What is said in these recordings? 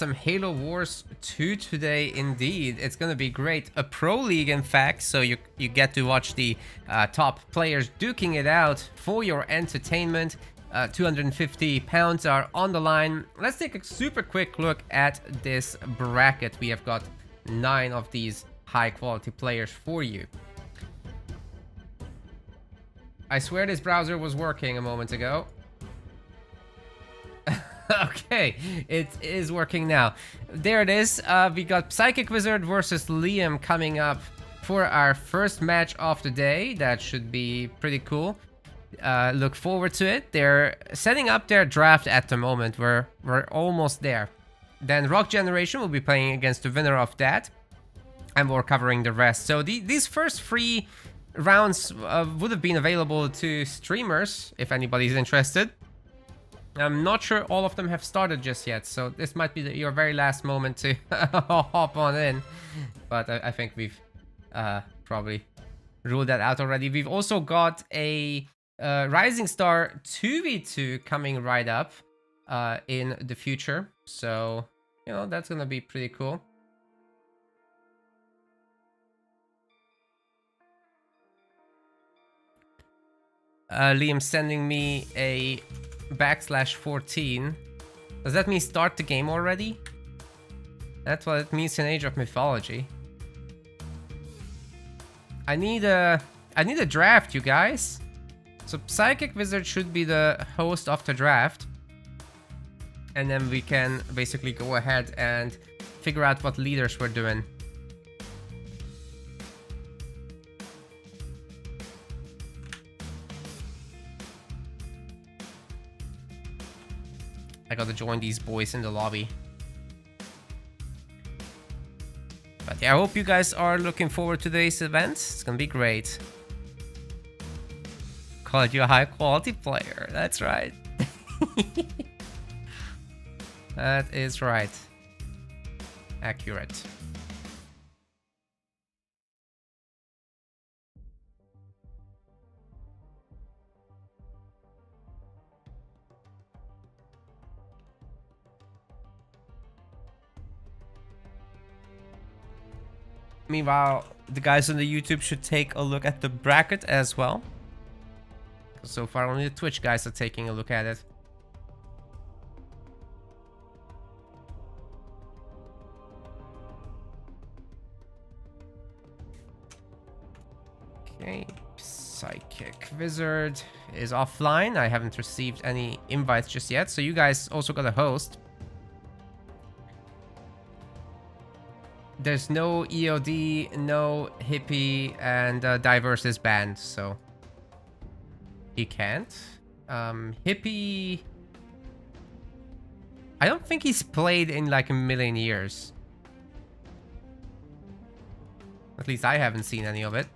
some Halo Wars 2 today indeed. It's gonna be great. A pro league, in fact, so you get to watch the top players duking it out for your entertainment. 250 pounds are on the line. Let's take a super quick look at this bracket. We have got 9 of these high quality players for you. I swear this browser was working a moment ago. Okay, it is working now. There it is. We got Psychic Wizard versus Liam coming up for our first match of the day. That should be pretty cool. Look forward to it. They're setting up their draft at the moment. We're almost there. Then Rock Generation will be playing against the winner of that, and we're covering the rest. So these first 3 rounds would have been available to streamers if anybody's interested. I'm not sure all of them have started just yet, so this might be your very last moment to hop on in. But I think we've probably ruled that out already. We've also got a Rising Star 2v2 coming right up in the future. So, you know, that's gonna be pretty cool. Liam sending me a /14. Does that mean start the game already? That's what it means in Age of Mythology. I need a draft, you guys. So Psychic Wizard should be the host of the draft, and then we can basically go ahead and figure out what leaders we're doing. I gotta join these boys in the lobby. But yeah, I hope you guys are looking forward to today's event. It's gonna be great. Called you a high quality player. That's right. That is right. Accurate. Meanwhile, the guys on the YouTube should take a look at the bracket as well. So far, only the Twitch guys are taking a look at it. Okay, Psychic Wizard is offline. I haven't received any invites just yet, so you guys also got a host. There's no EOD, no Hippie, and Diverse is banned, so he can't. Hippie, I don't think he's played in like a million years. At least I haven't seen any of it.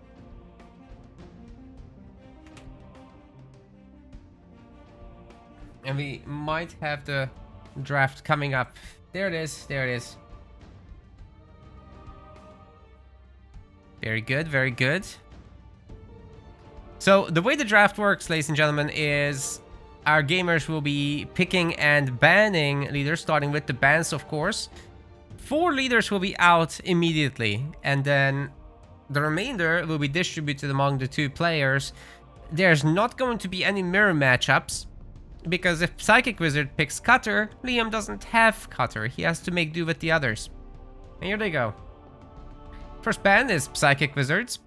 And we might have the draft coming up. There it is, there it is. Very good, very good. So the way the draft works, ladies and gentlemen, is our gamers will be picking and banning leaders, starting with the bans, of course. 4 leaders will be out immediately, and then the remainder will be distributed among the 2 players. There's not going to be any mirror matchups, because if Psychic Wizard picks Cutter, Liam doesn't have Cutter. He has to make do with the others. And here they go. First ban is Psychic Wizards.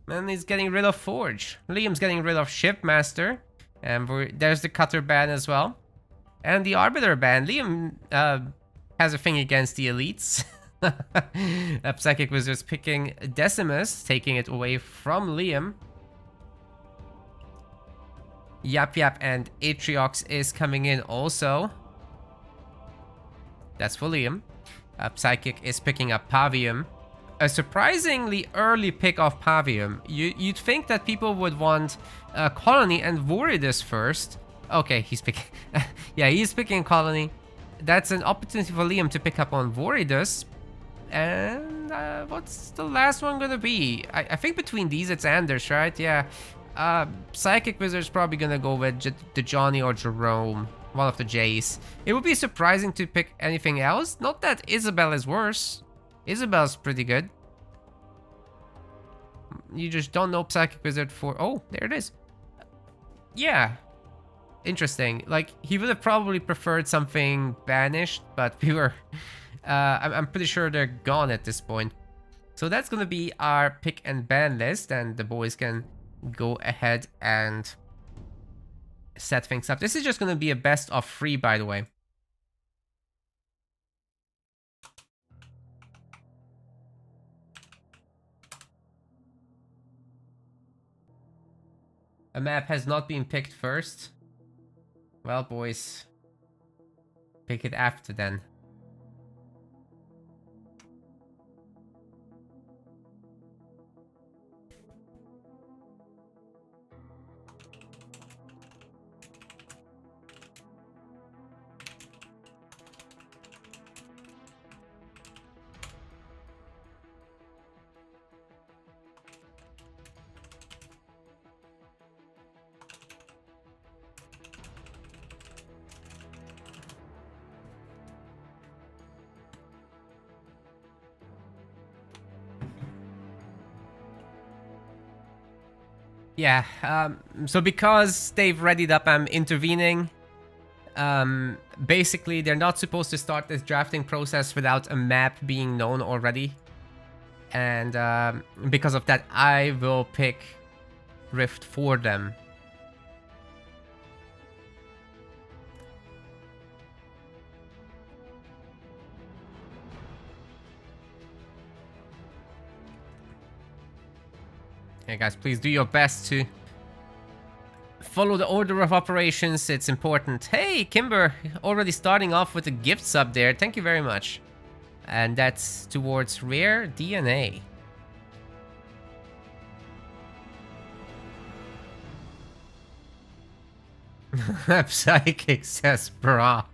And he's getting rid of Forge. Liam's getting rid of Shipmaster. And there's the Cutter ban as well. And the Arbiter ban. Liam has a thing against the elites. Psychic Wizards picking Decimus, taking it away from Liam. Yap Yap and Atriox is coming in also. That's for Liam. Psychic is picking up Pavium. A surprisingly early pick of Pavium. You'd think that people would want Colony and Voridus first. Okay, he's picking... yeah, he's picking Colony. That's an opportunity for Liam to pick up on Voridus. And what's the last one gonna be? I think between these it's Anders, right? Yeah. Psychic Wizard's probably gonna go with the Johnny or Jerome. One of the J's. It would be surprising to pick anything else. Not that Isabel is worse. Isabel's pretty good. You just don't know Psychic Wizard for... Oh, there it is. Yeah. Interesting. Like, he would have probably preferred something banished, but we were... I'm pretty sure they're gone at this point. So that's gonna be our pick and ban list, and the boys can go ahead and set things up. This is just gonna be a best of 3, by the way. A map has not been picked first. Well, boys, pick it after then. Yeah, so because they've readied up, I'm intervening. Basically, they're not supposed to start this drafting process without a map being known already. And because of that, I will pick Rift for them. Okay, guys, please do your best to follow the order of operations. It's important. Hey, Kimber, already starting off with a gift sub there. Thank you very much. And that's towards Rare DNA. Psychic says bra.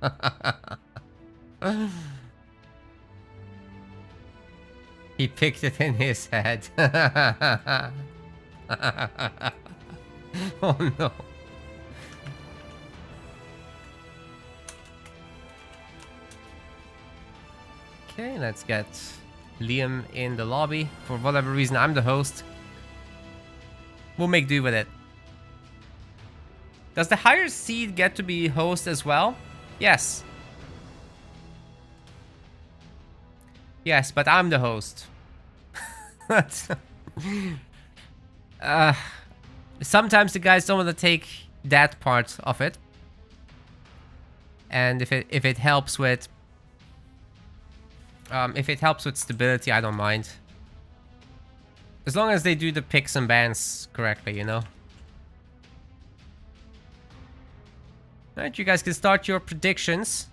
He picked it in his head. Oh no. Okay, let's get Liam in the lobby. For whatever reason, I'm the host. We'll make do with it. Does the higher seed get to be host as well? Yes. Yes, but I'm the host. Sometimes the guys don't want to take that part of it. And if it helps with stability, I don't mind. As long as they do the picks and bans correctly, you know. Alright, you guys can start your predictions.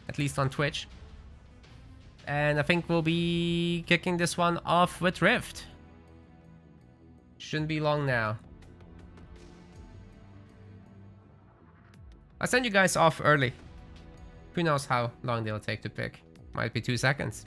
At least on Twitch. And I think we'll be kicking this one off with Rift. Shouldn't be long now. I'll send you guys off early. Who knows how long they'll take to pick. Might be 2 seconds.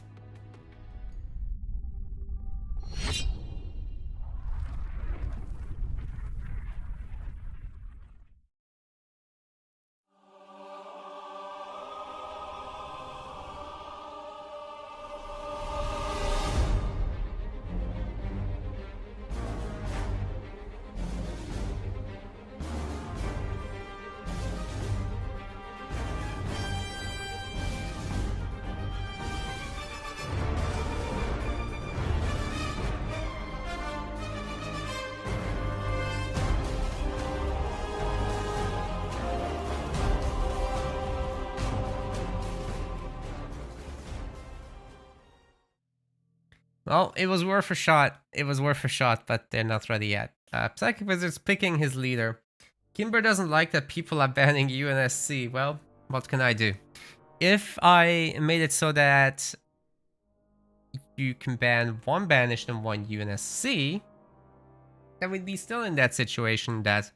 Well, it was worth a shot. It was worth a shot, but they're not ready yet. Psychic Wizard's picking his leader. Kimber doesn't like that people are banning UNSC. Well, what can I do? If I made it so that you can ban one banished and one UNSC, then we'd be still in that situation that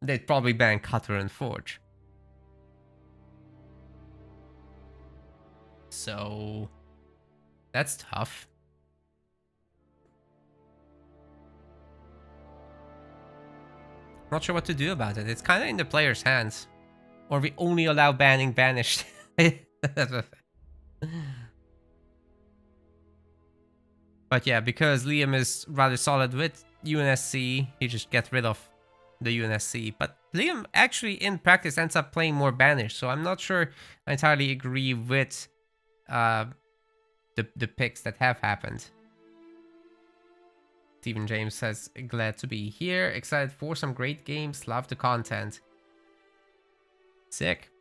they'd probably ban Cutter and Forge. So that's tough. Not sure what to do about it. It's kind of in the player's hands. Or we only allow banning banished. But yeah, because Liam is rather solid with UNSC, he just gets rid of the UNSC. But Liam actually in practice ends up playing more banished, so I'm not sure I entirely agree with the picks that have happened. Stephen James says, glad to be here, excited for some great games, love the content. Sick.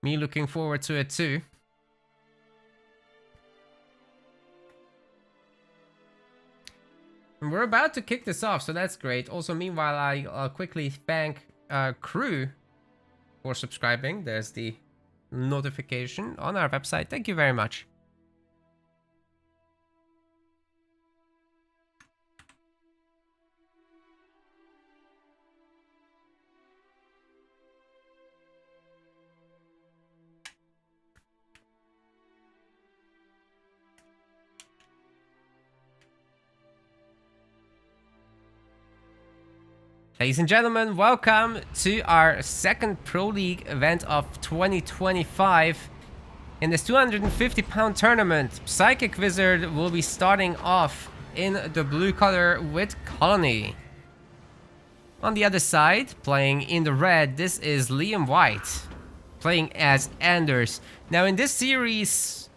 Me looking forward to it too. We're about to kick this off, so that's great. Also, meanwhile, I'll quickly thank Crew for subscribing. There's the notification on our website. Thank you very much. Ladies and gentlemen, welcome to our second Pro League event of 2025. In this 250-pound tournament, Psychic Wizard will be starting off in the blue color with Colony. On the other side, playing in the red, this is Liam White, playing as Anders. Now in this series,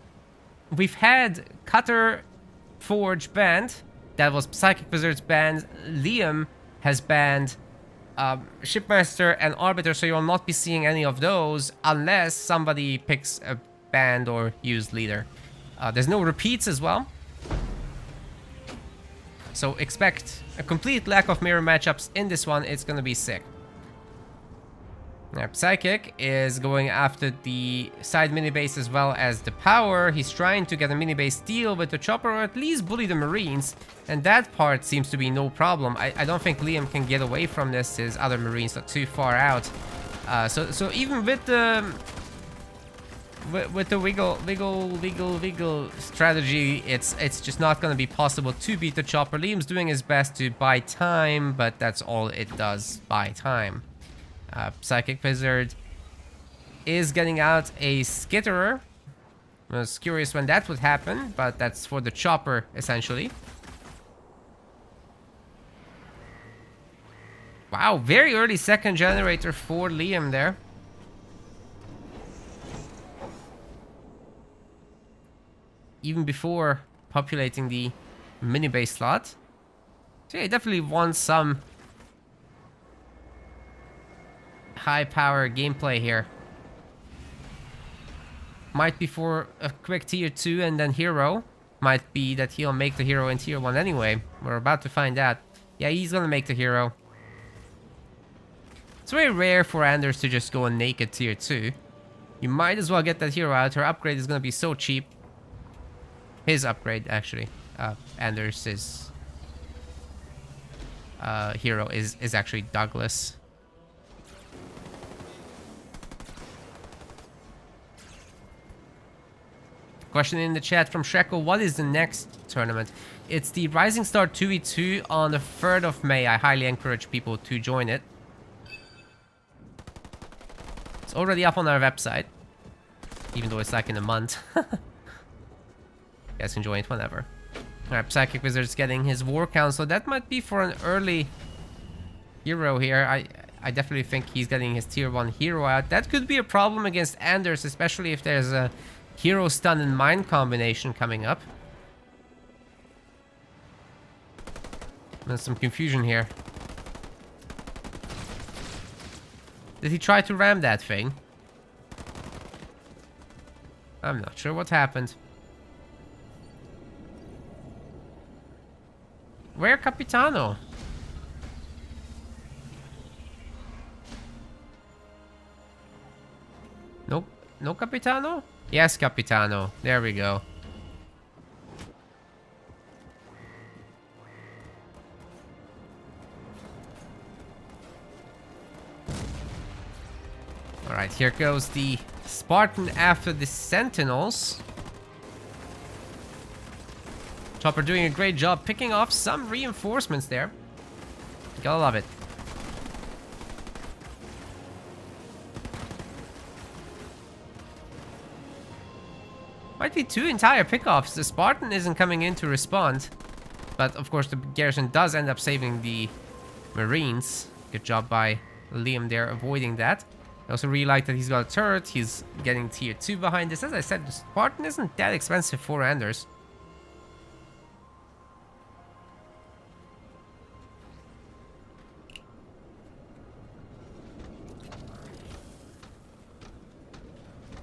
we've had Cutter Forge banned. That was Psychic Wizard's banned. Liam has banned Shipmaster and Arbiter, so you'll not be seeing any of those unless somebody picks a band or used leader. There's no repeats as well, so expect a complete lack of mirror matchups in this one. It's gonna be sick. Now, Psychic is going after the side mini base as well as the power. He's trying to get a mini base steal with the chopper, or at least bully the Marines, and that part seems to be no problem. I don't think Liam can get away from this. His other Marines are too far out. So even with the wiggle strategy, it's just not going to be possible to beat the chopper. Liam's doing his best to buy time, but that's all it does, buy time. Psychic Wizard is getting out a Skitterer. I was curious when that would happen, but that's for the chopper, essentially. Wow, very early second generator for Liam there. Even before populating the mini base slot. So yeah, he definitely wants some high power gameplay here. Might be for a quick tier 2 and then hero. Might be that he'll make the hero in tier 1 anyway. We're about to find out. Yeah, he's gonna make the hero. It's very rare for Anders to just go on naked tier 2. You might as well get that hero out. Her upgrade is gonna be so cheap. His upgrade, actually. Anders' hero is actually Douglas. Question in the chat from Shreko, what is the next tournament? It's the Rising Star 2v2 on the 3rd of May. I highly encourage people to join it. It's already up on our website, even though it's like in a month. You guys can join it whenever. Alright, Psychic Wizard's getting his War Council. That might be for an early hero here. I definitely think he's getting his tier 1 hero out. That could be a problem against Anders, especially if there's a hero stun and mine combination coming up. There's some confusion here. Did he try to ram that thing? I'm not sure what happened. Where Capitano? Nope. No Capitano? Yes, Capitano. There we go. Alright, here goes the Spartan after the Sentinels. Chopper doing a great job picking off some reinforcements there. Gotta love it. Might be 2 entire pickoffs. The Spartan isn't coming in to respond. But of course the garrison does end up saving the Marines. Good job by Liam there avoiding that. I also really like that he's got a turret. He's getting tier 2 behind this. As I said, the Spartan isn't that expensive for Anders.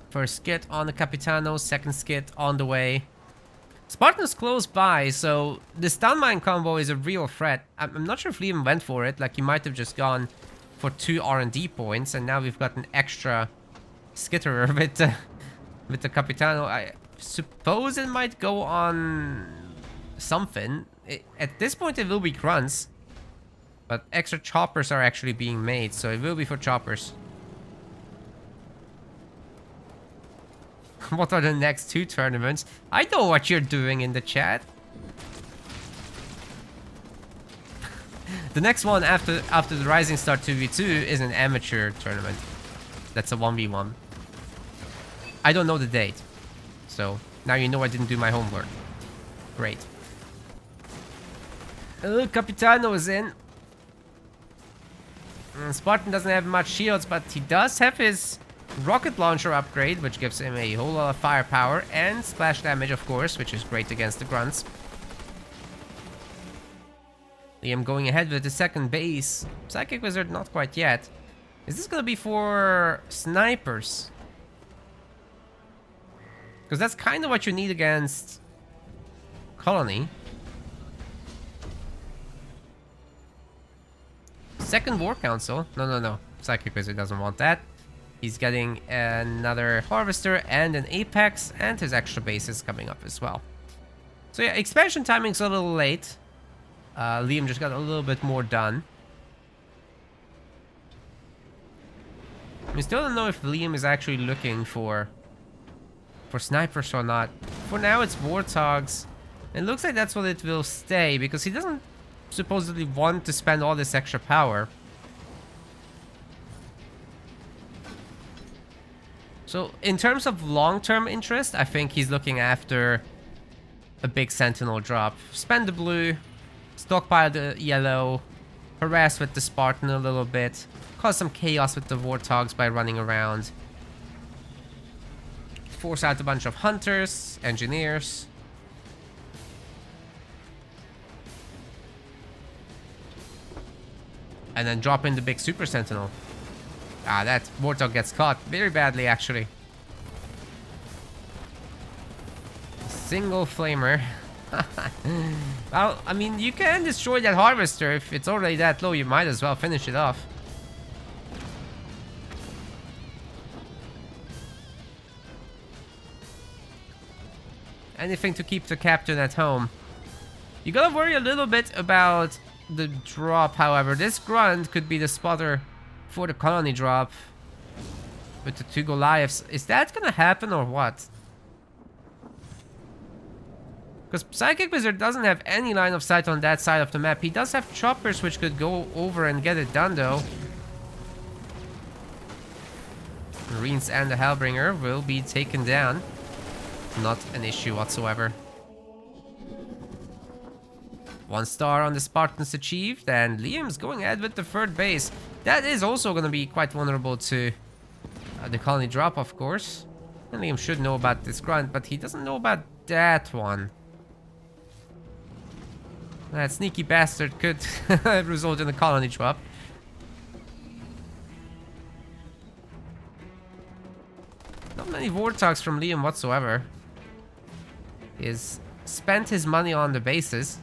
First skit on the Capitano, second skit on the way. Spartan's close by, so the stun mine combo is a real threat. I'm not sure if Liam went for it, like he might have just gone for 2 R&D points, and now we've got an extra skitterer with the Capitano. I suppose it might go on something. At this point it will be grunts, but extra choppers are actually being made, so it will be for choppers. What are the next 2 tournaments? I know what you're doing in the chat. The next one after the Rising Star 2v2 is an amateur tournament. That's a 1v1. I don't know the date. So now you know I didn't do my homework. Great. Capitano is in. Spartan doesn't have much shields, but he does have his rocket launcher upgrade, which gives him a whole lot of firepower and splash damage, of course, which is great against the grunts. Liam going ahead with the second base. Psychic Wizard, not quite yet. Is this gonna be for snipers? Because that's kind of what you need against Colony. Second War Council. No. Psychic Wizard doesn't want that. He's getting another Harvester and an Apex, and his extra base is coming up as well. So yeah, expansion timing's a little late. Liam just got a little bit more done. We still don't know if Liam is actually looking for snipers or not. For now, it's Warthogs. It looks like that's what it will stay, because he doesn't supposedly want to spend all this extra power. So, in terms of long-term interest, I think he's looking after a big Sentinel drop. Spend the blue, stockpile the yellow, harass with the Spartan a little bit, cause some chaos with the Warthogs by running around. Force out a bunch of hunters, engineers. And then drop in the big Super Sentinel. Ah, that Warthog gets caught very badly, actually. Single flamer. Well, I mean, you can destroy that Harvester. If it's already that low, you might as well finish it off. Anything to keep the captain at home. You gotta worry a little bit about the drop, however. This grunt could be the spotter for the colony drop with the 2 Goliaths. Is that gonna happen or what? Because Psychic Wizard doesn't have any line of sight on that side of the map. He does have choppers which could go over and get it done though. Marines and the Hellbringer will be taken down. Not an issue whatsoever. 1 star on the Spartans achieved, and Liam's going ahead with the 3rd base. That is also going to be quite vulnerable to the colony drop, of course. And Liam should know about this grunt, but he doesn't know about that one. That sneaky bastard could result in a colony drop. Not many Warthogs from Liam whatsoever. He's spent his money on the bases.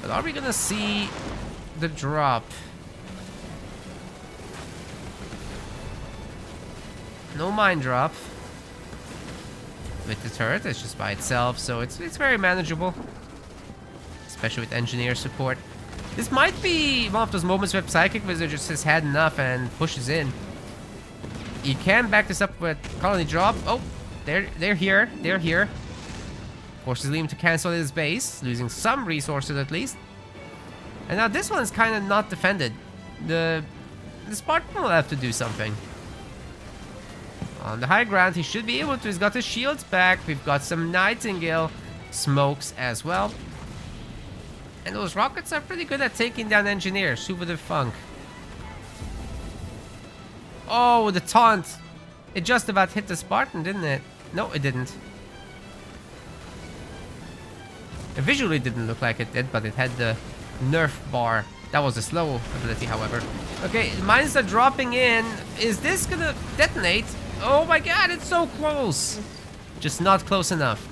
But are we gonna see the drop? No mine drop. With the turret, it's just by itself, so it's very manageable. Especially with engineer support. This might be one of those moments where Psychic Wizard just has had enough and pushes in. You can back this up with colony drop. Oh, they're here. They're here. Forces Liam to cancel his base, losing some resources at least. And now this one's kind of not defended. The Spartan will have to do something. On the high ground, he should be able to. He's got his shields back. We've got some Nightingale smokes as well. And those rockets are pretty good at taking down engineers. Who would have thunk? Oh, the taunt. It just about hit the Spartan, didn't it? No, it didn't. It visually didn't look like it did, but it had the nerf bar. That was a slow ability, however. Okay, mines are dropping in. Is this gonna detonate? Oh my god, it's so close. Just not close enough.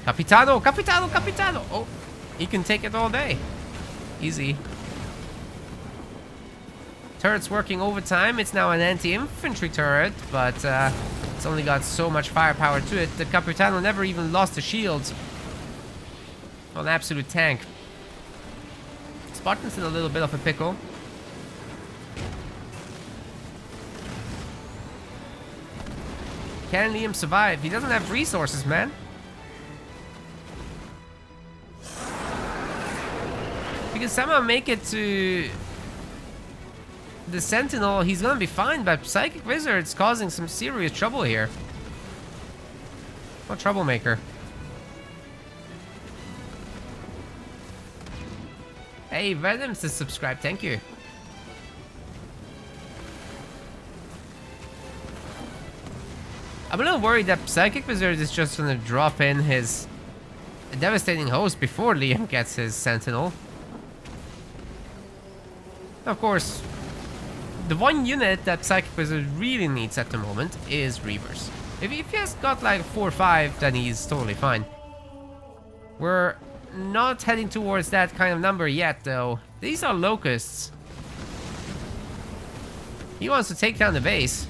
Capitano, Capitano, Capitano. Oh, he can take it all day. Easy. Turret's working overtime. It's now an anti-infantry turret, but it's only got so much firepower to it. The Capitano never even lost a shield. An absolute tank. Spartan's in a little bit of a pickle. Can Liam survive? He doesn't have resources, man. If he can somehow make it to the Sentinel, he's gonna be fine, but Psychic Wizard's causing some serious trouble here. What troublemaker. Hey, Venom says subscribe, thank you. I'm a little worried that Psychic Wizard is just gonna drop in his devastating host before Liam gets his Sentinel. Of course, the one unit that Psychic Wizard really needs at the moment is Reavers. If he has got like 4 or 5, then he's totally fine. We're not heading towards that kind of number yet, though. These are locusts. He wants to take down the base.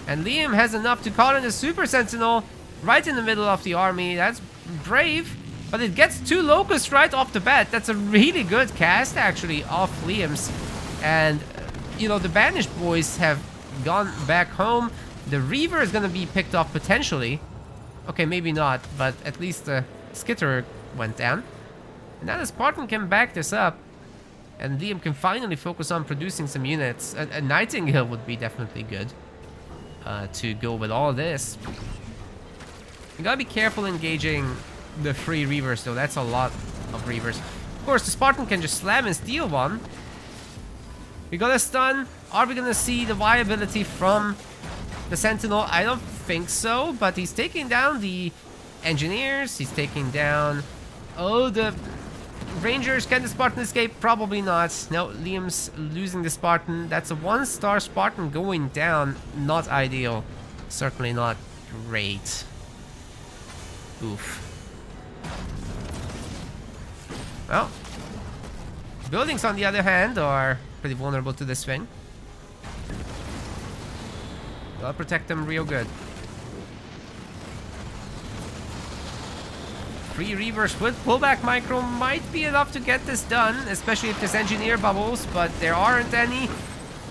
And Liam has enough to call in the Super Sentinel right in the middle of the army. That's brave. But it gets 2 locusts right off the bat. That's a really good cast, actually, off Liam's. And, you know, the Banished boys have gone back home. The Reaver is going to be picked off potentially. Okay, maybe not. But at least the Skitter went down. Now the Spartan can back this up, and Liam can finally focus on producing some units. A Nightingale would be definitely good to go with all this. You gotta be careful engaging the 3 Reavers, though. That's a lot of Reavers. Of course, the Spartan can just slam and steal one. We got a stun. Are we gonna see the viability from the Sentinel? I don't think so, but he's taking down the engineers. He's taking down... Oh, the Rangers. Can the Spartan escape? Probably not. No, Liam's losing the Spartan. That's a 1-star Spartan going down. Not ideal. Certainly not great. Oof. Well, buildings on the other hand are pretty vulnerable to this thing. I'll protect them real good. 3 Reavers with pullback micro might be enough to get this done, especially if there's engineer bubbles, but there aren't any.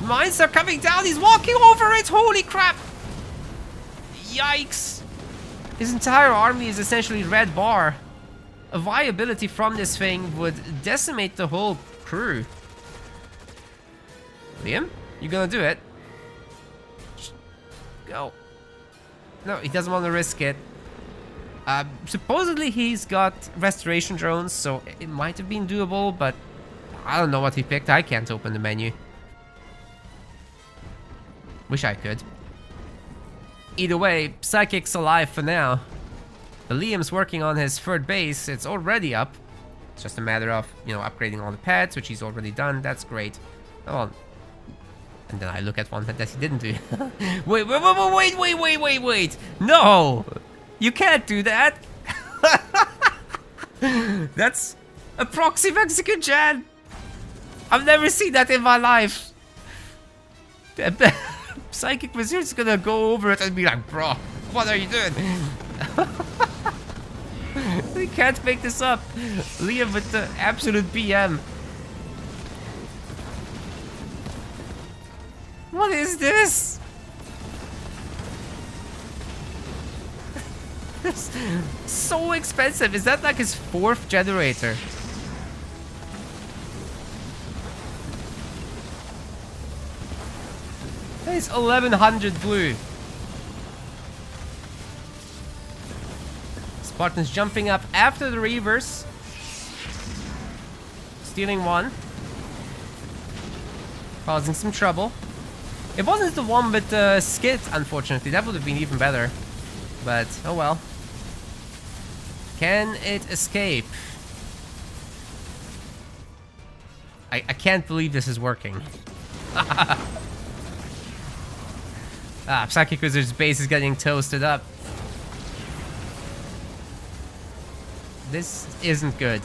Mines are coming down. He's walking over it. Holy crap. Yikes. His entire army is essentially red bar. A viability from this thing would decimate the whole crew. Liam, you gonna do it? Just go. No, he doesn't want to risk it. Supposedly he's got restoration drones, so it might have been doable, but I don't know what he picked. I can't open the menu. Wish I could. Either way, Psychic's alive for now. But Liam's working on his 3rd base. It's already up. It's just a matter of, you know, upgrading all the pads, which he's already done. That's great. Oh, and then I look at one that he didn't do. Wait. No! You can't do that. That's a proxy Mexican Jan. I've never seen that in my life. Psychic Wizard's gonna go over it and be like, bro, what are you doing? We can't make this up. Liam with the absolute BM. What is this? So expensive. Is that like his 4th generator? That is 1100 blue. Spartan's jumping up after the Reavers. Stealing one. Causing some trouble. It wasn't the one with the skid, unfortunately. That would have been even better. But, oh well. Can it escape? I can't believe this is working. Psychic Wizard's base is getting toasted up. This isn't good.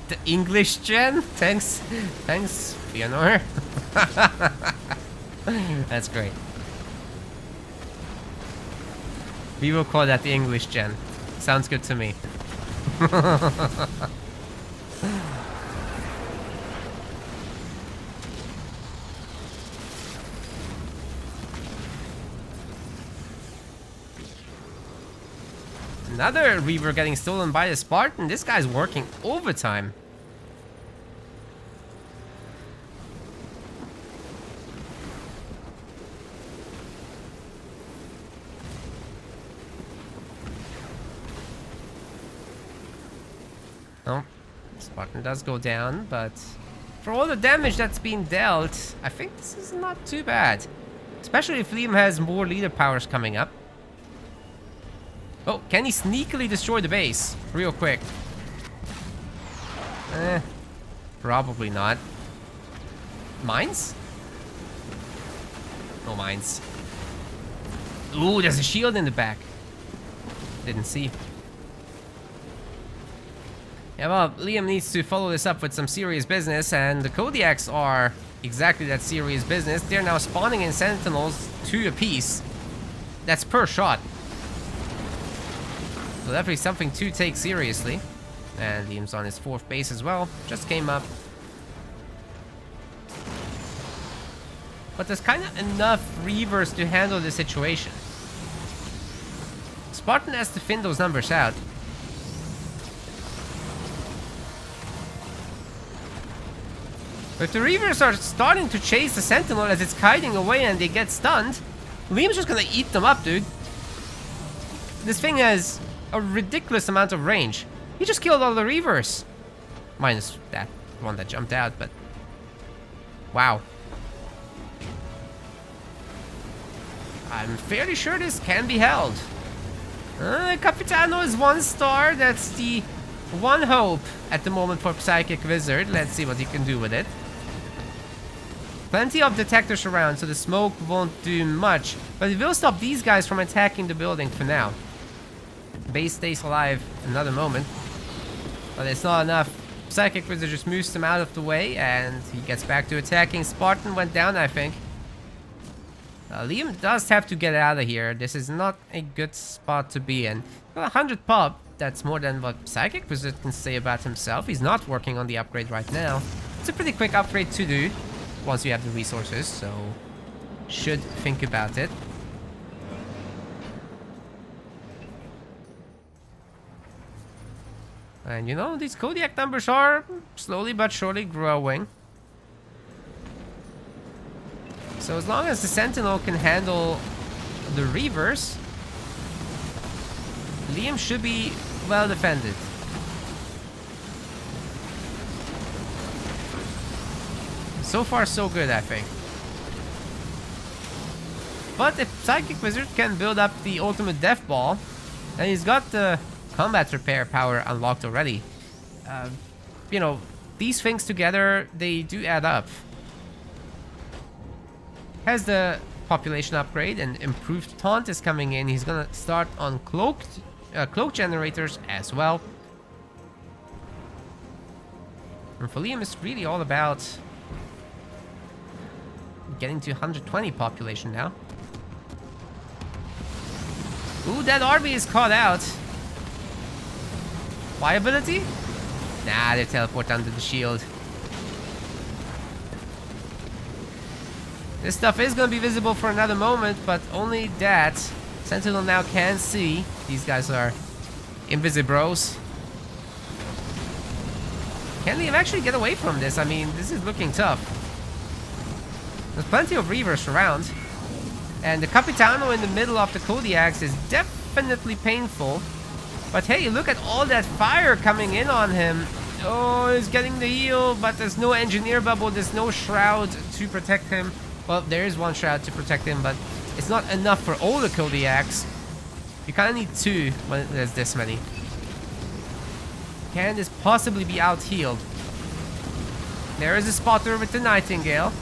The English gen? Thanks, Leonor. That's great. We will call that the English gen. Sounds good to me. Another Reaver getting stolen by the Spartan. This guy's working overtime. Oh, Spartan does go down, but for all the damage that's being dealt, I think this is not too bad. Especially if Liam has more leader powers coming up. Oh, can he sneakily destroy the base real quick? Probably not. Mines? No mines. Ooh, there's a shield in the back. Didn't see. Yeah, well, Liam needs to follow this up with some serious business, and the Kodiaks are exactly that serious business. They're now spawning in Sentinels, 2 apiece. That's per shot. So definitely something to take seriously. And Liam's on his 4th base as well. Just came up. But there's kind of enough Reavers to handle the situation. Spartan has to thin those numbers out. But if the Reavers are starting to chase the Sentinel as it's kiting away and they get stunned, Liam's just gonna eat them up, dude. This thing has a ridiculous amount of range. He just killed all the Reavers. Minus that one that jumped out, but... wow. I'm fairly sure this can be held. Capitano is 1 star. That's the one hope at the moment for Psychic Wizard. Let's see what he can do with it. Plenty of detectors around, so the smoke won't do much. But it will stop these guys from attacking the building for now. Base stays alive another moment. But it's not enough. Psychic Wizard just moves them out of the way, and he gets back to attacking. Spartan went down, I think. Liam does have to get out of here. This is not a good spot to be in. Well, 100 pop. That's more than what Psychic Wizard can say about himself. He's not working on the upgrade right now. It's a pretty quick upgrade to do once you have the resources, so should think about it. And you know, these Kodiak numbers are slowly but surely growing. So as long as the Sentinel can handle the Reavers, Liam should be well defended. So far so good, I think. But if Psychic Wizard can build up the ultimate death ball, and he's got the combat repair power unlocked already, you know, these things together, they do add up. Has the population upgrade and improved taunt is coming in. He's gonna start on cloak generators as well. And for Liam, it's really all about getting to 120 population now. Ooh, that army is caught out. Viability? Nah, they teleport under the shield. This stuff is going to be visible for another moment, but only that. Sentinel now can see. These guys are invisibros. Can Liam actually get away from this? I mean, this is looking tough. There's plenty of Reavers around. And the Capitano in the middle of the Kodiaks is definitely painful. But hey, look at all that fire coming in on him. Oh, he's getting the heal, but there's no engineer bubble, there's no shroud to protect him. Well, there is one shroud to protect him, but it's not enough for all to kill the axe. You kind of need 2 when there's this many. Can this possibly be out-healed? There is a spotter with the Nightingale.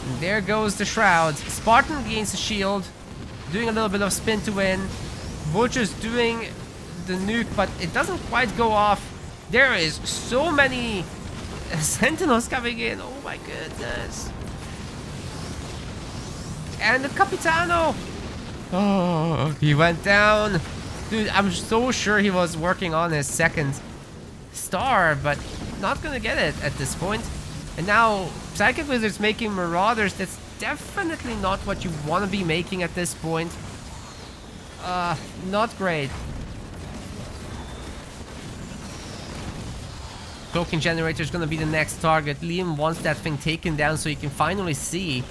And there goes the shroud. Spartan gains a shield, doing a little bit of spin to win. Vulture's doing the nuke, but it doesn't quite go off. There is so many sentinels coming in. Oh my goodness. And the Capitano. Oh, he went down. Dude, I'm so sure he was working on his second star, but not gonna get it at this point. And now Psychic Wizard's making Marauders. That's definitely not what you want to be making at this point. Not great. Cloaking Generator is gonna be the next target. Liam wants that thing taken down so he can finally see.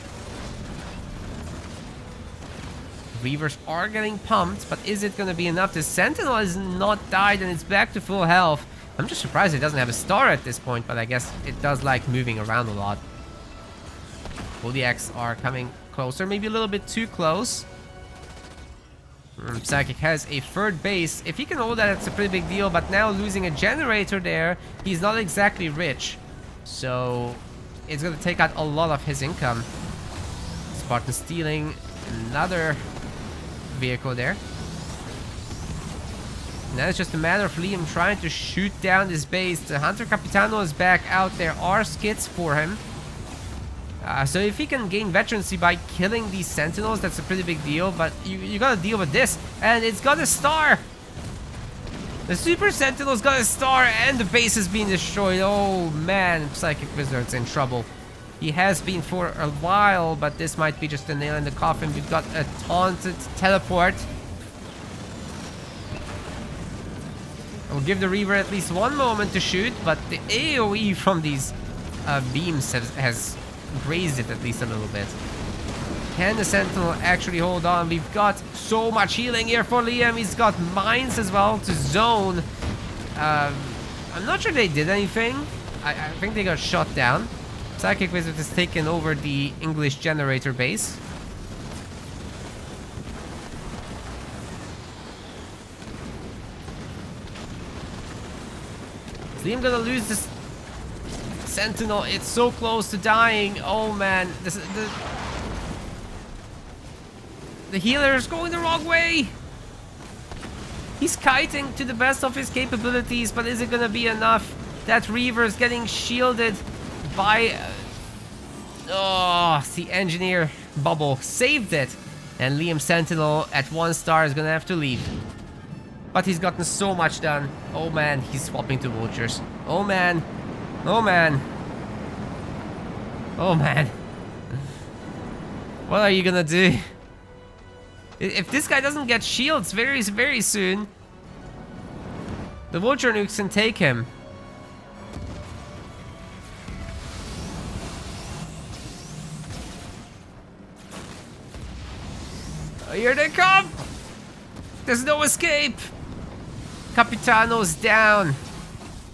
Reavers are getting pumped, but is it gonna be enough? The Sentinel has not died and it's back to full health. I'm just surprised it doesn't have a star at this point, but I guess it does like moving around a lot. Zodiacs are coming closer, maybe a little bit too close. Psychic has a third base. If he can hold that, it's a pretty big deal, but now losing a generator there, he's not exactly rich. So it's gonna take out a lot of his income. Spartan stealing another vehicle there. Now it's just a matter of Liam trying to shoot down this base. The Hunter Capitano is back out. There are skits for him. So if he can gain veterancy by killing these sentinels, that's a pretty big deal. But you gotta deal with this. And it's got a star. The Super Sentinel's got a star and the base is being destroyed. Oh man, Psychic Wizard's in trouble. He has been for a while, but this might be just a nail in the coffin. We've got a taunted teleport. I'll give the Reaver at least one moment to shoot, but the AoE from these beams has grazed it at least a little bit. Can the Sentinel actually hold on? We've got so much healing here for Liam. He's got mines as well to zone. I'm not sure they did anything. I think they got shot down. Psychic Wizard has taken over the English generator base. Is Liam gonna lose this Sentinel? It's so close to dying. Oh man, the healer is going the wrong way. He's kiting to the best of his capabilities, but is it gonna be enough? That Reaver is getting shielded by the engineer bubble saved it, and Liam Sentinel at 1 star is gonna have to leave. But he's gotten so much done. Oh man, he's swapping to vultures. Oh man. Oh man. Oh man. What are you gonna do? If this guy doesn't get shields very soon, the vulture nukes can take him. Here they come! There's no escape! Capitano's down.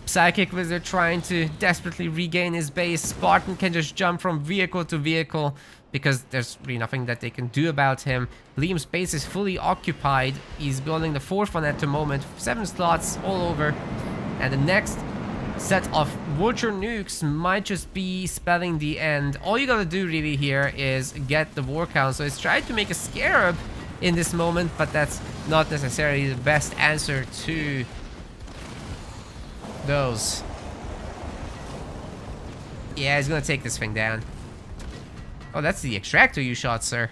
Psychic Wizard trying to desperately regain his base. Spartan can just jump from vehicle to vehicle because there's really nothing that they can do about him. Liam's base is fully occupied. He's building the 4th one at the moment. 7 slots all over. And the next set of vulture nukes might just be spelling the end. All you gotta do really here is get the war count. So it's trying to make a scarab in this moment, but that's not necessarily the best answer to those. Yeah, he's gonna take this thing down. Oh, that's the extractor you shot, sir.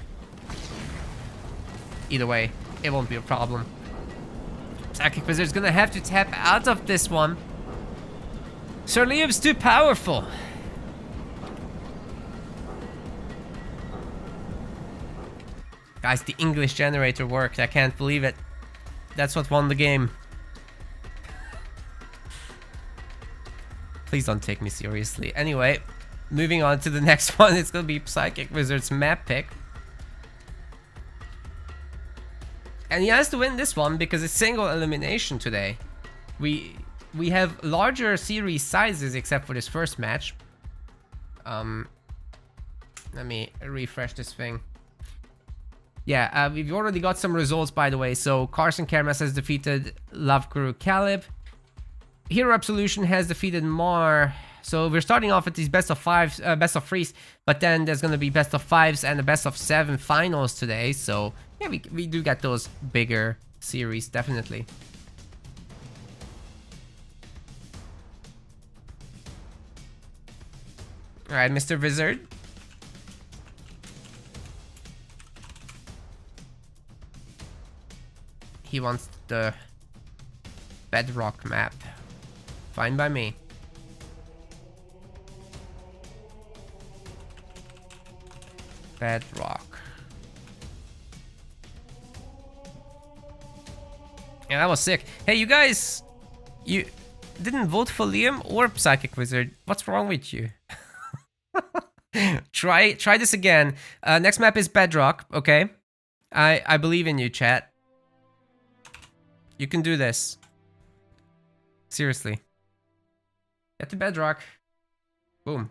Either way, it won't be a problem. Psychic Wizard's gonna have to tap out of this one. Sir Liam's too powerful. Guys, the English generator worked. I can't believe it. That's what won the game. Please don't take me seriously. Anyway, moving on to the next one. It's gonna be Psychic Wizard's map pick. And he has to win this one because it's single elimination today. We have larger series sizes except for this first match. Let me refresh this thing. Yeah, we've already got some results, by the way. So Carson Kermas has defeated Love Guru Caleb. Hero Absolution has defeated Mar. So we're starting off with these best of threes, but then there's gonna be best of fives and the best of 7 finals today. So yeah, we do get those bigger series, definitely. All right, Mr. Wizard. He wants the bedrock map. Fine by me. Bedrock. Yeah, that was sick. Hey, you guys, you didn't vote for Liam or Psychic Wizard. What's wrong with you? Try this again. Next map is Bedrock, okay? I believe in you, chat. You can do this. Seriously. Get to Bedrock. Boom.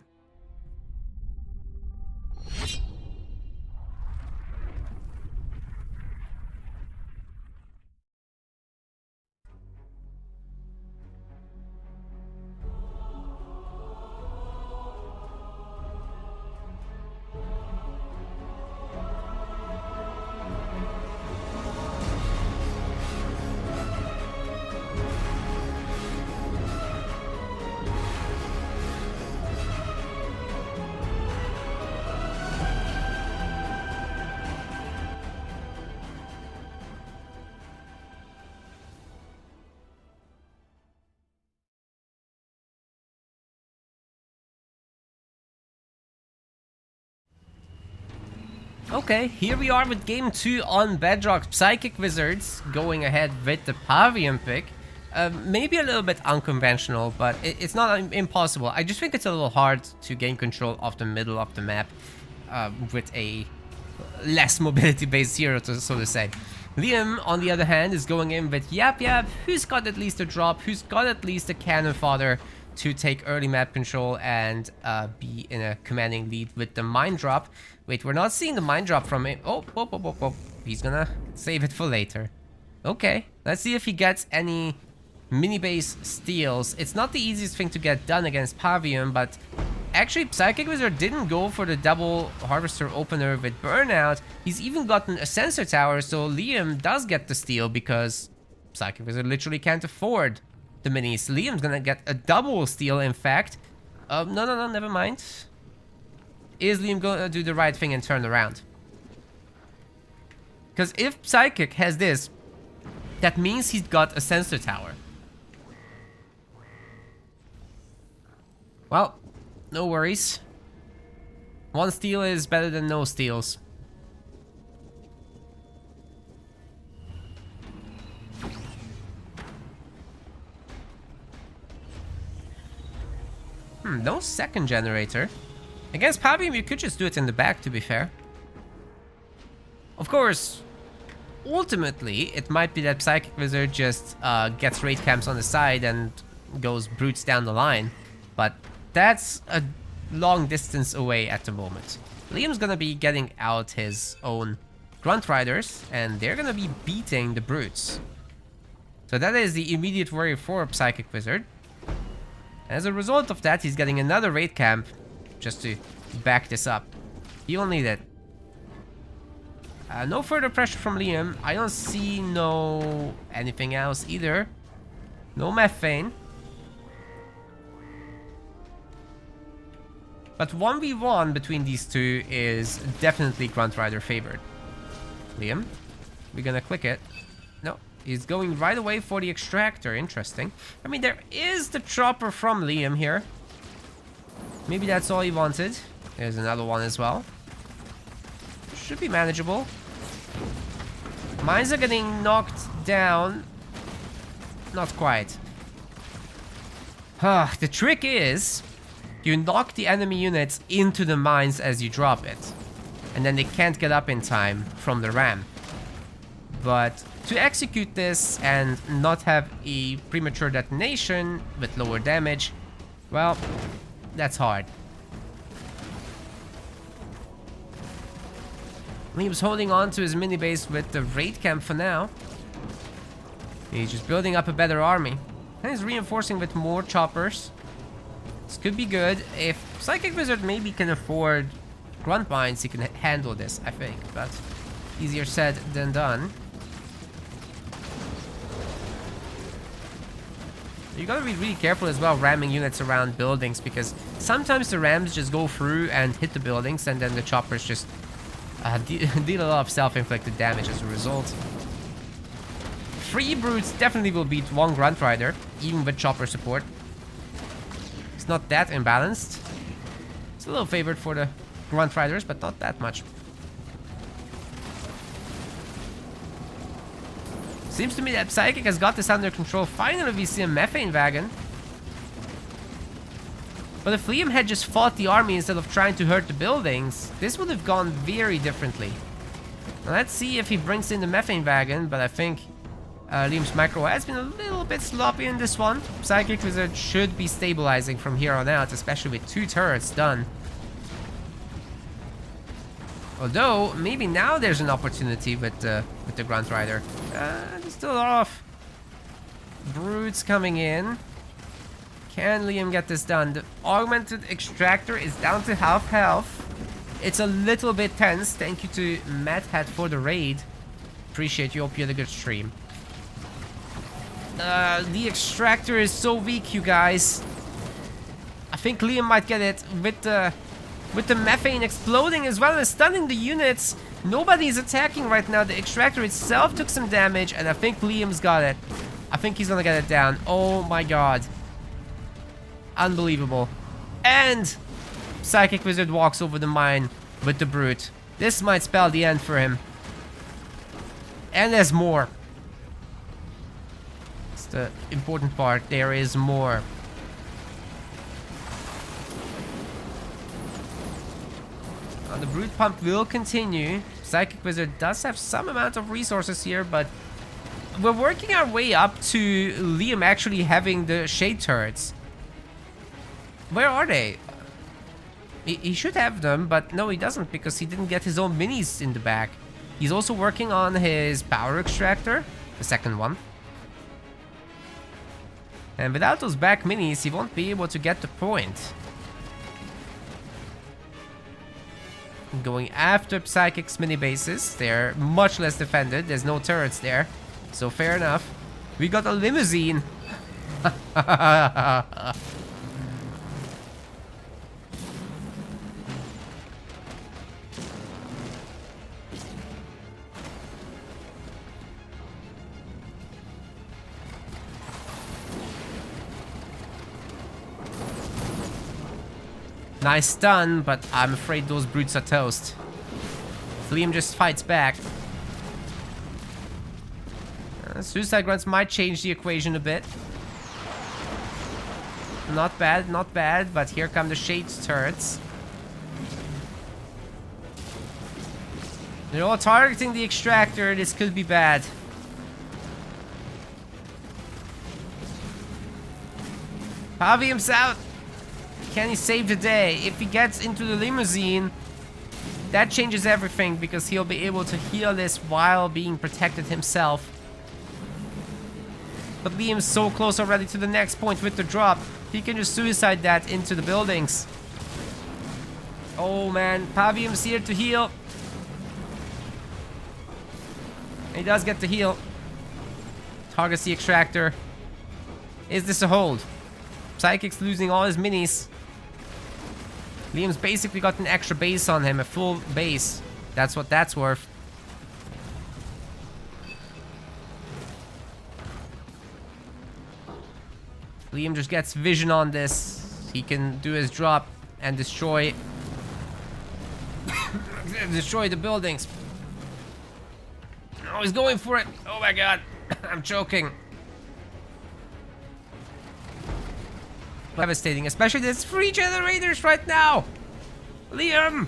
Okay, here we are with game 2 on Bedrock. Psychic Wizards going ahead with the Pavilion pick. Maybe a little bit unconventional, but it's not impossible. I just think it's a little hard to gain control of the middle of the map with a less mobility-based hero, so to say. Liam, on the other hand, is going in with Yap Yap, who's got at least a drop, who's got at least a cannon fodder to take early map control and be in a commanding lead with the mine drop. Wait, we're not seeing the mine drop from him. Oh, he's gonna save it for later. Okay, let's see if he gets any mini base steals. It's not the easiest thing to get done against Pavilion, but actually Psychic Wizard didn't go for the double Harvester opener with Burnout. He's even gotten a sensor tower, so Liam does get the steal because Psychic Wizard literally can't afford the minis. Liam's gonna get a double steal, in fact. No, never mind. Is Liam gonna do the right thing and turn around? Because if Psychic has this, that means he's got a sensor tower. Well, no worries. One steal is better than no steals. No second generator. Against Pavilion, you could just do it in the back, to be fair. Of course, ultimately, it might be that Psychic Wizard just gets raid camps on the side and goes brutes down the line. But that's a long distance away at the moment. Liam's gonna be getting out his own Grunt Riders, and they're gonna be beating the brutes. So that is the immediate worry for Psychic Wizard. As a result of that, he's getting another raid camp just to back this up. He will need it. No further pressure from Liam. I don't see anything else either. No methane. But 1v1 between these two is definitely Grunt Rider favored. Liam, we're gonna click it. No, he's going right away for the extractor. Interesting. I mean, there is the chopper from Liam here. Maybe that's all he wanted. There's another one as well. Should be manageable. Mines are getting knocked down. Not quite. The trick is, you knock the enemy units into the mines as you drop it. And then they can't get up in time from the ramp. But to execute this and not have a premature detonation with lower damage, well, that's hard. Liam's holding on to his mini base with the raid camp for now. He's just building up a better army. And he's reinforcing with more choppers. This could be good. If Psychic Wizard maybe can afford grunt mines, he can handle this, I think. But easier said than done. You gotta be really careful as well ramming units around buildings, because sometimes the rams just go through and hit the buildings, and then the choppers just deal a lot of self-inflicted damage as a result. 3 brutes definitely will beat 1 grunt rider, even with chopper support. It's not that imbalanced. It's a little favored for the grunt riders, but not that much. Seems to me that Psychic has got this under control. Finally, we see a methane wagon. But if Liam had just fought the army instead of trying to hurt the buildings, this would have gone very differently. Now let's see if he brings in the methane wagon, but I think Liam's macro has been a little bit sloppy in this one. Psychic Wizard should be stabilizing from here on out, especially with 2 turrets done. Although, maybe now there's an opportunity with the Grunt Rider. There's still a lot of brutes coming in. Can Liam get this done? The augmented extractor is down to half health. It's a little bit tense. Thank you to Mad Hat for the raid. Appreciate you. Hope you had a good stream. The extractor is so weak, you guys. I think Liam might get it with the methane exploding as well as stunning the units. Nobody's attacking right now. The extractor itself took some damage, and I think Liam's got it. I think he's gonna get it down. Oh my god. Unbelievable. And Psychic Wizard walks over the mine with the brute. This might spell the end for him. And there's more. It's the important part. There is more. Now, the brute pump will continue. Psychic Wizard does have some amount of resources here, but we're working our way up to Liam actually having the shade turrets. Where are they? He should have them, but no, he doesn't, because he didn't get his own minis in the back. He's also working on his power extractor, the second one. And without those back minis, he won't be able to get the point. Going after Psychic's mini bases. They're much less defended. There's no turrets there. So fair enough. We got a limousine. Nice stun, but I'm afraid those brutes are toast. Liam just fights back. Suicide grunts might change the equation a bit. Not bad, not bad, but here come the shade turrets. They're all targeting the extractor. This could be bad. Pavium's out. Can he save the day? If he gets into the limousine, that changes everything, because he'll be able to heal this while being protected himself. But Liam's so close already to the next point with the drop. He can just suicide that into the buildings. Oh man, Pavium's here to heal. He does get the heal. Targets the extractor. Is this a hold? Psychic's losing all his minis. Liam's basically got an extra base on him, a full base. That's what that's worth. Liam just gets vision on this. He can do his drop and destroy the buildings. Oh, he's going for it. Oh my god. I'm choking. Devastating, especially there's 3 generators right now. Liam.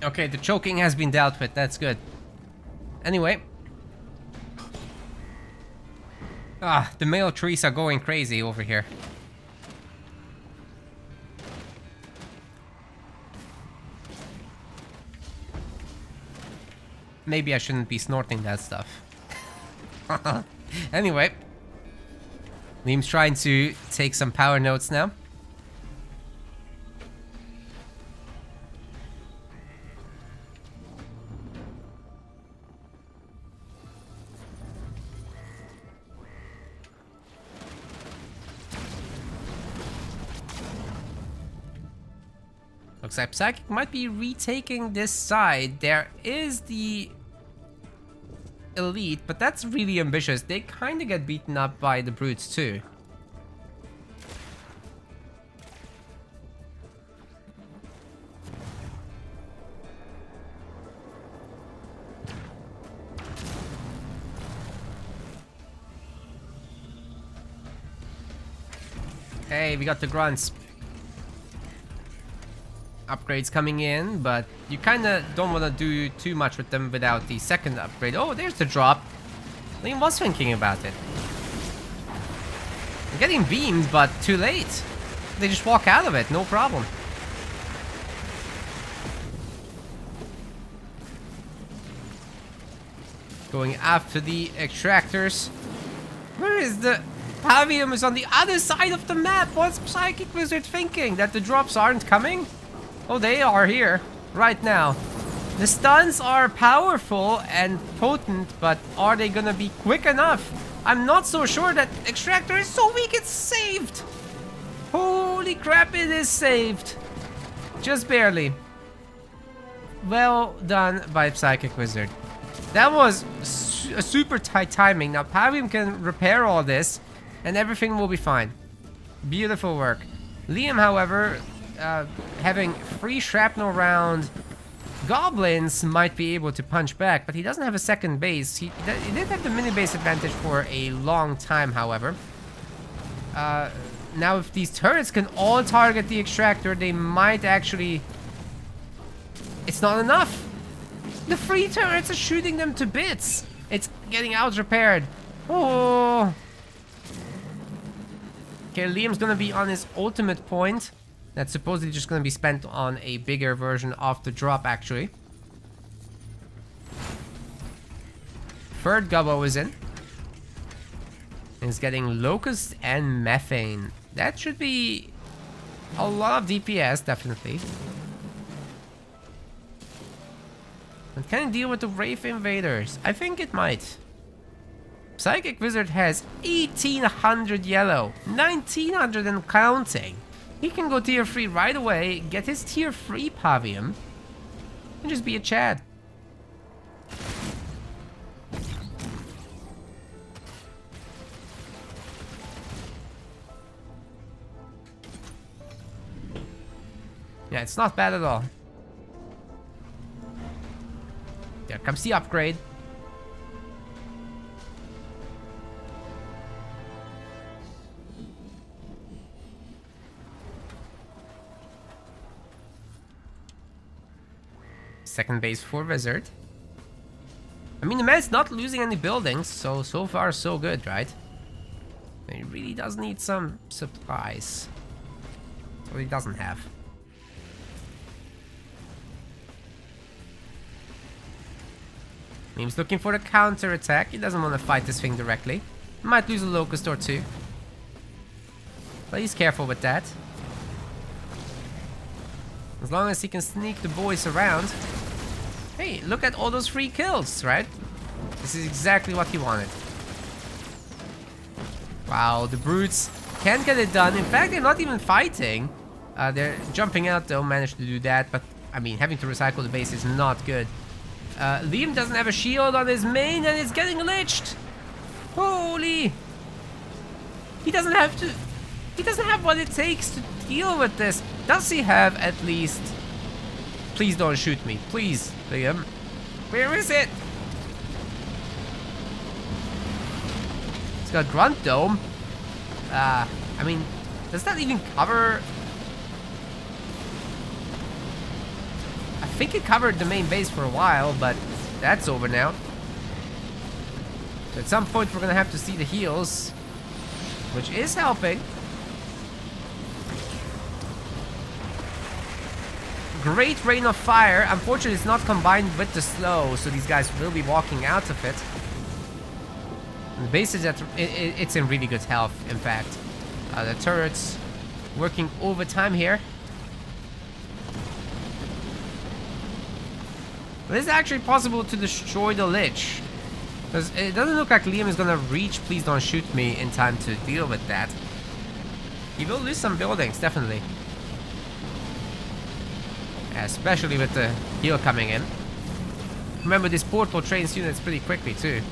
Okay, the choking has been dealt with. That's good. Anyway. The male trees are going crazy over here. Maybe I shouldn't be snorting that stuff. Anyway. Liam's trying to take some power notes now. Looks like Psychic might be retaking this side. There is the Elite, but that's really ambitious. They kind of get beaten up by the Brutes too. Hey, we got the Grunts. Upgrades coming in, but you kind of don't want to do too much with them without the second upgrade. Oh, there's the drop. Liam was thinking about it. I'm getting beamed, but too late. They just walk out of it, no problem. Going after the extractors. Where is the... Pavium is on the other side of the map. What's Psychic Wizard thinking? That the drops aren't coming? Oh, they are here right now. The stuns are powerful and potent, but are they gonna be quick enough? I'm not so sure. That extractor is so weak it's saved. Holy crap, it is saved. Just barely. Well done by Psychic Wizard. That was a super tight timing. Now Pavium can repair all this and everything will be fine. Beautiful work. Liam, however, having free shrapnel round goblins might be able to punch back, but he doesn't have a second base. He did have the mini base advantage for a long time, however. Now if these turrets can all target the extractor, they might actually... It's not enough! The free turrets are shooting them to bits! It's getting out repaired. Oh! Okay, Liam's gonna be on his ultimate point. That's supposedly just going to be spent on a bigger version of the drop, actually. Third Gobbo is in. And he's getting Locust and Methane. That should be a lot of DPS, definitely. And can it deal with the Wraith Invaders? I think it might. Psychic Wizard has 1800 yellow, 1900 and counting. He can go tier 3 right away, get his tier 3 Pavium, and just be a Chad. Yeah, it's not bad at all. There comes the upgrade. Second base for Wizard. I mean, the man's not losing any buildings, so far so good, right? He really does need some supplies. So he doesn't have. He's looking for the counter attack. He doesn't want to fight this thing directly. He might lose a Locust or two. But he's careful with that. As long as he can sneak the boys around. Hey, look at all those free kills, right? This is exactly what he wanted. Wow, the Brutes can't get it done. In fact, they're not even fighting. They're jumping out though, managed to do that. But, I mean, having to recycle the base is not good. Liam doesn't have a shield on his main and it's getting lynched. Holy. He doesn't have to... He doesn't have what it takes to deal with this. Does he have at least... Please don't shoot me. Please, Liam. Where is it? It's got Grunt Dome. I mean, does that even cover... think it covered the main base for a while, but that's over now. So at some point we're gonna have to see the heals, which is helping. Great rain of fire. Unfortunately, it's not combined with the slow, so these guys will be walking out of it. And the base is at it's in really good health, in fact. The turrets working overtime here. But it's actually possible to destroy the Lich, because it doesn't look like Liam is gonna reach Please Don't Shoot Me in time to deal with that. He will lose some buildings, definitely. Especially with the heal coming in. Remember, this portal trains units pretty quickly too.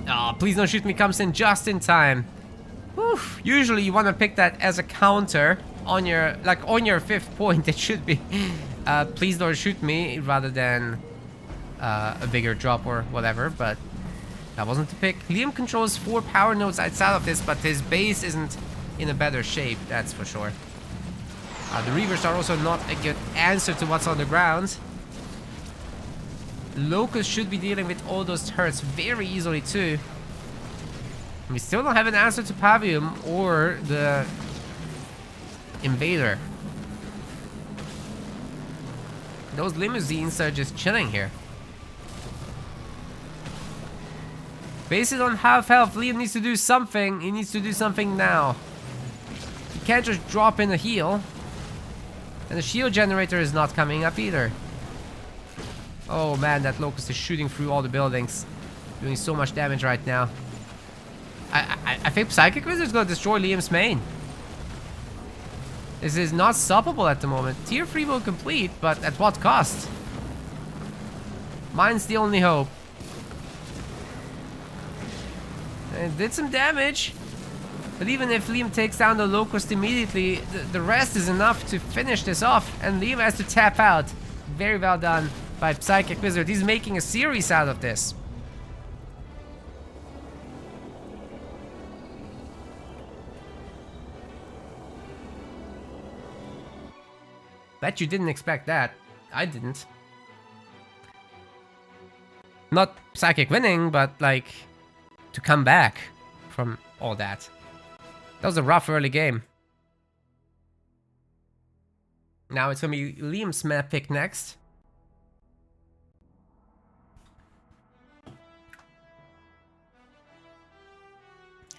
Oh, Please Don't Shoot Me comes in just in time. Whew. Usually you want to pick that as a counter on your, like on your 5th point. It should be Please Don't Shoot Me rather than a bigger drop or whatever, but that wasn't the pick. Liam controls 4 power nodes outside of this, but his base isn't in a better shape, that's for sure. The Reavers are also not a good answer to what's on the ground. Locust should be dealing with all those turrets very easily too. We still don't have an answer to Pavium or the Invader. Those limousines are just chilling here. Based on half health, Liam needs to do something. He needs to do something now. He can't just drop in a heal. And the shield generator is not coming up either. Oh man, that Locust is shooting through all the buildings. Doing so much damage right now. I think Psychic Wizard's gonna destroy Liam's main. This is not stoppable at the moment. Tier 3 will complete, but at what cost? Mine's the only hope. It did some damage. But even if Liam takes down the Locust immediately, the rest is enough to finish this off. And Liam has to tap out. Very well done by Psychic Wizard. He's making a series out of this. Bet you didn't expect that. I didn't. Not Psychic winning, but like to come back from all that. That was a rough early game. Now it's gonna be Liam's map pick next.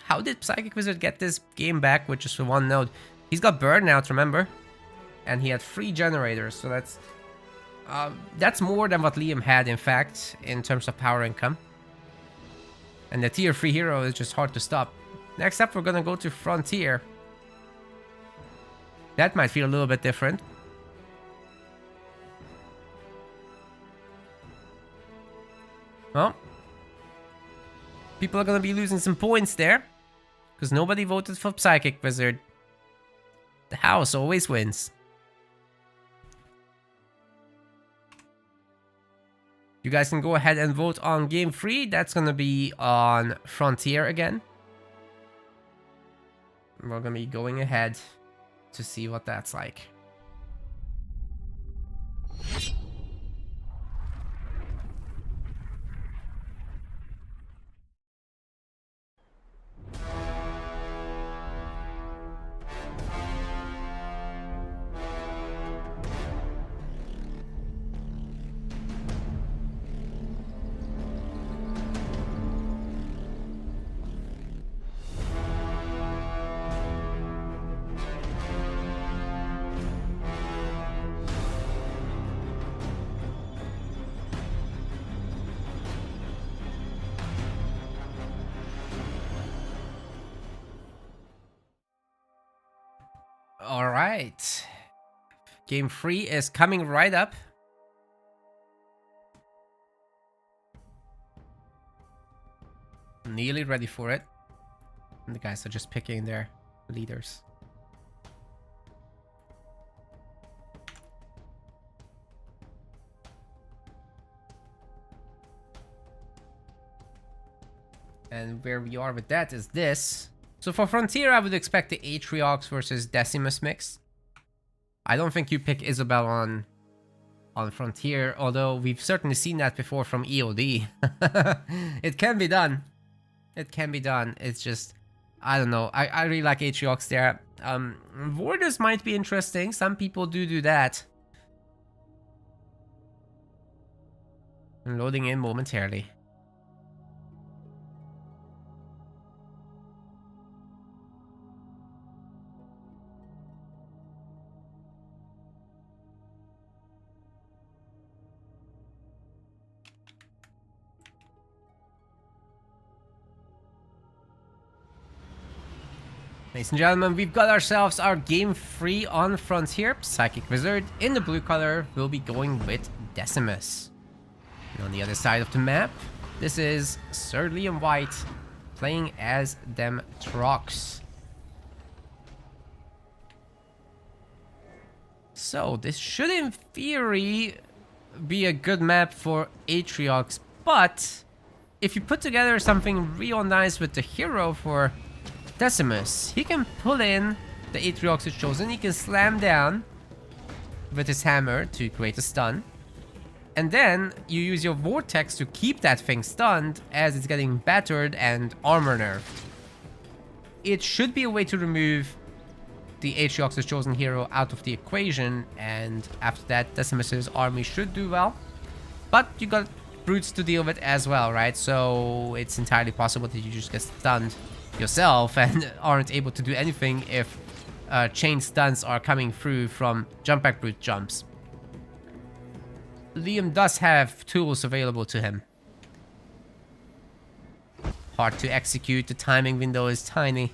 How did Psychic Wizard get this game back with just 1 node? He's got burnout, remember? And he had 3 generators, so that's more than what Liam had, in fact, in terms of power income. And the tier 3 hero is just hard to stop. Next up, we're gonna go to Frontier. That might feel a little bit different. Well, people are gonna be losing some points there, because nobody voted for Psychic Wizard. The house always wins. You guys can go ahead and vote on game 3. That's gonna be on Frontier again. We're gonna be going ahead to see what that's like. All right. Game 3 is coming right up. Nearly ready for it. And the guys are just picking their leaders. And where we are with that is this. So for Frontier, I would expect the Atriox versus Decimus mix. I don't think you pick Isabel on Frontier, although we've certainly seen that before from EOD. It can be done. It can be done. It's just, I don't know. I really like Atriox there. Warders might be interesting. Some people do that. Loading in momentarily. Ladies and gentlemen, we've got ourselves our game 3 on Frontier. Psychic Wizard in the blue color will be going with Decimus. And on the other side of the map, this is Sir Liam White playing as them Trox. So this should in theory be a good map for Atriox, but if you put together something real nice with the hero for Decimus, he can pull in the Atriox is chosen, he can slam down with his hammer to create a stun. And then you use your vortex to keep that thing stunned as it's getting battered and armor nerfed. It should be a way to remove the Atriox's chosen hero out of the equation, and after that Decimus's army should do well. But you got brutes to deal with as well, right? So it's entirely possible that you just get stunned yourself and aren't able to do anything if chain stuns are coming through from jump back brute jumps. Liam does have tools available to him. Hard to execute, the timing window is tiny.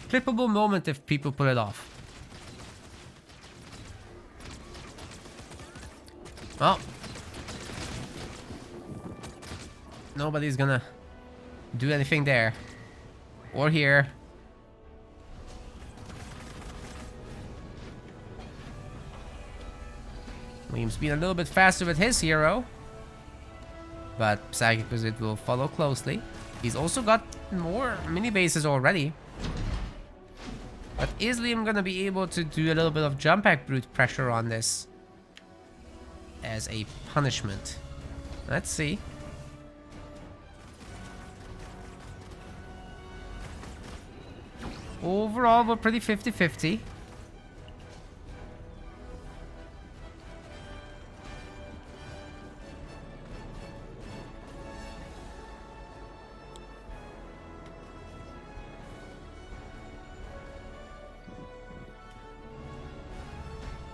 Clippable moment if people pull it off. Well, nobody's gonna do anything there or here. Liam's been a little bit faster with his hero, but Psychic Wizard will follow closely. He's also got more mini bases already. But is Liam gonna be able to do a little bit of jump back brute pressure on this as a punishment? Let's see. Overall, we're pretty 50-50.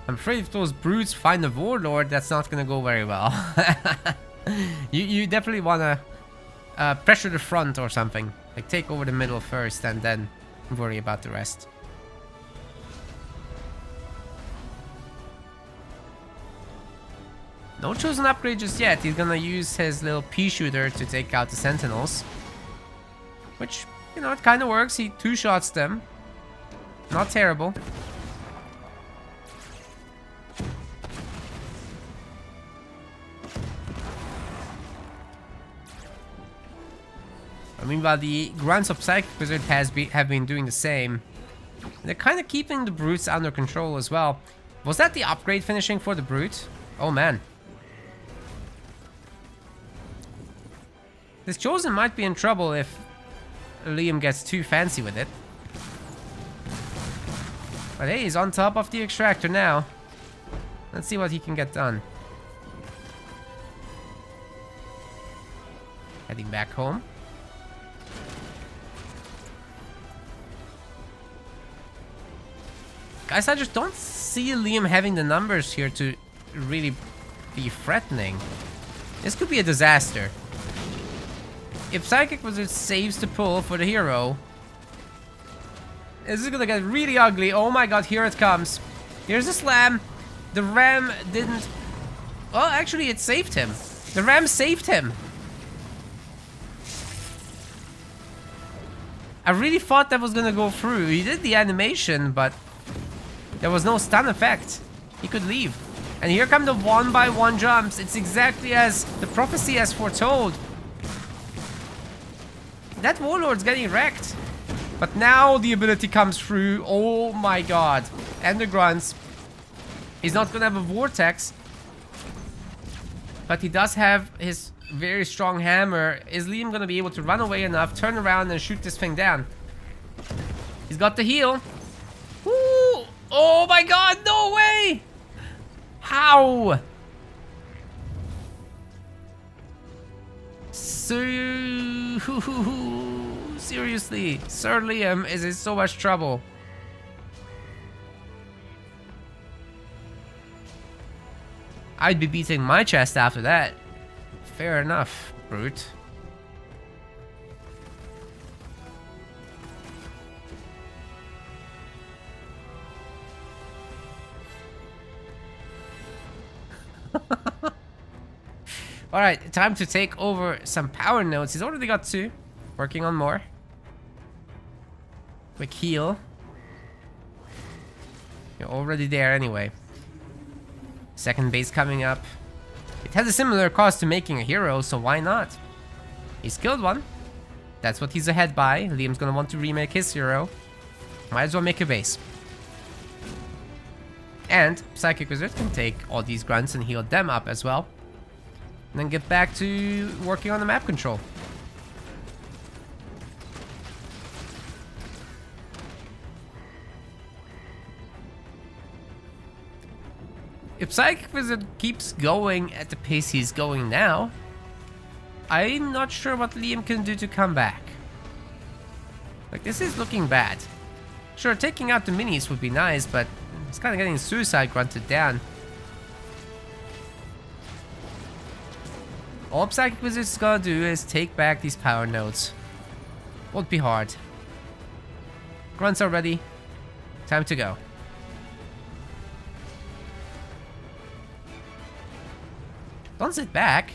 I'm afraid if those brutes find the warlord, that's not gonna go very well. you definitely wanna pressure the front or something. Like take over the middle first and then worry about the rest. No chosen upgrade just yet. He's gonna use his little pea shooter to take out the sentinels, which, you know, it kind of works. He two-shots them. Not terrible. Meanwhile, the grunts of Psychic Wizard have been doing the same. They're kind of keeping the brutes under control as well. Was that the upgrade finishing for the brute? Oh man. This chosen might be in trouble if Liam gets too fancy with it. But hey, he's on top of the extractor now. Let's see what he can get done. Heading back home. Guys, I just don't see Liam having the numbers here to really be threatening. This could be a disaster. If Psychic Wizard saves the pull for the hero, this is gonna get really ugly. Oh my god, here it comes. Here's the slam. The ram didn't... Well, actually, it saved him. The ram saved him. I really thought that was gonna go through. He did the animation, but there was no stun effect. He could leave. And here come the one-by-one jumps. It's exactly as the prophecy has foretold. that Warlord's getting wrecked. But now the ability comes through. Oh my god. And the grunts. He's not gonna have a vortex. But he does have his very strong hammer. Is Liam gonna be able to run away enough, turn around and shoot this thing down? He's got the heal. Woo! Oh my god, no way! How? Seriously, Sir Liam is in so much trouble. I'd be beating my chest after that. Fair enough, brute. Alright, time to take over some power nodes. He's already got 2. Working on more. Quick heal. You're already there anyway. Second base coming up. It has a similar cost to making a hero, so why not? He's killed one. That's what he's ahead by. Liam's gonna want to remake his hero. Might as well make a base. And Psychic Wizard can take all these grunts and heal them up as well. And then get back to working on the map control. If Psychic Wizard keeps going at the pace he's going now, I'm not sure what Liam can do to come back. Like, this is looking bad. Sure, taking out the minis would be nice, but it's kind of getting suicide grunted down. All Psychic Wizard is gonna do is take back these power nodes. Won't be hard. Grunts are ready. Time to go. Don't sit back.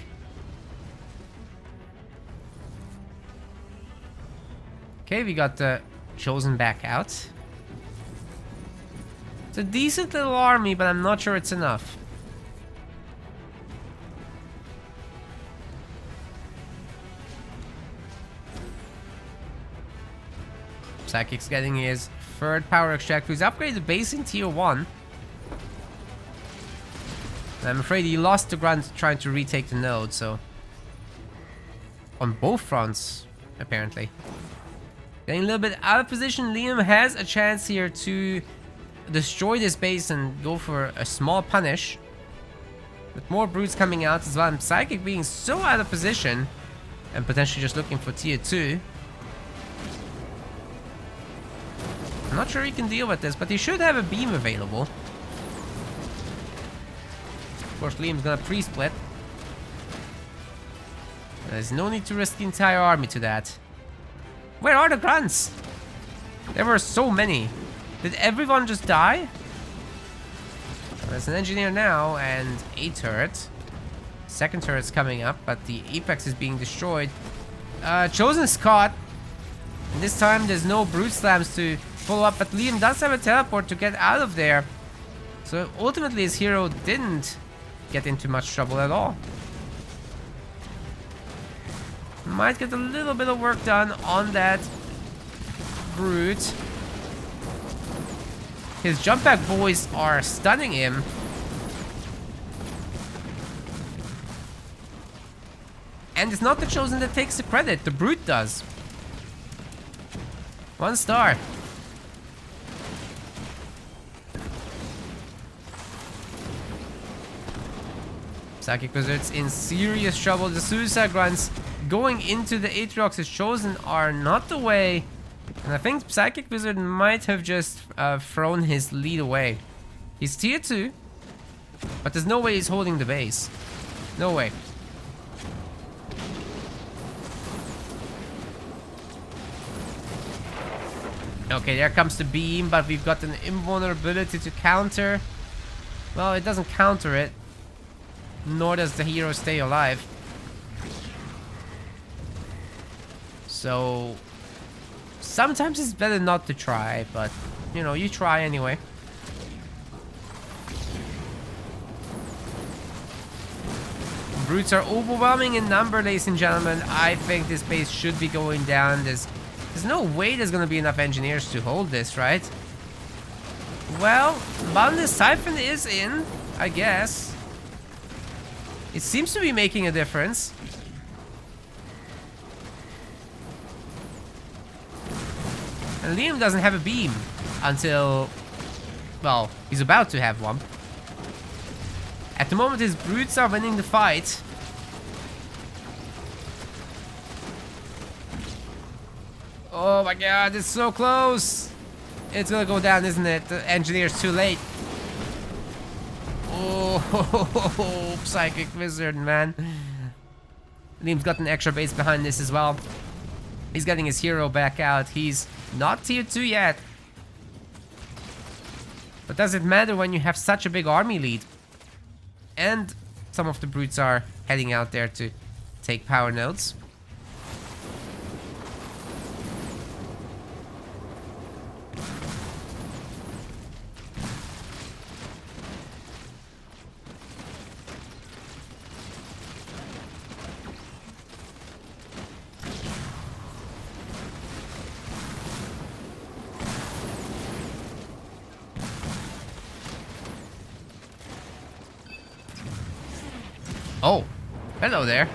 Okay, we got the Chosen back out. It's a decent little army, but I'm not sure it's enough. Psychic's getting his third power extractor. He's upgraded the base in tier 1. I'm afraid he lost the grunt trying to retake the node, so... On both fronts, apparently. Getting a little bit out of position. Liam has a chance here to destroy this base and go for a small punish. With more brutes coming out as well. And Psychic being so out of position. And potentially just looking for tier 2. I'm not sure he can deal with this, but he should have a beam available. Of course, Liam's gonna pre-split. There's no need to risk the entire army to that. Where are the grunts? There were so many. Did everyone just die? There's an engineer now and a turret. Second turret's coming up, but the apex is being destroyed. Chosen is caught. And this time there's no brute slams to follow up, but Liam does have a teleport to get out of there. So ultimately his hero didn't get into much trouble at all. Might get a little bit of work done on that brute. His jump back boys are stunning him. And it's not the Chosen that takes the credit, the brute does. 1 star. Psychic Wizards in serious trouble. The suicide grunts going into the Atriox's Chosen are not the way. And I think Psychic Wizard might have just thrown his lead away. He's tier 2, but there's no way he's holding the base. No way. Okay, there comes the beam, but we've got an invulnerability to counter. Well, it doesn't counter it. Nor does the hero stay alive. So sometimes it's better not to try, but you know, you try anyway. brutes are overwhelming in number, ladies and gentlemen. I think this base should be going down. There's no way there's gonna be enough engineers to hold this, right? Well, Boundless Siphon is in, I guess. It seems to be making a difference. And Liam doesn't have a beam until, well, he's about to have one. At the moment, his brutes are winning the fight. Oh my god, it's so close. It's gonna go down, isn't it? The engineer's too late. Oh, Psychic Wizard, man. Liam's got an extra base behind this as well. He's getting his hero back out. He's not tier 2 yet. But does it matter when you have such a big army lead? And some of the brutes are heading out there to take power nodes. Oh, hello there.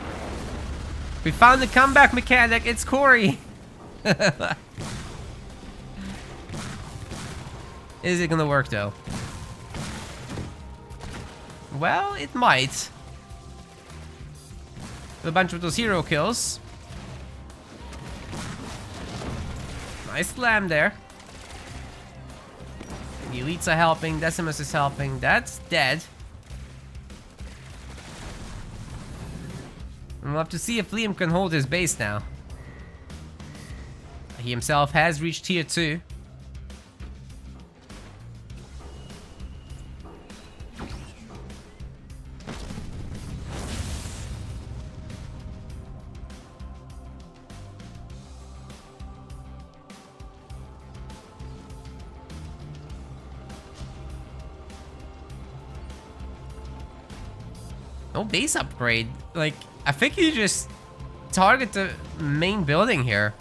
We found the comeback mechanic. It's Corey. Is it gonna work though? Well, it might. With a bunch of those hero kills. Nice slam there. The elites are helping. Decimus is helping. That's dead. We'll have to see if Liam can hold his base now. He himself has reached tier 2. No base upgrade. Like, I think you just target the main building here.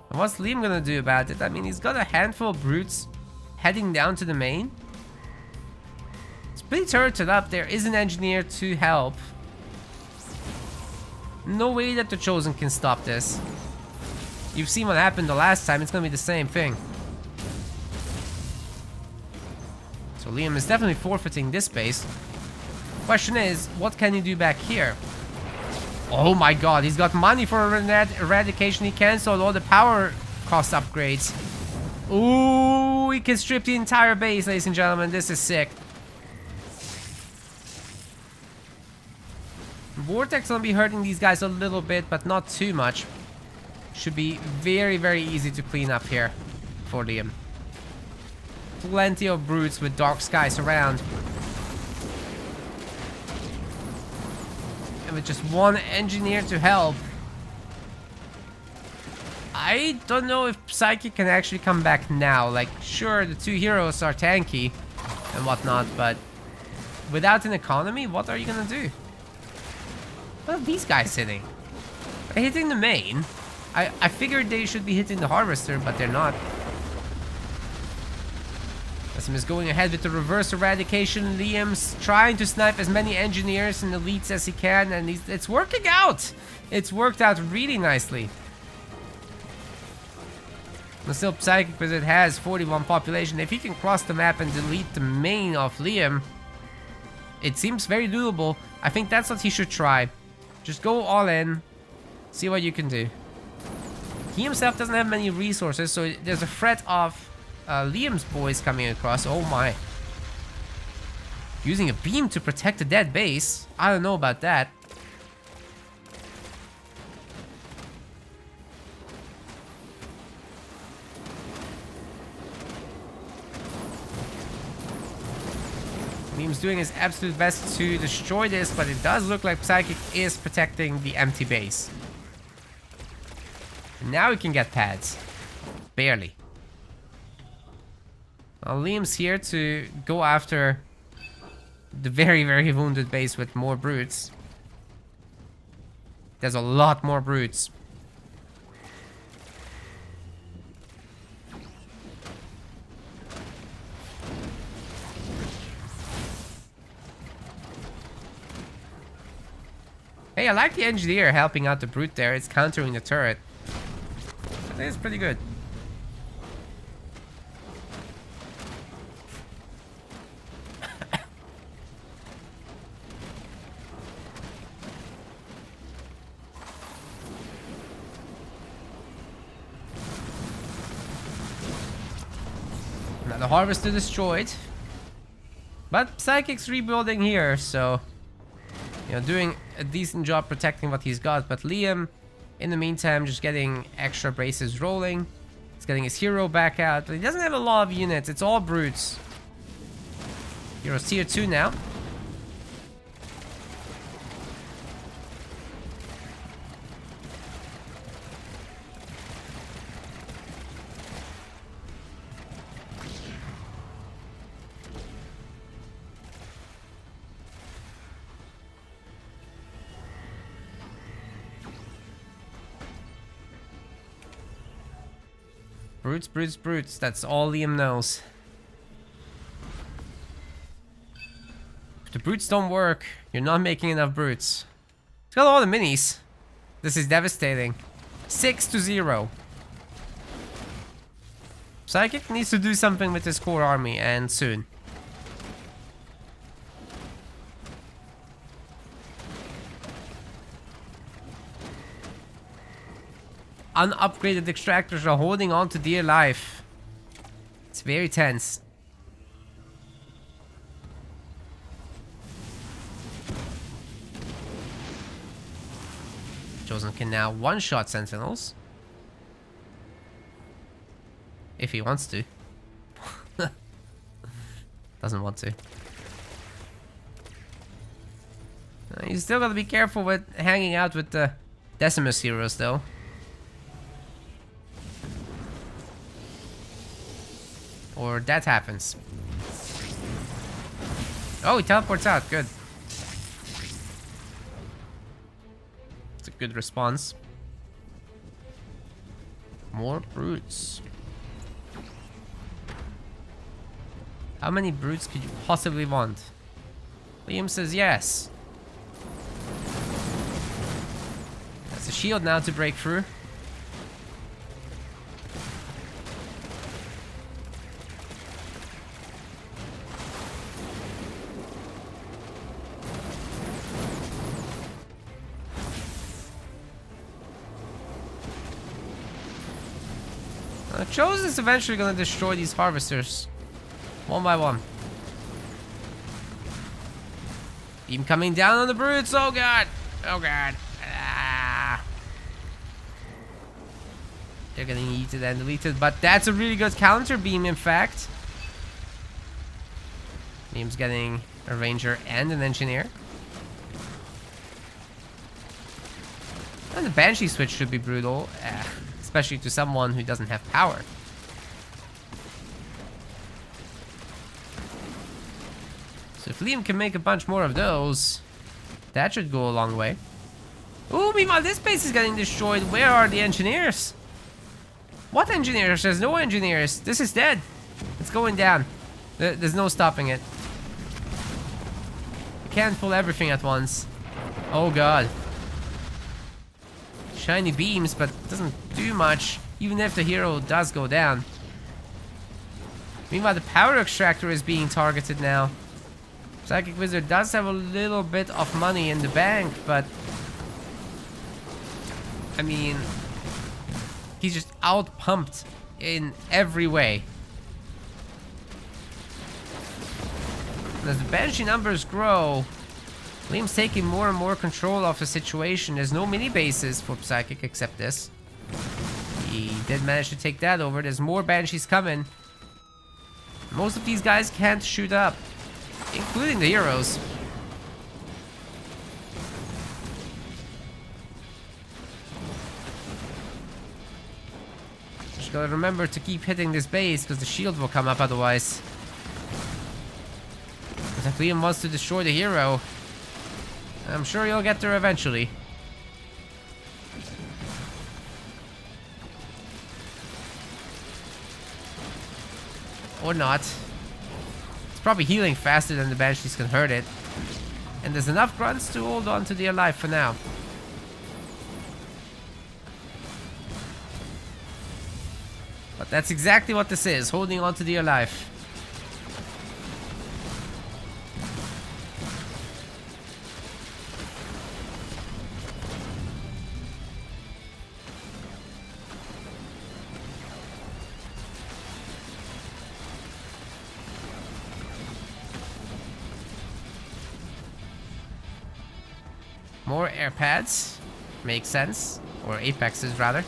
And what's Liam gonna do about it? I mean, he's got a handful of brutes heading down to the main. It's pretty turreted up. There is an engineer to help. No way that the Chosen can stop this. You've seen what happened the last time. It's gonna be the same thing. So Liam is definitely forfeiting this base. Question is, what can he do back here? Oh my god, he's got money for eradication. He cancelled all the power cost upgrades. Ooh, he can strip the entire base, ladies and gentlemen. This is sick. Vortex will be hurting these guys a little bit, but not too much. Should be very, very easy to clean up here for Liam. Plenty of brutes with dark skies around. And with just one engineer to help. I don't know if Psychic can actually come back now. Like, sure, the two heroes are tanky and whatnot, but without an economy, what are you gonna do? What are these guys hitting? They're hitting the main. I figured they should be hitting the harvester, but they're not. Decimus is going ahead with the reverse eradication. Liam's trying to snipe as many engineers and elites as he can, and it's working out. It's worked out really nicely. The still Psychic Wizard has 41 population. If he can cross the map and delete the main of Liam, it seems very doable. I think that's what he should try. Just go all in, see what you can do. He himself doesn't have many resources, so there's a threat of Liam's boys coming across. Oh my. Using a beam to protect a dead base. I don't know about that. Liam's doing his absolute best to destroy this, but it does look like Psychic is protecting the empty base. And now we can get pads. Barely. Well, Liam's here to go after the very, very wounded base with more brutes. There's a lot more brutes. Hey, I like the engineer helping out the brute there. It's countering the turret. I think it's pretty good. Now the harvester destroyed. But Psychic's rebuilding here, so... You know, doing a decent job protecting what he's got. But Liam, in the meantime, just getting extra braces rolling. He's getting his hero back out. But he doesn't have a lot of units. It's all brutes. Hero's tier 2 now. Brutes, brutes, brutes. That's all Liam knows. If the brutes don't work, you're not making enough brutes. He's got all the minis. This is devastating. 6-0. Psychic needs to do something with his core army, and soon. Unupgraded extractors are holding on to dear life. It's very tense. Chosen can now one-shot sentinels. If he wants to. Doesn't want to. You still gotta be careful with hanging out with the Decimus heroes though. Or that happens. Oh, he teleports out. Good. It's a good response. More brutes. How many brutes could you possibly want? Liam says yes. That's a shield now to break through. Chosen's eventually gonna destroy these harvesters. One by one. Beam coming down on the brutes. Oh god. Oh god. Ah. They're getting eaten and deleted, but that's a really good counter beam, in fact. Beam's getting a ranger and an engineer. And the Banshee switch should be brutal. Especially to someone who doesn't have power. So if Liam can make a bunch more of those, that should go a long way. Ooh, meanwhile this base is getting destroyed. Where are the engineers? What engineers? There's no engineers. This is dead. It's going down. There's no stopping it. You can't pull everything at once. Oh god. Shiny beams, but doesn't do much, even if the hero does go down. Meanwhile, the power extractor is being targeted now. Psychic Wizard does have a little bit of money in the bank, but I mean, he's just out-pumped in every way. And as the Banshee numbers grow, Liam's taking more and more control of the situation. There's no mini bases for Psychic except this. He did manage to take that over. There's more Banshees coming. Most of these guys can't shoot up, including the heroes. Just gotta remember to keep hitting this base because the shield will come up otherwise. But if Liam wants to destroy the hero, I'm sure you'll get there eventually. Or not. It's probably healing faster than the Banshees can hurt it. And there's enough grunts to hold on to their life for now. But that's exactly what this is, holding on to their life. More air pads. Makes sense. Or apexes, rather.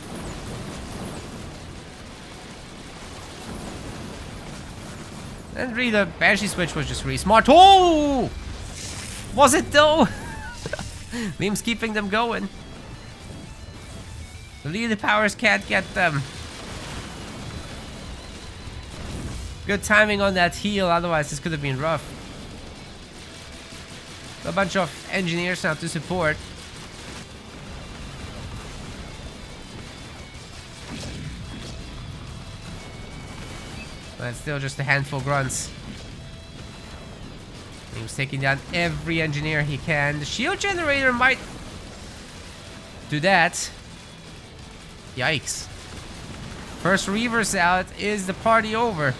And really, the Banshee switch was just really smart. Oh! Was it, though? Liam's keeping them going. The leader powers can't get them. Good timing on that heal, otherwise this could have been rough. A bunch of engineers now to support. But still just a handful of grunts. He's taking down every engineer he can. The shield generator might do that. Yikes. First Reavers out. Is the party over?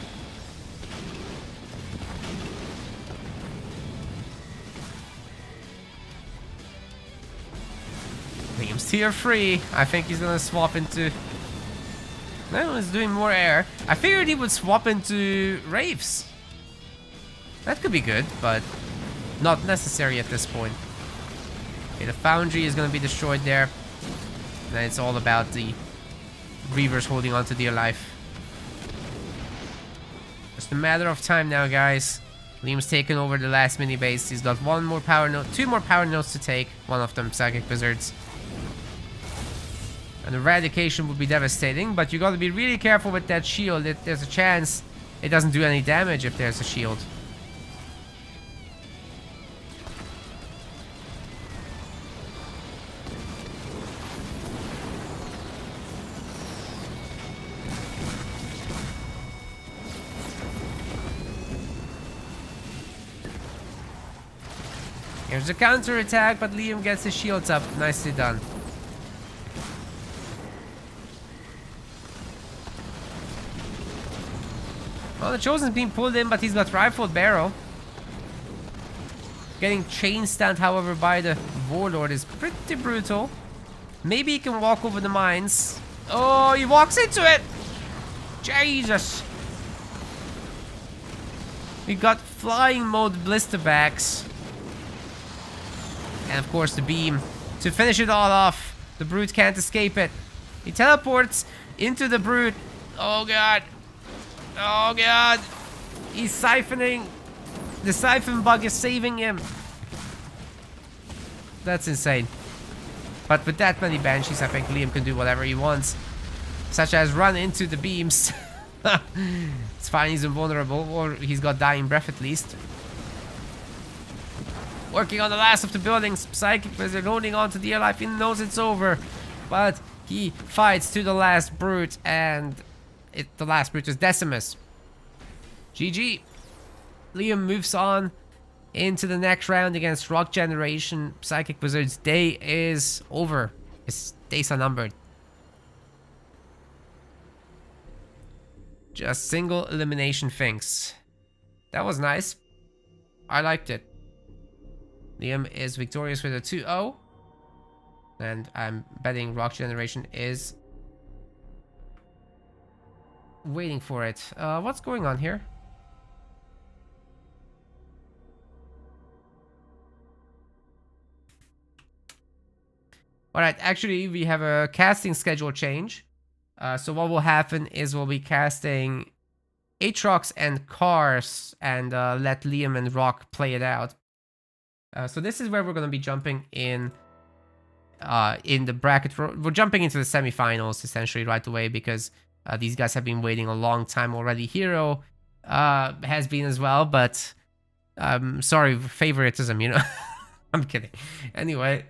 Liam's tier 3. I think he's gonna swap into... No, he's doing more air. I figured he would swap into Wraiths. That could be good, but not necessary at this point. Okay, the Foundry is gonna be destroyed there. And then it's all about the Reavers holding on to their life. Just a matter of time now, guys. Liam's taken over the last mini base. He's got one more power node, 2 more power nodes to take. One of them Psychic Wizards. An eradication would be devastating, but you gotta be really careful with that shield. There's a chance it doesn't do any damage if there's a shield. Here's a counter attack, but Liam gets his shields up. Nicely done. Well, the Chosen's being pulled in, but he's got Rifled Barrel. Getting chain stunned, however, by the Warlord is pretty brutal. Maybe he can walk over the mines. Oh, he walks into it! Jesus! We got flying mode blisterbacks. And of course the beam. To finish it all off. The Brute can't escape it. He teleports into the Brute. Oh god. Oh god. He's siphoning. The siphon bug is saving him. That's insane. But with that many Banshees, I think Liam can do whatever he wants. Such as run into the beams. It's fine, he's invulnerable. Or he's got dying breath at least. Working on the last of the buildings. Psychic Wizard holding on to the life. He knows it's over. But he fights to the last Brute. And the last Brute is Decimus. GG. Liam moves on into the next round against Rock Generation. Psychic Wizard's day is over. His days are numbered. Just single elimination things. That was nice. I liked it. Liam is victorious with a 2-0. And I'm betting Rock Generation is waiting for it. What's going on here? Alright, actually we have a casting schedule change. So what will happen is we'll be casting Aatrox and Cars and let Liam and Rock play it out. So this is where we're going to be jumping in the bracket. We're jumping into the semifinals essentially right away because these guys have been waiting a long time already. Hero has been as well, but sorry, favoritism, you know. I'm kidding. Anyway,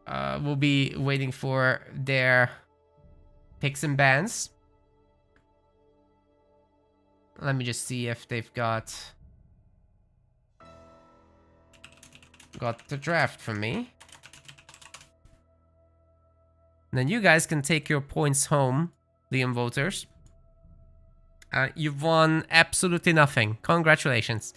we'll be waiting for their picks and bans. Let me just see if they've got the draft for me. And then you guys can take your points home, Liam voters. You've won absolutely nothing. Congratulations.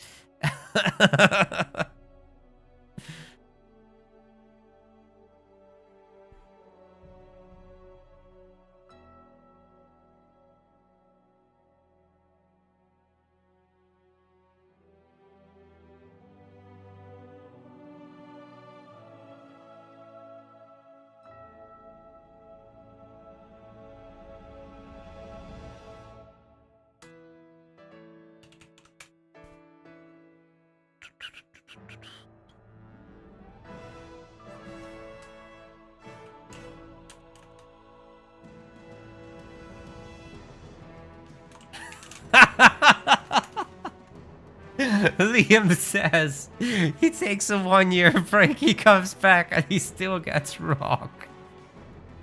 Liam says he takes a 1-year break, he comes back, and he still gets rock.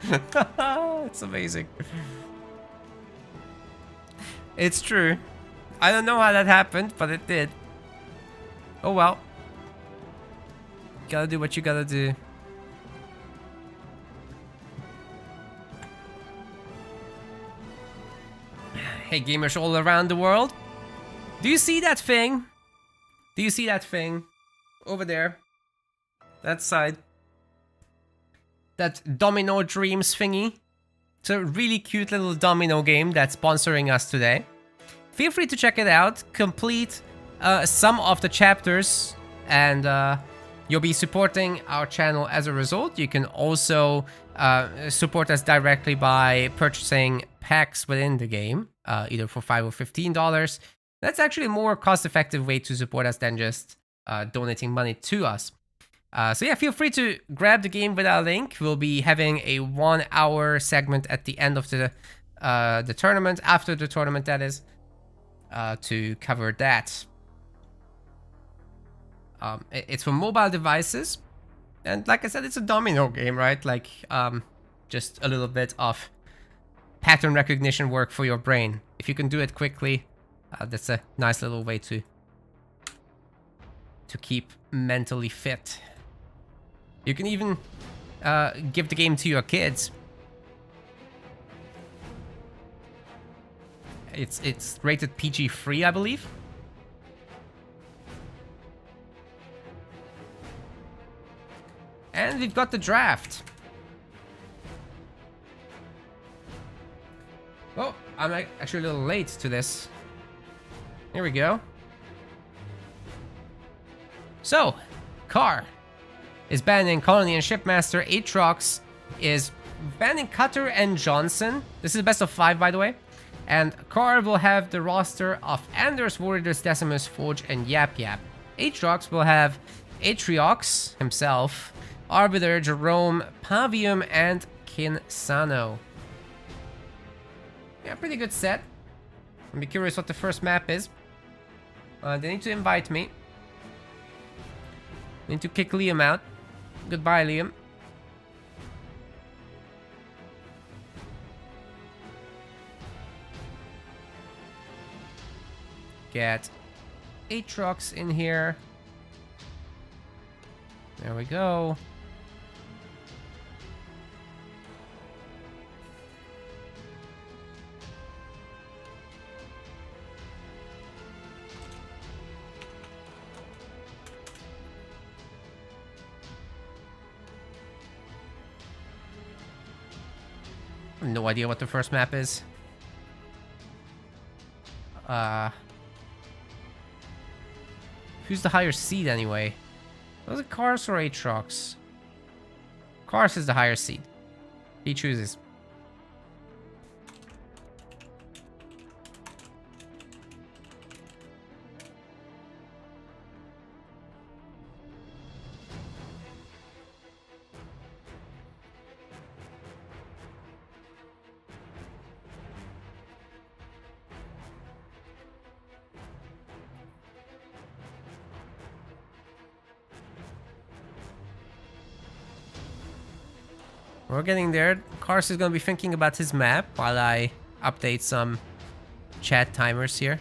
It's amazing. It's true. I don't know how that happened, but it did. Oh well. Gotta do what you gotta do. Hey gamers all around the world. Do you see that thing? Do you see that thing? Over there. That side. That Domino Dreams thingy. It's a really cute little domino game that's sponsoring us today. Feel free to check it out. Complete some of the chapters and you'll be supporting our channel as a result. You can also support us directly by purchasing packs within the game, either for $5 or $15. That's actually a more cost-effective way to support us than just donating money to us. So yeah, feel free to grab the game with our link. We'll be having a 1-hour segment at the end of the tournament, after the tournament that is, to cover that. It's for mobile devices, and like I said, it's a domino game, right? Like, just a little bit of pattern recognition work for your brain. If you can do it quickly, that's a nice little way to keep mentally fit. You can even give the game to your kids. It's rated PG-free, I believe. And we've got the draft. Oh, I'm actually a little late to this. Here we go. So, Carr is banning Colony and Shipmaster. Aatrox is banning Cutter and Johnson. This is best of 5, by the way. And Carr will have the roster of Anders, Warriors, Decimus, Forge, and Yap Yap. Aatrox will have Atriox himself, Arbiter, Jerome, Pavium, and Kinsano. Yeah, pretty good set. I'm curious what the first map is. They need to invite me. Need to kick Liam out. Goodbye, Liam. Get Aatrox in here. There we go. No idea what the first map is. Who's the higher seed anyway? Was it Kars or Aatrox? Kars is the higher seed. He chooses. We're getting there. Kars is gonna be thinking about his map while I update some chat timers here.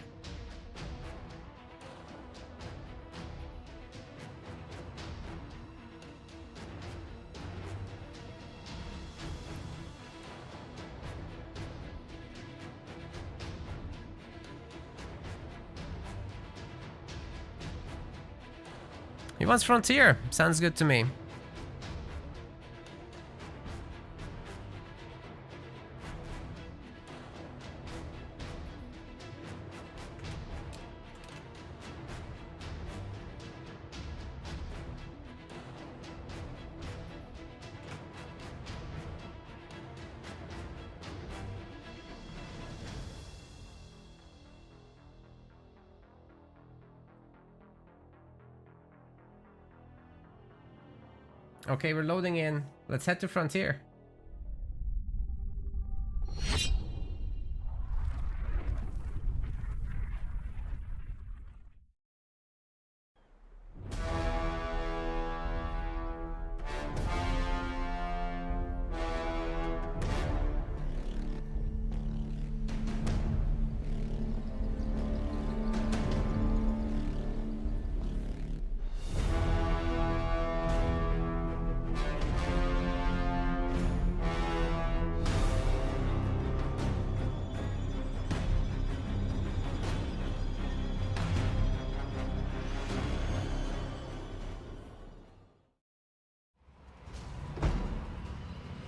He wants Frontier. Sounds good to me. Okay, we're loading in. Let's head to Frontier.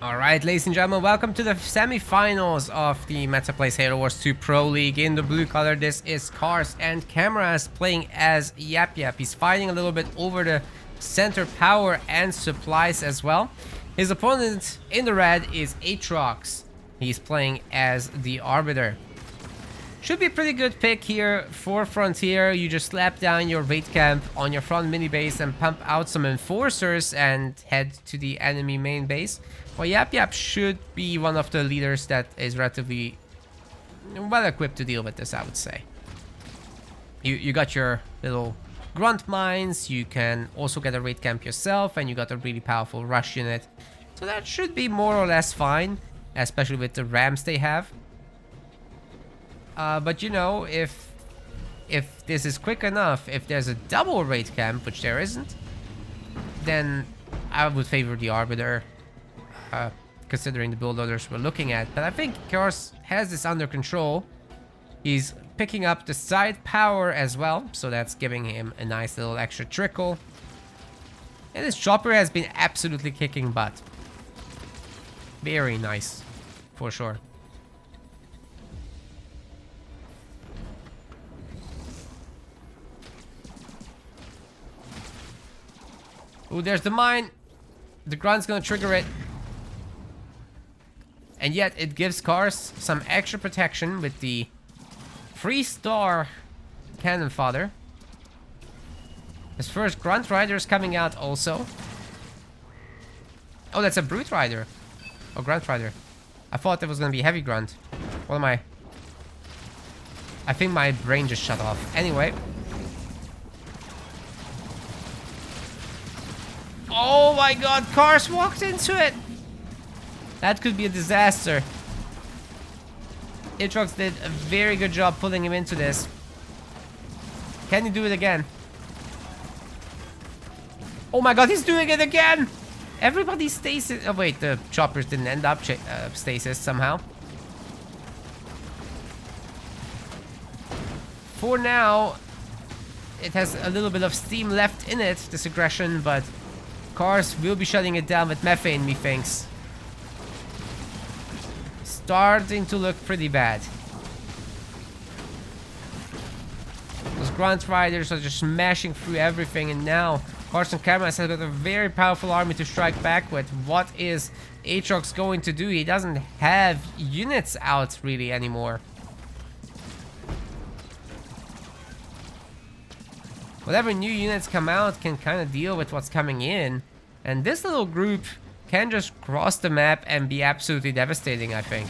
Alright, ladies and gentlemen, welcome to the semifinals of the Metaplays Halo Wars 2 Pro League. In the blue color, this is Cars and Cameras playing as Yap Yap. He's fighting a little bit over the center power and supplies as well. His opponent in the red is Aatrox. He's playing as the Arbiter. Should be a pretty good pick here for Frontier. You just slap down your raid camp on your front mini base and pump out some enforcers and head to the enemy main base. Well, Yap Yap should be one of the leaders that is relatively well equipped to deal with this, I would say. You got your little grunt mines, you can also get a raid camp yourself, and you got a really powerful rush unit. So that should be more or less fine, especially with the rams they have. But you know, if this is quick enough, if there's a double raid camp, which there isn't, then I would favor the Arbiter, considering the build orders we're looking at. But I think Kars has this under control. He's picking up the side power as well, so that's giving him a nice little extra trickle. And this chopper has been absolutely kicking butt. Very nice, for sure. Ooh, there's the mine. The grunt's gonna trigger it. And yet it gives Cars some extra protection with the 3-star cannon fodder. His first grunt rider is coming out also. Oh, that's a brute rider. Oh, grunt rider. I thought that was gonna be heavy grunt. What am I? I think my brain just shut off. Anyway. Oh my god, Cars walked into it! That could be a disaster. Aatrox did a very good job pulling him into this. Can he do it again? Oh my god, he's doing it again! Everybody stasis. Oh wait, the choppers didn't end up stasis somehow. For now, it has a little bit of steam left in it, this aggression, but Cars will be shutting it down with methane, methinks. Starting to look pretty bad. Those grunt riders are just smashing through everything, and now Cars and Cameras has got a very powerful army to strike back with. What is Aatrox going to do? He doesn't have units out really anymore. Whatever new units come out can kind of deal with what's coming in. And this little group can just cross the map and be absolutely devastating, I think.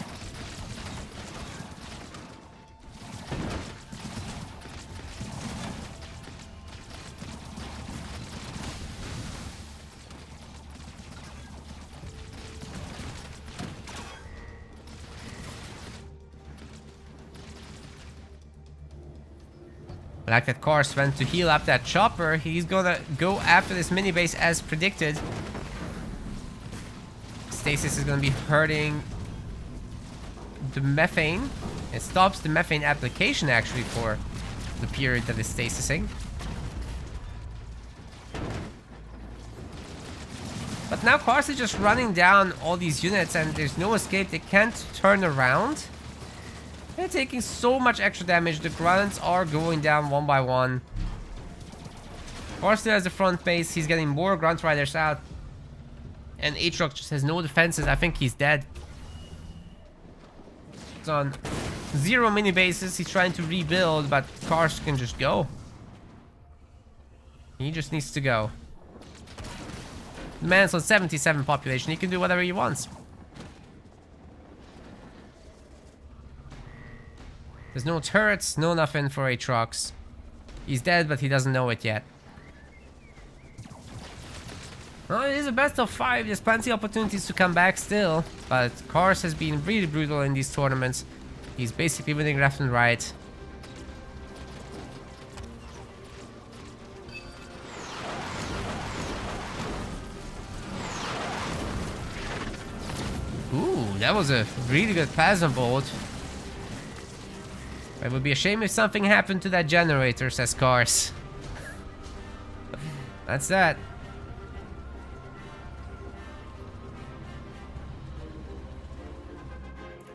I like that Cars went to heal up that chopper. He's gonna go after this mini base as predicted. Stasis is gonna be hurting the methane. It stops the methane application actually for the period that it's stasising. But now Cars is just running down all these units and there's no escape. They can't turn around. They're taking so much extra damage. The grunts are going down one by one. Cars still has the front base. He's getting more grunt riders out. And Aatrox just has no defenses. I think he's dead. He's on 0 mini bases. He's trying to rebuild, but Cars can just go. He just needs to go. The man's on 77 population. He can do whatever he wants. There's no turrets, no nothing for Aatrox. He's dead, but he doesn't know it yet. Well, it is a best of 5. There's plenty of opportunities to come back still. But Cars has been really brutal in these tournaments. He's basically winning left and right. Ooh, that was a really good plasma bolt. It would be a shame if something happened to that generator, says Cars. That's that.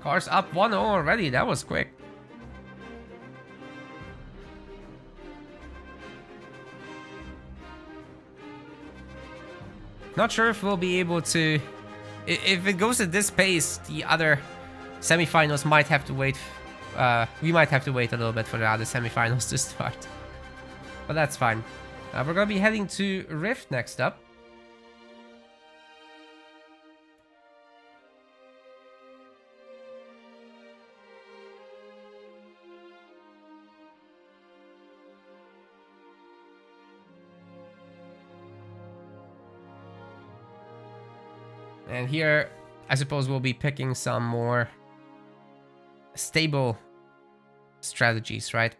Cars up 1-0 already. That was quick. Not sure if we'll be able to... If it goes at this pace, the other semifinals might have to wait. We might have to wait a little bit for the other semifinals to start. But that's fine. We're going to be heading to Rift next up. And here, I suppose we'll be picking some more stable strategies, right?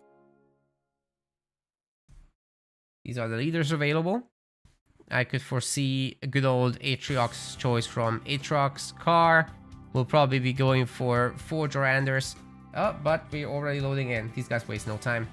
These are the leaders available. I could foresee a good old Aatrox choice from Aatrox. Car will probably be going for 4 Duranders. Oh, but we're already loading in. These guys waste no time.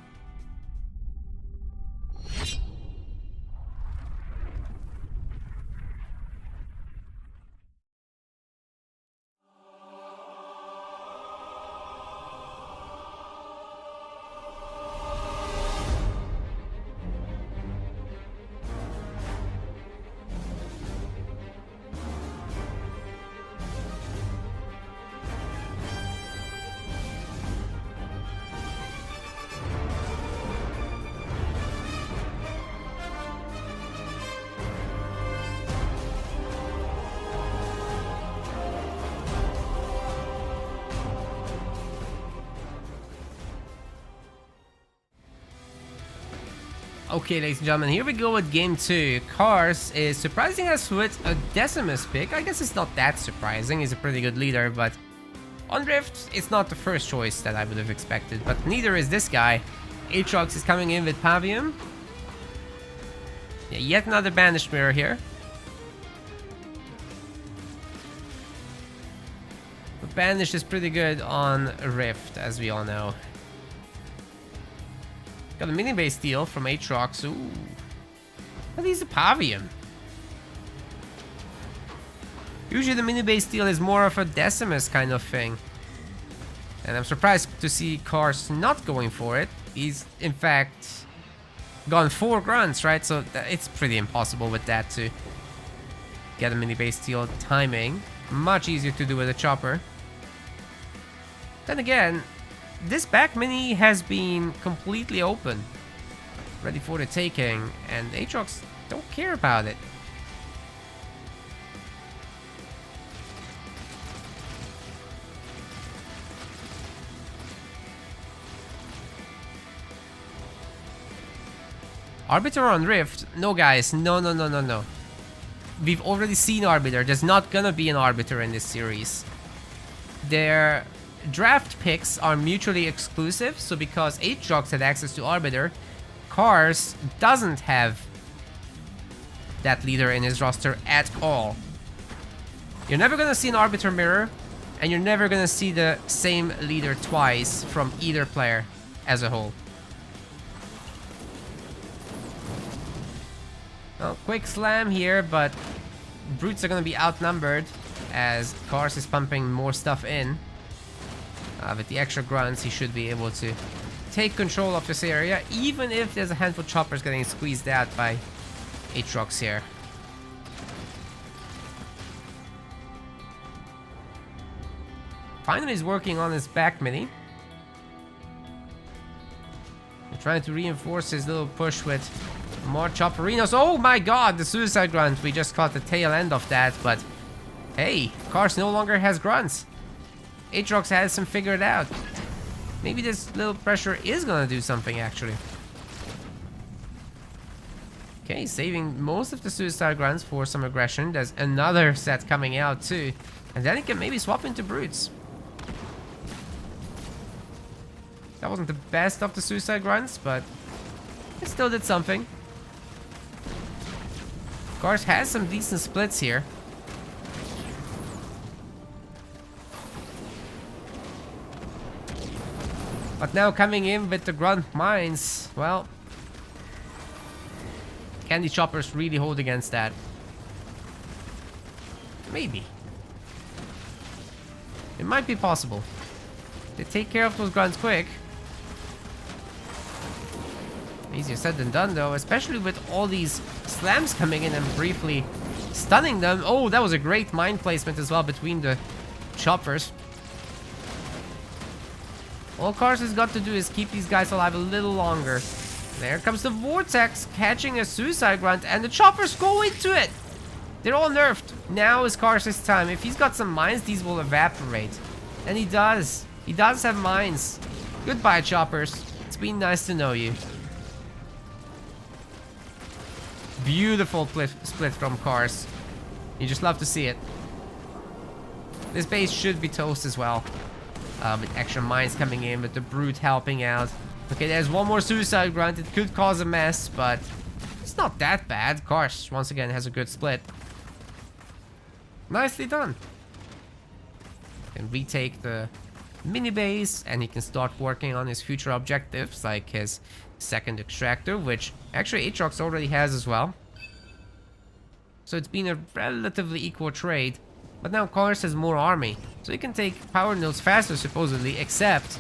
Okay, ladies and gentlemen, here we go with game 2. Cars is surprising us with a Decimus pick. I guess it's not that surprising. He's a pretty good leader, but on Rift, it's not the first choice that I would have expected. But neither is this guy. Aatrox is coming in with Pavium. Yeah, yet another Banished Mirror here. But Banished is pretty good on Rift, as we all know. Got a mini base steal from Aatrox. Ooh. But he's a Pavium. Usually the mini base steal is more of a Decimus kind of thing. And I'm surprised to see Cars not going for it. He's, in fact, gone 4 grunts, right? So it's pretty impossible with that to get a mini base steal timing. Much easier to do with a chopper. Then again, this back mini has been completely open, ready for the taking, and Aatrox don't care about it. Arbiter on Rift? No, guys, no. We've already seen Arbiter. There's not gonna be an Arbiter in this series. Their draft picks are mutually exclusive, so because Aatrox had access to Arbiter, Cars doesn't have that leader in his roster at all. You're never gonna see an Arbiter mirror, and you're never gonna see the same leader twice from either player as a whole. Well, quick slam here, but brutes are gonna be outnumbered as Kars is pumping more stuff in. With the extra grunts, he should be able to take control of this area, even if there's a handful of choppers getting squeezed out by Aatrox here. Finally, he's working on his back mini. Trying to reinforce his little push with more chopperinos. Oh my god, the suicide grunt. We just caught the tail end of that, but hey, Kars no longer has grunts. Aatrox has him figured out. Maybe this little pressure is gonna do something, actually. Okay, saving most of the suicide grunts for some aggression. There's another set coming out too. And then he can maybe swap into brutes. That wasn't the best of the suicide grunts, but it still did something. Kars has some decent splits here. But now coming in with the grunt mines, well, can the choppers really hold against that? Maybe. It might be possible. They take care of those grunts quick. Easier said than done, though, especially with all these slams coming in and briefly stunning them. Oh, that was a great mine placement as well between the choppers. All Kars has got to do is keep these guys alive a little longer. There comes the Vortex catching a suicide grunt, and the choppers go into it. They're all nerfed. Now is Kars' time. If he's got some mines, these will evaporate. And he does. He does have mines. Goodbye, choppers. It's been nice to know you. Beautiful split from Kars. You just love to see it. This base should be toast as well. With extra mines coming in, with the brute helping out. Okay, there's one more suicide grunt. It could cause a mess, but it's not that bad. Kars, once again, has a good split. Nicely done. Can retake the mini base, and he can start working on his future objectives, like his second extractor, which actually Aatrox already has as well. So it's been a relatively equal trade. But now Kars has more army, so he can take power nodes faster, supposedly, except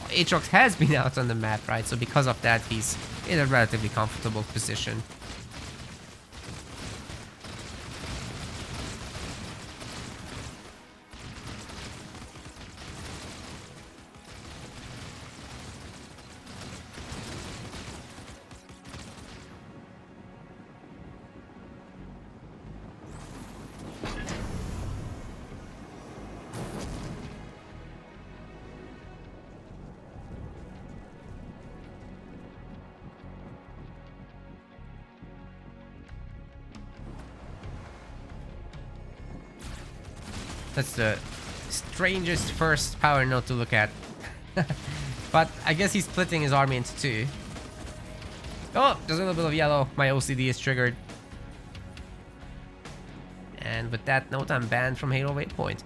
Aatrox has been out on the map, right? So because of that, he's in a relatively comfortable position. That's the strangest first power node to look at. But I guess he's splitting his army into two. Oh, there's a little bit of yellow. My OCD is triggered. And with that note, I'm banned from Halo Waypoint.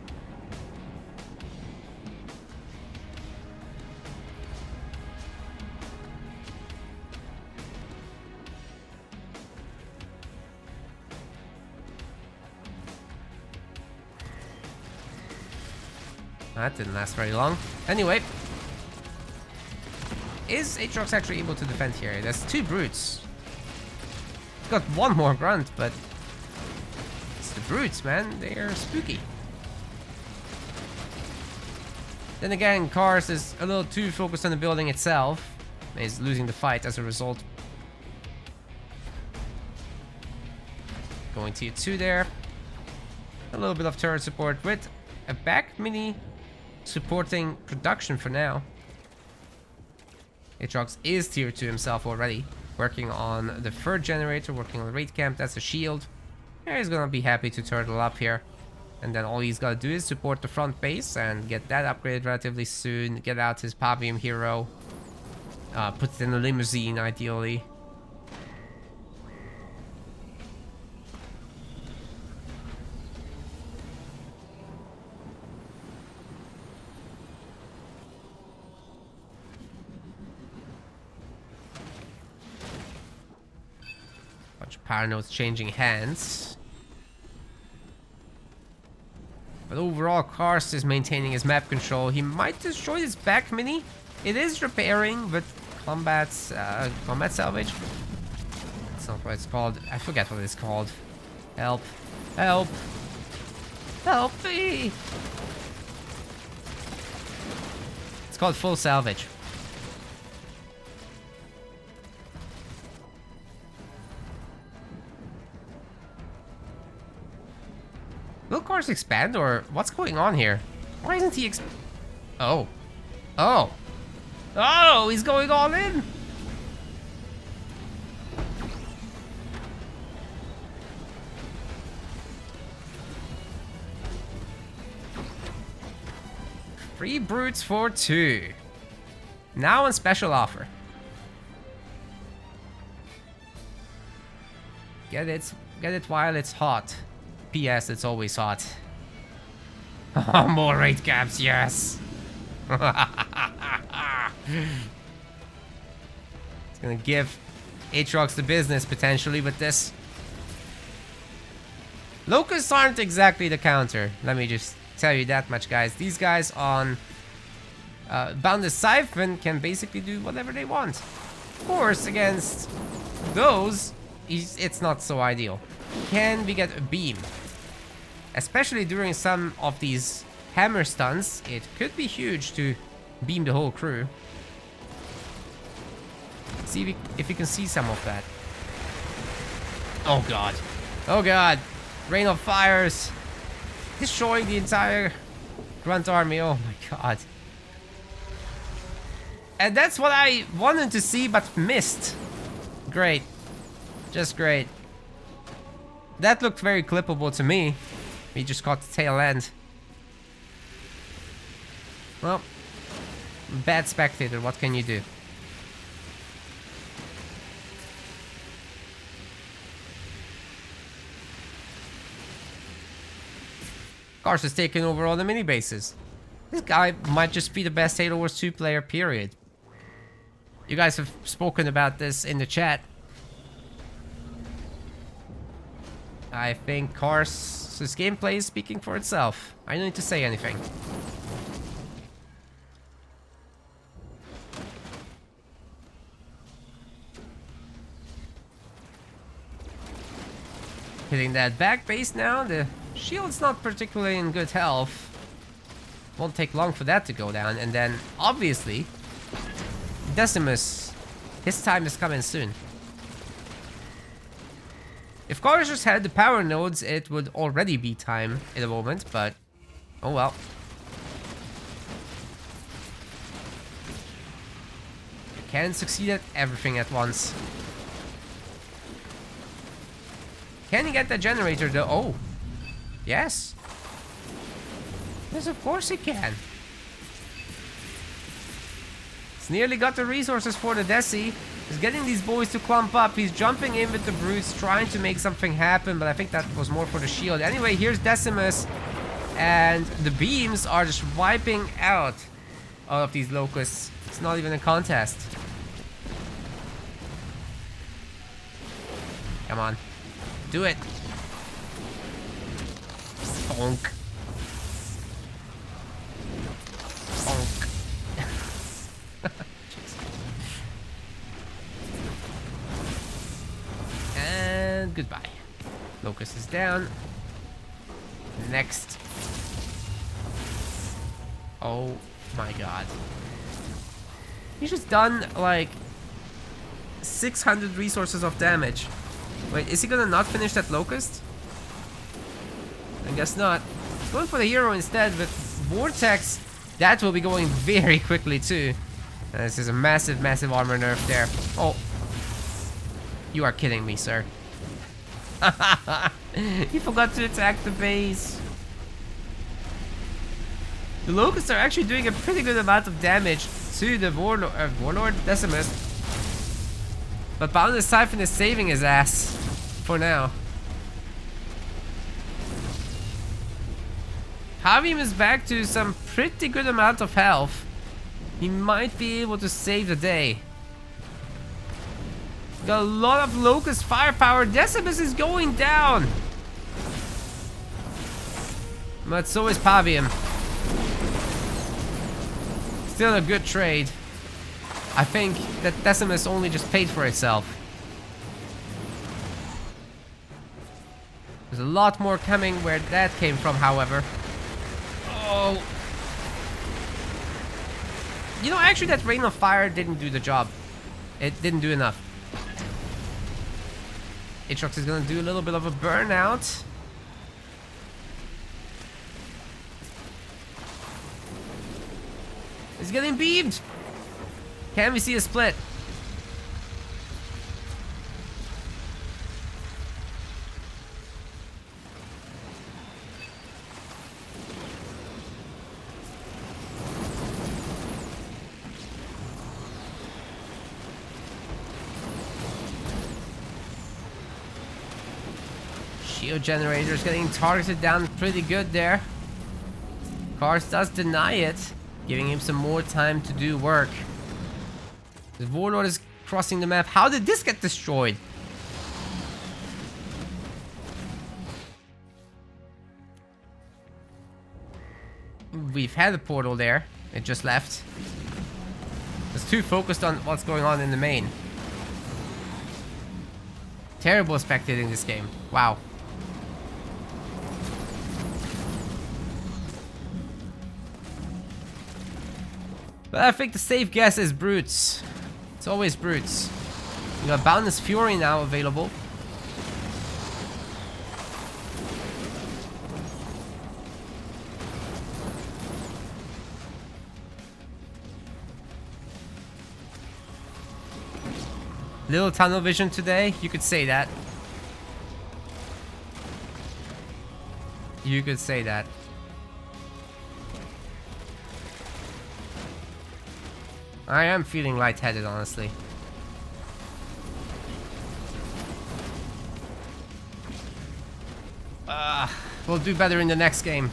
That didn't last very long. Anyway, is Aatrox actually able to defend here? There's two brutes. He's got one more grunt, but it's the brutes, man. They're spooky. Then again, Kars is a little too focused on the building itself. He's losing the fight as a result. Going tier 2 there. A little bit of turret support with a back mini supporting production for now. Aatrox is tier 2 himself already, working on the third generator, working on the raid camp. That's a shield. Yeah, he's gonna be happy to turtle up here, and then all he's gotta do is support the front base and get that upgraded relatively soon. Get out his Pavium hero, put it in a limousine ideally. Bunch of power nodes changing hands. But overall, Karst is maintaining his map control. He might destroy his back mini. It is repairing, but combat salvage. That's not what it's called. I forget what it's called. Help. Help. Help me. It's called full salvage. Will Karst expand, or what's going on here? Why isn't he Oh. Oh. Oh, he's going all in. Free brutes for 2. Now on special offer. Get it while it's hot. P.S. It's always hot. Oh, more rate caps, yes. It's gonna give Aatrox the business potentially with this. Locusts aren't exactly the counter. Let me just tell you that much, guys. These guys on Boundless Siphon can basically do whatever they want. Of course, against those, it's not so ideal. Can we get a beam? Especially during some of these hammer stuns, it could be huge to beam the whole crew. See if you can see some of that. Oh god. Oh god. Rain of fires. Destroying the entire Grunt army. Oh my god. And that's what I wanted to see but missed. Great. Just great. That looked very clippable to me. We just caught the tail end. Well, bad spectator, what can you do? Karst is taking over all the mini bases. This guy might just be the best Halo Wars 2 player, period. You guys have spoken about this in the chat. I think Karst's gameplay is speaking for itself. I don't need to say anything. Hitting that back base now. The shield's not particularly in good health. Won't take long for that to go down. And then, obviously, Decimus, his time is coming soon. If Karst just had the power nodes, it would already be time in a moment, but oh well. You can't succeed at everything at once. Can he get that generator though? Oh, yes. Yes, of course he can. He's nearly got the resources for the Desi. He's getting these boys to clump up. He's jumping in with the brutes, trying to make something happen, but I think that was more for the shield. Anyway, here's Decimus, and the beams are just wiping out all of these locusts. It's not even a contest. Come on. Do it. Bonk. Bonk. And goodbye. Locust is down. Next. Oh my god. He's just done like 600 resources of damage. Wait, is he gonna not finish that Locust? I guess not. He's going for the hero instead, but Vortex, that will be going very quickly too. And this is a massive, massive armor nerf there. Oh. You are kidding me, sir. He forgot to attack the base. The Locusts are actually doing a pretty good amount of damage to the Warlord Decimus. But Boundless Siphon is saving his ass for now. Havim is back to some pretty good amount of health. He might be able to save the day. Got a lot of Locust firepower. Decimus is going down. But so is Pavium. Still a good trade. I think that Decimus only just paid for itself. There's a lot more coming where that came from, however. Oh. You know, actually that Rain of Fire didn't do the job. It didn't do enough. Aatrox is gonna do a little bit of a burnout. He's getting beamed. Can we see a split? Shield generator's getting targeted down pretty good there. Cars does deny it, giving him some more time to do work. The Warlord is crossing the map. How did this get destroyed? We've had a portal there. It just left. It's too focused on what's going on in the main. Terrible spectating this game. Wow. But I think the safe guess is Brutes. It's always Brutes. You got Boundless Fury now available. Little tunnel vision today, you could say that. You could say that. I am feeling lightheaded, honestly. We'll do better in the next game.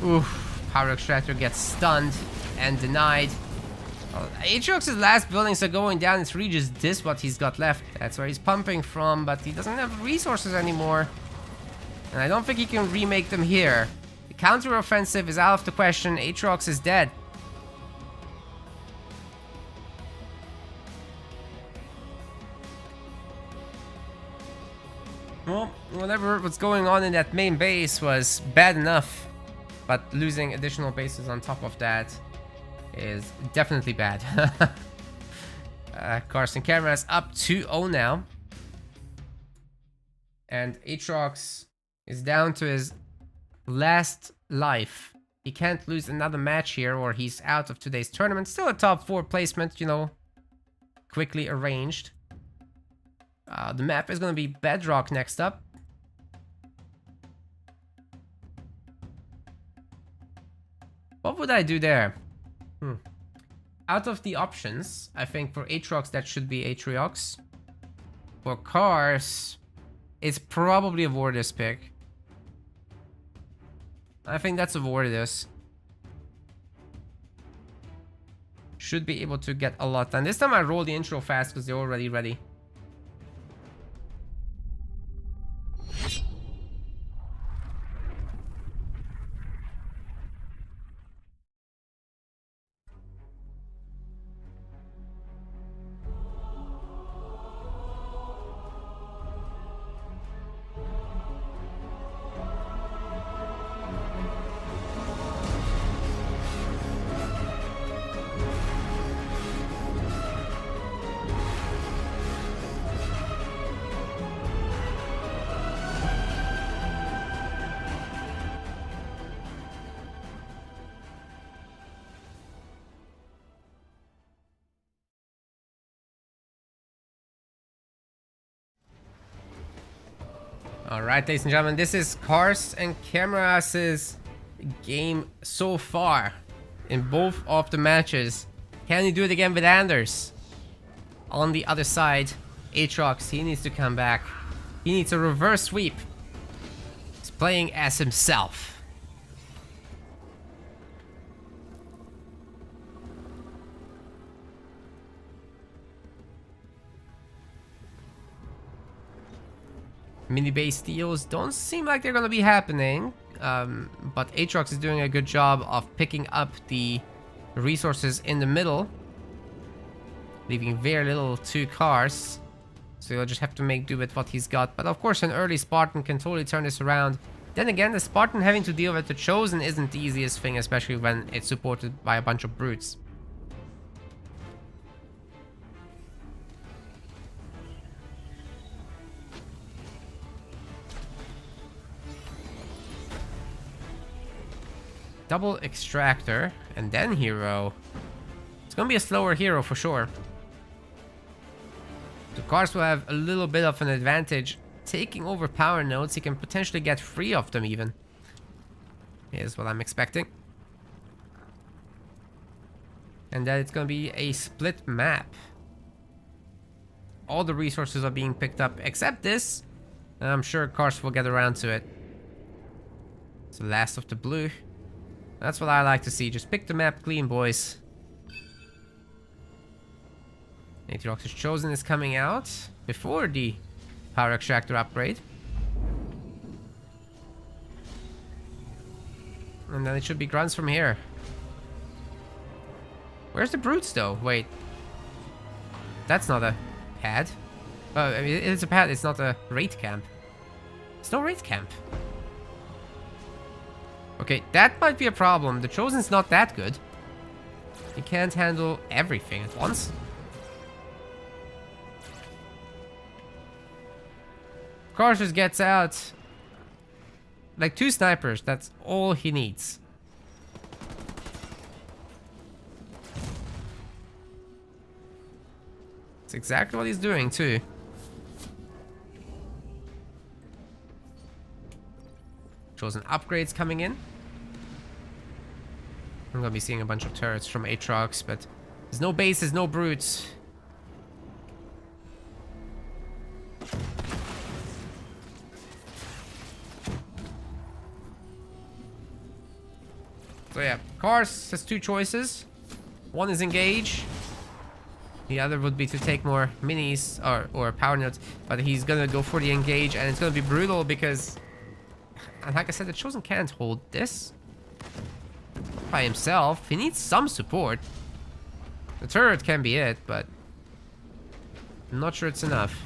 Oof, Power Extractor gets stunned and denied. Aatrox's last buildings are going down. It's really just this what he's got left. That's where he's pumping from, but he doesn't have resources anymore. And I don't think he can remake them here. The counter-offensive is out of the question. Aatrox is dead. Well, whatever was going on in that main base was bad enough. But losing additional bases on top of that is definitely bad. Carson Camera is up 2-0 now. And Aatrox is down to his last life. He can't lose another match here or he's out of today's tournament. Still a top 4 placement, you know, quickly arranged. The map is going to be Bedrock next up. What would I do there? Out of the options, I think for Aatrox that should be Atriox. For cars, it's probably a Vortis pick. I think that's a Vortis. Should be able to get a lot done. This time I roll the intro fast because they're already ready. Alright, ladies and gentlemen, this is Cars and Cameras' game so far in both of the matches. Can he do it again with Anders? On the other side, Aatrox, he needs to come back. He needs a reverse sweep. He's playing as himself. Mini base steals don't seem like they're gonna be happening. But Aatrox is doing a good job of picking up the resources in the middle, leaving very little to cars. So you'll just have to make do with what he's got. But of course, an early Spartan can totally turn this around. Then again, the Spartan having to deal with the Chosen isn't the easiest thing, especially when it's supported by a bunch of brutes. Double extractor and then hero. It's gonna be a slower hero for sure. The cars will have a little bit of an advantage taking over power nodes. He can potentially get 3 of them even. Is what I'm expecting. And then it's gonna be a split map. All the resources are being picked up except this. And I'm sure cars will get around to it. It's the last of the blue. That's what I like to see. Just pick the map clean, boys. Aatrox's Chosen is coming out before the power extractor upgrade. And then it should be grunts from here. Where's the brutes though? Wait. That's not a pad. Oh, I mean, it's a pad. It's not a raid camp. It's no raid camp. Okay, that might be a problem. The Chosen's not that good. He can't handle everything at once. Cars just gets out like 2 snipers. That's all he needs. That's exactly what he's doing too. Chosen upgrades coming in. I'm gonna be seeing a bunch of turrets from Aatrox, but there's no bases, no brutes. So yeah, Cars has 2 choices. One is engage. The other would be to take more minis or power nodes, but he's gonna go for the engage, and it's gonna be brutal because, and like I said, the Chosen can't hold this by himself. He needs some support. The turret can be it, but I'm not sure it's enough.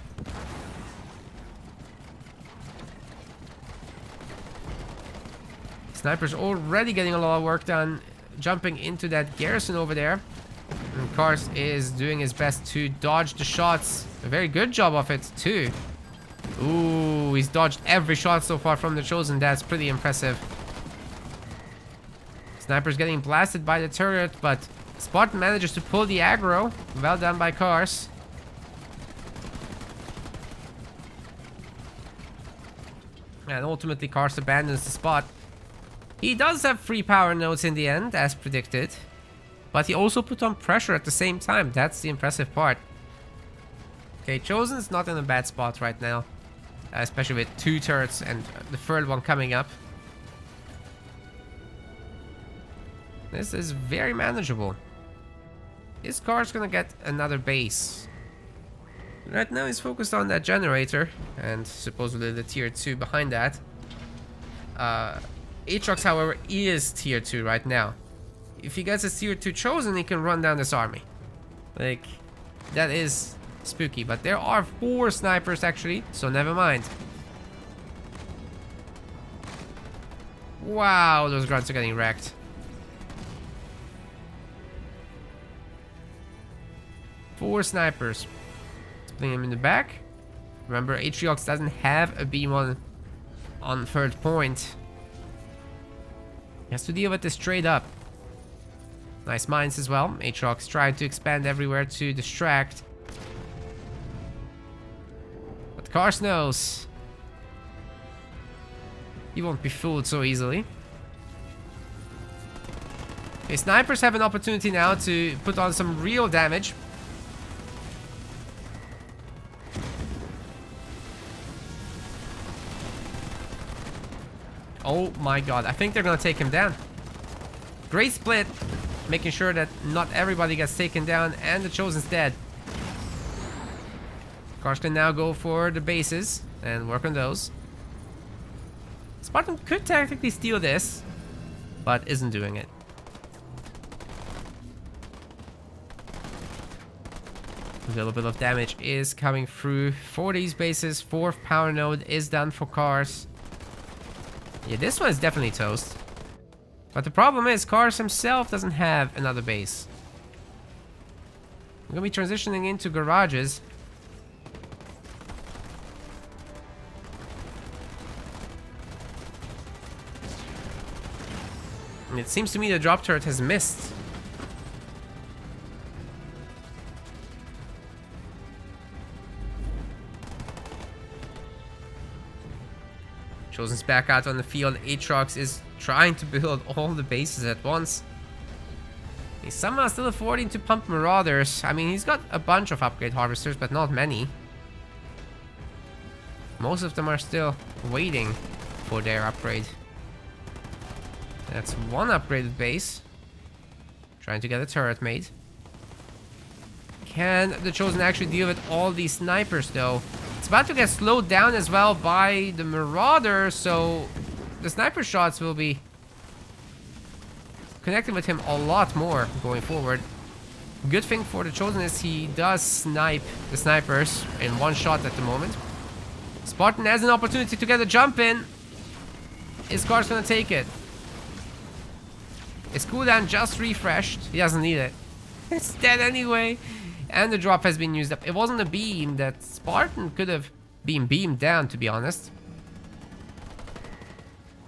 Sniper's already getting a lot of work done, jumping into that garrison over there. And Cars is doing his best to dodge the shots. A very good job of it, too. Ooh, he's dodged every shot so far from the Chosen. That's pretty impressive. Sniper's getting blasted by the turret, but Spartan manages to pull the aggro. Well done by Cars. And ultimately, Cars abandons the spot. He does have 3 power nodes in the end, as predicted. But he also put on pressure at the same time. That's the impressive part. Okay, Chosen's not in a bad spot right now. Especially with 2 turrets and the 3rd one coming up. This is very manageable. Is Cars gonna get another base? Right now he's focused on that generator. And supposedly the tier 2 behind that. Aatrox, however, is tier 2 right now. If he gets a tier 2 Chosen, he can run down this army. Like, that is spooky. But there are 4 snipers actually, so never mind. Wow, those grunts are getting wrecked. 4 snipers. Putting him in the back. Remember, Aatrox doesn't have a beam on 3rd point. He has to deal with this straight up. Nice mines as well. Aatrox tried to expand everywhere to distract. But Cars knows he won't be fooled so easily. Okay, snipers have an opportunity now to put on some real damage. Oh my god, I think they're gonna take him down. Great split, making sure that not everybody gets taken down, and the Chosen's dead. Cars can now go for the bases. and work on those. Spartan could technically steal this, but isn't doing it. A little bit of damage is coming through for these bases. Fourth power node is done for cars. Yeah, this one is definitely toast. But the problem is, Cars himself doesn't have another base. I'm gonna be transitioning into garages. And it seems to me the drop turret has missed. Chosen's back out on the field. Aatrox is trying to build all the bases at once. He's somehow still affording to pump Marauders. I mean, he's got a bunch of upgrade harvesters, but not many. Most of them are still waiting for their upgrade. That's one upgraded base. Trying to get a turret made. Can the Chosen actually deal with all these snipers, though? It's about to get slowed down as well by the Marauder, so the sniper shots will be connecting with him a lot more going forward. Good thing for the Chosen is he does snipe the snipers in one shot at the moment. Spartan has an opportunity to get a jump in. His car's gonna take it. His cooldown just refreshed. He doesn't need it. It's dead anyway. And the drop has been used up. It wasn't a beam that Spartan could have been beamed down, to be honest.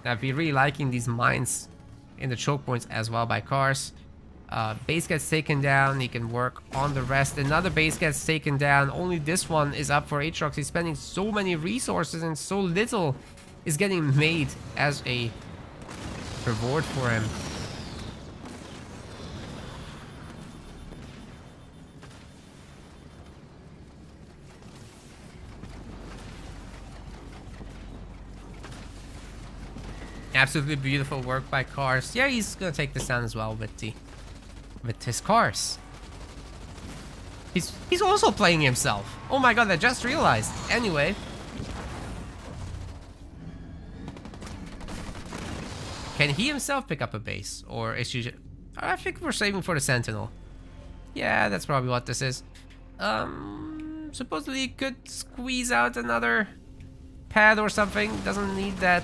I'd be really liking these mines in the choke points as well by Cars. Base gets taken down. He can work on the rest. Another base gets taken down. Only this one is up for Aatrox. He's spending so many resources and so little is getting made as a reward for him. Absolutely beautiful work by Cars. Yeah, he's gonna take this down as well with his Cars. He's also playing himself. Oh my god, I just realized. Anyway. Can he himself pick up a base? Or is she just... I think we're saving for the Sentinel. Yeah, that's probably what this is. Supposedly he could squeeze out another pad or something. Doesn't need that.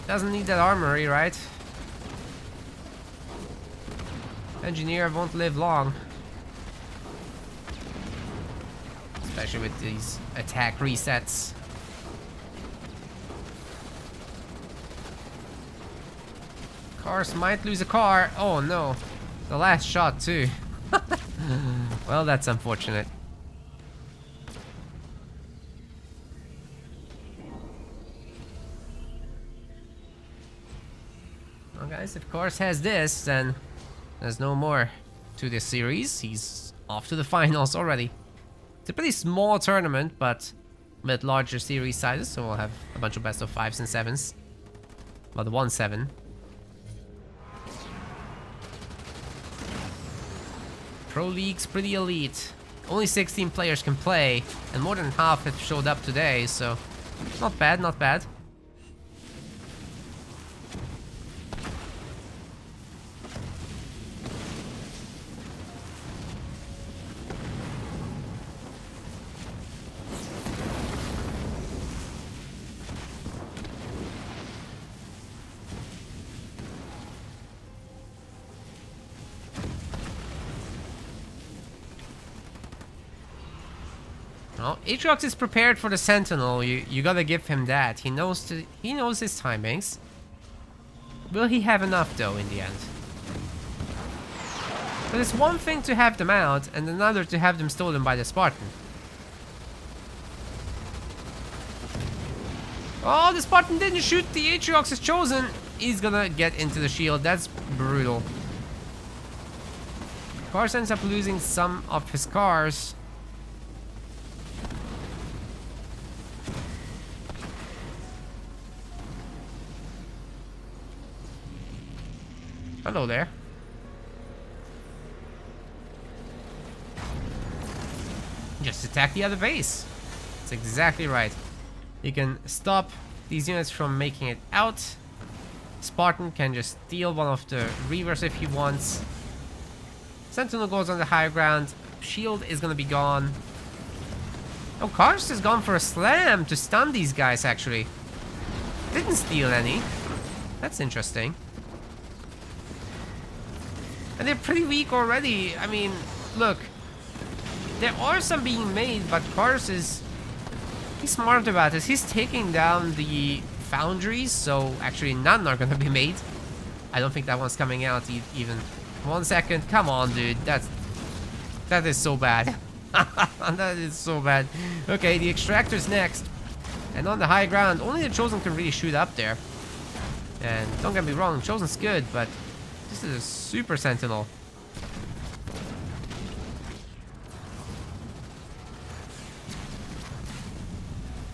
Doesn't need that armory, right? Engineer won't live long. Especially with these attack resets. Cars might lose a car. Oh no. The last shot too. Well, that's unfortunate. Well, guys, if Cars has this, then there's no more to this series. He's off to the finals already. It's a pretty small tournament, but with larger series sizes, so we'll have a bunch of best of 5s and 7s. Well, the 1-7. Pro League's pretty elite. Only 16 players can play, and more than half have showed up today, so not bad, not bad. Well, Aatrox is prepared for the Sentinel. You gotta give him that. He knows his timings. Will he have enough though in the end? But it's one thing to have them out, and another to have them stolen by the Spartan. Oh, the Spartan didn't shoot the Aatrox is chosen. He's gonna get into the shield. That's brutal. Cars ends up losing some of his cars. Hello there. Just attack the other base. That's exactly right. You can stop these units from making it out. Spartan can just steal one of the reavers if he wants. Sentinel goes on the high ground. Shield is gonna be gone. Oh, Karst is gone for a slam to stun these guys, actually. Didn't steal any. That's interesting. And they're pretty weak already. I mean, look. There are some being made, but Karst is... He's smart about this. He's taking down the foundries, so actually none are gonna be made. I don't think that one's coming out even. 1 second. Come on, dude. That is so bad. That is so bad. Okay, the extractor's next. And on the high ground, only the Chosen can really shoot up there. And don't get me wrong, Chosen's good, but this is a super Sentinel.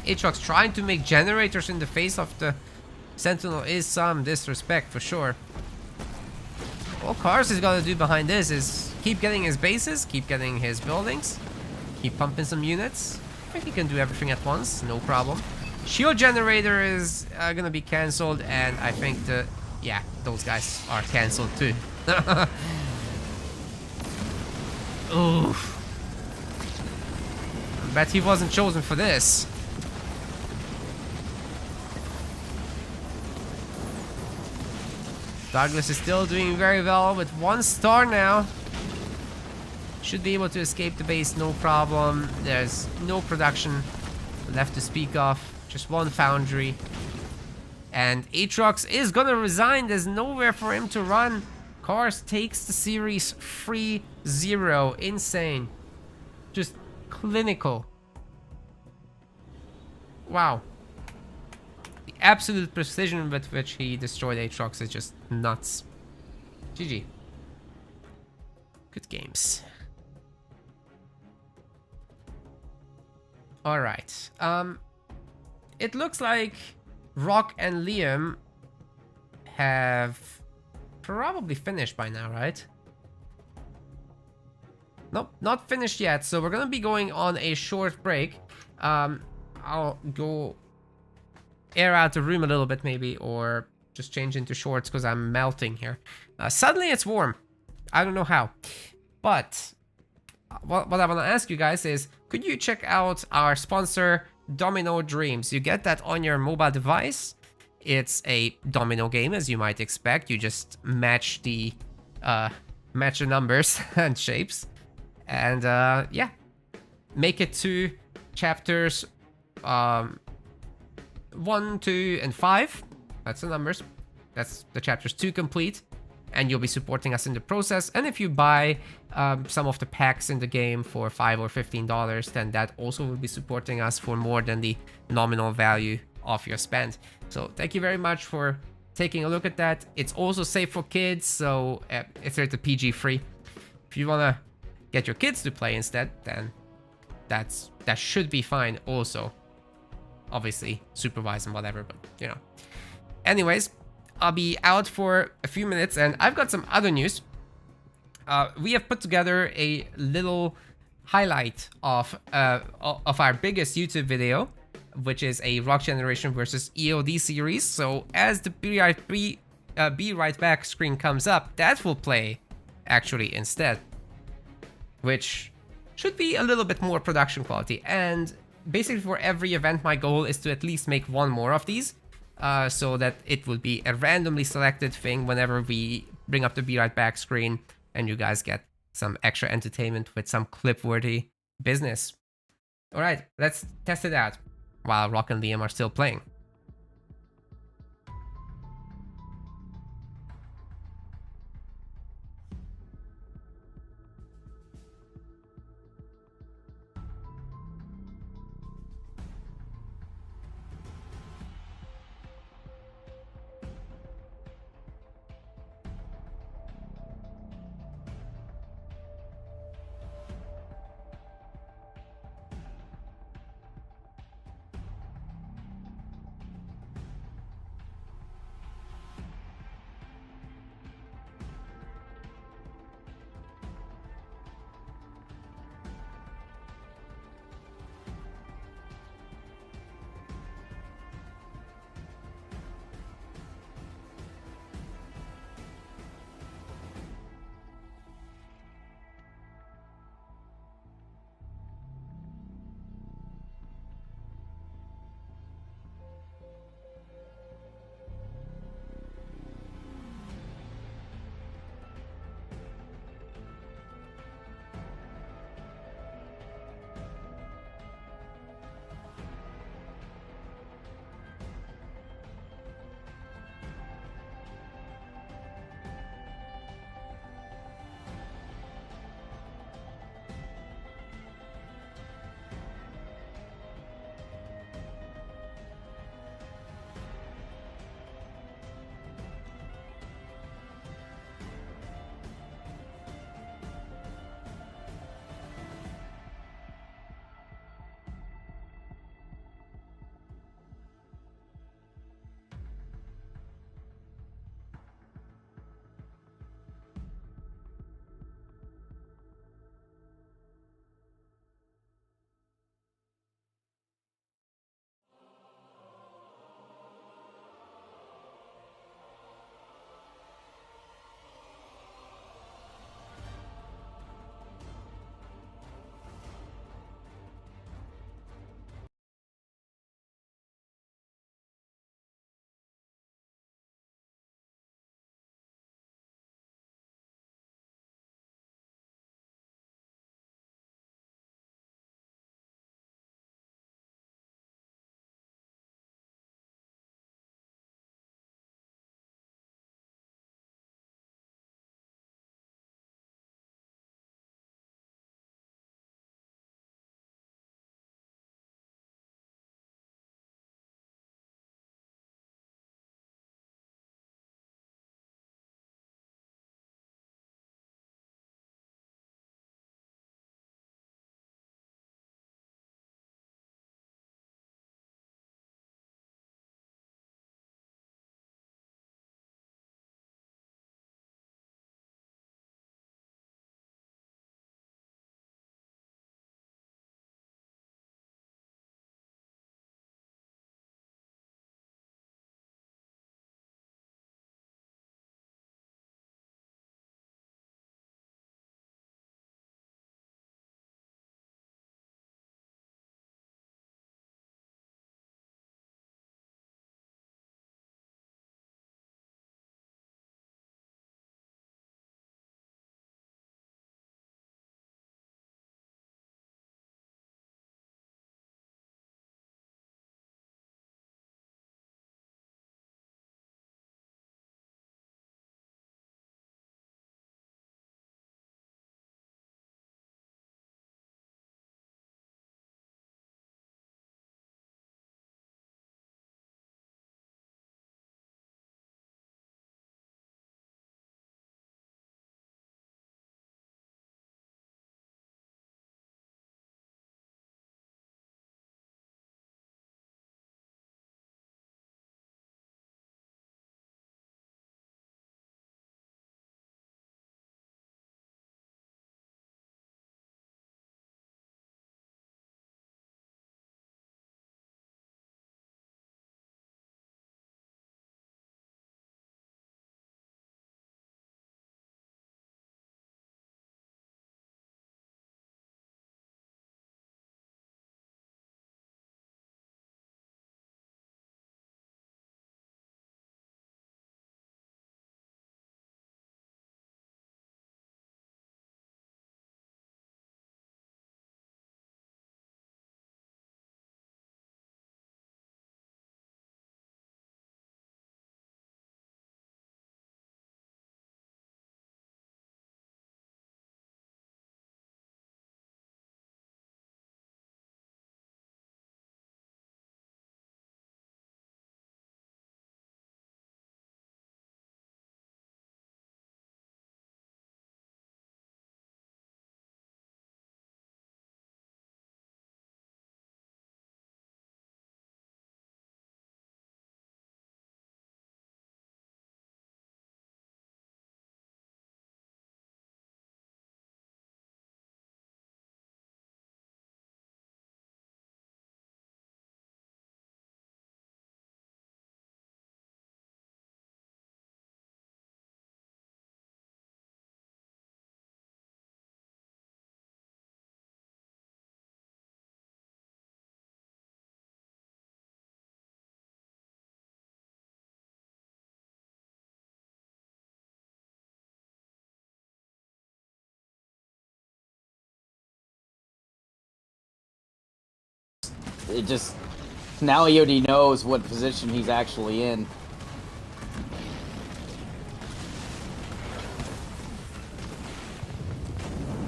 Aatrox trying to make generators in the face of the Sentinel is some disrespect for sure. All Karst is gonna do behind this is keep getting his bases, keep getting his buildings, keep pumping some units. I think he can do everything at once, no problem. Shield generator is gonna be cancelled, and I think yeah, those guys are cancelled too. Oof. I bet he wasn't chosen for this. Douglas is still doing very well with 1 star now. Should be able to escape the base, no problem. There's no production left to speak of. Just 1 foundry. And Aatrox is gonna resign. There's nowhere for him to run. Karst takes the series 3-0. Insane. Just clinical. Wow. The absolute precision with which he destroyed Aatrox is just nuts. GG. Good games. Alright. It looks like Rock and Liam have probably finished by now, right? Nope, not finished yet. So we're gonna be going on a short break. I'll go air out the room a little bit maybe, or just change into shorts because I'm melting here. Suddenly it's warm. I don't know how. But what I want to ask you guys is, could you check out our sponsor, Domino Dreams? You get that on your mobile device. It's a domino game, as you might expect. You just match the numbers and shapes, and yeah, make it to chapters 1, 2, and 5. That's the numbers. That's the chapters 2 complete, and you'll be supporting us in the process. And if you buy some of the packs in the game for $5 or $15, then that also will be supporting us for more than the nominal value of your spend. So thank you very much for taking a look at that. It's also safe for kids, so it's rated PG free. If you want to get your kids to play instead, then that should be fine also. Obviously supervised and whatever, but you know. Anyways, I'll be out for a few minutes, and I've got some other news. We have put together a little highlight of our biggest YouTube video, which is a Rock Generation versus EOD series. So as the Be Right Back screen comes up, that will play actually instead, which should be a little bit more production quality. And basically for every event, my goal is to at least make 1 more of these, so that it will be a randomly selected thing whenever we bring up the Be Right Back screen, and you guys get some extra entertainment with some clip-worthy business. All right, let's test it out while Rock and Liam are still playing. it just now EOD knows what position he's actually in.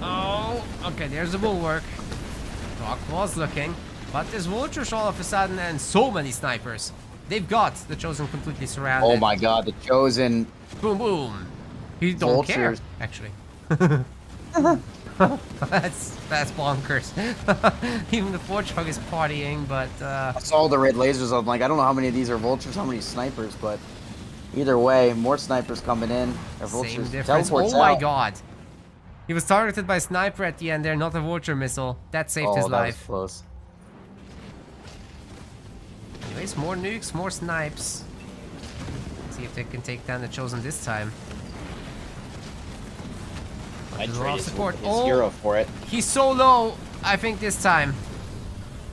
Oh, okay, there's the bulwark. Rock was looking, but there's vultures all of a sudden and so many snipers. They've got the Chosen completely surrounded. Oh my god, the Chosen. Boom, boom. He don't care, Vultures. actually. that's bonkers. Even the Warthog is partying, but I saw the red lasers. I'm like, I don't know how many of these are vultures, how many snipers, but either way, more snipers coming in. Or same vultures. difference. Teleports Oh my out. god. He was targeted by a sniper at the end there, not a vulture missile. That saved his that life. was close. Anyways, more nukes, more snipes. See if they can take down the Chosen this time. I There's a lot of traded support. his Oh, hero for it. he's so low, I think this time.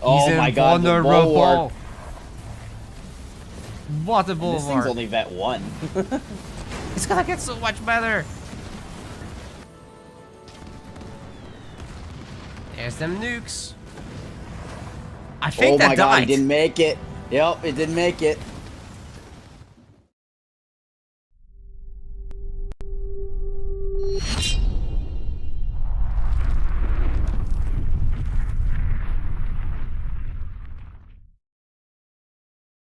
Oh He's my god, the bulwark. What a This thing's bulwark. only vet 1. It's gonna get so much better. There's them nukes. I think Oh that my god, he died. didn't make it. Yep, it didn't make it.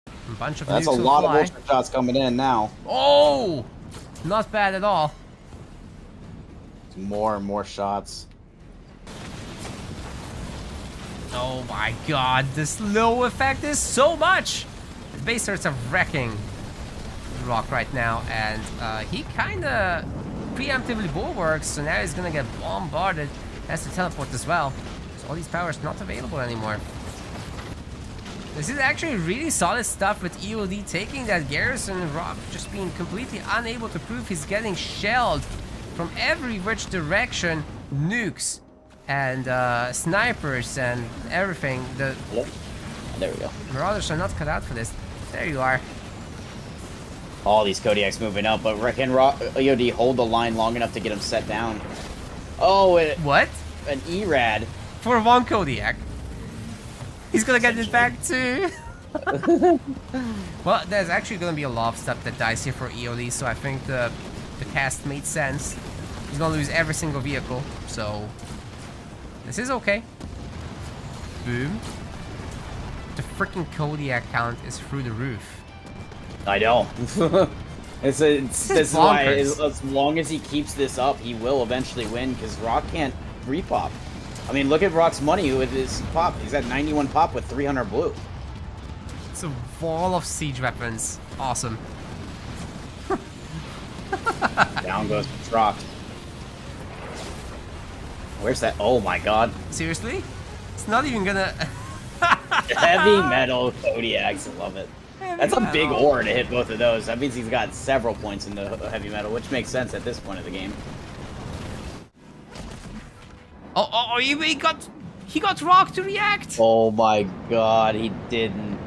A bunch of That's nukes a will lot fly. of vulture shots coming in now. Oh! Not bad at all. More and more shots. Oh my god, the slow effect is so much! The base starts are wrecking Rock right now, and he kinda preemptively bulwarks, so now he's gonna get bombarded. Has to teleport as well. So all these powers not available anymore. This is actually really solid stuff with EOD taking that garrison and Rock just being completely unable to prove he's getting shelled from every which direction. Nukes and snipers and everything. The Yep. There we go. Marauders are not cut out for this. There you are. All these Kodiaks moving up, but can EOD hold the line long enough to get him set down? Oh, What? an ERAD. For one Kodiak. He's gonna get it back too. Well, there's actually gonna be a lot of stuff that dies here for EOD, so I think the cast made sense. He's gonna lose every single vehicle, so this is okay. Boom. The freaking Kodiak count is through the roof. I know. This is why, bonkers. as long as he keeps this up, he will eventually win, because Rock can't repop. I mean, look at Rock's money with his pop. He's at 91 pop with 300 blue. It's a wall of siege weapons. Awesome. Down goes Rock. Where's that? Oh my god. Seriously? It's not even gonna... Heavy metal Kodiaks. I love it. That's a big metal. ore to hit both of those. That means he's got several points in the heavy metal, which makes sense at this point of the game. Oh, he got Rock to react. Oh my god, he didn't.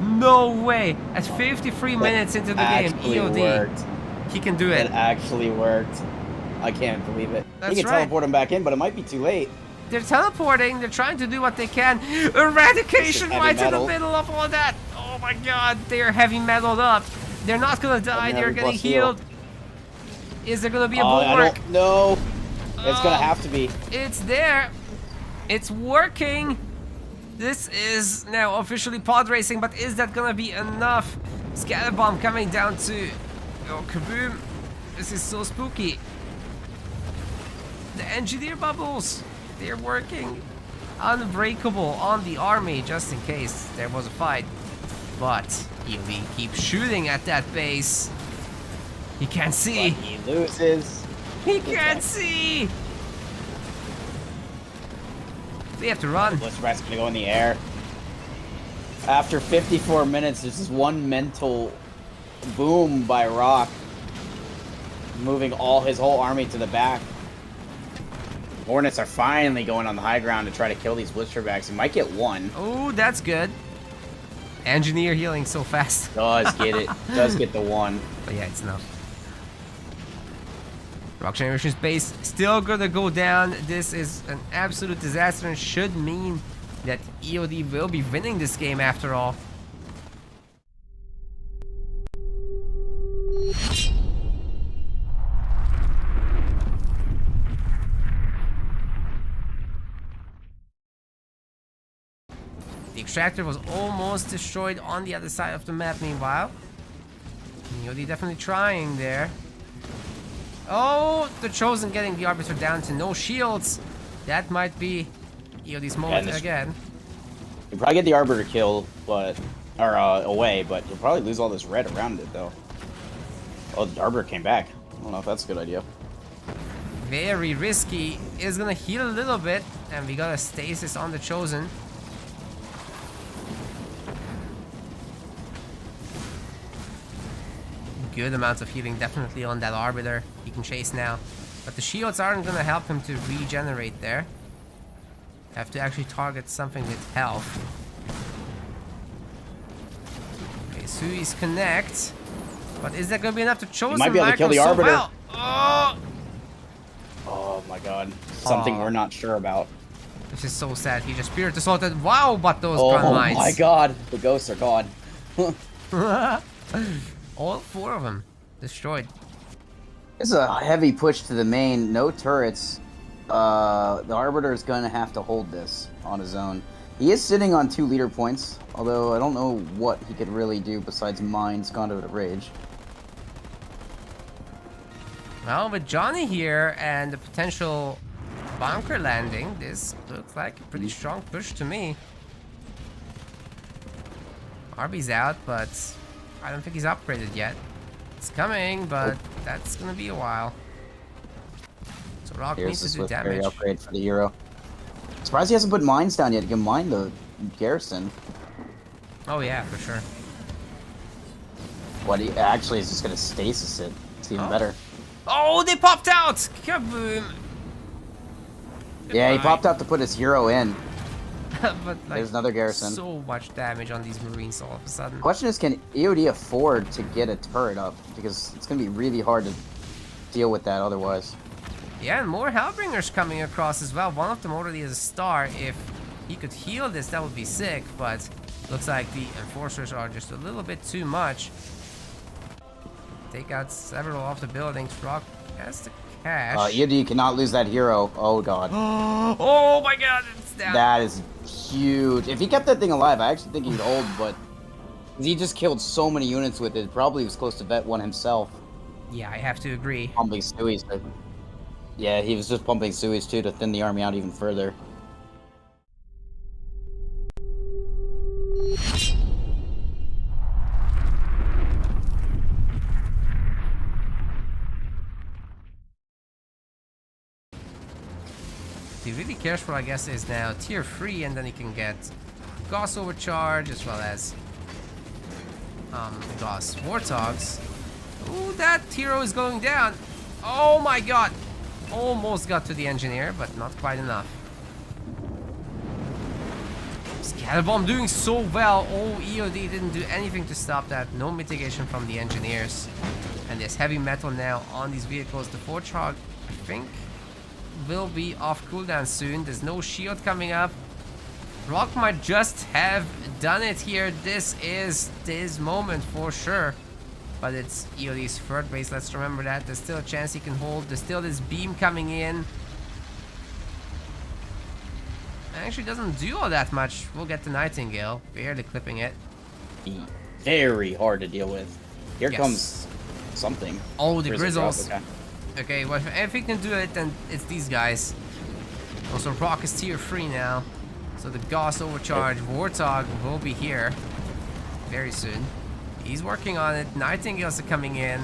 No way. At 53 minutes into the game, Actually EOD, worked. he can do It it. actually worked. I can't believe it. That's He can right. teleport him back in, but it might be too late. They're teleporting. They're trying to do what they can. Eradication heavy right in the metal. middle of all that. Oh my god, they're heavy metaled up. They're not gonna die. Heavy They're metal getting plus heal. healed. Is there gonna be a I bulwark? don't know. It's gonna Oh. have to be. It's there. It's working. This is now officially pod racing, but is that gonna be enough? Scatter bomb coming down to... Oh, kaboom. This is so spooky. The engineer bubbles. They're working. Unbreakable on the army, just in case there was a fight. But EOD keeps shooting at that base. He can't But see. he loses. He can't see. They have to run. Blitzrat's gonna go in the air. After 54 minutes, this is one mental boom by Rock, moving his whole army to the back. Hornets are finally going on the high ground to try to kill these Blitzerbags. He might get one. Oh, that's good. Engineer healing so fast. Does get it. Does get the one. But yeah, it's enough. Rock Generation's base still gonna go down. This is an absolute disaster and should mean that EOD will be winning this game after all. The extractor was almost destroyed on the other side of the map meanwhile. EOD definitely trying there. Oh, the Chosen getting the Arbiter down to no shields. That might be EOD's moment again. You'll probably get the Arbiter kill, but away, but you'll probably lose all this red around it, though. Oh, the Arbiter came back. I don't know if that's a good idea. Very risky. Is gonna heal a little bit, and we got a stasis on the Chosen. Good amounts of healing definitely on that Arbiter. He can chase now. But the shields aren't gonna help him to regenerate there. Have to actually target something with health. Okay, Sui's connect. But is that gonna be enough to Chosen? You might be able to kill the so Arbiter. well. Oh! Oh my god. Something we're not sure about. This is so sad. He just spirit assaulted. Wow, but those gun mines. Oh my god. The ghosts are gone. All 4 of them destroyed. It's a heavy push to the main. No turrets. The Arbiter is going to have to hold this on his own. He is sitting on 2 leader points, although I don't know what he could really do besides mines Conduit of Rage. Well, with Johnny here and the potential bunker landing, this looks like a pretty strong push to me. Arby's out, but I don't think he's upgraded yet. It's coming, but that's gonna be a while. So Rock needs to do damage. Upgrade for the Euro. Surprised he hasn't put mines down yet. He can mine the garrison. Oh yeah, for sure. What he actually is just gonna stasis it. It's even better. Oh, they popped out! Kaboom! Yeah, he popped out to put his hero in. But like, there's another garrison. So much damage on these Marines all of a sudden. Question is, can EOD afford to get a turret up? Because it's going to be really hard to deal with that otherwise. Yeah, and more Hellbringers coming across as well. One of them already is a star. If he could heal this, that would be sick. But looks like the Enforcers are just a little bit too much. Take out several of the buildings. Rock has the cash. EOD cannot lose that hero. Oh god. Oh my god, it's down. That is huge. If he kept that thing alive, I actually think he'd hold, but he just killed so many units with it. Probably was close to vet 1 himself. Yeah, I have to agree. Pumping Sui's. Yeah, he was just pumping Sui's too to thin the army out even further. He really cares for, I guess, is now tier 3, and then he can get Gauss Overcharge as well as Gauss Warthogs. Ooh, that hero is going down. Oh my god. Almost got to the engineer, but not quite enough. Scatterbomb doing so well. Oh, EOD didn't do anything to stop that. No mitigation from the engineers. And there's heavy metal now on these vehicles. The Warthog, I think, will be off cooldown soon. There's no shield coming up. Rock might just have done it here. This is his moment for sure. But it's EOD's third base, let's remember that. There's still a chance he can hold. There's still this beam coming in. Actually doesn't do all that much. We'll get the Nightingale, barely clipping it. Very hard to deal with. Here comes something. Oh, the Grizzlies. Okay, well, if he can do it, then it's these guys. Also, Rock is tier 3 now. So the Gauss Overcharge Warthog will be here very soon. He's working on it. Nightingales are coming in.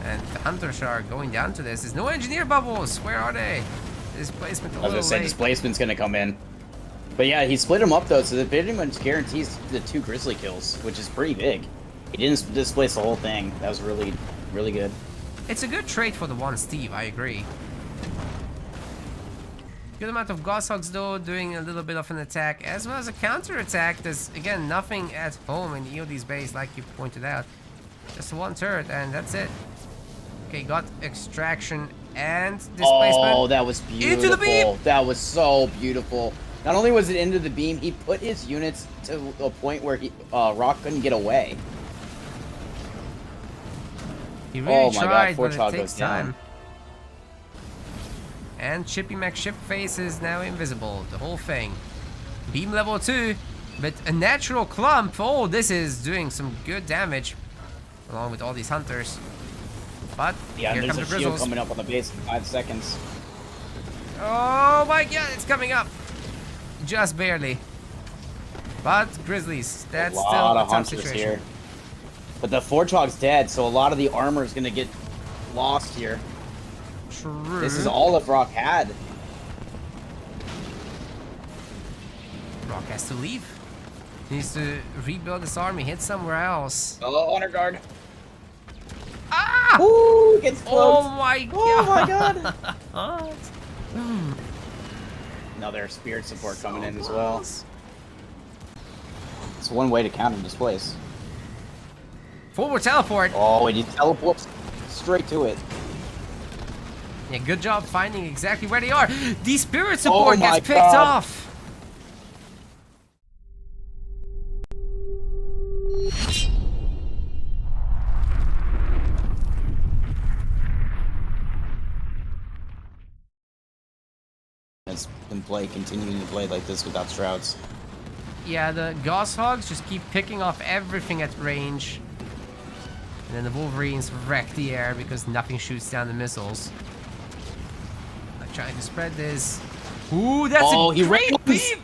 And the Hunters are going down to this. There's no engineer bubbles. Where are they? Displacement a little late. I was gonna say, displacement's gonna come in. But yeah, he split them up though, so that pretty much guarantees the 2 Grizzly kills, which is pretty big. He didn't displace the whole thing. That was really, really good. It's a good trade for the one Steve, I agree. Good amount of Gosshogs though, doing a little bit of an attack, as well as a counter-attack. There's, again, nothing at home in EOD's base, like you pointed out. Just 1 turret, and that's it. Okay, got extraction and displacement. Oh, that was beautiful. Into the beam! That was so beautiful. Not only was it into the beam, he put his units to a point where Rock couldn't get away. He really tried, but Forchog it takes goes down. time. And Chippy McShipface is now invisible. The whole thing. Beam level 2, but a natural clump. Oh, this is doing some good damage, along with all these hunters. But Yeah, here there's comes a the shield Grizzlies. coming up on the base in 5 seconds. Oh my god, it's coming up. Just barely. But Grizzlies, that's a still lot a of tough hunters situation. here. But the Forchog's dead, so a lot of the armor is going to get lost here. True. This is all of Rock had. Rock has to leave. He needs to rebuild his army, hit somewhere else. Oh, honor guard. Ah! Ooh, gets Oh cloaked. my god! Oh my god! Another spirit support coming in as well. It's one way to counter displace. Forward teleport. Oh, and he teleports straight to it. Yeah, good job finding exactly where they are. The spirit support Oh my gets picked God. off. It's been continuing to play like this without Shrouds. Yeah, the Gosshogs just keep picking off everything at range. And then the Wolverines wreck the air because nothing shoots down the missiles. I'm trying to spread this. Ooh, that's Oh, a he great runs. beam!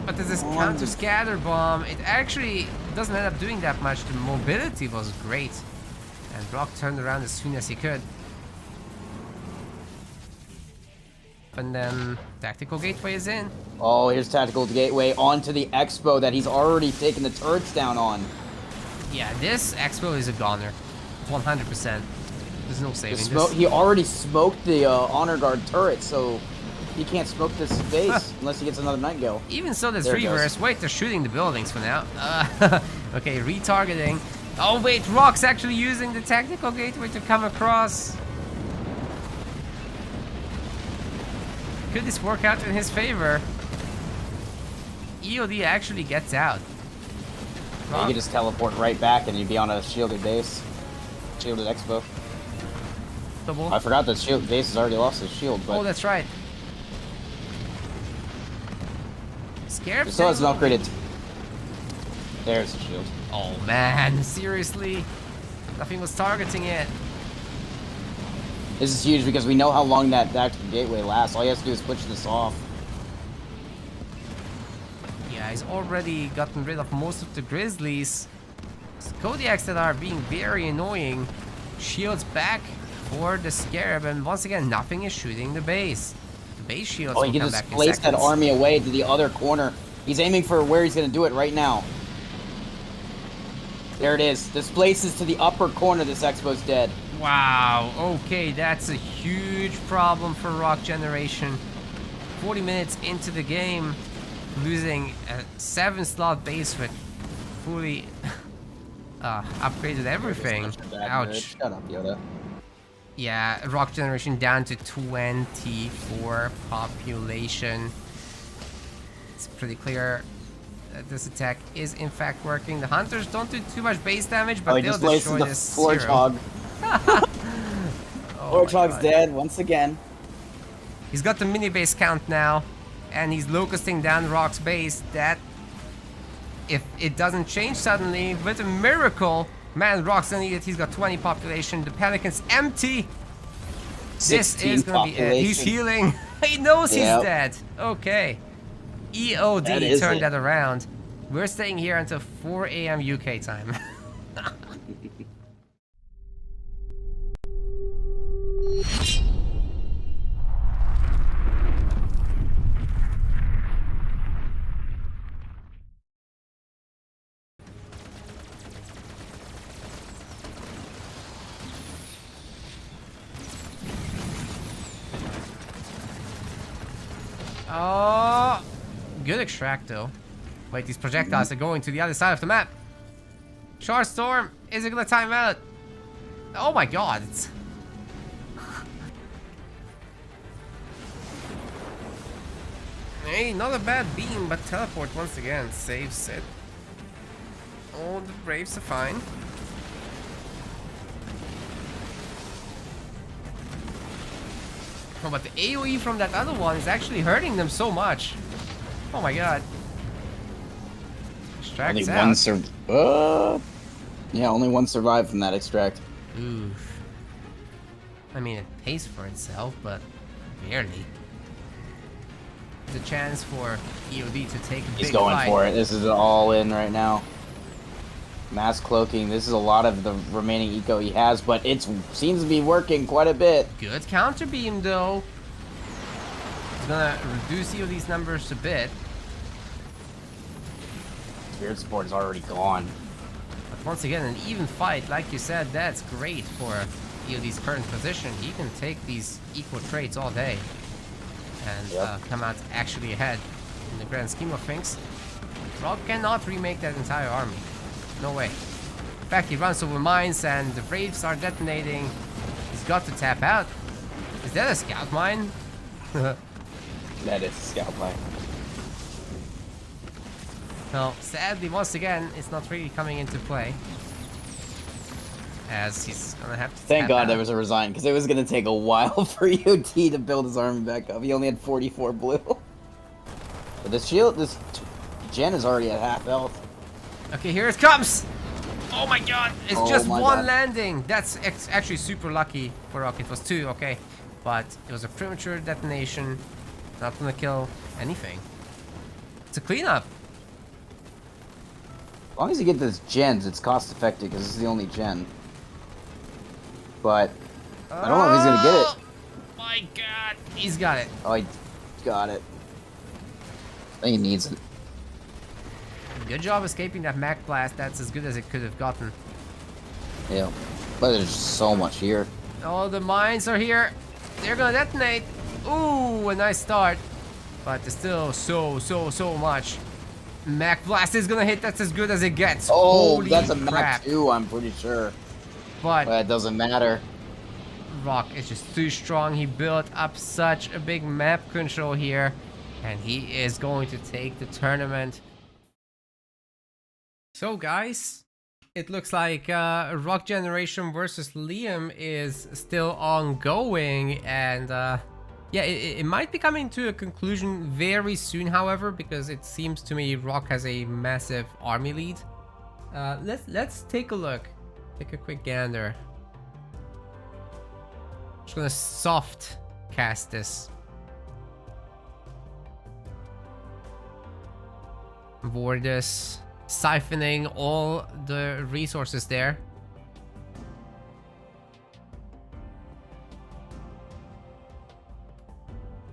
But there's this counter scatter bomb. It actually doesn't end up doing that much. The mobility was great. And Rock turned around as soon as he could. And then Tactical Gateway is in. Oh, here's Tactical Gateway onto the Expo that he's already taken the turrets down on. Yeah, this Expo is a goner. 100%. There's no saving this. He already smoked the Honor Guard turret, so he can't smoke this base unless he gets another Nightingale. Even so, there's There it goes. reverse. Wait, they're shooting the buildings for now. Okay, retargeting. Oh wait, Rock's actually using the Tactical Gateway to come across. Could this work out in his favor? EOD actually gets out. Yeah, you could just teleport right back and you'd be on a shielded base. Shielded Expo. Double. I forgot that shield base has already lost his shield, but Oh, that's right. Scarab it still has an thing? upgraded. There's the shield. Oh man, seriously? Nothing was targeting it. This is huge because we know how long that Tactical Gateway lasts. All you have to do is switch this off. Yeah, he's already gotten rid of most of the Grizzlies. Kodiaks that are being very annoying. Shields back for the Scarab, and once again, nothing is shooting the base. The base shields Oh, will he can come just back in place that seconds. army away to the other corner. He's aiming for where he's going to do it right now. There it is. Displaces to the upper corner. This Expo's dead. Wow, okay, that's a huge problem for Rock Generation. 40 minutes into the game, losing a 7-slot base with fully upgraded everything. Ouch. Shut up, Yoda. Yeah, Rock Generation down to 24 population. It's pretty clear that this attack is in fact working. The Hunters don't do too much base damage, but Oh, he they'll displaces destroy the this Forchog. Oh my Forchog's God. dead once again. He's got the mini base count now, and he's locusting down Rock's base. That, if it doesn't change suddenly, with a miracle, man, Rock's gonna need it. He's got 20 population. The Pelican's empty. This 16 is gonna be it. He's population. healing. He knows Yep. he's dead. Okay. That EOD is turned it. that around. We're staying here until 4 a.m. UK time. Oh, good extract though. Wait, these projectiles are going to the other side of the map. Short Storm, is it gonna time out? Oh my god, it's... Hey, not a bad beam, but teleport once again saves it. Oh, the Braves are fine. Oh, but the AoE from that other one is actually hurting them so much. Oh my god. Extract's out. Yeah, only one survived from that extract. Oof. I mean, it pays for itself, but barely. There's a chance for EOD to take a big He's going fight. for it. This is all in right now. Mass cloaking. This is a lot of the remaining eco he has, but it seems to be working quite a bit. Good counter beam, though. It's gonna reduce EOD's numbers a bit. Spirit support is already gone. But once again, an even fight, like you said, that's great for EOD's current position. He can take these equal trades all day and come out actually ahead in the grand scheme of things. Rock cannot remake that entire army. No way. In fact, he runs over mines and the Braves are detonating. He's got to tap out. Is that a scout mine? That is a scout mine. Well, sadly, once again, it's not really coming into play. As he's gonna have to Thank tap God out. there was a resign, because it was going to take a while for EOD to build his army back up. He only had 44 blue. But this gen is already at half health. Okay, here it comes! Oh my god, it's Oh just my one God. landing! That's actually super lucky for Rock. It was two, okay. But it was a premature detonation. Not gonna kill anything. It's a cleanup. As long as you get those gens, it's cost effective, because this is the only gen. But I don't know if he's going to get it. Oh my god, he's got it. Oh, he got it. I think he needs it. Good job escaping that Mac Blast. That's as good as it could have gotten. Yeah. But there's just so much here. Oh, the mines are here. They're gonna detonate. Ooh, a nice start. But there's still so much. Mac Blast is gonna hit. That's as good as it gets. Oh, Holy that's a crap. Mac 2, I'm pretty sure. But But it doesn't matter. Rock is just too strong. He built up such a big map control here. And he is going to take the tournament. So guys, it looks like Rock Generation versus Liam is still ongoing. And yeah, it might be coming to a conclusion very soon, however, because it seems to me Rock has a massive army lead. Let's take a look. Take a quick gander. Just gonna soft cast this. Vortis siphoning all the resources there.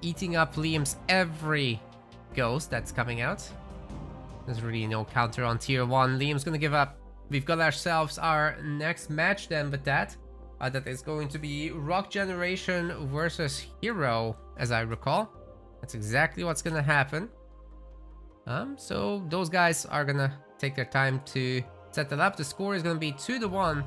Eating up Liam's every ghost that's coming out. There's really no counter on tier 1. Liam's gonna give up. We've got ourselves our next match then with that. That is going to be Rock Generation versus Hero, as I recall. That's exactly what's gonna happen. So those guys are gonna take their time to set that up. The score is gonna be 2-1.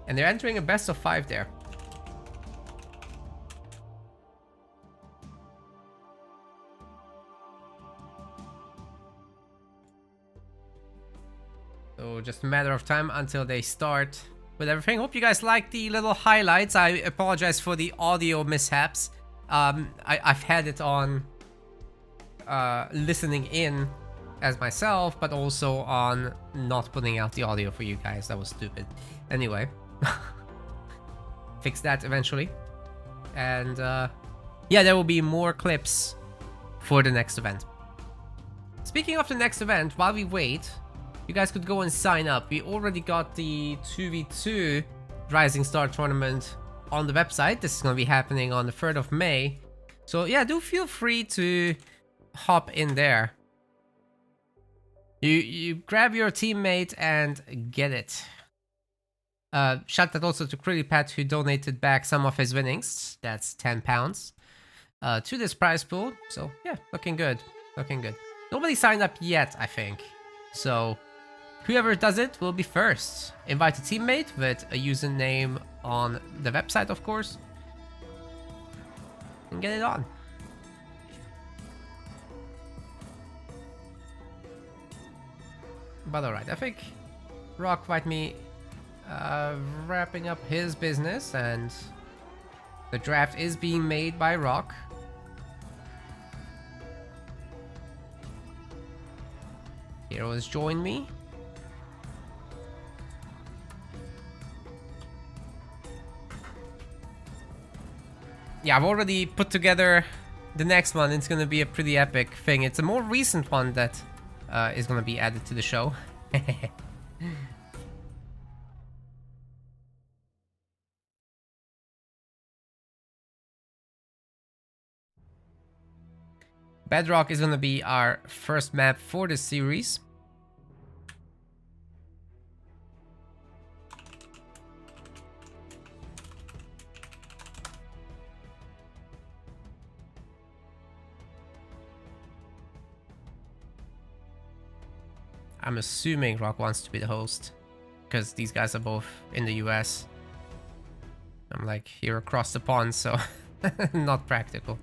And they're entering a best of 5 there. So just a matter of time until they start with everything. Hope you guys like the little highlights. I apologize for the audio mishaps. I've had it on listening in as myself, but also on not putting out the audio for you guys. That was stupid. Anyway, fix that eventually. And yeah, there will be more clips for the next event. Speaking of the next event, while we wait, you guys could go and sign up. We already got the 2v2 Rising Star tournament on the website. This is going to be happening on the 3rd of May. So yeah, do feel free to hop in there. You grab your teammate and get it. Shout out also to Krillipad, who donated back some of his winnings. That's £10 to this prize pool. So yeah, looking good. Looking good. Nobody signed up yet, I think. So Whoever does it will be first. Invite a teammate with a username on the website, of course. And get it on. But alright, I think Rock might be wrapping up his business, and the draft is being made by Rock. Heroes join me. Yeah, I've already put together the next one. It's gonna be a pretty epic thing. It's a more recent one that is gonna be added to the show. Bedrock is gonna be our first map for this series. I'm assuming Rock wants to be the host, because these guys are both in the US. I'm like here across the pond, so not practical.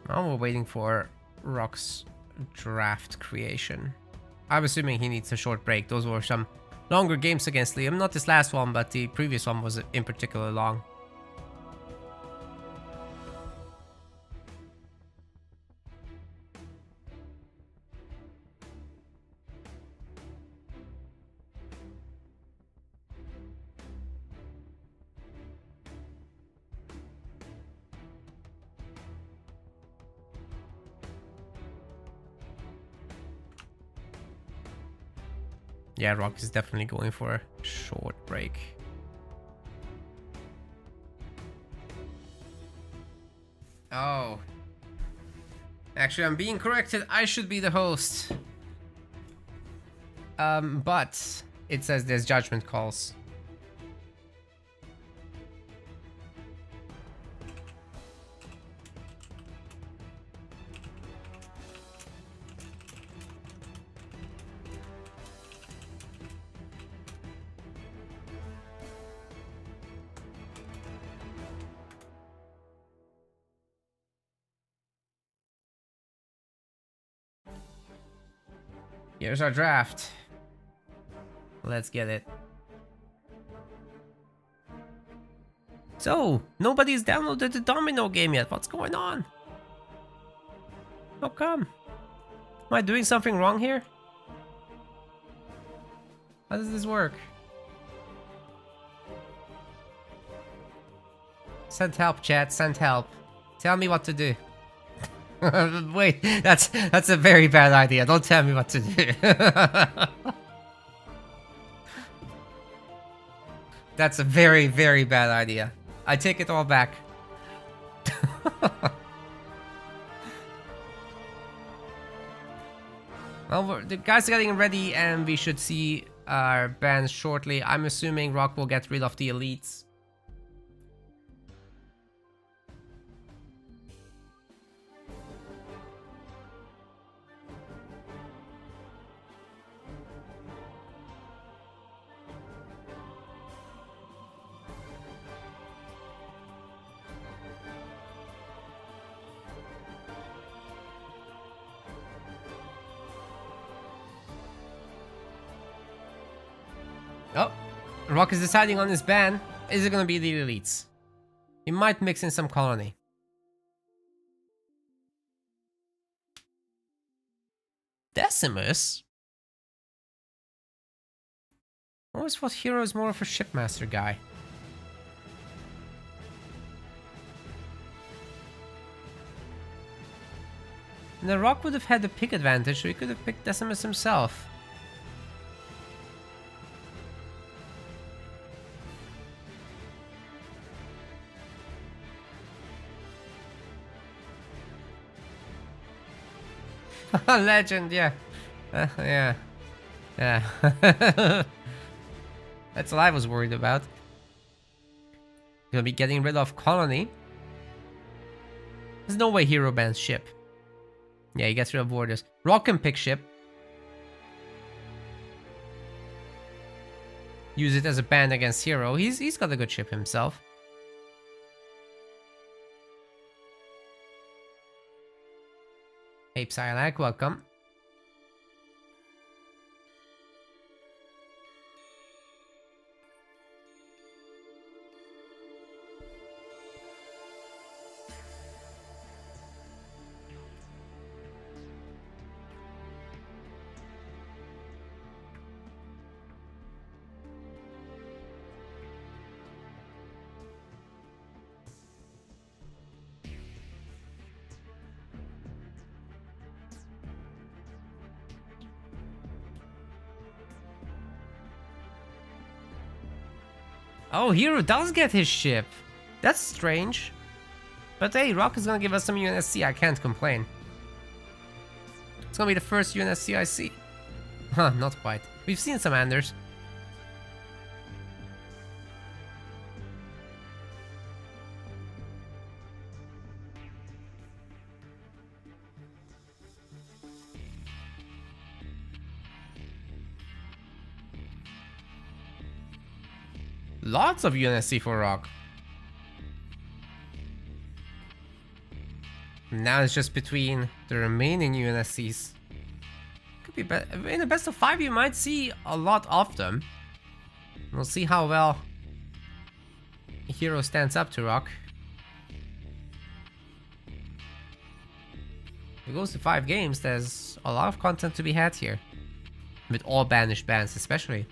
Now we're waiting for Rock's draft creation. I'm assuming he needs a short break. Those were some longer games against Liam. Not this last one, but the previous one was in particular long. Yeah, Rock is definitely going for a short break. Oh. Actually, I'm being corrected. I should be the host. But it says there's judgment calls. Here's our draft. Let's get it. So, nobody's downloaded the domino game yet. What's going on? How come? Am I doing something wrong here? How does this work? Send help, chat. Send help. Tell me what to do. Wait, that's a very bad idea. Don't tell me what to do. That's a very, very bad idea. I take it all back. Well, the guys are getting ready, and we should see our bands shortly. I'm assuming Rock will get rid of the elites. Oh, Rock is deciding on his ban. Is it gonna be the elites? He might mix in some colony. Decimus? I always thought Hero is more of a shipmaster guy. And the Rock would have had the pick advantage, so he could have picked Decimus himself. Legend, yeah. Yeah. Yeah. That's what I was worried about. Gonna be getting rid of colony. There's no way Hero bans ship. Yeah, he gets rid of borders. Rock can pick ship. Use it as a ban against Hero. He's got a good ship himself. Ape Silac, welcome. Oh, Hero does get his ship. That's strange. But hey, Rock is gonna give us some UNSC, I can't complain. It's gonna be the first UNSC I see. Huh, not quite. We've seen some Anders. Lots of UNSC for Rock. Now it's just between the remaining UNSCs. Could be better. In the best of 5 you might see a lot of them. We'll see how well Hero stands up to Rock. If it goes to 5 games, there's a lot of content to be had here. With all banished bans especially.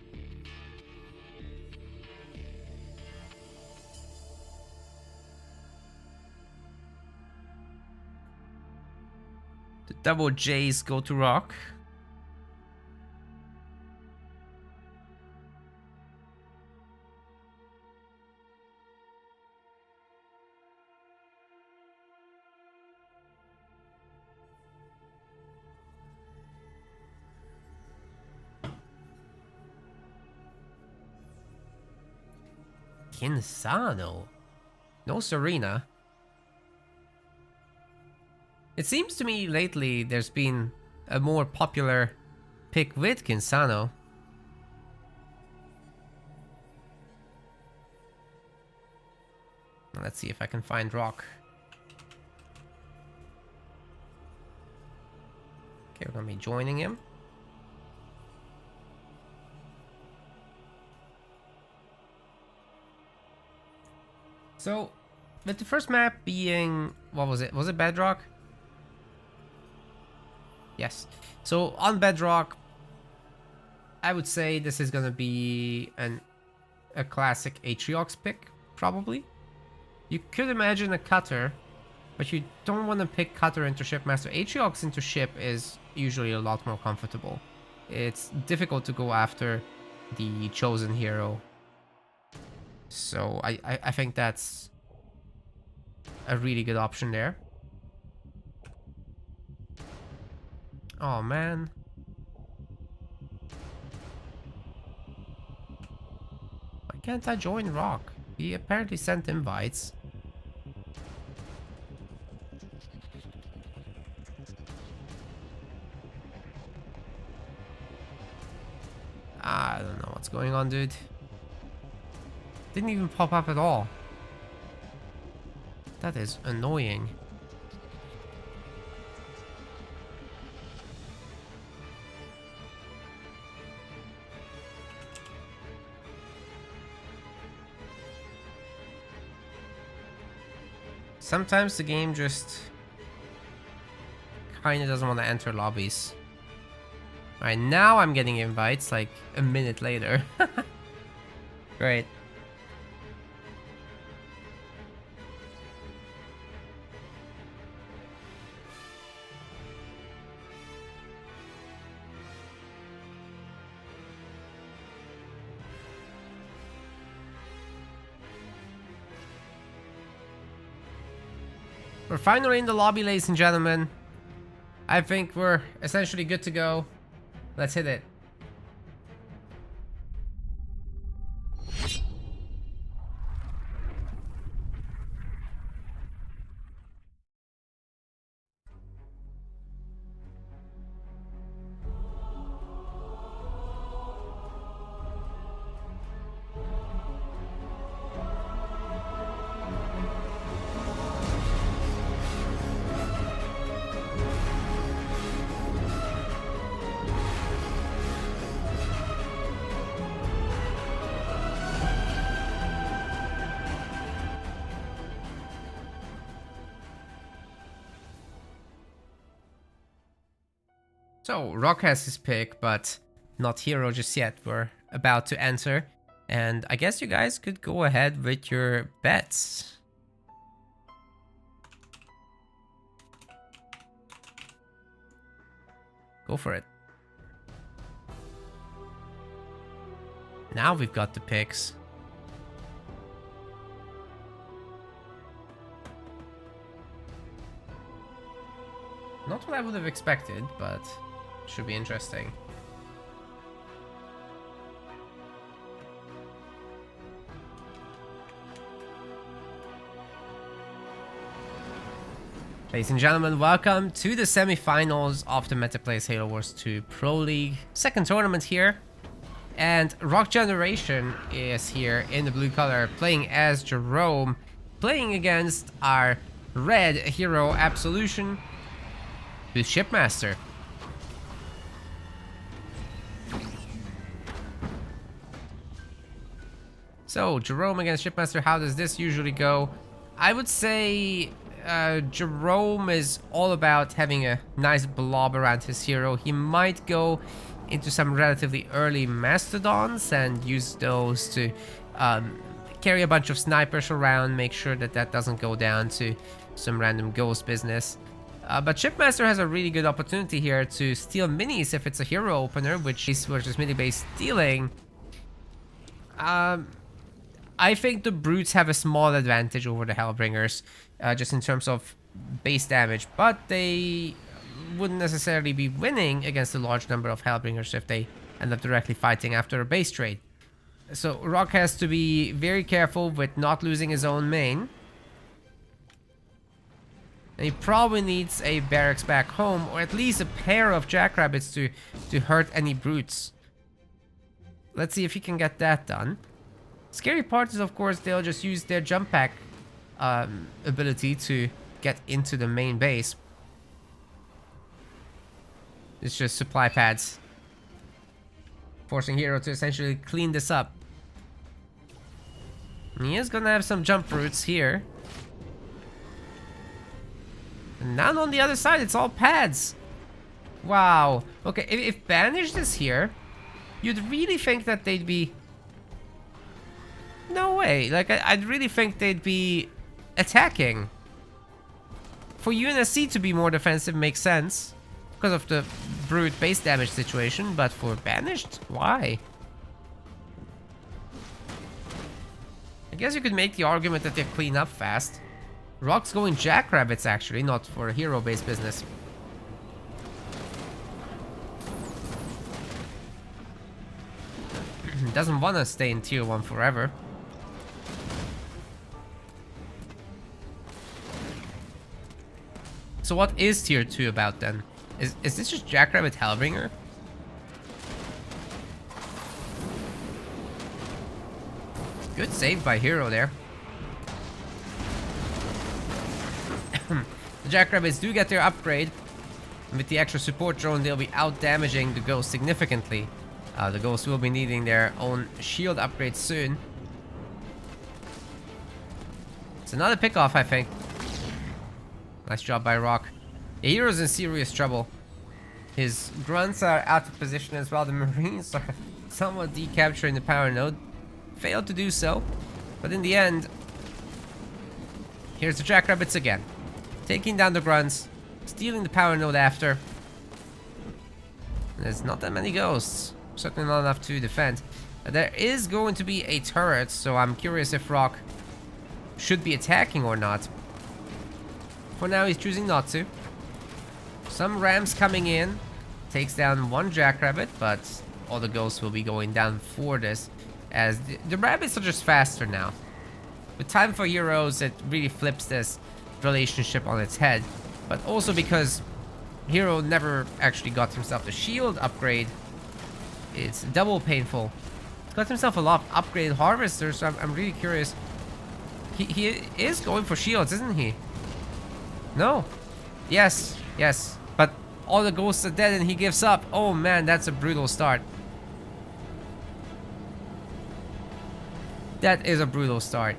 The double J's go to Rock. Kinsano. No Serena. It seems to me lately there's been a more popular pick with Kinsano. Let's see if I can find Rock. Okay, we're gonna be joining him. So, with the first map being, what was it? Was it Bedrock? Yes. So on Bedrock, I would say this is gonna be a classic Atriox pick, probably. You could imagine a cutter, but you don't want to pick cutter into shipmaster. Atriox into ship is usually a lot more comfortable. It's difficult to go after the chosen hero. So I think that's a really good option there. Oh man. Why can't I join Rock? He apparently sent invites. I don't know what's going on, dude. Didn't even pop up at all. That is annoying. Sometimes the game just kinda doesn't want to enter lobbies. Alright, now I'm getting invites like a minute later. Great. We're finally in the lobby, ladies and gentlemen. I think we're essentially good to go. Let's hit it. So, Rock has his pick, but not Hero just yet. We're about to enter. And I guess you guys could go ahead with your bets. Go for it. Now we've got the picks. Not what I would have expected, but should be interesting. Ladies and gentlemen, welcome to the semifinals of the Metaplays Halo Wars 2 Pro League. Second tournament here. And Rock Generation is here in the blue color, playing as Jerome, playing against our red hero Absolution with Shipmaster. So, Jerome against Shipmaster, how does this usually go? I would say Jerome is all about having a nice blob around his hero. He might go into some relatively early Mastodons and use those to carry a bunch of snipers around, make sure that that doesn't go down to some random ghost business. But Shipmaster has a really good opportunity here to steal minis if it's a hero opener, which is versus mini-based stealing. I think the Brutes have a small advantage over the Hellbringers, just in terms of base damage, but they wouldn't necessarily be winning against a large number of Hellbringers if they end up directly fighting after a base trade. So Rock has to be very careful with not losing his own main. And he probably needs a barracks back home, or at least a pair of Jackrabbits to hurt any Brutes. Let's see if he can get that done. Scary part is, of course, they'll just use their jump pack ability to get into the main base. It's just supply pads, forcing Hero to essentially clean this up. And he is gonna have some jump routes here. And now on the other side, it's all pads. Wow. Okay, if Banished is here, you'd really think that they'd be... No way. Like, I'd really think they'd be attacking. For UNSC to be more defensive makes sense because of the Brute base damage situation, but for Banished, why? I guess you could make the argument that they clean up fast. Rock's going Jackrabbits, actually, not for hero-based business. Doesn't want to stay in tier 1 forever. So what is tier 2 about then? Is this just Jackrabbit Hellbringer? Good save by Hero there. The Jackrabbits do get their upgrade. And with the extra support drone, they'll be out damaging the Ghost significantly. The Ghosts will be needing their own shield upgrade soon. It's another pickoff, I think. Nice job by Rock. The hero's in serious trouble. His grunts are out of position as well. The Marines are somewhat decapturing the power node. Failed to do so, but in the end, here's the Jackrabbits again. Taking down the grunts, stealing the power node after. There's not that many ghosts. Certainly not enough to defend. There is going to be a turret, so I'm curious if Rock should be attacking or not. For now, he's choosing not to. Some rams coming in. Takes down one Jackrabbit, but all the ghosts will be going down for this, as the rabbits are just faster now. With time for heroes, it really flips this relationship on its head. But also because Hero never actually got himself the shield upgrade, it's double painful. He's got himself a lot of upgraded harvesters, so I'm really curious. He is going for shields, isn't he? No. Yes, yes. But all the ghosts are dead and he gives up. Oh man, that's a brutal start. That is a brutal start.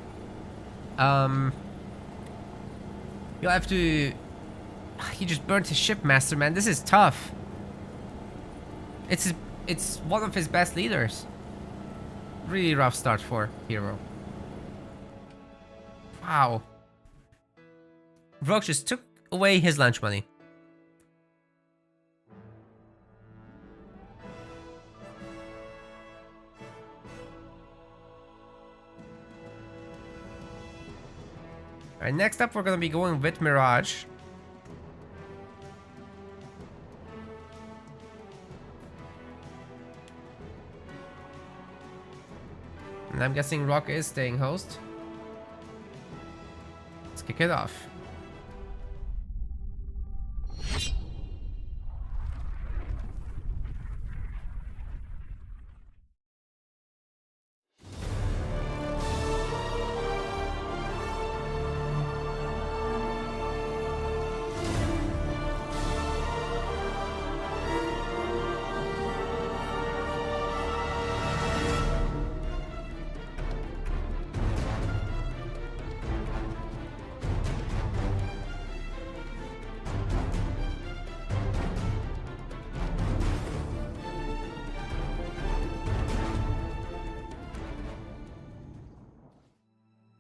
You'll have to... He just burnt his shipmaster, man. This is tough. It's one of his best leaders. Really rough start for Hero. Wow. Rock just took away his lunch money. Alright, next up we're gonna be going with Mirage. And I'm guessing Rock is staying host. Let's kick it off.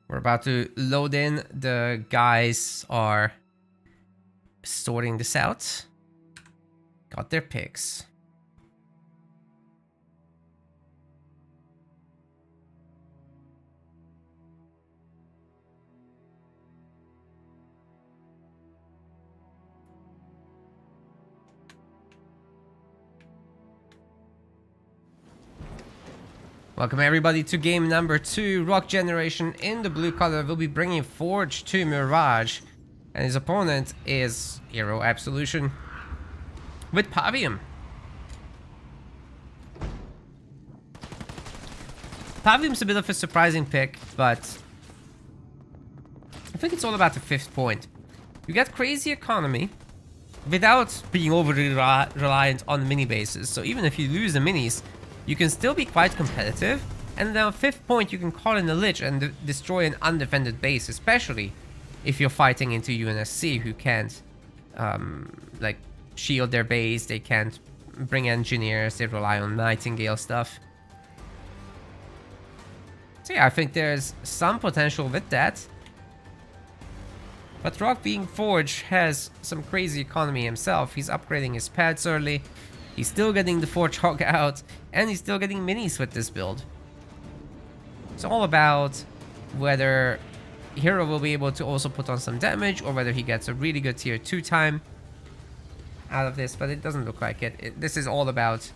We're about to load in. The guys are sorting this out. Got their picks. Welcome everybody to game number 2. Rock Generation in the blue color will be bringing Forge to Mirage. And his opponent is Hero Absolution with Pavium. Pavium's a bit of a surprising pick, but I think it's all about the 5th point. You got crazy economy without being overly reliant on mini bases. So even if you lose the minis, you can still be quite competitive, and then on 5th point you can call in the Lich and destroy an undefended base, especially if you're fighting into UNSC, who can't like shield their base, they can't bring engineers, they rely on Nightingale stuff. So yeah, I think there's some potential with that. But Rock, being Forge, has some crazy economy himself. He's upgrading his pads early. He's still getting the Forge Hog out, and he's still getting minis with this build. It's all about whether Hero will be able to also put on some damage, or whether he gets a really good tier 2 time out of this, but it doesn't look like it. This is all about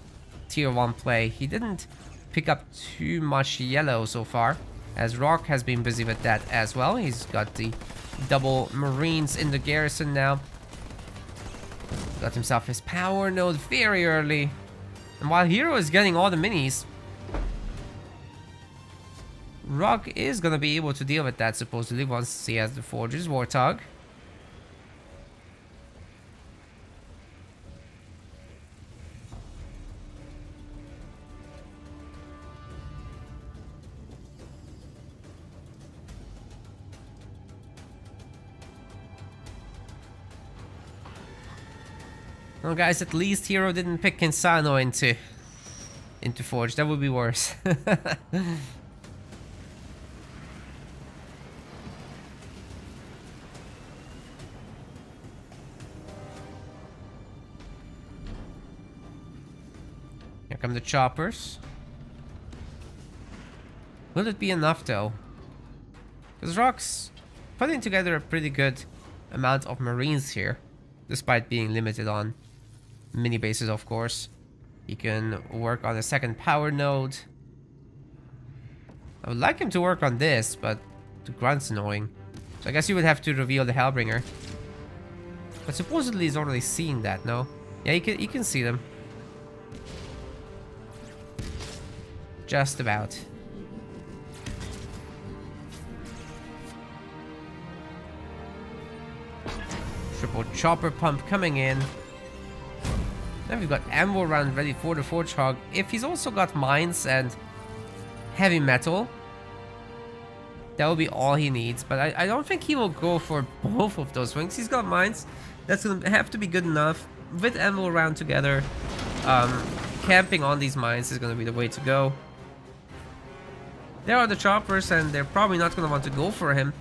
tier 1 play. He didn't pick up too much yellow so far, as Rock has been busy with that as well. He's got the double Marines in the garrison now. Got himself his power node very early. And while Hero is getting all the minis, Rock is gonna be able to deal with that supposedly once he has the Forge's Warthog. Well, guys, at least Hero didn't pick Insano into Forge. That would be worse. Here come the choppers. Will it be enough though? Because Rock's putting together a pretty good amount of Marines here, despite being limited on mini bases, of course. He can work on a second power node. I would like him to work on this, but the grunt's annoying. So I guess you would have to reveal the Hellbringer. But supposedly he's already seen that, no? Yeah, you can see them. Just about. Triple chopper pump coming in. Then we've got ammo round ready for the Forge Hog. If he's also got mines and heavy metal, that will be all he needs. But I don't think he will go for both of those things. He's got mines. That's going to have to be good enough. With ammo round together, camping on these mines is going to be the way to go. There are the choppers, and they're probably not going to want to go for him.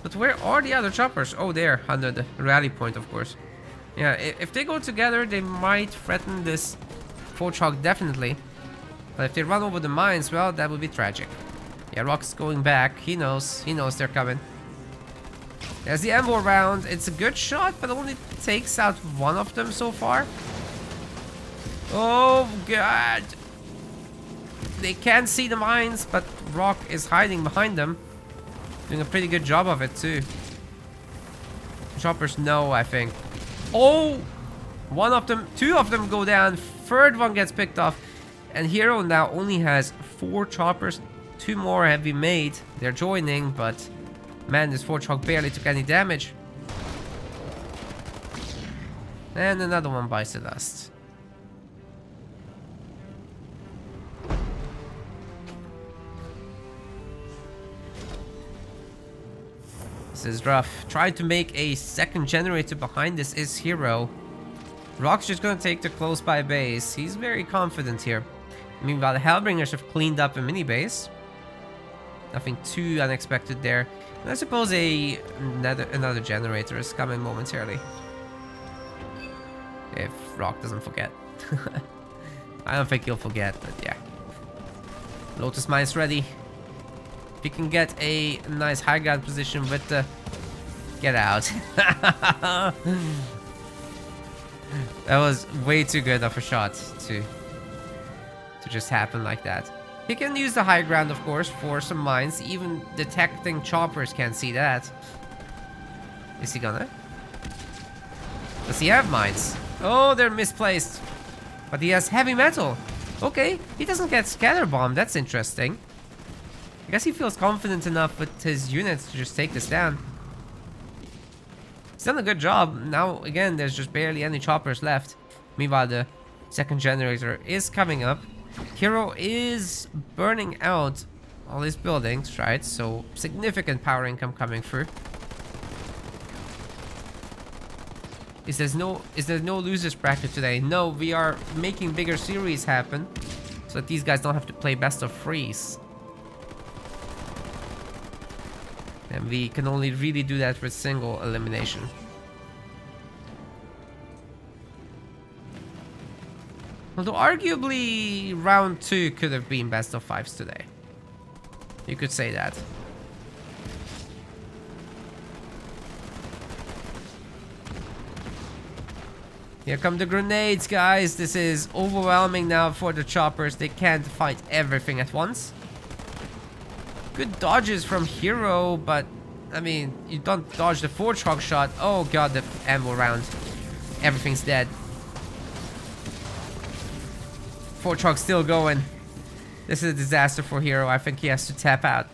But where are the other choppers? Oh, there, under the rally point, of course. Yeah, if they go together, they might threaten this Forge Hog, definitely. But if they run over the mines, well, that would be tragic. Yeah, Rock's going back. He knows they're coming. There's the ammo round. It's a good shot, but only takes out one of them so far. Oh, God. They can't see the mines, but Rock is hiding behind them. Doing a pretty good job of it, too. Choppers know, I think. Oh! Two of them go down. Third one gets picked off. And Hero now only has 4 choppers. 2 more have been made. They're joining, but man, this Forge Hog barely took any damage. And another one bites the dust. This is rough. Trying to make a second generator behind this is Hero. Rock's just gonna take the close by base. He's very confident here. Meanwhile, the Hellbringers have cleaned up a mini base. Nothing too unexpected there. And I suppose another generator is coming momentarily. If Rock doesn't forget. I don't think he'll forget, but yeah. Lotus Mine's ready. If you can get a nice high ground position with the... Get out. That was way too good of a shot to just happen like that. He can use the high ground, of course, for some mines. Even detecting choppers can't see that. Is he gonna? Does he have mines? Oh, they're misplaced. But he has heavy metal. Okay, he doesn't get scatter bomb. That's interesting. I guess he feels confident enough with his units to just take this down. He's done a good job. Now, again, there's just barely any choppers left. Meanwhile, the second generator is coming up. Hero is burning out all his buildings, right? So, significant power income coming through. Is there no losers bracket today? No, we are making bigger series happen so that these guys don't have to play best of threes. And we can only really do that with single elimination. Although arguably round 2 could have been best of 5s today. You could say that. Here come the grenades, guys. This is overwhelming now for the choppers. They can't fight everything at once. Good dodges from Hero, but I mean, you don't dodge the Forge Hog shot. Oh god, the ammo round. Everything's dead. Forge Hog still going. This is a disaster for Hero. I think he has to tap out.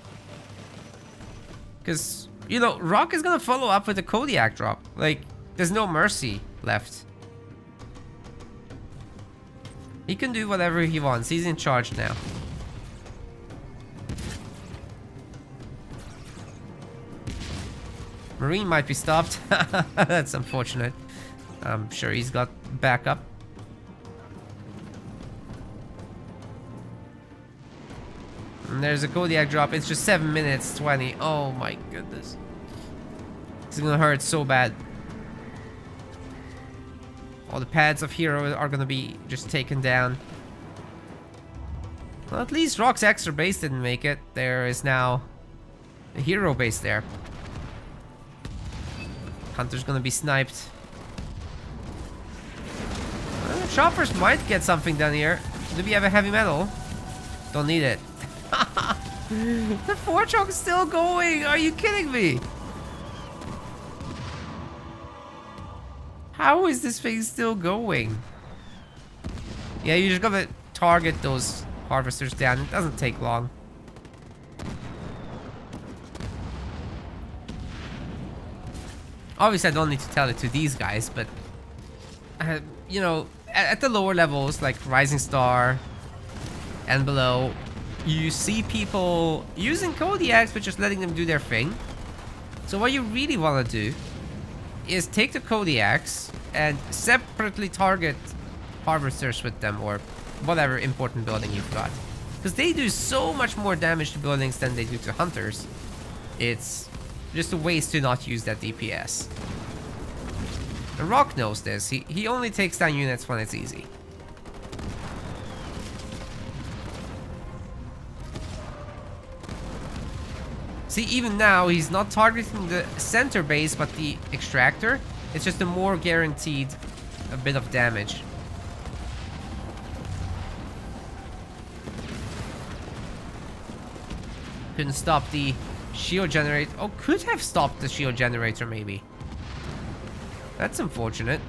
Because, you know, Rock is gonna follow up with a Kodiak drop. Like, there's no mercy left. He can do whatever he wants. He's in charge now. Marine might be stopped. That's unfortunate. I'm sure he's got backup. And there's a Kodiak drop. It's just 7 minutes 20. Oh my goodness. It's gonna hurt so bad. All the pads of Hero are gonna be just taken down. Well, at least Rock's extra base didn't make it. There is now a Hero base there. Hunter's gonna be sniped. Well, the choppers might get something done here. Do we have a heavy metal? Don't need it. The 4 is still going. Are you kidding me? How is this thing still going? Yeah, you just gotta target those harvesters down. It doesn't take long. Obviously, I don't need to tell it to these guys, but you know, at the lower levels like Rising Star and below, you see people using Kodiaks but just letting them do their thing. So what you really want to do is take the Kodiaks and separately target harvesters with them, or whatever important building you've got, because they do so much more damage to buildings than they do to hunters. It's just a waste to not use that DPS. And Rock knows this. He only takes down units when it's easy. See, even now, he's not targeting the center base, but the extractor. It's just a more guaranteed a bit of damage. Couldn't stop the shield generator. Oh, could have stopped the shield generator, maybe. That's unfortunate.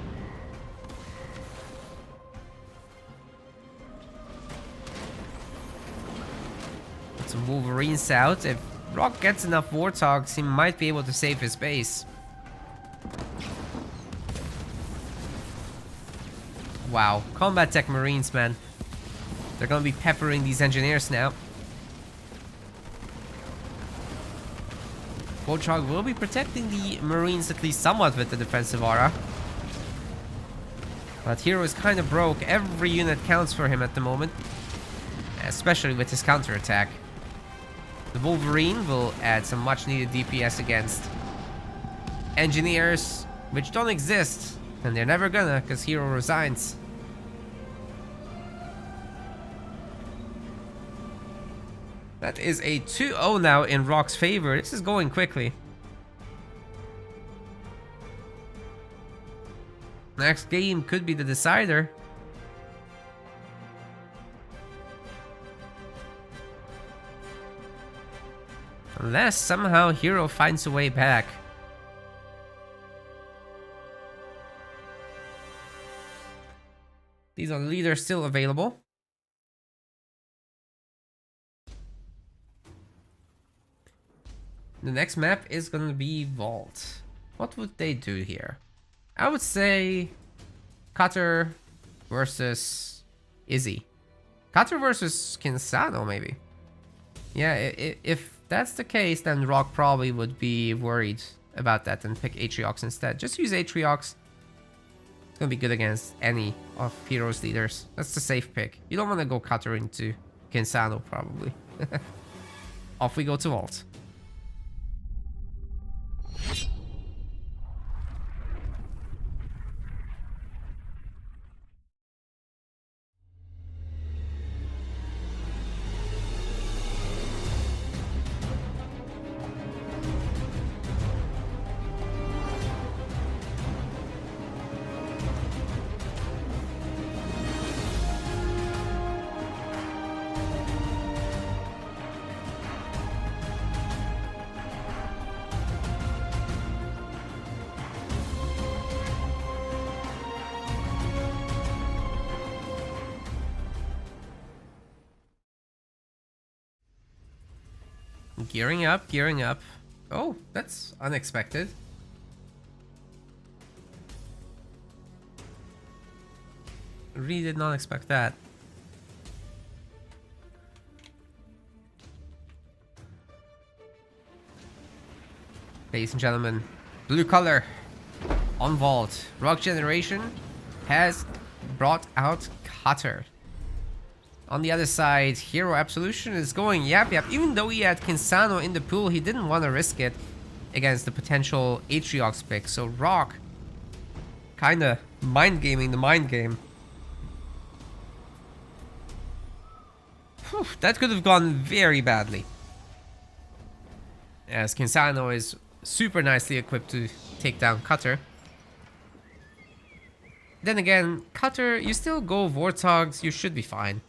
Put some Wolverines out. If Rock gets enough Warthogs, he might be able to save his base. Wow, combat tech Marines, man. They're gonna be peppering these engineers now. Warthog will be protecting the Marines at least somewhat with the defensive aura. But Hero is kind of broke. Every unit counts for him at the moment, especially with his counterattack. The Wolverine will add some much needed DPS against engineers, which don't exist, and they're never gonna, because Hero resigns. That is a 2-0 now in Rock's favor. This is going quickly. Next game could be the decider. Unless somehow Hero finds a way back. These are leaders still available. The next map is gonna be Vault. What would they do here? I would say Cutter versus Izzy. Cutter versus Kinsano, maybe. Yeah, if that's the case, then Rock probably would be worried about that and pick Atriox instead. Just use Atriox. It's gonna be good against any of Hero's leaders. That's the safe pick. You don't want to go Cutter into Kinsano, probably. Off we go to Vault. Gearing up, gearing up. Oh, that's unexpected. Really did not expect that. Ladies and gentlemen, blue color. on vault. Rock Generation has brought out Cutter. On the other side, Hero Absolution is going yap yap. Even though he had Kinsano in the pool, he didn't want to risk it against the potential Atriox pick. So Rock kinda mind gaming the mind game. Whew, that could have gone very badly, as Kinsano is super nicely equipped to take down Cutter. Then again, Cutter, you still go Warthogs, you should be fine.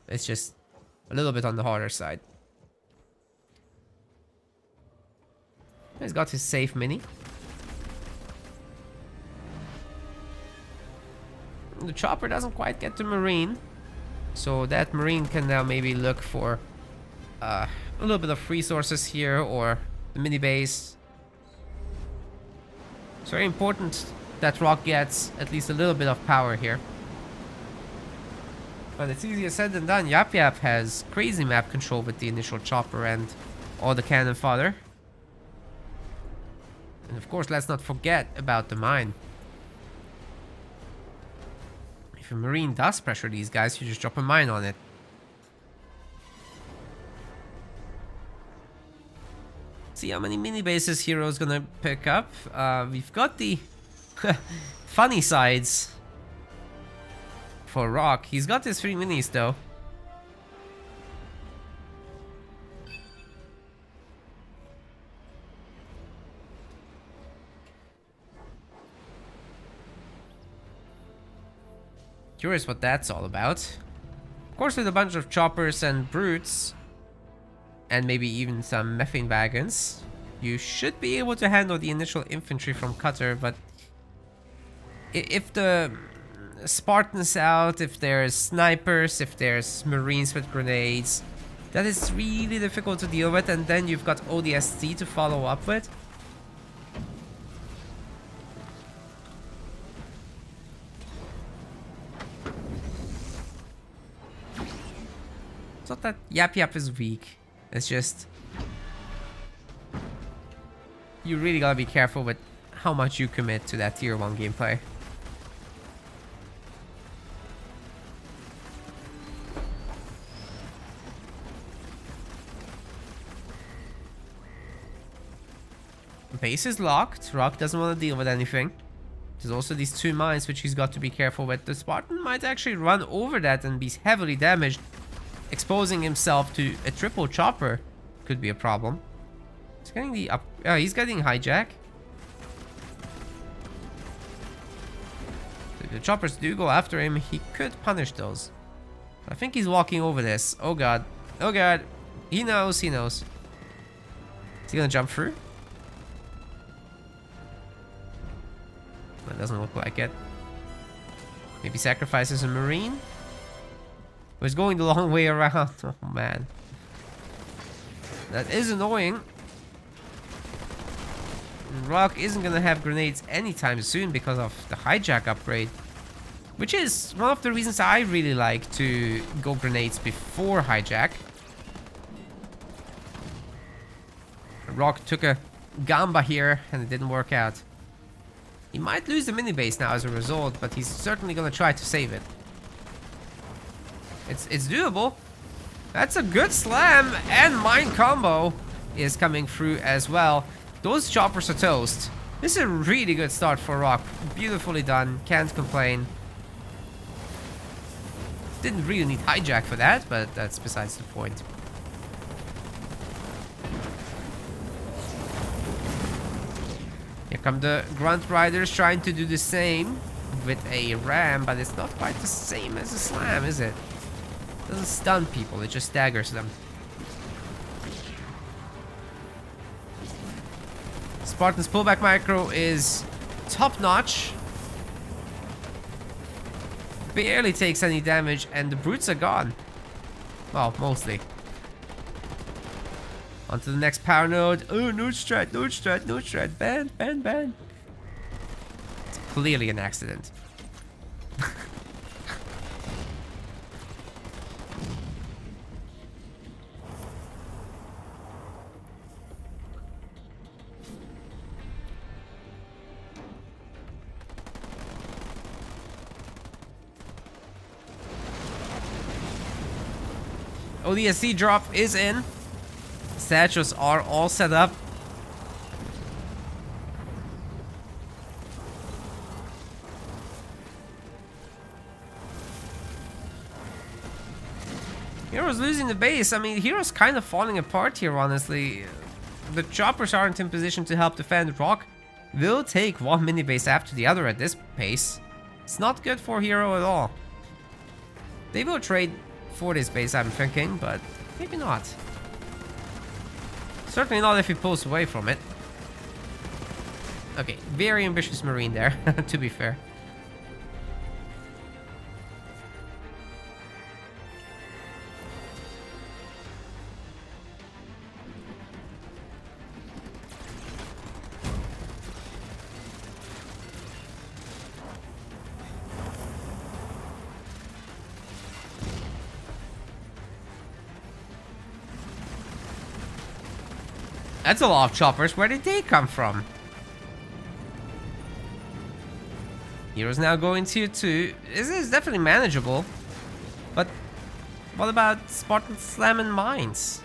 It's just a little bit on the harder side. He's got his safe mini. The chopper doesn't quite get to Marine, so that Marine can now maybe look for a little bit of resources here, or the mini base. It's very important that Rock gets at least a little bit of power here. But it's easier said than done. Yap Yap has crazy map control with the initial chopper and all the cannon fodder. And of course, let's not forget about the mine. If a Marine does pressure these guys, you just drop a mine on it. See how many mini bases Hero's gonna pick up. We've got the funny sides for Rock. He's got his 3 minis though. Curious what that's all about. Of course, with a bunch of choppers and brutes, and maybe even some methane wagons, you should be able to handle the initial infantry from Cutter, but if the Spartans out, if there's snipers, if there's Marines with grenades, that is really difficult to deal with, and then you've got ODST to follow up with. It's not that Yap Yap is weak, it's just you really gotta be careful with how much you commit to that tier 1 gameplay. Base is locked. Rock doesn't want to deal with anything. There's also these 2 mines which he's got to be careful with. The Spartan might actually run over that and be heavily damaged. Exposing himself to a triple chopper could be a problem. He's getting the up. Oh, he's getting hijack. If the choppers do go after him, he could punish those. I think he's walking over this. Oh god. Oh god. He knows. He knows. Is he gonna jump through? That doesn't look like it. Maybe sacrifices a Marine? But he's going the long way around. Oh man. That is annoying. Rock isn't gonna have grenades anytime soon because of the hijack upgrade. Which is one of the reasons I really like to go grenades before hijack. Rock took a gamba here and it didn't work out. He might lose the mini base now as a result, but he's certainly gonna try to save it. It's doable. That's a good slam, and mine combo is coming through as well. Those choppers are toast. This is a really good start for Rock. Beautifully done. Can't complain. Didn't really need hijack for that, but that's besides the point. Here come the Grunt Riders trying to do the same with a ram, but it's not quite the same as a slam, is it? It doesn't stun people, it just staggers them. Spartan's pullback micro is top notch. Barely takes any damage, and the brutes are gone. Well, mostly. On to the next power node. Oh, node strat, node strat, node strat. Ban, ban, ban. It's clearly an accident. ODSC drop is in. Statues are all set up. Hero's losing the base. I mean, Hero's kind of falling apart here, honestly. The choppers aren't in position to help defend. Rock will take one mini base after the other at this pace. It's not good for Hero at all. They will trade for this base, I'm thinking, but maybe not. Certainly not if he pulls away from it. Okay, very ambitious Marine there, to be fair. That's a lot of choppers. Where did they come from? Hero's now going tier 2. This is definitely manageable. But what about Spartan slamming mines?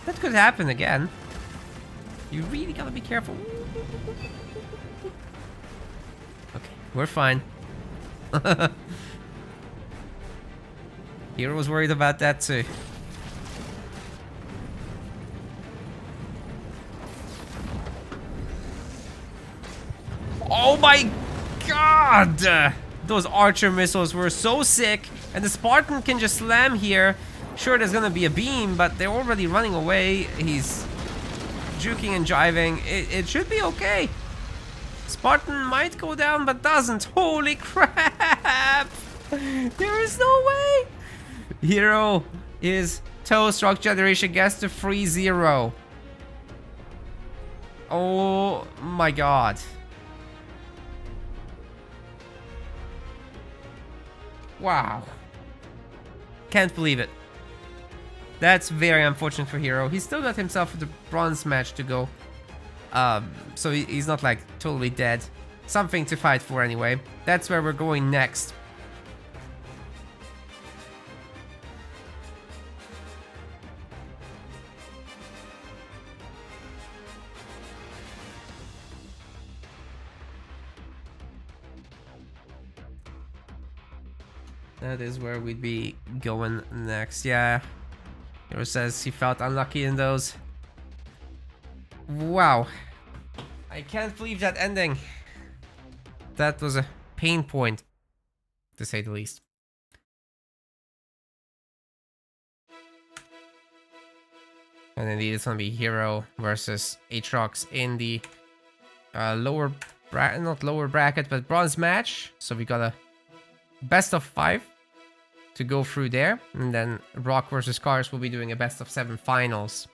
That could happen again. You really gotta be careful. Okay, we're fine. Hero was worried about that too. Oh my god! Those archer missiles were so sick, and the Spartan can just slam here. Sure, there's gonna be a beam, but they're already running away. He's juking and jiving. It should be okay. Spartan might go down, but doesn't. Holy crap! There is no way! Hero is toast. Rock Generation gets to 3-0. Oh my god. Wow. Can't believe it. That's very unfortunate for Hero. He still got himself the bronze match to go. So he's not like totally dead. Something to fight for anyway. That's where we're going next. That is where we'd be going next. Yeah. Hero says he felt unlucky in those. Wow. I can't believe that ending. That was a pain point, to say the least. And indeed, it's gonna be Hero versus Aatrox in the lower bracket, not lower bracket, but bronze match. So we got a best of 5 to go through there, and then Rock versus Cars will be doing a best of 7 finals.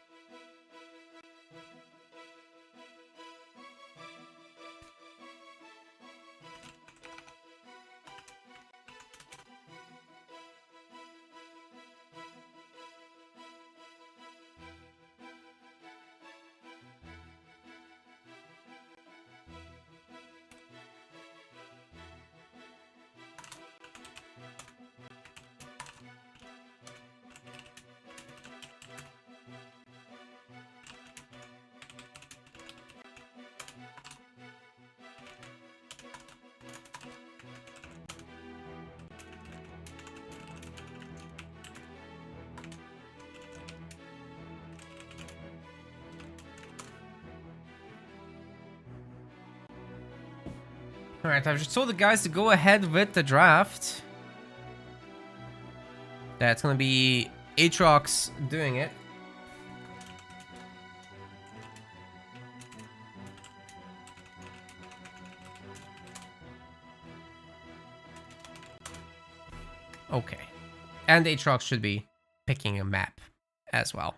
Alright, I've just told the guys to go ahead with the draft. That's gonna be Aatrox doing it. Okay. And Aatrox should be picking a map as well.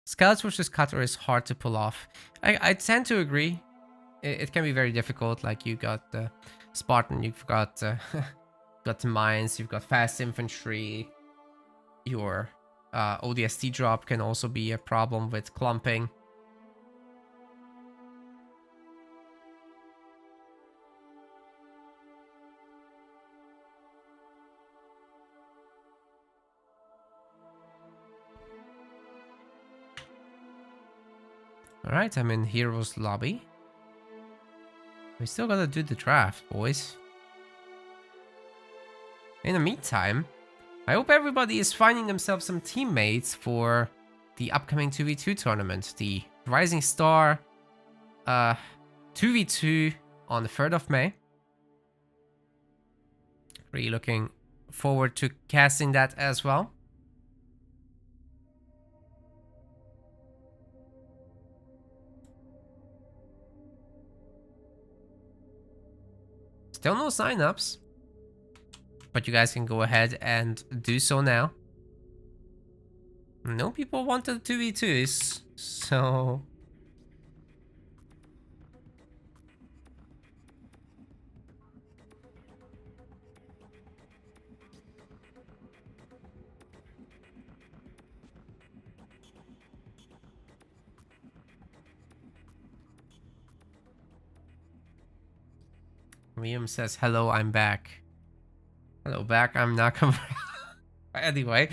Scouts versus Cutter is hard to pull off. I tend to agree. It can be very difficult. Like, you got the Spartan, you've got got the mines, you've got fast infantry. Your ODST drop can also be a problem with clumping. Alright, I'm in Heroes Lobby. We still gotta do the draft, boys. In the meantime, I hope everybody is finding themselves some teammates for the upcoming 2v2 tournament. The Rising Star 2v2 on the 3rd of May. Really looking forward to casting that as well. Still no signups, but you guys can go ahead and do so now. No people wanted 2v2s, so... Liam says, hello, I'm back. Hello, back, I'm not coming. Anyway.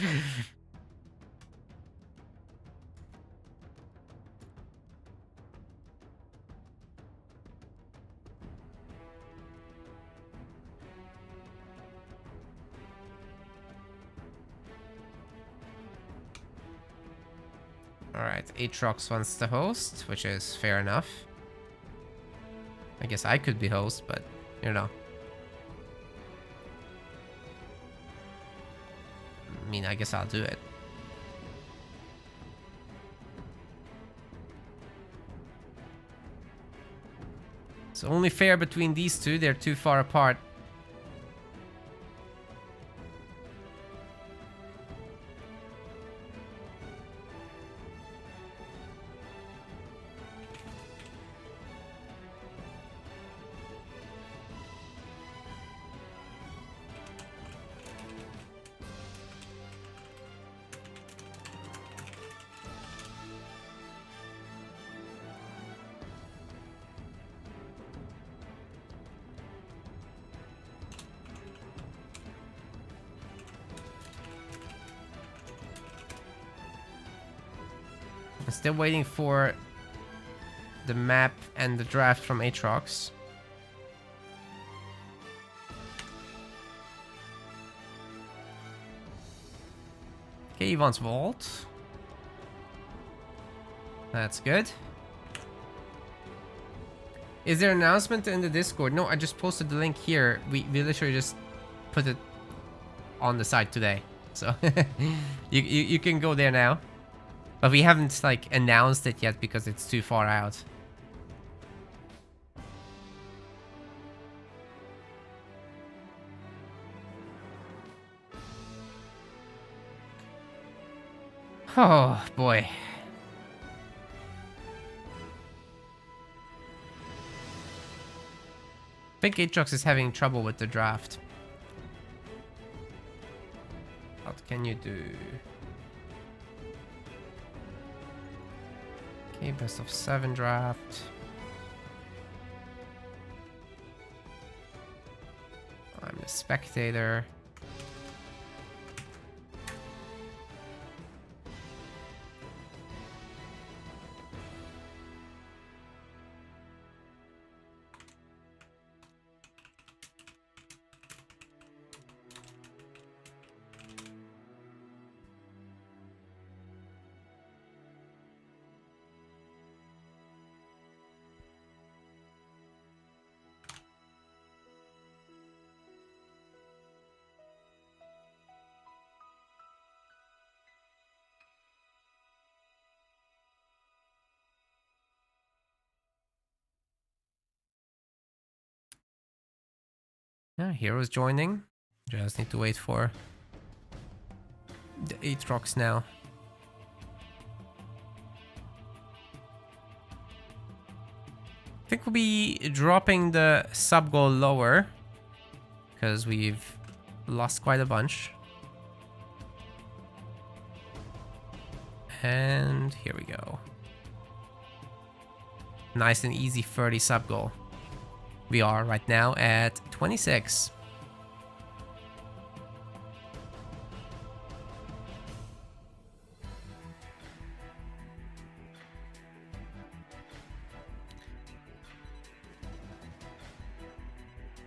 Alright, Aatrox wants to host, which is fair enough. I guess I could be host, but, you know. I mean, I guess I'll do it. It's only fair between these two, they're too far apart. I'm still waiting for the map and the draft from Aatrox. Okay, he wants Vault. That's good. Is there an announcement in the Discord? No, I just posted the link here. We literally just put it on the site today. So you can go there now. But we haven't like announced it yet because it's too far out. Oh boy. I think Aatrox is having trouble with the draft. What can you do? Okay, best of 7 draft. I'm the spectator. Yeah, Heroes joining. Just need to wait for the Aatrox now. I think we'll be dropping the sub goal lower because we've lost quite a bunch. And here we go. Nice and easy 30 sub goal. We are right now at 26.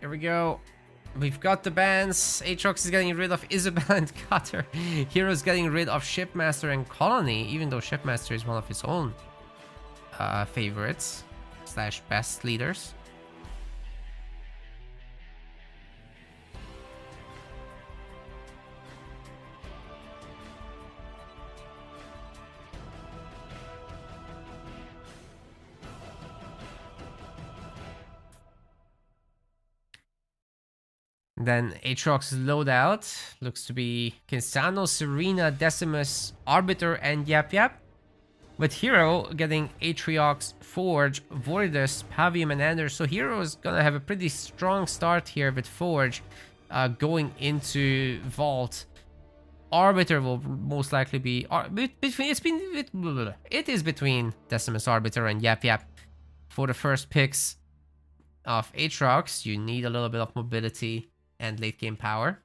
Here we go. We've got the bans. Aatrox is getting rid of Isabel and Cutter. Hero's getting rid of Shipmaster and Colony, even though Shipmaster is one of his own favorites / best leaders. Then Aatrox's loadout looks to be Kinsano, Serena, Decimus, Arbiter, and Yap Yap. With Hero getting Atriox, Forge, Voidus, Pavium, and Anders. So Hero is gonna have a pretty strong start here with Forge going into Vault. Arbiter will most likely be it is between Decimus, Arbiter, and Yap Yap for the first picks of Aatrox. You need a little bit of mobility and late game power.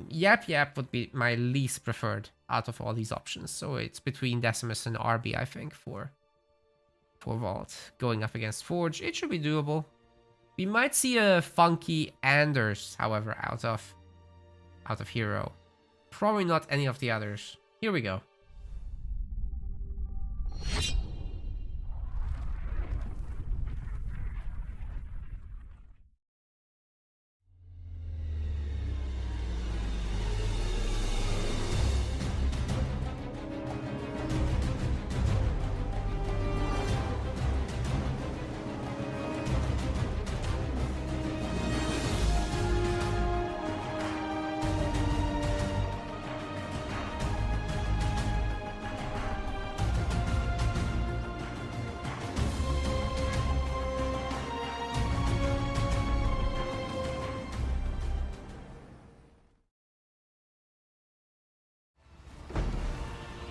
Yap Yap would be my least preferred out of all these options. So it's between Decimus and RB, I think, for Vault. Going up against Forge, it should be doable. We might see a funky Anders, however, out of Hero. Probably not any of the others. Here we go.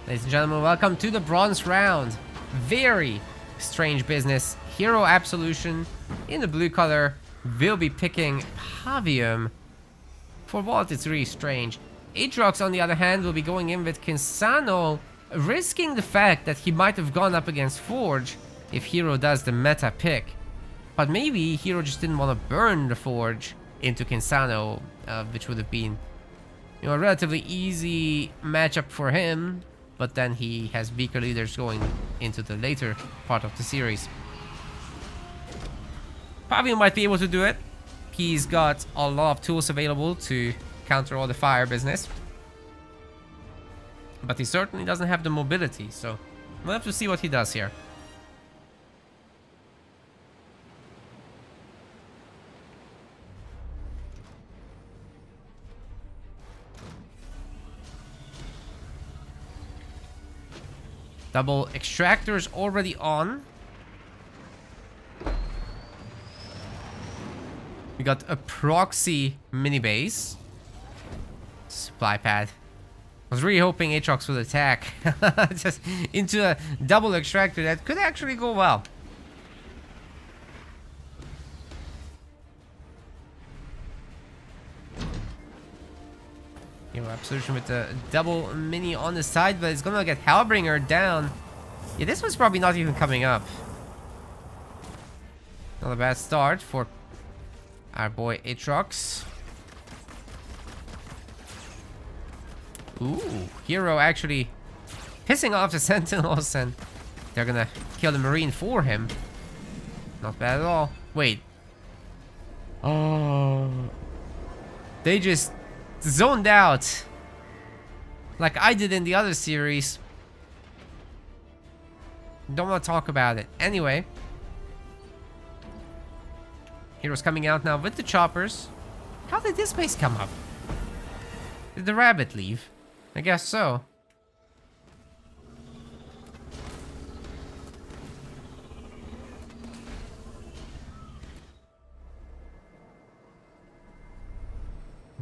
Ladies and gentlemen, welcome to the bronze round. Very strange business. Hero Absolution in the blue color will be picking Pavium. For Vault, it's really strange. Aatrox, on the other hand, will be going in with Kinsano, risking the fact that he might have gone up against Forge if Hero does the meta pick. But maybe Hero just didn't want to burn the Forge into Kinsano, which would have been, you know, a relatively easy matchup for him. But then he has weaker leaders going into the later part of the series. Pavium might be able to do it. He's got a lot of tools available to counter all the fire business. But he certainly doesn't have the mobility, so we'll have to see what he does here. Double extractors already on. We got a proxy mini base. Supply pad. I was really hoping Aatrox would attack just into a double extractor. That could actually go well. You know, Absolution with the double mini on the side, but it's gonna get Hellbringer down. Yeah, this one's probably not even coming up. Not a bad start for our boy Aatrox. Ooh, Hero actually pissing off the Sentinels, and they're gonna kill the Marine for him. Not bad at all. Wait. Oh. They just zoned out like I did in the other series. Don't want to talk about it. Anyway, Hero's coming out now with the choppers. How did this base come up? Did the rabbit leave? I guess so.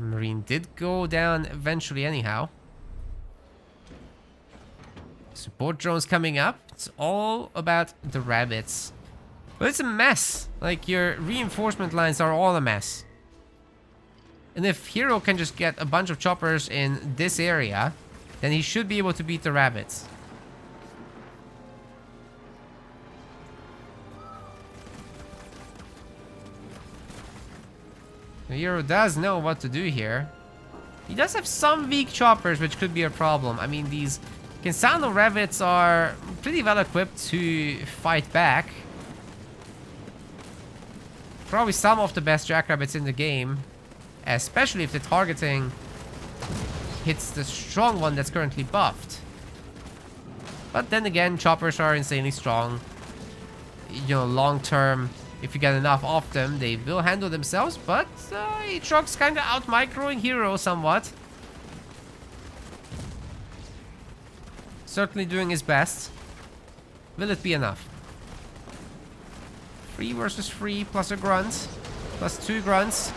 Marine did go down eventually anyhow. Support drones coming up. It's all about the rabbits. But it's a mess. Like, your reinforcement lines are all a mess. And if Hero can just get a bunch of choppers in this area, then he should be able to beat the rabbits. The hero does know what to do here. He does have some weak choppers, which could be a problem. I mean, these Kinsano rabbits are pretty well equipped to fight back. Probably some of the best jackrabbits in the game, especially if the targeting hits the strong one that's currently buffed. But then again, choppers are insanely strong. You know, long term, if you get enough of them, they will handle themselves. But Aatrox kind of out-microing Hero somewhat. Certainly doing his best. Will it be enough? 3 versus 3 plus a grunt. Plus 2 grunts.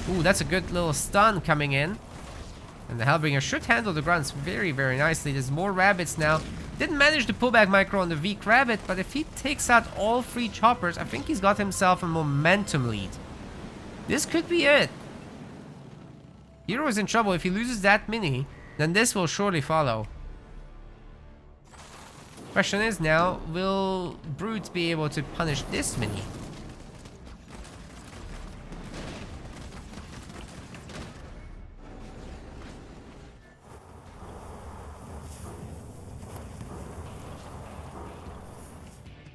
Ooh, that's a good little stun coming in. And the Hellbringer should handle the grunts very, very nicely. There's more rabbits now. Didn't manage to pull back micro on the weak rabbit, but if he takes out all 3 choppers, I think he's got himself a momentum lead. This could be it. Hero is in trouble. If he loses that mini, then this will surely follow. Question is now, will Brute be able to punish this mini?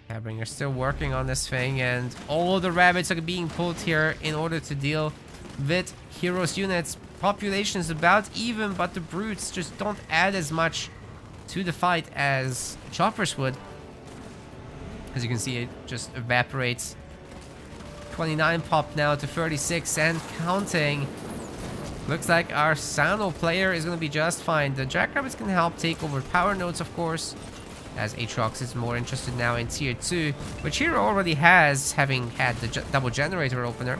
Hellbringer still working on this thing, and all the rabbits are being pulled here in order to deal with Hero's units. Population is about even, but the Brutes just don't add as much to the fight as choppers would. As you can see, it just evaporates. 29 pop now to 36 and counting. Looks like our Sano player is going to be just fine. The Jackrabbits can help take over power nodes, of course, as Aatrox is more interested now in tier 2, which Hero already has, having had the double generator opener.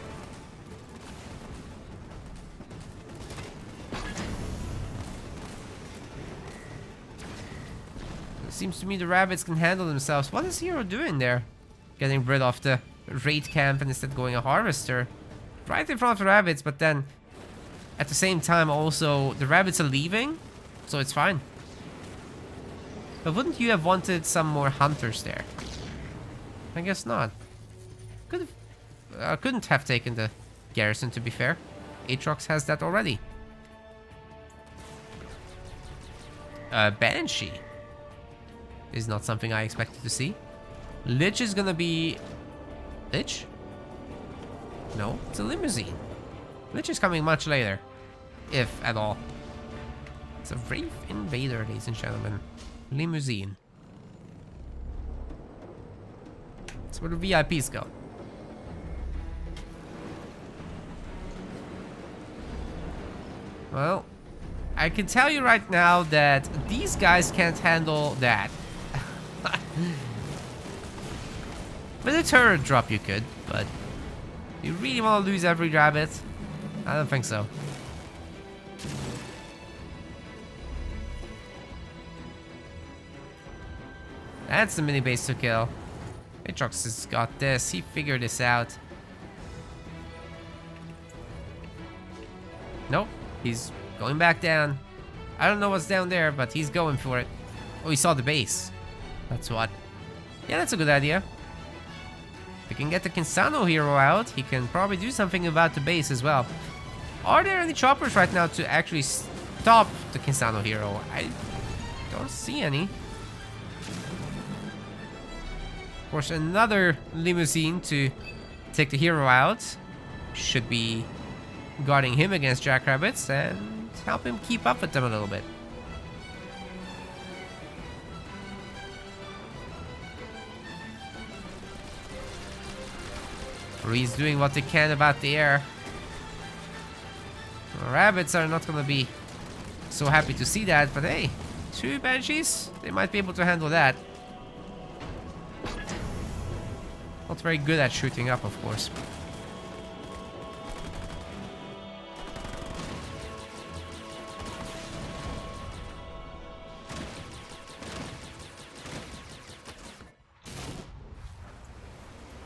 It seems to me the rabbits can handle themselves. What is Hero doing there? Getting rid of the raid camp and instead going a harvester. Right in front of the rabbits, but then at the same time also the rabbits are leaving, so it's fine. But wouldn't you have wanted some more hunters there? I guess not. Couldn't have taken the garrison, to be fair. Aatrox has that already. Banshee is not something I expected to see. Lich is gonna be... Lich? No, it's a limousine. Lich is coming much later. If at all. It's a Wraith Invader, ladies and gentlemen. Limousine. That's where the VIPs go. Well, I can tell you right now that these guys can't handle that. With a turret drop you could, but you really want to lose every rabbit? I don't think so. That's the mini base to kill. Aatrox has got this. He figured this out. Nope. He's going back down. I don't know what's down there, but he's going for it. Oh, he saw the base. That's what. Yeah, that's a good idea. If we can get the Kinsano hero out, he can probably do something about the base as well. Are there any choppers right now to actually stop the Kinsano hero? I don't see any. Of course, another limousine to take the hero out. Should be guarding him against jackrabbits and help him keep up with them a little bit. He's doing what they can about the air. The rabbits are not gonna be so happy to see that, but hey, 2 banshees, they might be able to handle that. Not very good at shooting up, of course.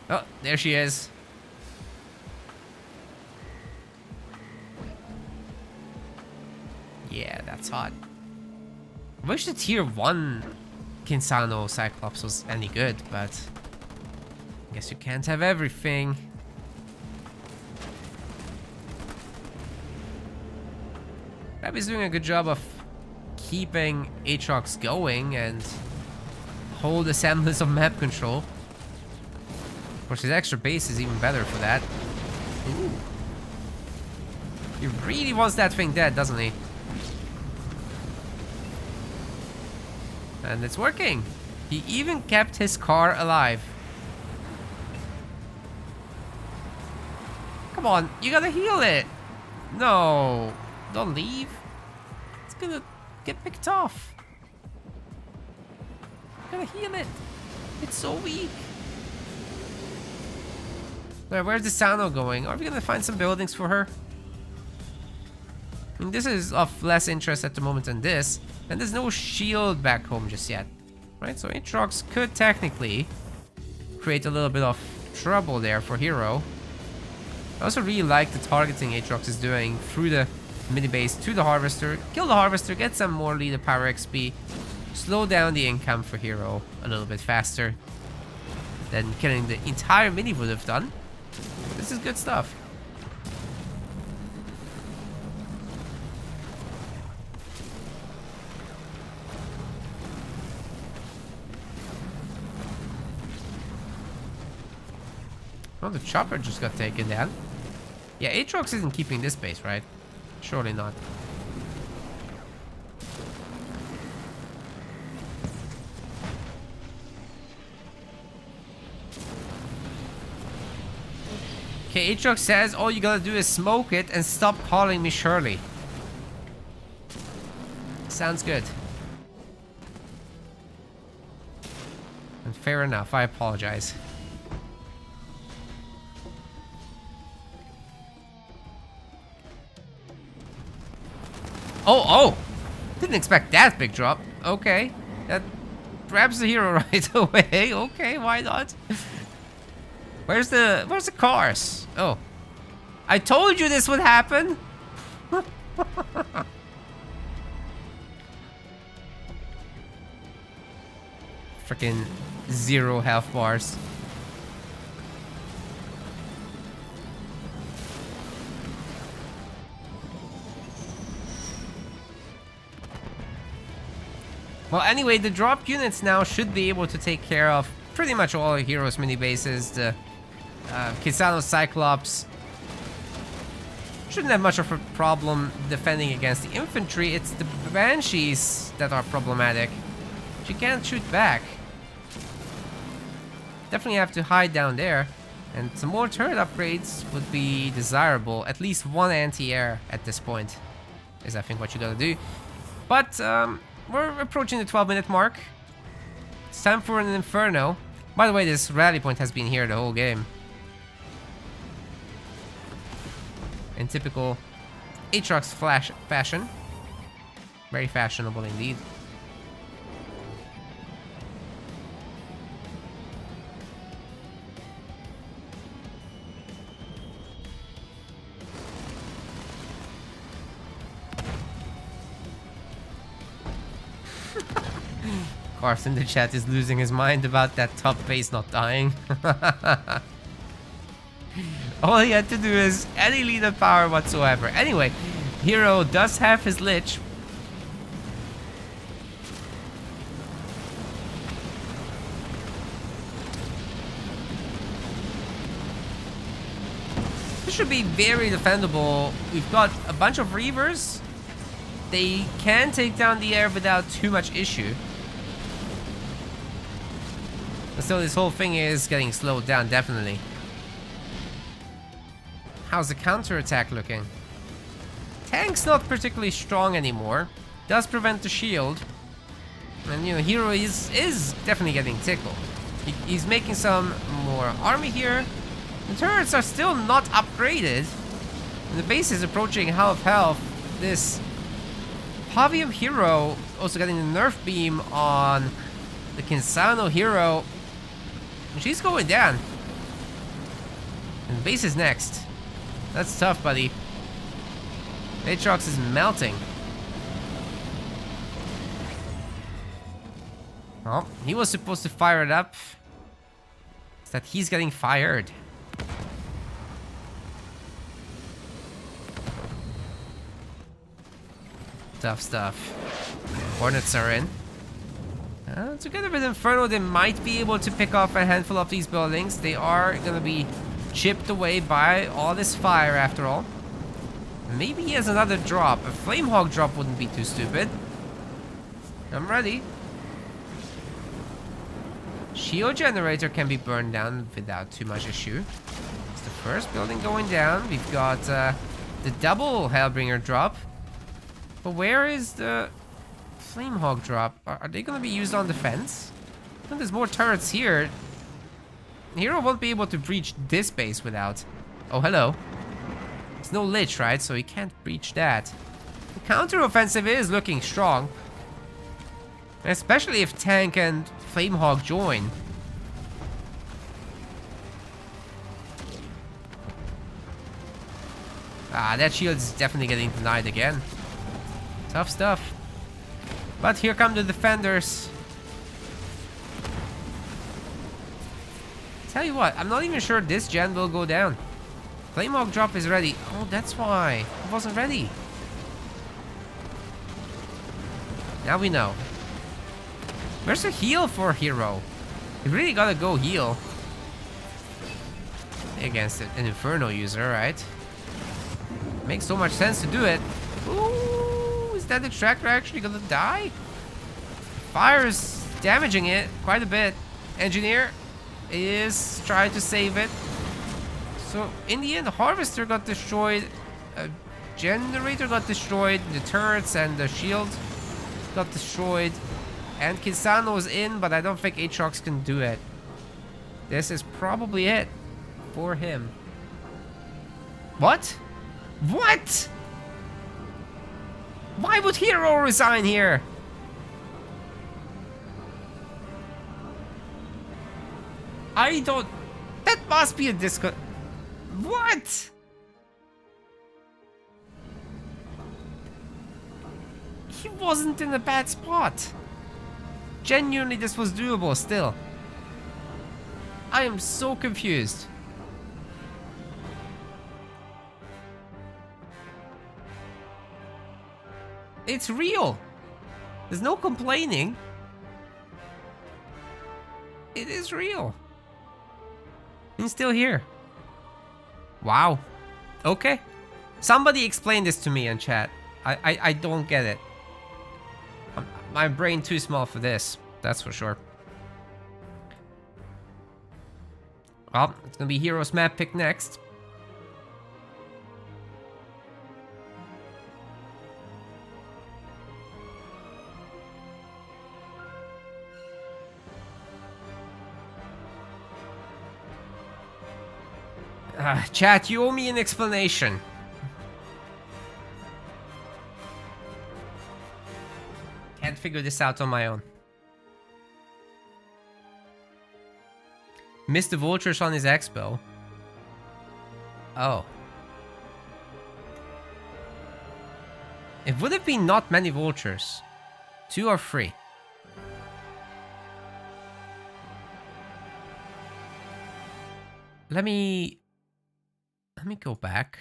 Oh, there she is. Yeah, that's hot. I wish the tier 1 Kinsano Cyclops was any good, but I guess you can't have everything. Grab is doing a good job of keeping Aatrox going and hold a semblance of map control. Of course, his extra base is even better for that. Ooh. He really wants that thing dead, doesn't he? And it's working. He even kept his car alive. Come on, you gotta heal it. No, don't leave. It's gonna get picked off. You gotta heal it. It's so weak. Where's the Sano going? Are we gonna find some buildings for her? I mean, this is of less interest at the moment than this. And there's no shield back home just yet. Right, so Aatrox could technically create a little bit of trouble there for Hero. I also really like the targeting Aatrox is doing through the mini base to the Harvester. Kill the Harvester, get some more leader power XP. Slow down the income for Hero a little bit faster than killing the entire mini would have done. This is good stuff. Oh, the chopper just got taken down. Yeah, Aatrox isn't keeping this base, right? Surely not. Okay, Aatrox says all you gotta do is smoke it and stop calling me Shirley. Sounds good. And fair enough, I apologize. Oh! Didn't expect that big drop. Okay. That grabs the hero right away. Okay, why not? Where's the cars? Oh. I told you this would happen! Freaking 0 health bars. Well, anyway, the drop units now should be able to take care of pretty much all the Heroes mini bases. The Kisano Cyclops shouldn't have much of a problem defending against the infantry. It's the Banshees that are problematic. She can't shoot back. Definitely have to hide down there. And some more turret upgrades would be desirable. At least one anti-air at this point is, I think, what you gotta do. But, we're approaching the 12-minute mark. It's time for an Inferno. By the way, this rally point has been here the whole game. In typical Aatrox fashion. Very fashionable indeed. Garth in the chat is losing his mind about that top base not dying. All he had to do is any leader power whatsoever. Anyway, Hero does have his Lich. This should be very defendable. We've got a bunch of Reavers. They can take down the air without too much issue. So this whole thing is getting slowed down, definitely. How's the counterattack looking? Tank's not particularly strong anymore. Does prevent the shield. And, you know, Hero is definitely getting tickled. He's making some more army here. The turrets are still not upgraded. And the base is approaching half health. This Pavium Hero also getting the nerf beam on the Kinsano Hero. She's going down. And the base is next. That's tough, buddy. Aatrox is melting. Oh, he was supposed to fire it up. It's that he's getting fired. Tough stuff. Hornets are in. Together with Inferno, they might be able to pick off a handful of these buildings. They are going to be chipped away by all this fire after all. Maybe he has another drop. A Flamehawk drop wouldn't be too stupid. I'm ready. Shield generator can be burned down without too much issue. It's the first building going down. We've got the double Hellbringer drop. But where is the Flamehawk drop? Are they going to be used on defense? I think there's more turrets here. Hero won't be able to breach this base without... Oh, hello. It's no Lich, right? So he can't breach that. The counter-offensive is looking strong. Especially if Tank and Flamehawk join. That shield is definitely getting denied again. Tough stuff. But here come the defenders. Tell you what, I'm not even sure this gen will go down. Flamehawk drop is ready. Oh, that's why. It wasn't ready. Now we know. Where's a heal for Hero? You really gotta go heal. Against an Inferno user, right? Makes so much sense to do it. Ooh, is that the tractor actually gonna die? Fire is damaging it quite a bit. Engineer is trying to save it. So in the end, the Harvester got destroyed. A generator got destroyed. The turrets and the shield got destroyed. And Kisano's in, but I don't think Aatrox can do it. This is probably it for him. What? What? Why would Hero resign here? I don't... That must be a disco... What? He wasn't in a bad spot. Genuinely, this was doable still. I am so confused. It's real. There's no complaining. It is real. He's still here. Wow. Okay. Somebody explain this to me in chat. I don't get it. My brain too small for this. That's for sure. Well, it's gonna be Hero's map pick next. Chat, you owe me an explanation. Can't figure this out on my own. Missed the vultures on his expo. Oh. It would have been not many vultures. 2 or 3. Let me go back.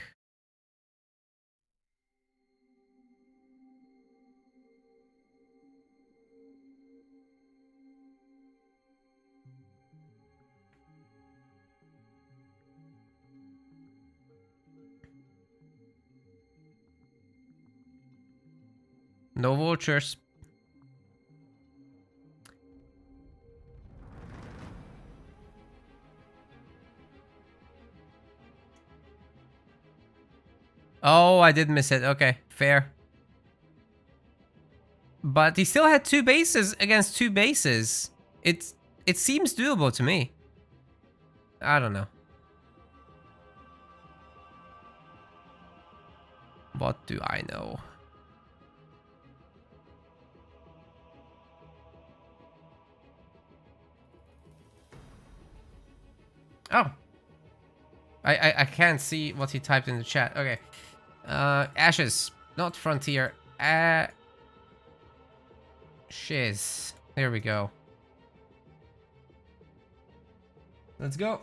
No vultures. Oh, I did miss it. Okay, fair. But he still had 2 bases against 2 bases. It seems doable to me. I don't know. What do I know? Oh. I can't see what he typed in the chat. Okay. Ashes, not Frontier. Shiz. There we go. Let's go.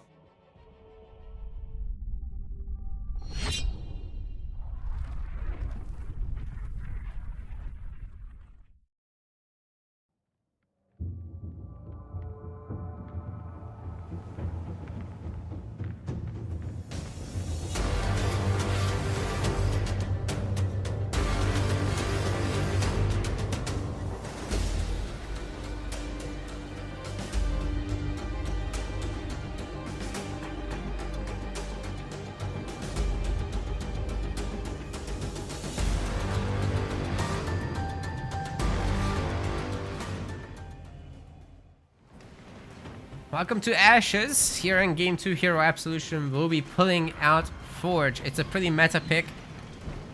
Welcome to Ashes. Here in Game 2, Hero Absolution will be pulling out Forge. It's a pretty meta pick.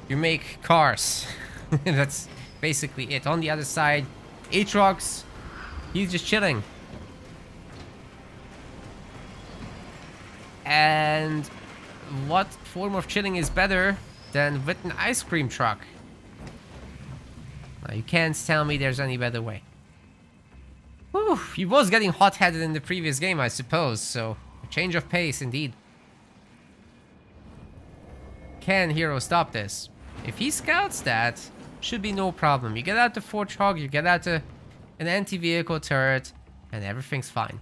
You make cars. That's basically it. On the other side, Aatrox, he's just chilling. And what form of chilling is better than with an ice cream truck? You can't tell me there's any better way. Whew, he was getting hot-headed in the previous game, I suppose, so a change of pace indeed. Can Hero stop this? If he scouts that, should be no problem. You get out the Forge Hog, you get out an anti-vehicle turret, and everything's fine.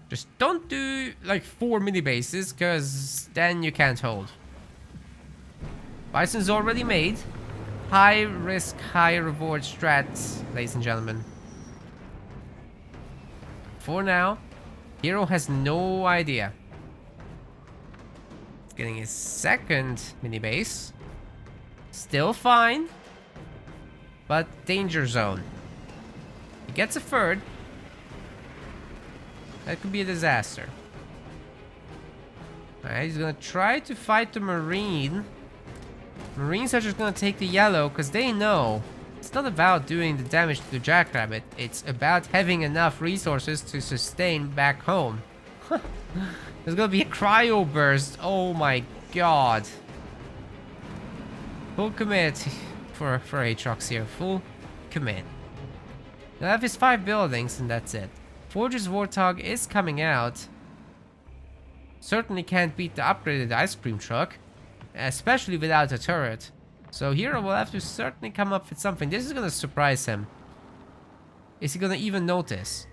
Just don't do like 4 mini bases, because then you can't hold. Bison's already made. High risk, high reward strats, ladies and gentlemen. For now, Hero has no idea. He's getting his second mini base. Still fine, but danger zone. He gets a third. That could be a disaster. Alright, he's gonna try to fight the Marine. Marines are just gonna take the yellow because they know it's not about doing the damage to the Jackrabbit. It's about having enough resources to sustain back home. There's gonna be a cryo burst. Oh my god. Full commit for Aatrox here. Full commit. Now I have his 5 buildings and that's it. Forge's Warthog is coming out. Certainly can't beat the upgraded ice cream truck. Especially without a turret. So Hero will have to certainly come up with something. This is gonna surprise him. Is he gonna even notice?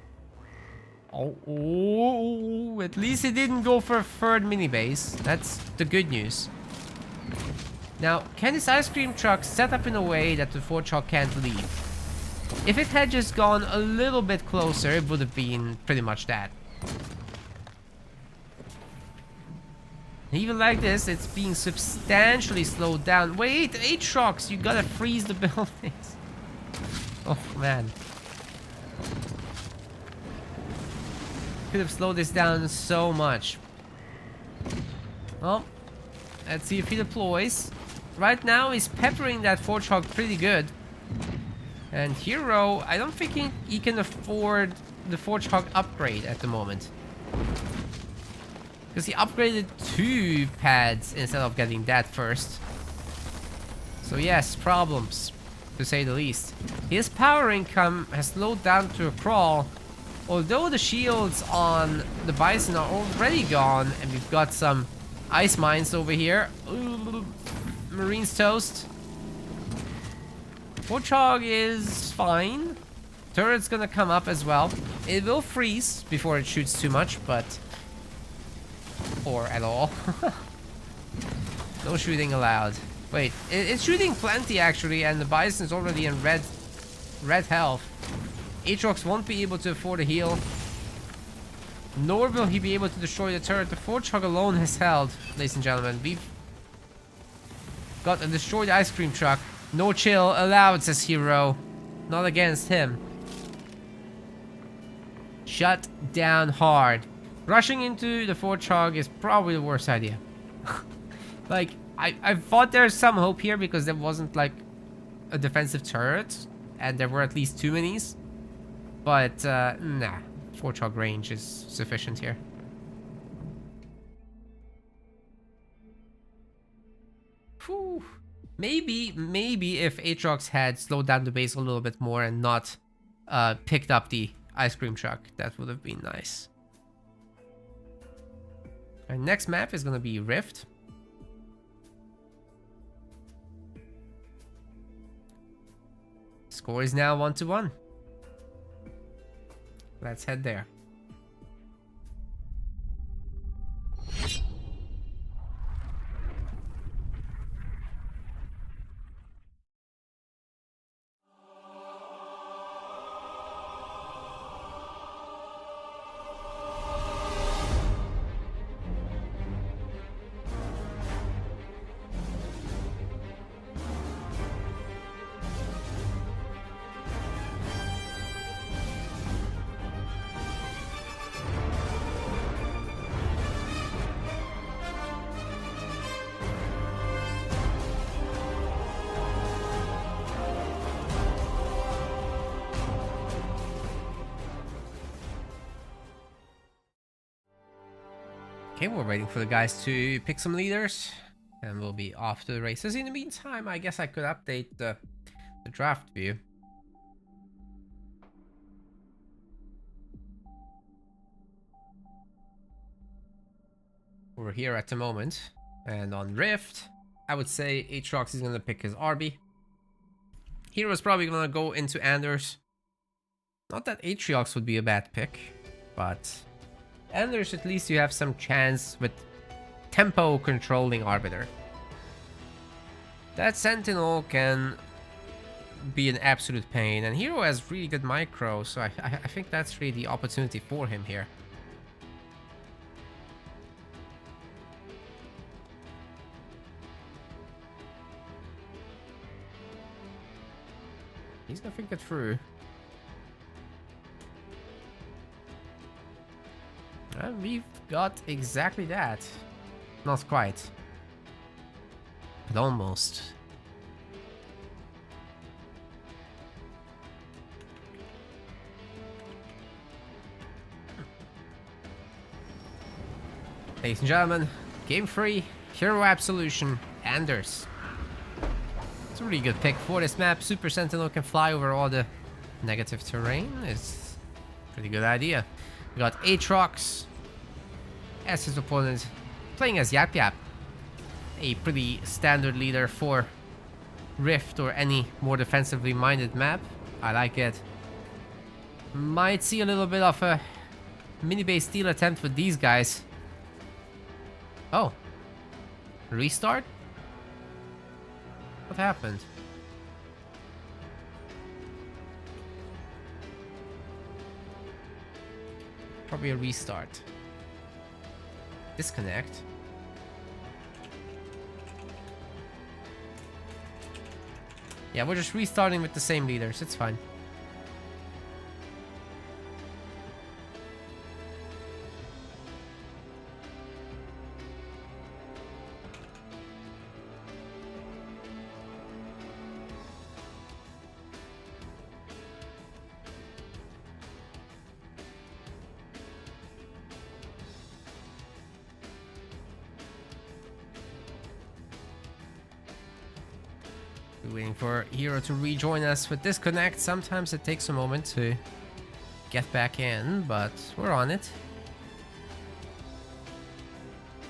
Oh, at least he didn't go for a third mini base. That's the good news. Now, can this ice cream truck set up in a way that the Forge Hog can't leave? If it had just gone a little bit closer, it would have been pretty much that. Even like this, it's being substantially slowed down. Wait, Aatrox, you gotta freeze the buildings. Oh, man. Could have slowed this down so much. Well, let's see if he deploys. Right now, he's peppering that Forge Hog pretty good. And Hero, I don't think he can afford the Forge Hog upgrade at the moment. Because he upgraded 2 pads instead of getting that first. So yes, problems, to say the least. His power income has slowed down to a crawl. Although the shields on the Bison are already gone. And we've got some ice mines over here. Ooh, Marine's toast. Forge Hog is fine. Turret's gonna come up as well. It will freeze before it shoots too much, but... or at all. No shooting allowed. Wait, it's shooting plenty actually, and the Bison's already in red health. Aatrox won't be able to afford a heal. Nor will he be able to destroy the turret. The Forge Hog alone has held, ladies and gentlemen. We've got a destroyed ice cream truck. No chill allowed, says Hero. Not against him. Shut down hard. Rushing into the Forge Hog is probably the worst idea. Like, I thought there's some hope here because there wasn't like a defensive turret. And there were at least 2 minis. But, nah. Forge Hog range is sufficient here. Whew. Maybe if Aatrox had slowed down the base a little bit more and not picked up the ice cream truck, that would have been nice. Our next map is going to be Rift. Score is now 1-1. Let's head there. Okay, we're waiting for the guys to pick some leaders, and we'll be off to the races. In the meantime, I guess I could update the draft view. We're here at the moment, and on Rift, I would say Aatrox is gonna pick his RB. Hero's probably gonna go into Anders. Not that Aatrox would be a bad pick, but Anders, at least you have some chance with tempo controlling Arbiter. That Sentinel can be an absolute pain, and Hero has really good micro, so I think that's really the opportunity for him here. He's gonna think it through. And we've got exactly that. Not quite. But almost. Ladies and gentlemen, game 3, Hero Absolution, Anders. It's a really good pick for this map. Super Sentinel can fly over all the negative terrain. It's a pretty good idea. We got Aatrox as his opponent, playing as Yap Yap. A pretty standard leader for Rift or any more defensively minded map. I like it. Might see a little bit of a mini-base steal attempt with these guys. Oh. Restart? What happened? Probably a restart. Disconnect. Yeah, we're just restarting with the same leaders. It's fine. We're waiting for Hero to rejoin us with disconnect. Sometimes it takes a moment to get back in, but we're on it.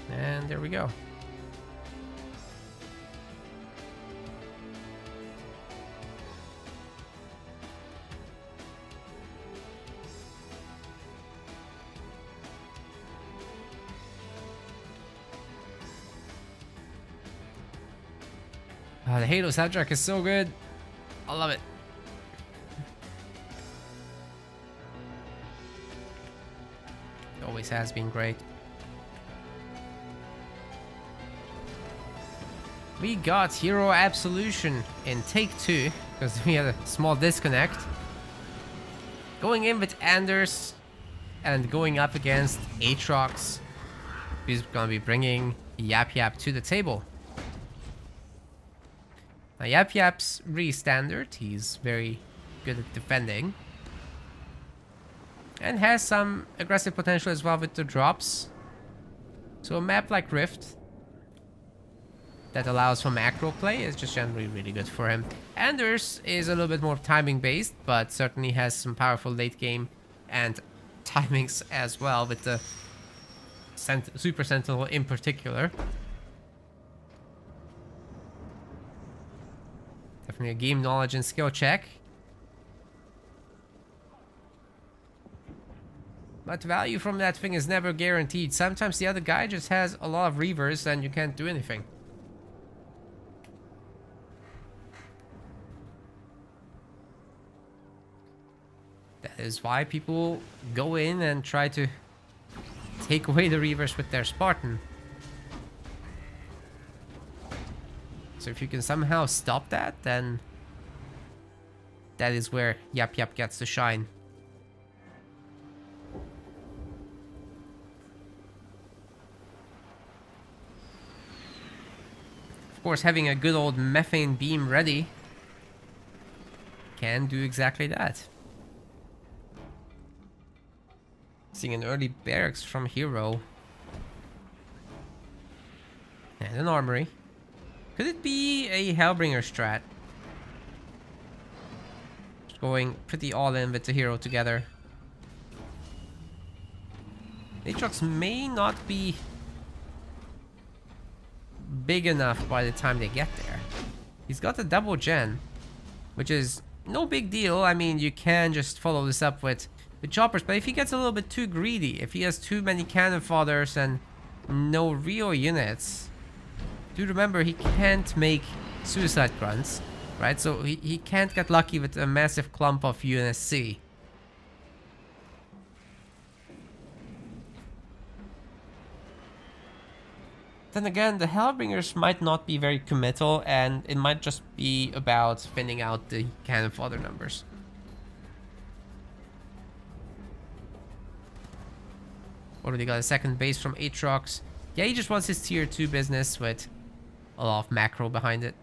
And there we go. The Halo soundtrack is so good. I love it. It always has been great. We got Hero Absolution in take 2 because we had a small disconnect. Going in with Anders and going up against Aatrox, who's gonna be bringing Yap Yap to the table. Now Yap Yap's really standard. He's very good at defending. And has some aggressive potential as well with the drops. So a map like Rift that allows for macro play is just generally really good for him. Anders is a little bit more timing based, but certainly has some powerful late game and timings as well with the Super Sentinel in particular. Definitely a game knowledge and skill check. But value from that thing is never guaranteed. Sometimes the other guy just has a lot of reavers and you can't do anything. That is why people go in and try to take away the reavers with their Spartan. So if you can somehow stop that, then that is where Yap Yap gets to shine. Of course, having a good old methane beam ready can do exactly that. Seeing an early barracks from Hero. And an armory. Could it be a Hellbringer strat? Just going pretty all in with the hero together. Aatrox may not be big enough by the time they get there. He's got a double gen, which is no big deal. I mean, you can just follow this up with choppers, but if he gets a little bit too greedy, if he has too many cannon fodders and no real units, do remember he can't make suicide grunts, right? So he can't get lucky with a massive clump of UNSC. Then again, the Hellbringers might not be very committal, and it might just be about thinning out the cannon fodder numbers. Already got a second base from Aatrox. Yeah, he just wants his tier 2 business with a lot of macro behind it.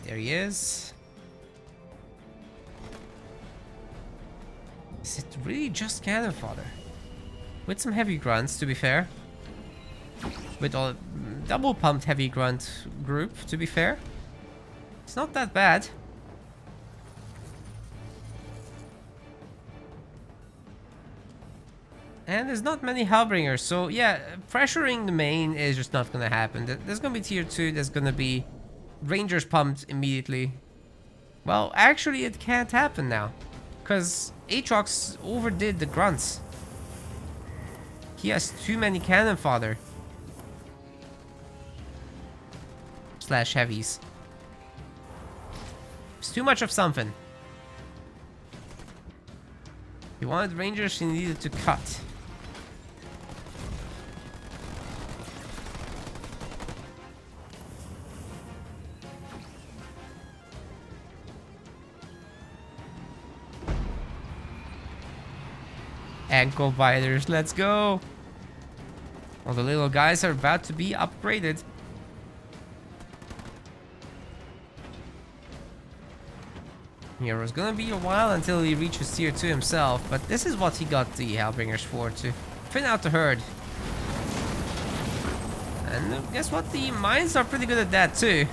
There he is. Is it really just cannon fodder? With some heavy grunts, to be fair. With a double pumped heavy grunt group, to be fair. It's not that bad. And there's not many Hellbringers, so yeah, pressuring the main is just not gonna happen. There's gonna be tier 2, there's gonna be Rangers pumped immediately. Well, actually it can't happen now, because Aatrox overdid the grunts. He has too many cannon fodder. Slash heavies. It's too much of something. He wanted Rangers, he needed to cut. Ankle biters, let's go! Well, the little guys are about to be upgraded. Hero's gonna be a while until he reaches tier 2 himself, but this is what he got the Hellbringers for, to thin out the herd. And guess what? The mines are pretty good at that too.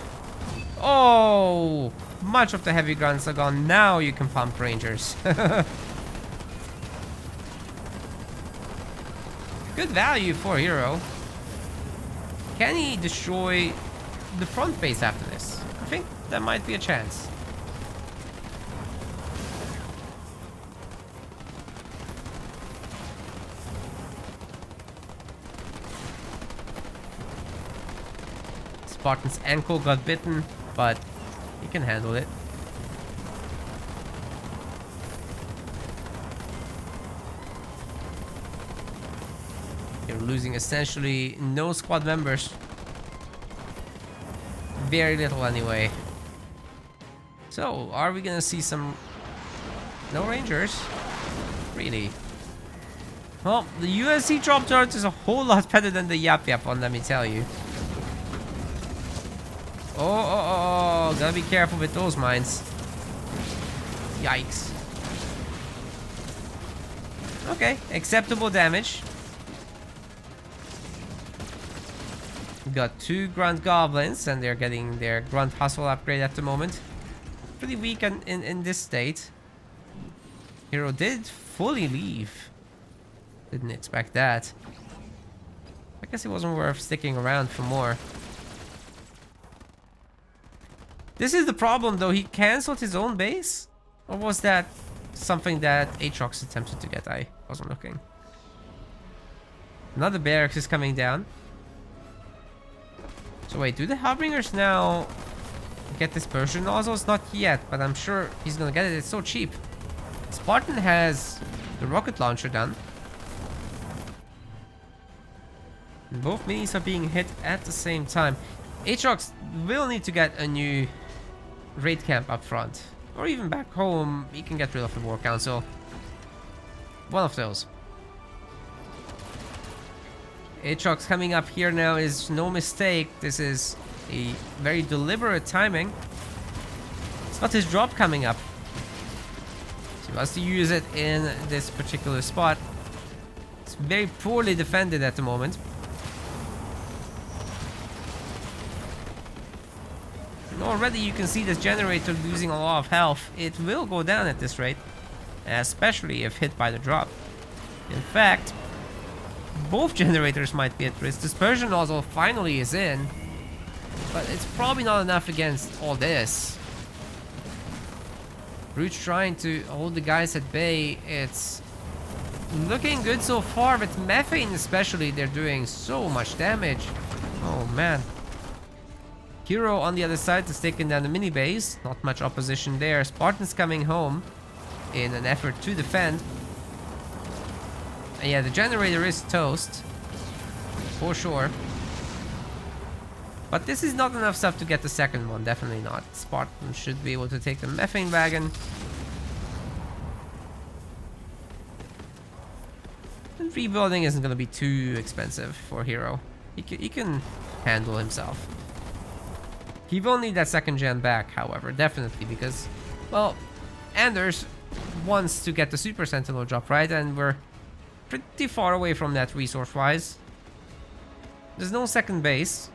Oh! Much of the heavy grunts are gone. Now you can pump Rangers. Good value for a hero. Can he destroy the front base after this? I think that might be a chance. Spartan's ankle got bitten, but he can handle it. You're losing essentially no squad members. Very little anyway. So, are we gonna see some... No Rangers? Really? Well, the USC drop charge is a whole lot better than the Yap Yap one, let me tell you. Oh, gotta be careful with those mines. Yikes. Okay, acceptable damage. Got 2 Grunt Goblins, and they're getting their Grunt Hustle upgrade at the moment. Pretty weak in this state. Hero did fully leave. Didn't expect that. I guess it wasn't worth sticking around for more. This is the problem though, he cancelled his own base? Or was that something that Aatrox attempted to get? I wasn't looking. Another barracks is coming down. So wait, do the Hellbringers now get dispersion nozzles? Not yet, but I'm sure he's gonna get it. It's so cheap. Spartan has the rocket launcher done. And both minis are being hit at the same time. Aatrox will need to get a new raid camp up front. Or even back home, he can get rid of the War Council. One of those. Aatrox coming up here now is no mistake. This is a very deliberate timing. It's not his drop coming up. So he wants to use it in this particular spot. It's very poorly defended at the moment. And already you can see this generator losing a lot of health. It will go down at this rate, especially if hit by the drop. In fact, both generators might be at risk. Dispersion nozzle finally is in, but it's probably not enough against all this. Root's trying to hold the guys at bay. It's looking good so far, but Methane especially, they're doing so much damage. Oh man. Hero on the other side is taking down the mini base. Not much opposition there. Spartan's coming home in an effort to defend. And yeah, the generator is toast. For sure. But this is not enough stuff to get the second one. Definitely not. Spartan should be able to take the methane wagon. And rebuilding isn't going to be too expensive for Hero. He can handle himself. He will need that second gen back, however, definitely, because, well, Anders wants to get the Super Sentinel drop, right? And we're pretty far away from that resource-wise. There's no second base.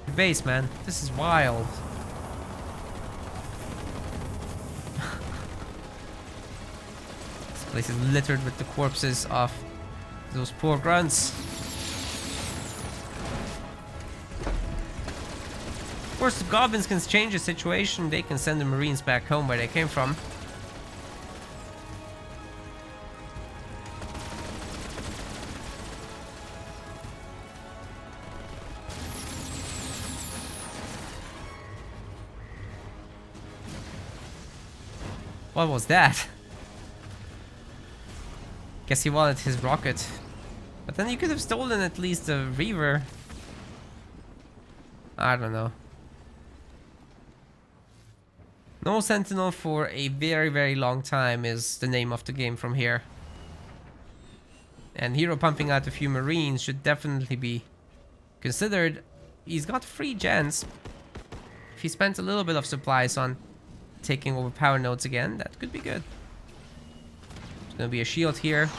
The base, man. This is wild. This place is littered with the corpses of those poor grunts. Of course, the goblins can change the situation. They can send the marines back home where they came from. What was that? Guess he wanted his rocket. But then you could have stolen at least a Reaver. I don't know. No Sentinel for a very, very long time is the name of the game from here. And Hero pumping out a few Marines should definitely be considered. He's got 3 gens. If he spent a little bit of supplies on taking over power nodes again, that could be good. There's gonna be a shield here.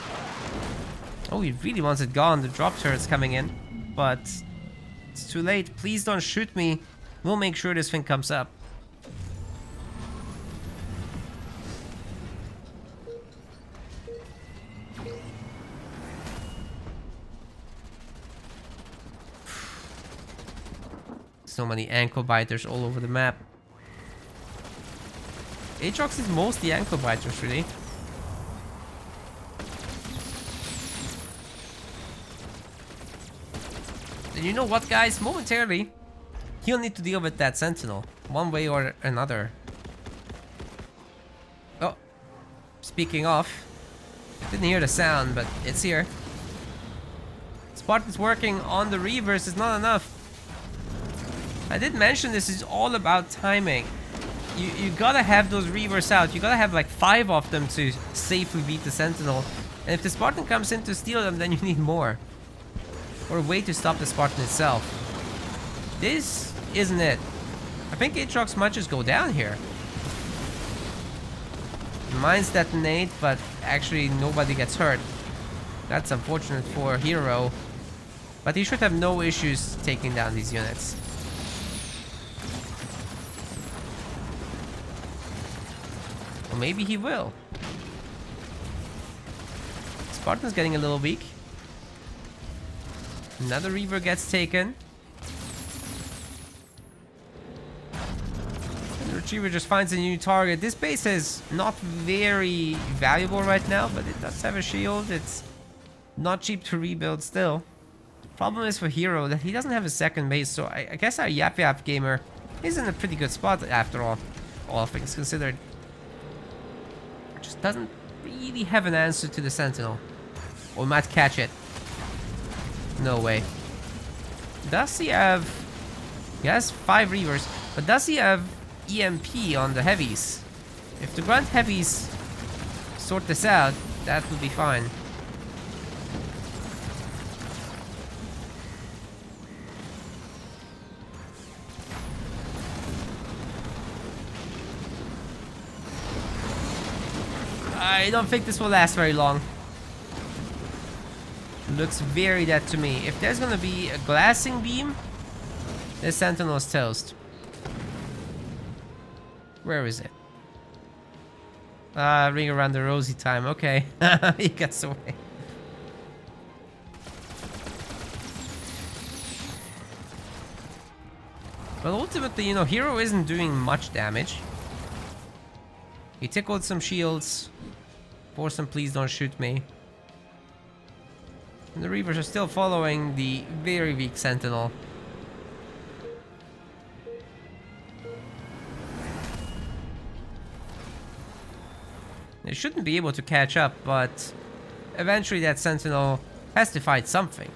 Oh, he really wants it gone. The drop turret's coming in. But it's too late. Please don't shoot me. We'll make sure this thing comes up. So many ankle biters all over the map. Aatrox is mostly ankle biters, really. And you know what, guys? Momentarily, he'll need to deal with that Sentinel, one way or another. Oh, speaking of, didn't hear the sound, but it's here. Spartan's working on the Reavers is not enough. I did mention this is all about timing. You gotta have those Reavers out. You gotta have like 5 of them to safely beat the Sentinel. And if the Spartan comes in to steal them, then you need more. Or a way to stop the Spartan itself. This isn't it. I think Aatrox might just go down here. Mines detonate, but actually nobody gets hurt. That's unfortunate for Hero. But he should have no issues taking down these units. Or maybe he will. Spartan's getting a little weak. Another Reaver gets taken. And the Retriever just finds a new target. This base is not very valuable right now, but it does have a shield. It's not cheap to rebuild still. Problem is for Hero that he doesn't have a second base, so I guess our Yap Yap gamer is in a pretty good spot after all things considered. Just doesn't really have an answer to the Sentinel. Or might catch it. No way. Does he have He has 5 Reavers, but does he have EMP on the heavies? If the Grunt heavies sort this out, that would be fine. I don't think this will last very long. Looks very dead to me. If there's gonna be a glassing beam, this Sentinel is toast. Where is it? Ring around the rosy time. Okay. He gets away. But ultimately, you know, Hero isn't doing much damage. He tickled some shields. Force him, please don't shoot me. And the Reavers are still following the very weak Sentinel. They shouldn't be able to catch up, but eventually that Sentinel has to fight something.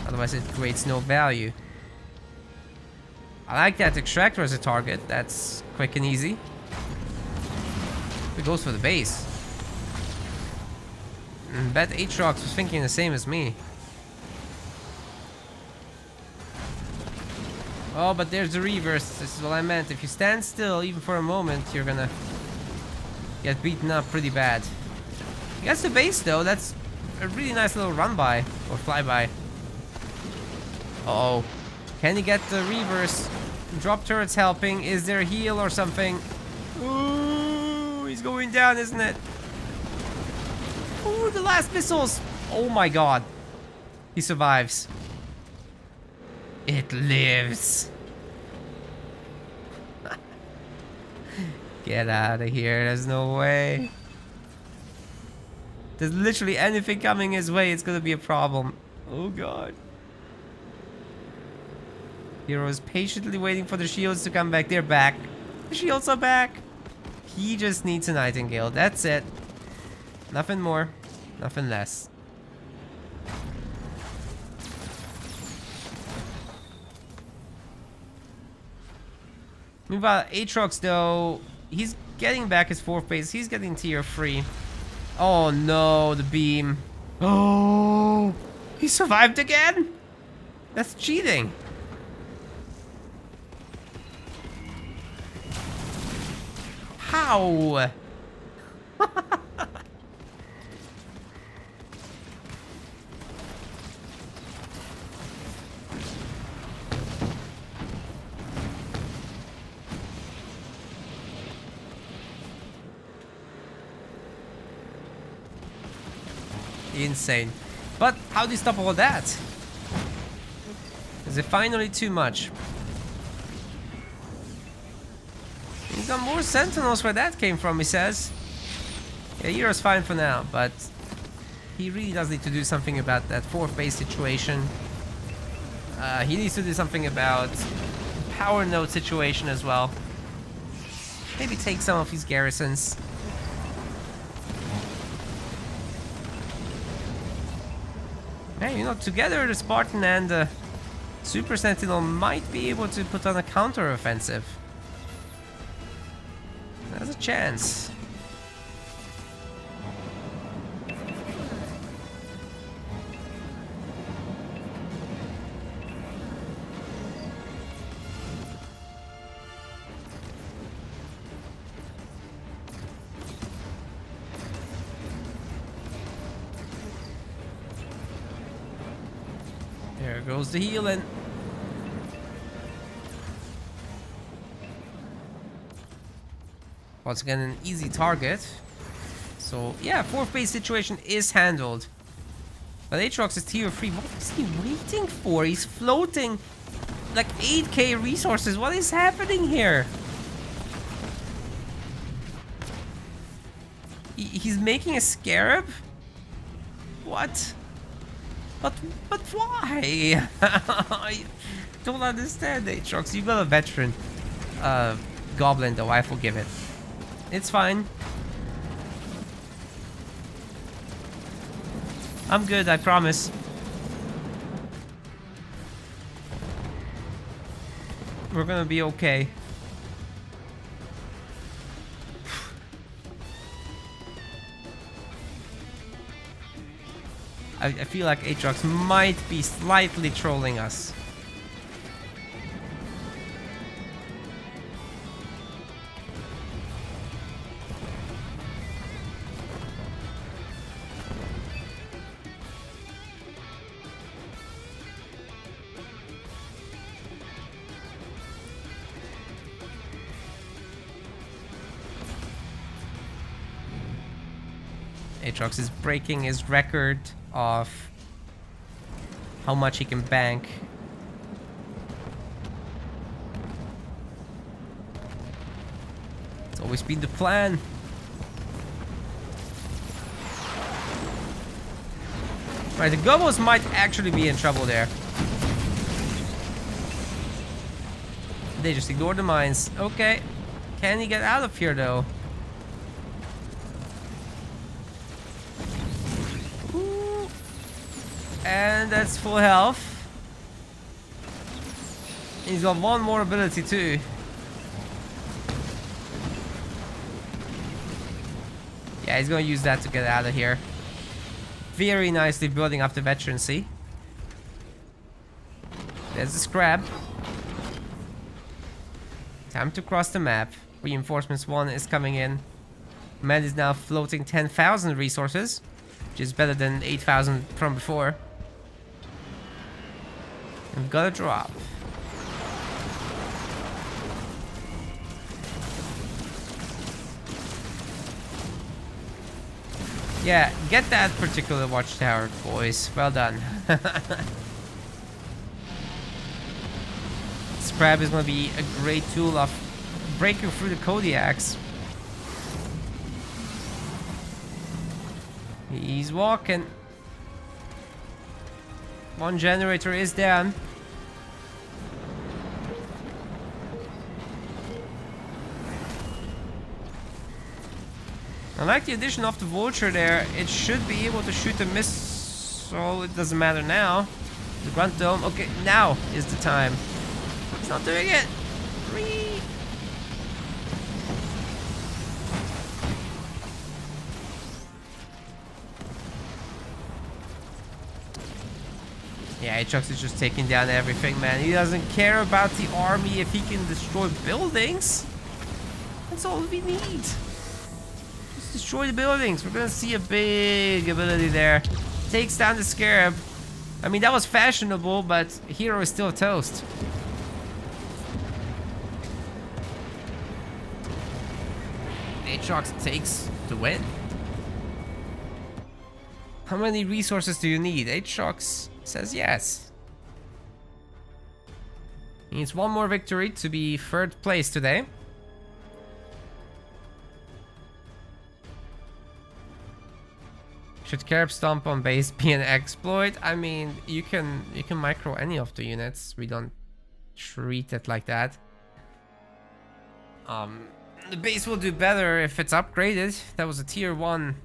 Otherwise it creates no value. I like that Extractor as a target. That's quick and easy. He goes for the base. Bet Aatrox was thinking the same as me. Oh, but there's the reverse. This is what I meant. If you stand still, even for a moment, you're gonna get beaten up pretty bad. He gets the base though. That's a really nice little run by or flyby. Uh oh, can he get the reverse? Drop turrets helping. Is there a heal or something? Ooh, he's going down, isn't it? Ooh, the last missiles. Oh my god. He survives. It lives. Get out of here. There's no way. There's literally anything coming his way. It's gonna be a problem. Oh god. Hero is patiently waiting for the shields to come back. They're back. The shields are back. He just needs a Nightingale. That's it. Nothing more. Nothing less. Meanwhile, Aatrox though, he's getting back his 4th base. He's getting tier 3. Oh no, the beam. Oh, he survived again? That's cheating. How? Insane. But how do you stop all that? Is it finally too much? He's got more Sentinels where that came from, he says. Yeah, Hero's fine for now, but he really does need to do something about that 4th base situation. He needs to do something about power node situation as well. Maybe take some of his garrisons. Hey, you know, together the Spartan and the Super Sentinel might be able to put on a counter-offensive. There's a chance. There goes the healing. Once again, an easy target. So, yeah, 4th base situation is handled. But Aatrox is tier 3. What is he waiting for? He's floating like 8k resources. What is happening here? He's making a Scarab? What? But why? I don't understand, Aatrox. You got a veteran goblin though, I forgive it. It's fine. I'm good, I promise. We're gonna be okay. I feel like Aatrox might be slightly trolling us. Aatrox is breaking his record of how much he can bank. It's always been the plan. Right, the Gobos might actually be in trouble there. They just ignore the mines. Okay. Can he get out of here though? Ooh. And that's full health. He's got one more ability too. Yeah, he's gonna use that to get out of here. Very nicely building up the veterancy. There's the scrap. Time to cross the map. Reinforcements 1 is coming in. Man is now floating 10,000 resources, which is better than 8,000 from before. And we've got a drop. Yeah, get that particular watchtower, boys. Well done. Scrap is going to be a great tool of breaking through the Kodiaks. He's walking. One generator is down. I like the addition of the vulture there. It should be able to shoot a missile. It doesn't matter now. The grunt dome. Okay, now is the time. He's not doing it. Whee! Yeah, Aatrox is just taking down everything, man. He doesn't care about the army if he can destroy buildings. That's all we need. Just destroy the buildings. We're gonna see a big ability there. Takes down the Scarab. I mean, that was fashionable, but Hero is still toast. Aatrox takes the win. How many resources do you need? Aatrox says yes. He needs one more victory to be third place today. Should Carib Stomp on base be an exploit? I mean, you can micro any of the units. We don't treat it like that. The base will do better if it's upgraded. That was a tier 1,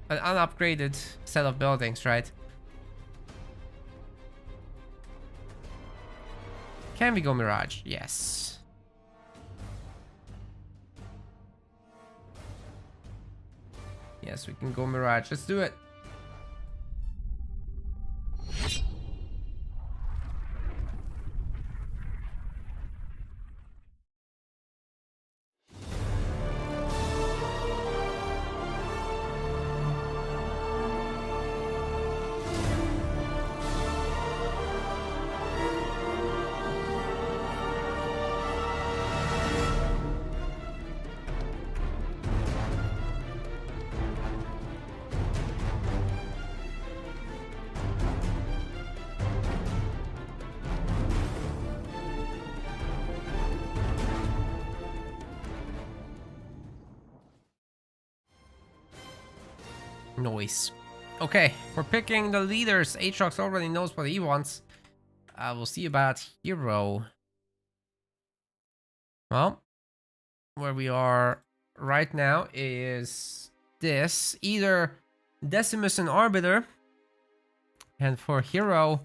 an unupgraded set of buildings, right? Can we go Mirage? Yes. Yes, we can go Mirage. Let's do it. Noise. Okay, we're picking the leaders. Aatrox already knows what he wants. We'll see about Hero. Well, where we are right now is this. Either Decimus and Arbiter. And for Hero,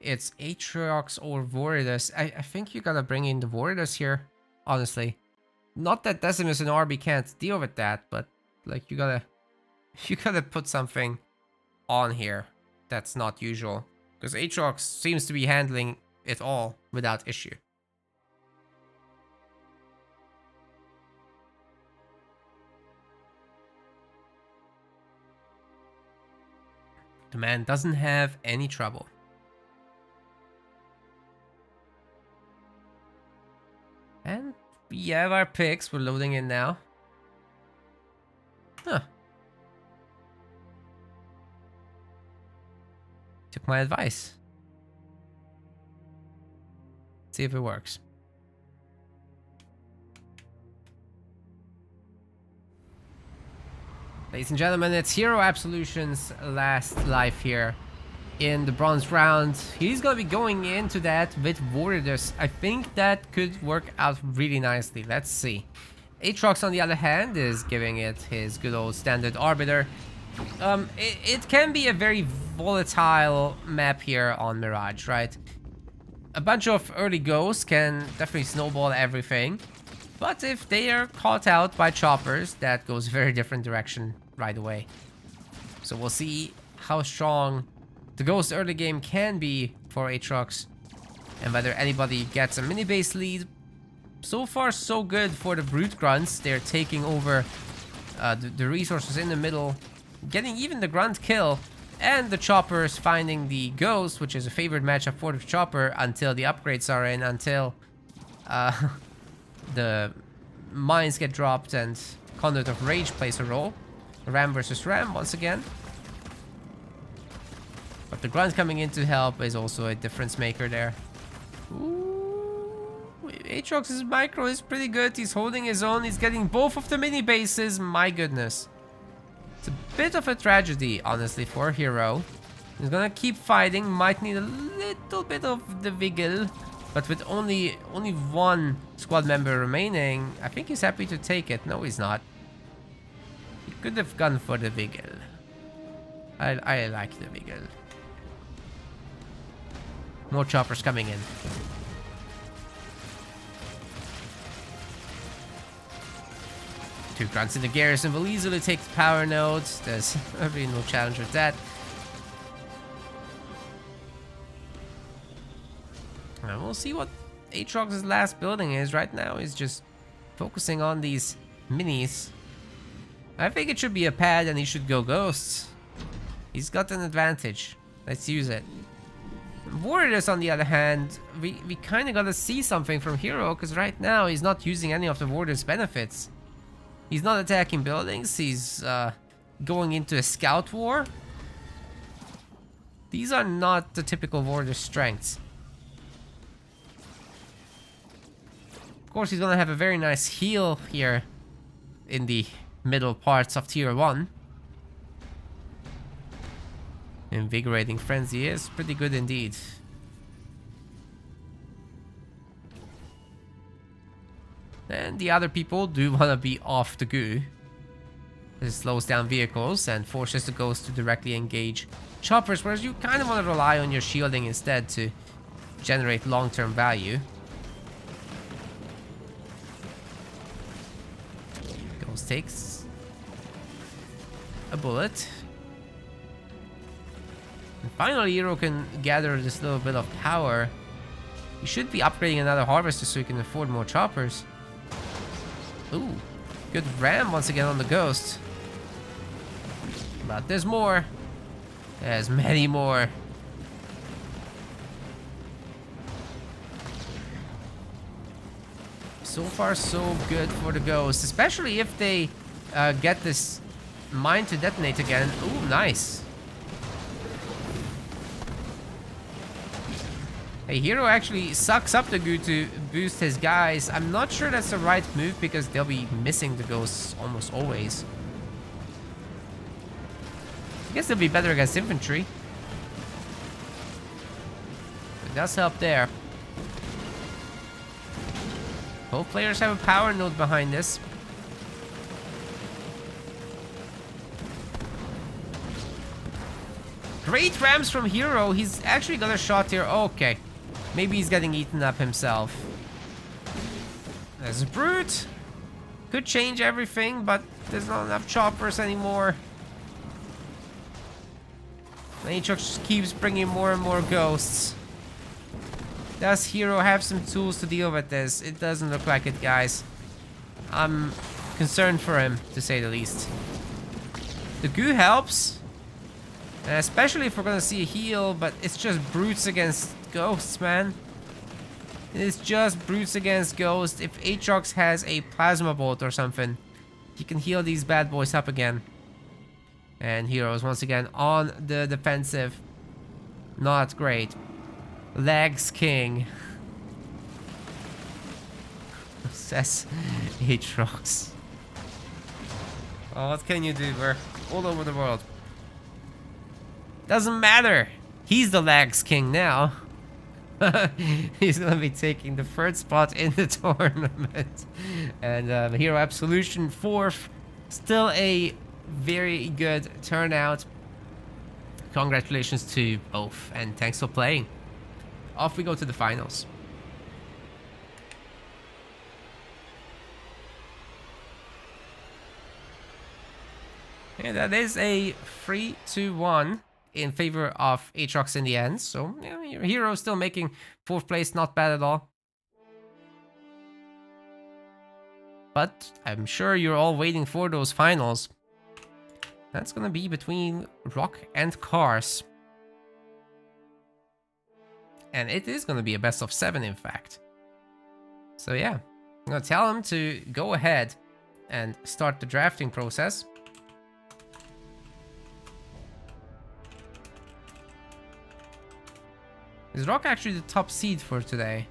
it's Aatrox or Voridus. I think you gotta bring in the Voridus here, honestly. Not that Decimus and Arby can't deal with that, but like you gotta put something on here that's not usual. Because Aatrox seems to be handling it all without issue. The man doesn't have any trouble. And we have our picks. We're loading in now. Huh. Took my advice. See if it works. Ladies and gentlemen, it's Hero Absolution's last life here in the bronze round. He's gonna be going into that with Voridus. I think that could work out really nicely. Let's see. Aatrox, on the other hand, is giving it his good old standard Arbiter. It can be a very volatile map here on Mirage, right? A bunch of early ghosts can definitely snowball everything. But if they are caught out by choppers, that goes a very different direction right away. So we'll see how strong the ghost early game can be for Aatrox, and whether anybody gets a mini base lead. So far so good for the Brute Grunts. They're taking over the resources in the middle, getting even the Grunt kill, and the Choppers finding the Ghost, which is a favorite matchup for the Chopper until the upgrades are in, until the mines get dropped and Conduit of Rage plays a role. Ram versus Ram once again. But the Grunt coming in to help is also a difference maker there. Ooh, Aatrox's micro is pretty good. He's holding his own. He's getting both of the mini bases. My goodness. It's a bit of a tragedy, honestly, for Hero. He's gonna keep fighting. Might need a little bit of the Vigil. But with only one squad member remaining, I think he's happy to take it. No, he's not. He could have gone for the Vigil. I like the Vigil. More choppers coming in. Two grunts in the garrison will easily take the power nodes. There's really no challenge with that. And we'll see what Aatrox's last building is. Right now he's just focusing on these minis. I think it should be a pad and he should go ghosts. He's got an advantage. Let's use it. Warriors, on the other hand, we kind of gotta see something from Hero, because right now he's not using any of the Warriors' benefits. He's not attacking buildings. He's going into a scout war. These are not the typical Warrior strengths. Of course, he's gonna have a very nice heal here in the middle parts of tier 1. Invigorating Frenzy is pretty good indeed. And the other people do want to be off the goo. This slows down vehicles and forces the Ghost to directly engage choppers, whereas you kind of want to rely on your shielding instead to generate long-term value. Ghost takes a bullet. And finally, Hero can gather this little bit of power. He should be upgrading another Harvester so he can afford more choppers. Ooh, good ram once again on the Ghost. But there's more. There's many more. So far, so good for the Ghost, especially if they get this mine to detonate again. Ooh, nice. Hey, Hero actually sucks up the goo to boost his guys. I'm not sure that's the right move because they'll be missing the Ghosts almost always. I guess they'll be better against infantry. It does help there. Both players have a power node behind this. Great rams from Hero. He's actually got a shot here. Okay. Maybe he's getting eaten up himself. There's a Brute. Could change everything, but there's not enough choppers anymore. Aatrox just keeps bringing more and more ghosts. Does Hero have some tools to deal with this? It doesn't look like it, guys. I'm concerned for him, to say the least. The goo helps. And especially if we're gonna see a heal, but it's just brutes against ghosts, man. It's just brutes against ghosts. If Aatrox has a plasma bolt or something, he can heal these bad boys up again. And Heroes once again on the defensive. Not great. Legs King. Says Aatrox. Oh, what can you do? We're all over the world. Doesn't matter. He's the Legs King now. He's gonna be taking the third spot in the tournament. And Hero Absolution 4th. Still a very good turnout. Congratulations to both, and thanks for playing. Off we go to the finals. And that is a 3-1 in favor of Aatrox in the end. So, yeah, your Hero still making 4th place, not bad at all. But I'm sure you're all waiting for those finals. That's gonna be between Rock and Cars. And it is gonna be a best of 7, in fact. So yeah, I'm gonna tell him to go ahead and start the drafting process. Is Rock actually the top seed for today?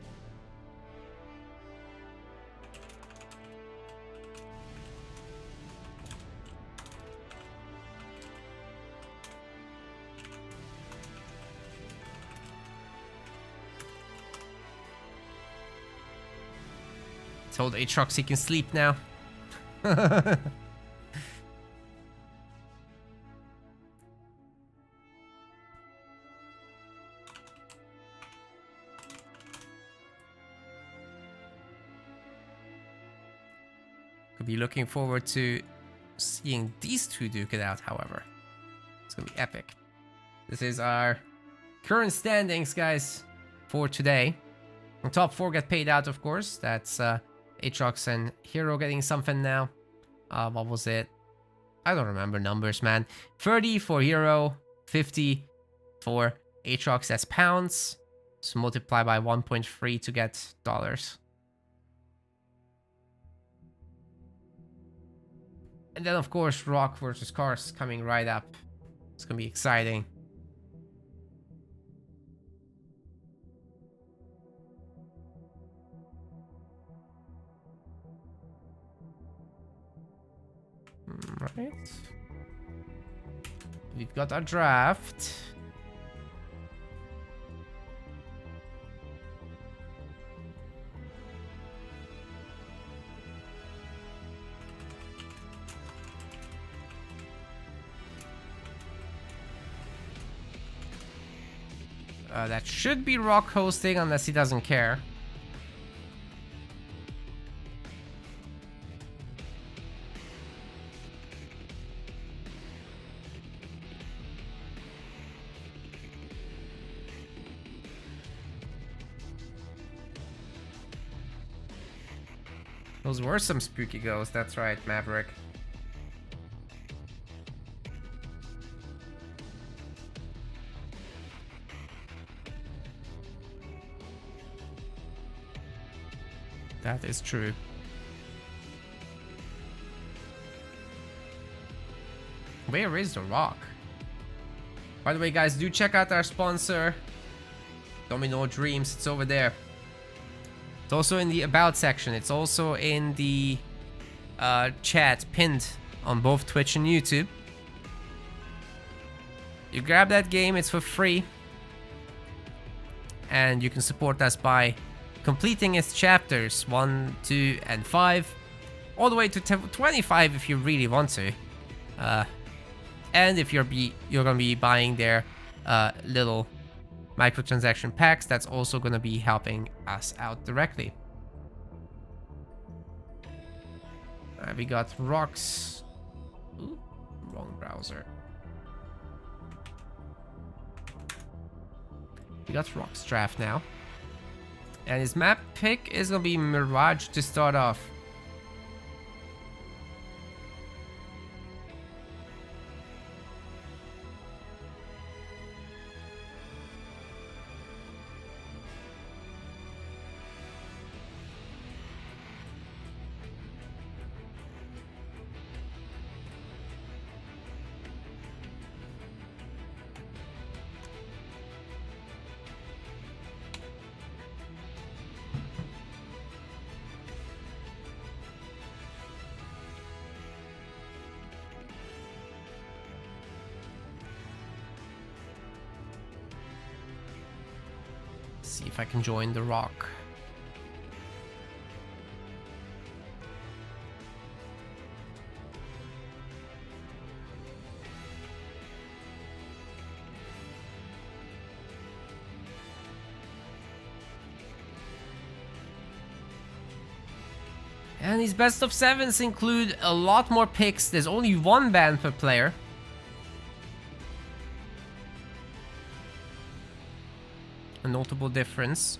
Told Aatrox he can sleep now. Could be looking forward to seeing these two duke it out, however. It's gonna be epic. This is our current standings, guys, for today. The top 4 get paid out, of course. That's Aatrox and Hero getting something now. What was it? I don't remember numbers, man. 30 for Hero, 50 for Aatrox as pounds. So multiply by 1.3 to get dollars. And then, of course, Rock versus Cars coming right up. It's gonna be exciting. Right. We've got our draft. That should be Rock hosting unless he doesn't care. Those were some spooky ghosts, that's right, Maverick. That is true. Where is the Rock? By the way, guys, do check out our sponsor, Domino Dreams. It's over there. It's also in the About section. It's also in the chat pinned on both Twitch and YouTube. You grab that game, it's for free. And you can support us by completing its chapters 1, 2, and 5. All the way to 25 if you really want to. And if you're gonna be buying their little microtransaction packs. That's also going to be helping us out directly. We got rocks. Ooh, wrong browser. We got rocks draft now. And his map pick is going to be Mirage to start off. See if I can join the rock. And these best of sevens include a lot more picks. There's only one ban per player. A notable difference.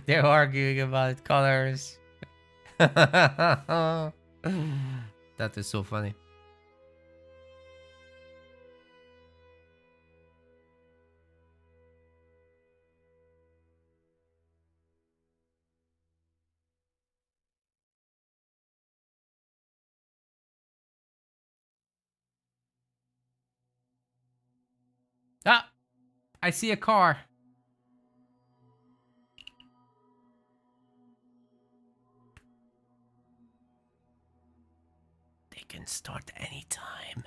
They're arguing about colors. That is so funny. Ah! I see a car. They can start anytime.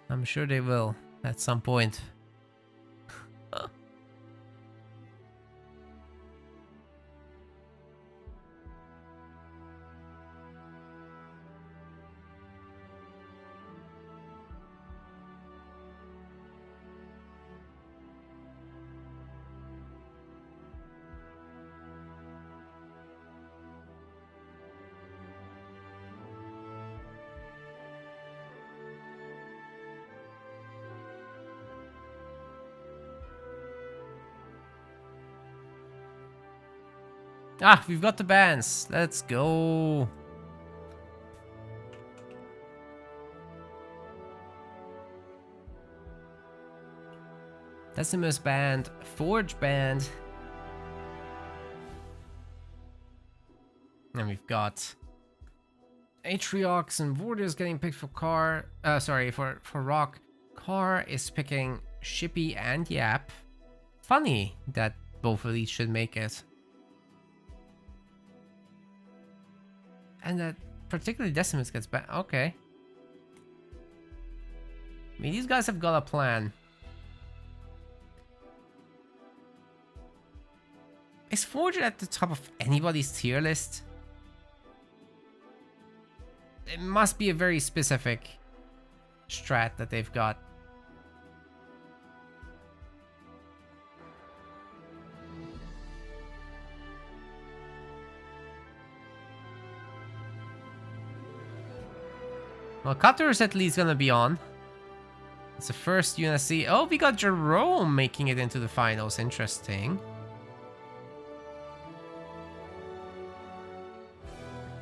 I'm sure they will at some point. Ah, we've got the bans. Let's go. Decimus banned. Forge banned. And we've got Atriox and Warriors getting picked for car. Sorry, for rock. Car is picking Shippy and Yap. Funny that both of these should make it. And that particularly Decimus gets back. Okay. I mean, these guys have got a plan. Is Forger at the top of anybody's tier list? It must be a very specific strat that they've got. Well, Cutter is at least gonna be on. It's the first UNSC. Oh, we got Jerome making it into the finals. Interesting.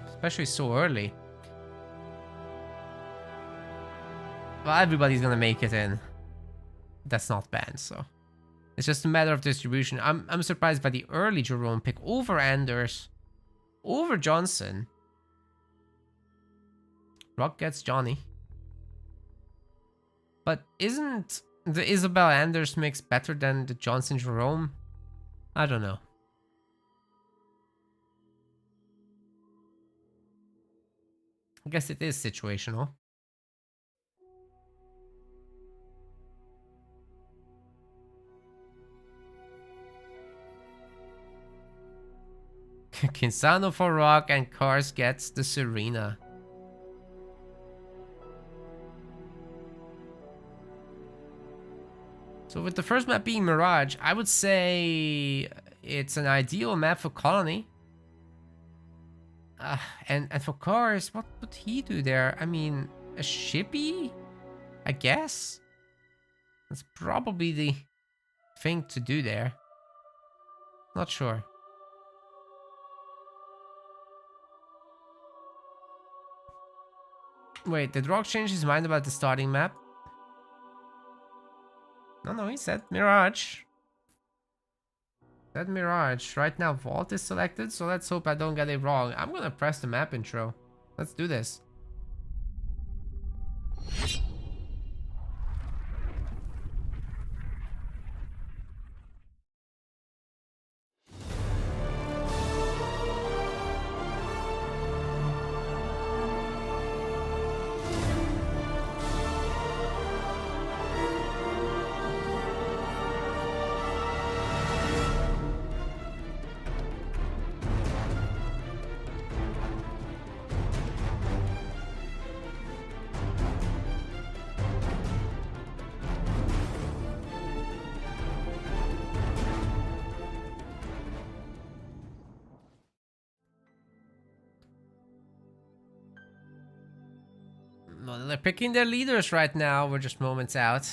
Especially so early. Well, everybody's gonna make it in. That's not banned, so it's just a matter of distribution. I'm surprised by the early Jerome pick over Anders, over Johnson. Rock gets Johnny. But isn't the Isabel Anders mix better than the Johnson Jerome? I don't know. I guess it is situational. Kinsano for Rock and Cars gets the Serena. So with the first map being Mirage, I would say it's an ideal map for Colony. And for Cars, what would he do there? I mean, a shippy? I guess? That's probably the thing to do there. Not sure. Wait, did Rock change his mind about the starting map? No, he said Mirage. Said Mirage. Right now, Vault is selected, so let's hope I don't get it wrong. I'm gonna press the map intro. Let's do this. Well, they're picking their leaders right now. We're just moments out.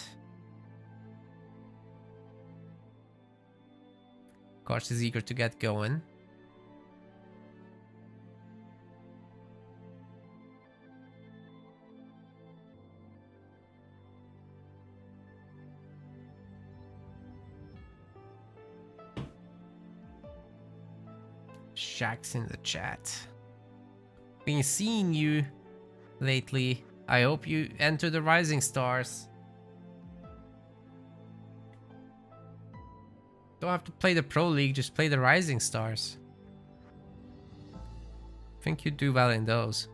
Kars is eager to get going. Shaq's in the chat. Been seeing you lately. I hope you enter the Rising Stars. Don't have to play the Pro League, just play the Rising Stars. I think you do well in those.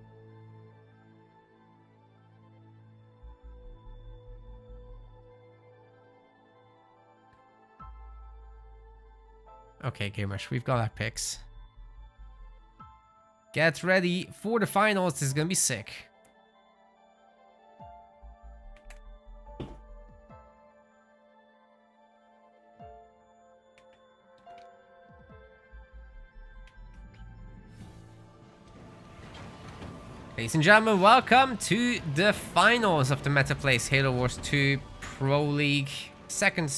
Okay, gamers, we've got our picks. Get ready for the finals. This is gonna be sick. Ladies and gentlemen, welcome to the finals of the MetaPlace Halo Wars 2 Pro League. Second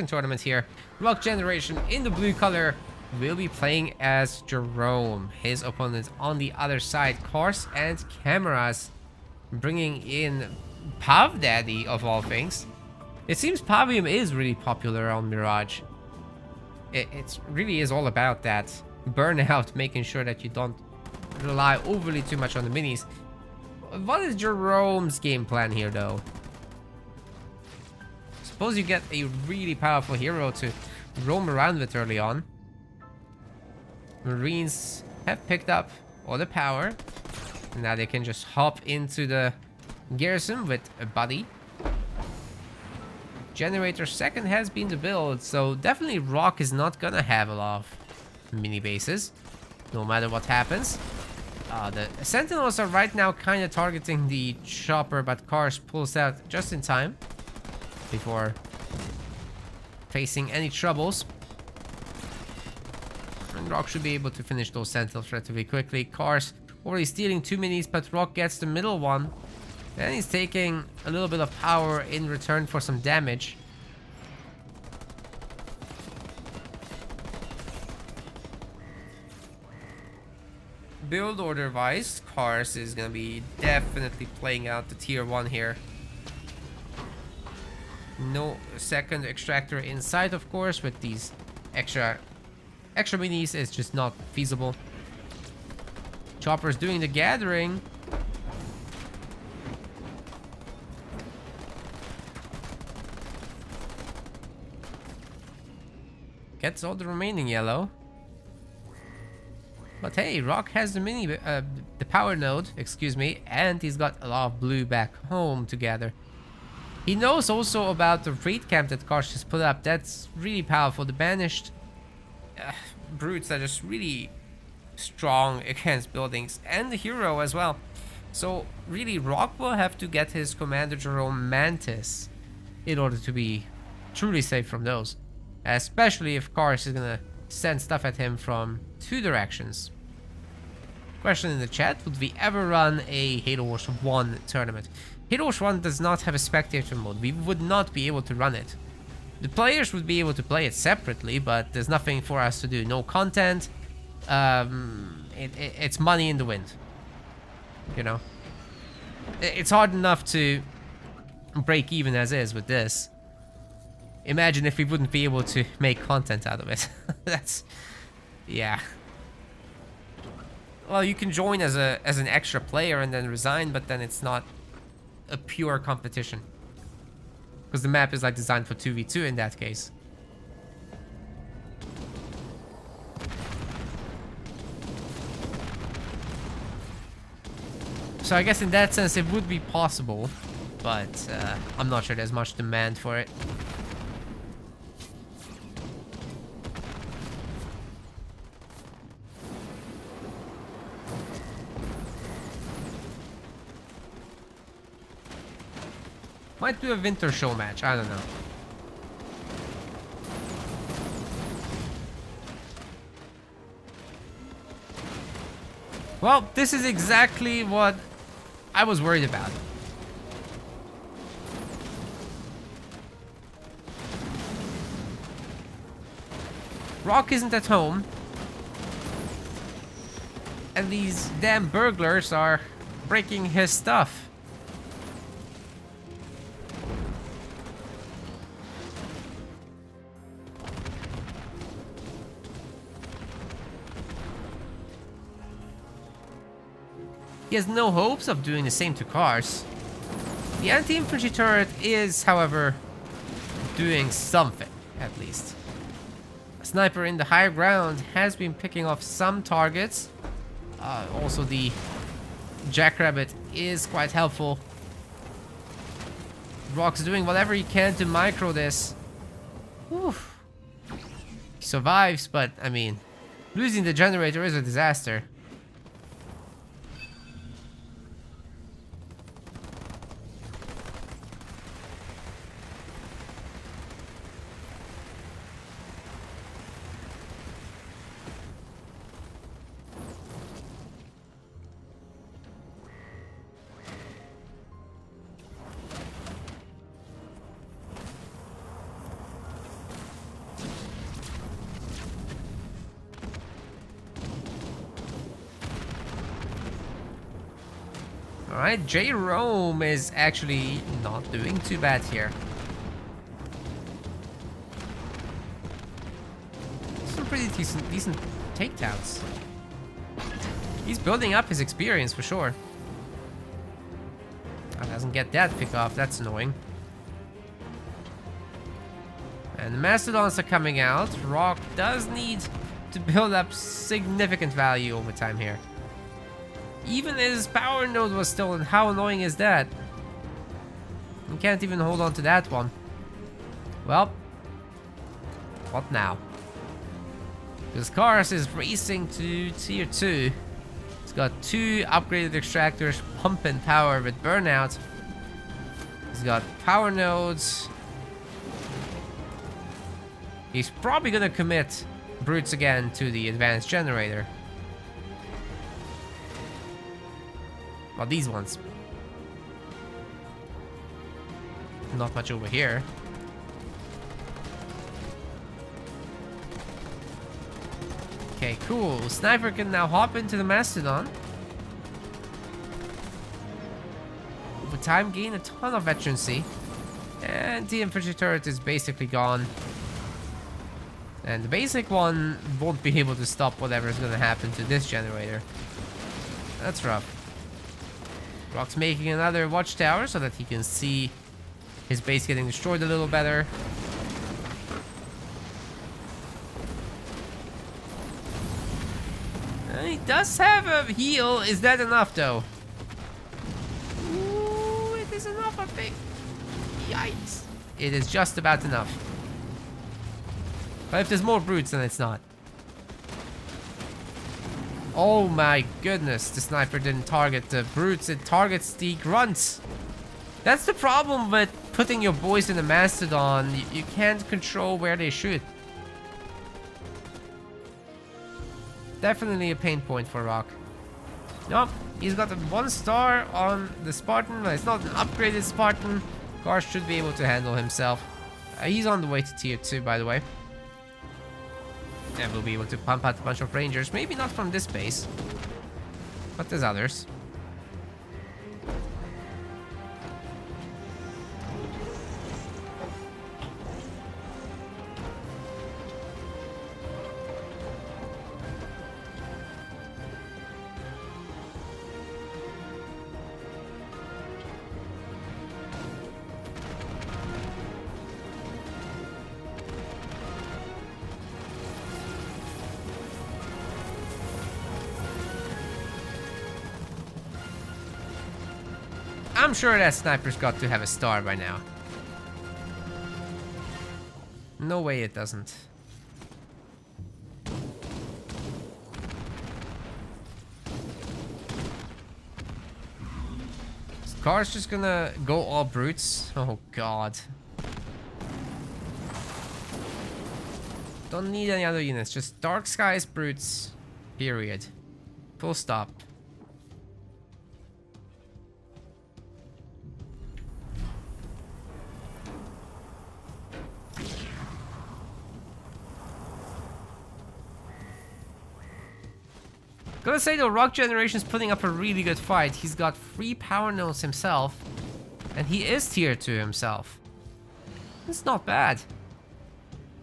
tournament here. Rock Generation in the blue color will be playing as Jerome. His opponent on the other side, Kars and Cameras, bringing in Pav Daddy of all things. It seems Pavium is really popular on Mirage. It really is all about that burnout, making sure that you don't rely overly too much on the minis. What is Jerome's game plan here, though? Suppose you get a really powerful hero to roam around with early on. Marines have picked up all the power. Now they can just hop into the garrison with a buddy. Generator second has been the build, so definitely Rock is not gonna have a lot of mini bases, no matter what happens. The Sentinels are right now kind of targeting the chopper, but Kars pulls out just in time before facing any troubles. And Rock should be able to finish those Sentinels relatively quickly. Kars already stealing 2 minis, but Rock gets the middle one. Then he's taking a little bit of power in return for some damage. Build order wise, Kars is gonna be definitely playing out the tier 1 here. No second extractor inside, of course, with these extra minis is just not feasible. Chopper's doing the gathering. Gets all the remaining yellow. But hey, Rock has the the power node, excuse me, and he's got a lot of blue back home together. He knows also about the raid camp that Karsh has put up. That's really powerful. The banished brutes are just really strong against buildings, and the hero as well. So really, Rock will have to get his Commander Jerome Mantis in order to be truly safe from those. Especially if Karsh is gonna send stuff at him from 2 directions. Question in the chat, would we ever run a Halo Wars 1 tournament? Halo Wars 1 does not have a spectator mode. We would not be able to run it. The players would be able to play it separately, but there's nothing for us to do. No content. It's money in the wind. You know? It's hard enough to break even as is with this. Imagine if we wouldn't be able to make content out of it. That's... yeah. Well, you can join as an extra player and then resign, but then it's not a pure competition. Because the map is like designed for 2v2 in that case. So I guess in that sense it would be possible, but I'm not sure there's much demand for it. Might do a winter show match, I don't know. Well, this is exactly what I was worried about. Rock isn't at home. And these damn burglars are breaking his stuff. He has no hopes of doing the same to cars. The anti-infantry turret is, however, doing something, at least. A sniper in the high ground has been picking off some targets. Also, the Jackrabbit is quite helpful. Rock's doing whatever he can to micro this. Whew. He survives, but, I mean, losing the generator is a disaster. Alright, Jerome is actually not doing too bad here. Some pretty decent takedowns. He's building up his experience for sure. Oh, doesn't get that pick off, that's annoying. And the Mastodons are coming out. Rock does need to build up significant value over time here. Even his power node was stolen. How annoying is that? You can't even hold on to that one. Well, what now? Because Kars is racing to tier 2. He's got 2 upgraded extractors pumping power with burnout. He's got power nodes. He's probably gonna commit brutes again to the advanced generator. Well, these ones. Not much over here. Okay, cool. Sniper can now hop into the Mastodon. Over time, gain a ton of veterancy. And the infantry turret is basically gone. And the basic one won't be able to stop whatever is going to happen to this generator. That's rough. Rock's making another watchtower so that he can see his base getting destroyed a little better. He does have a heal. Is that enough, though? Ooh, it is enough, I think. Yikes. It is just about enough. But if there's more brutes, then it's not. Oh my goodness, the sniper didn't target the brutes, it targets the grunts. That's the problem with putting your boys in a mastodon. You can't control where they shoot. Definitely a pain point for Rock. Nope, he's got a 1 star on the Spartan. It's not an upgraded Spartan. Gar should be able to handle himself. He's on the way to tier 2, by the way. And we'll be able to pump out a bunch of rangers. Maybe not from this base, but there's others. I'm sure that sniper's got to have a star by now. No way it doesn't. Car's just gonna go all brutes. Oh god. Don't need any other units, just Dark Skies brutes. Period. Full stop. Gotta say though, Rock Generation's putting up a really good fight. He's got 3 power nodes himself, and he is tier 2 himself. It's not bad.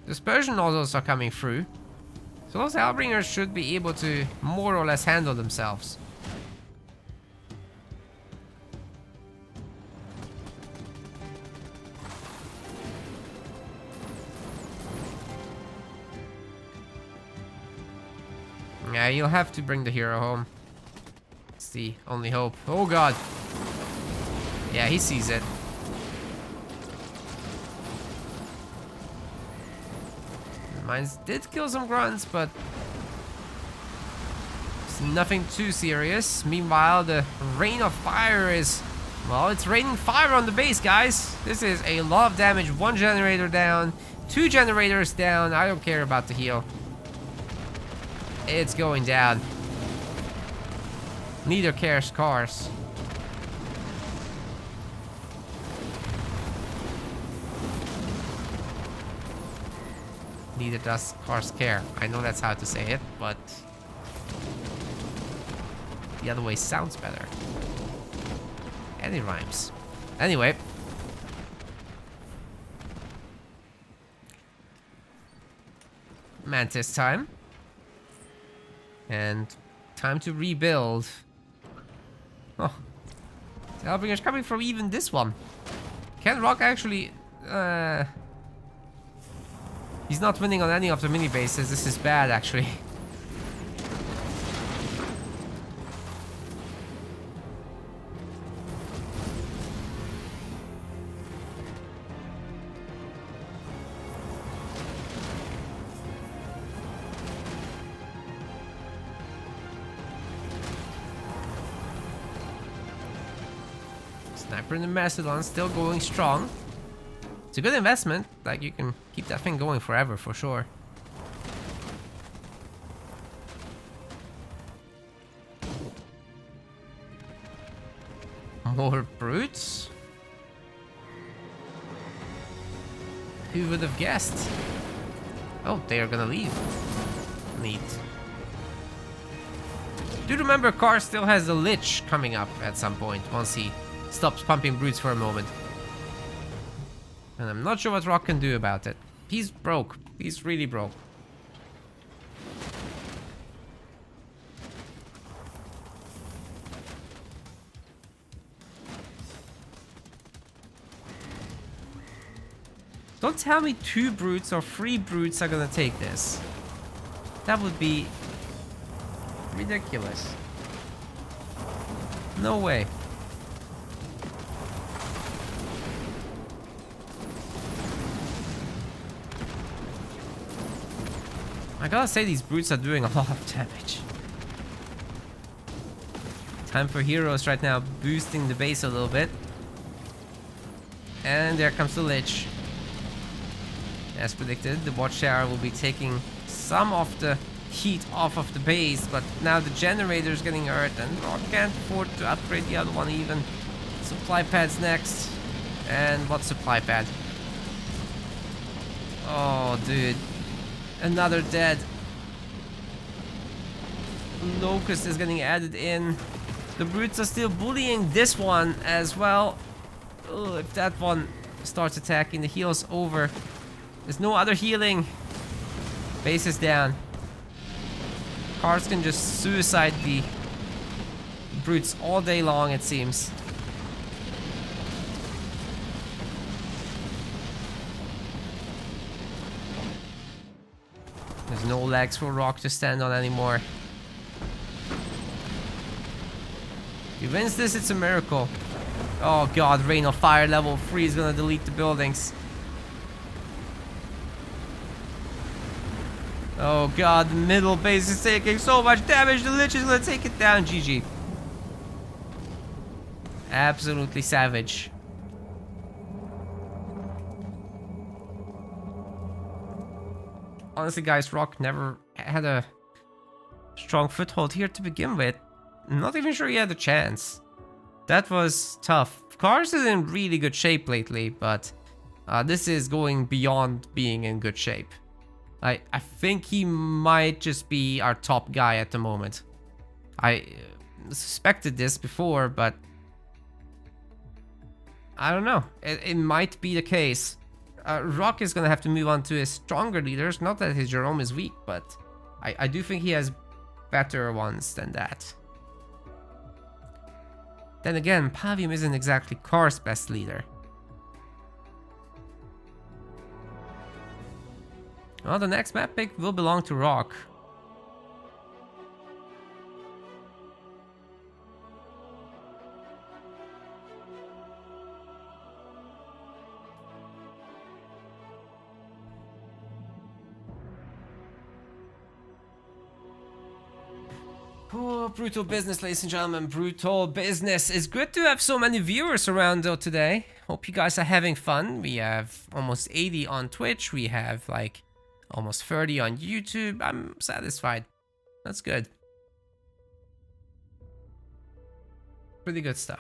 Dispersion nozzles are coming through, so those Hellbringers should be able to more or less handle themselves. Yeah, you'll have to bring the hero home. It's the only hope. Oh god. Yeah, he sees it. Mines did kill some grunts, but it's nothing too serious. Meanwhile, the rain of fire is... Well, it's raining fire on the base, guys. This is a lot of damage. 1 generator down. 2 generators down. I don't care about the heal. It's going down. Neither cares cars. Neither does cars care. I know that's how to say it, but the other way sounds better. And it rhymes. Anyway. Mantis time. And time to rebuild. Oh. The Hellbringer's coming from even this one. Can Rock actually... He's not winning on any of the mini bases. This is bad, actually. Sniper in the Mastodon still going strong. It's a good investment. Like, you can keep that thing going forever for sure. More brutes? Who would have guessed? Oh, they are gonna leave. Neat. Do remember Carr still has the Lich coming up at some point once he stops pumping brutes for a moment. And I'm not sure what Rock can do about it. He's broke. He's really broke. Don't tell me 2 brutes or 3 brutes are gonna take this. That would be Ridiculous. No way. I gotta say, these brutes are doing a lot of damage. Time for heroes right now, boosting the base a little bit. And there comes the Lich. As predicted, the Watchtower will be taking some of the heat off of the base, but now the generator is getting hurt, and Rock can't afford to upgrade the other one even. Supply pad's next. And what supply pad? Oh, dude. Another dead. Locust is getting added in. The brutes are still bullying this one as well. Ugh, if that one starts attacking, the heal's over. There's no other healing. Base is down. Cars can just suicide the brutes all day long, it seems. There's no legs for Rock to stand on anymore. If he wins this, it's a miracle. Oh god, Rain of Fire level 3 is gonna delete the buildings. Oh god, the middle base is taking so much damage, the Lich is gonna take it down. GG. Absolutely savage. Honestly guys, Rock never had a strong foothold here to begin with. I'm not even sure he had a chance. That was tough. Cars is in really good shape lately, but this is going beyond being in good shape. I think he might just be our top guy at the moment. I suspected this before, but I don't know. It might be the case. Rock is gonna have to move on to his stronger leaders. Not that his Jerome is weak, but I do think he has better ones than that. Then again, Pavium isn't exactly Car's best leader. Well, the next map pick will belong to Rock. Oh, brutal business, ladies and gentlemen. Brutal business. It's good to have so many viewers around though today. Hope you guys are having fun. We have almost 80 on Twitch. We have like almost 30 on YouTube. I'm satisfied. That's good. Pretty good stuff.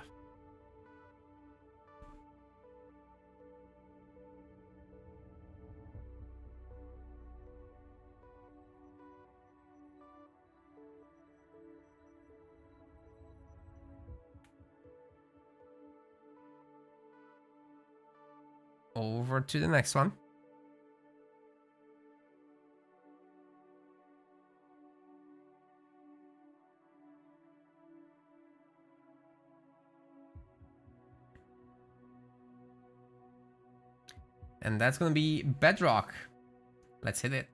Over to the next one. And that's gonna be Bedrock. Let's hit it.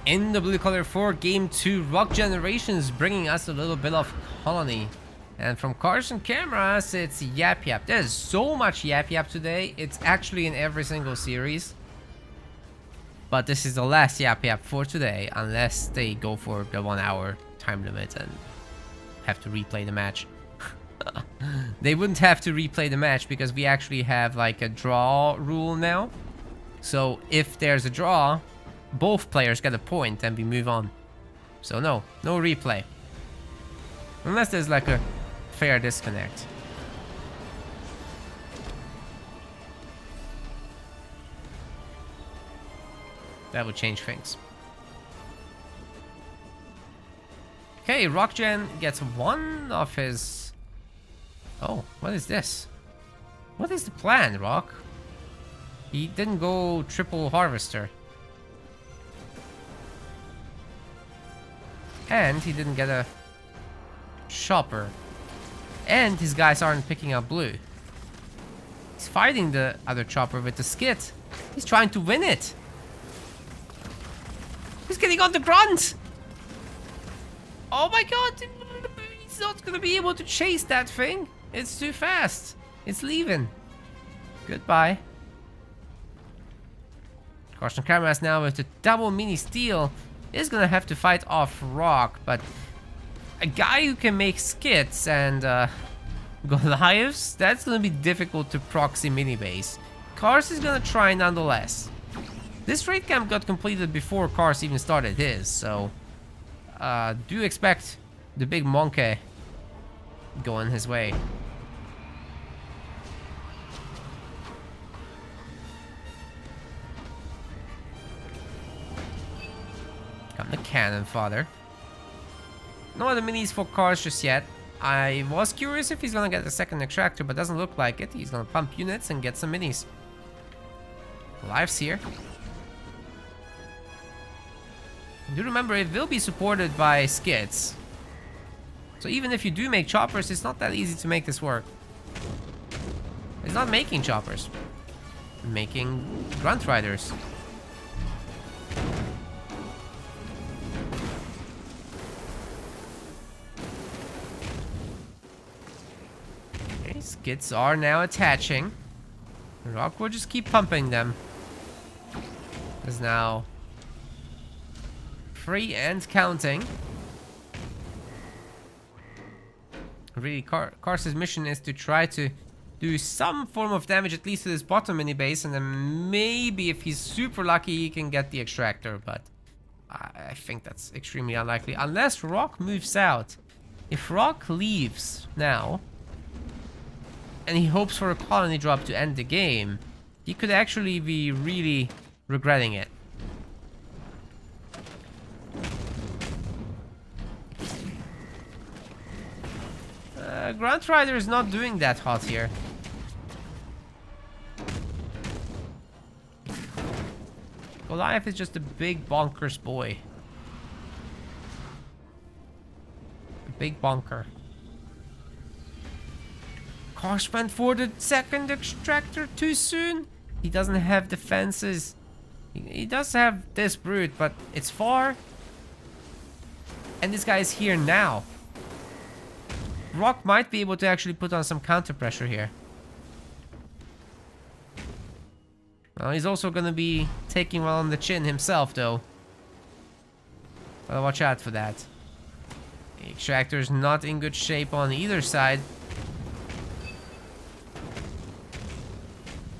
In the blue color for game 2, Rock Generations bringing us a little bit of Colony. And from Cars and Cameras, it's Yap Yap. There's so much Yap Yap today. It's actually in every single series. But this is the last Yap Yap for today, unless they go for the 1 hour time limit and have to replay the match. They wouldn't have to replay the match because we actually have like a draw rule now. So if there's a draw, both players get a point and we move on. So no replay. Unless there's like a fair disconnect. That would change things. Okay, Rockgen gets one of his... Oh, what is this? What is the plan, Rock? He didn't go triple harvester. And he didn't get a chopper. And his guys aren't picking up blue. He's fighting the other chopper with the skit. He's trying to win it. He's getting on the grunt. Oh my god. He's not gonna be able to chase that thing. It's too fast. It's leaving. Goodbye. Carson Cameras now with the double mini steal is gonna have to fight off Rock, but a guy who can make skits and Goliaths, that's gonna be difficult to proxy mini base. Cars is gonna try nonetheless. This raid camp got completed before Cars even started his, so do expect the big monkey going his way. Come the cannon fodder. No other minis for Cars just yet. I was curious if he's gonna get a second extractor, but doesn't look like it. He's gonna pump units and get some minis. Lives here. Do remember, it will be supported by skids. So even if you do make choppers, it's not that easy to make this work. It's not making choppers. It's making grunt riders. Okay, skids are now attaching. Rock will just keep pumping them. There's now 3 and counting. Really, Cars's mission is to try to do some form of damage at least to this bottom mini base, and then maybe if he's super lucky he can get the extractor, but I think that's extremely unlikely unless Rock moves out. If Rock leaves now and he hopes for a colony drop to end the game, he could actually be really regretting it. Grunt Rider is not doing that hot here. Goliath is just a big bonkers boy. A big bonker. Cars went for the second extractor too soon. He doesn't have defenses. He does have this brute, but it's far. And this guy is here now. Rock might be able to actually put on some counter pressure here. Well, he's also gonna be taking one on the chin himself, though. Well, watch out for that. The extractor's not in good shape on either side.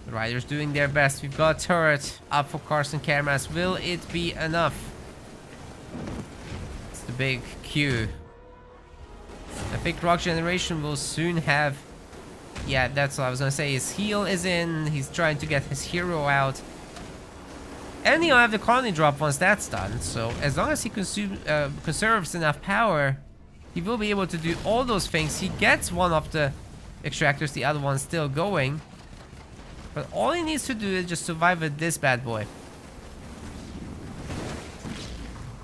The riders doing their best. We've got a turret up for Carson Cameras. Will it be enough? It's the big Q. I think Rock Generation will soon have... Yeah, that's what I was gonna say. His heal is in. He's trying to get his hero out. And he'll have the colony drop once that's done. So as long as he conserves enough power, he will be able to do all those things. He gets one of the extractors, the other one's still going. But all he needs to do is just survive with this bad boy.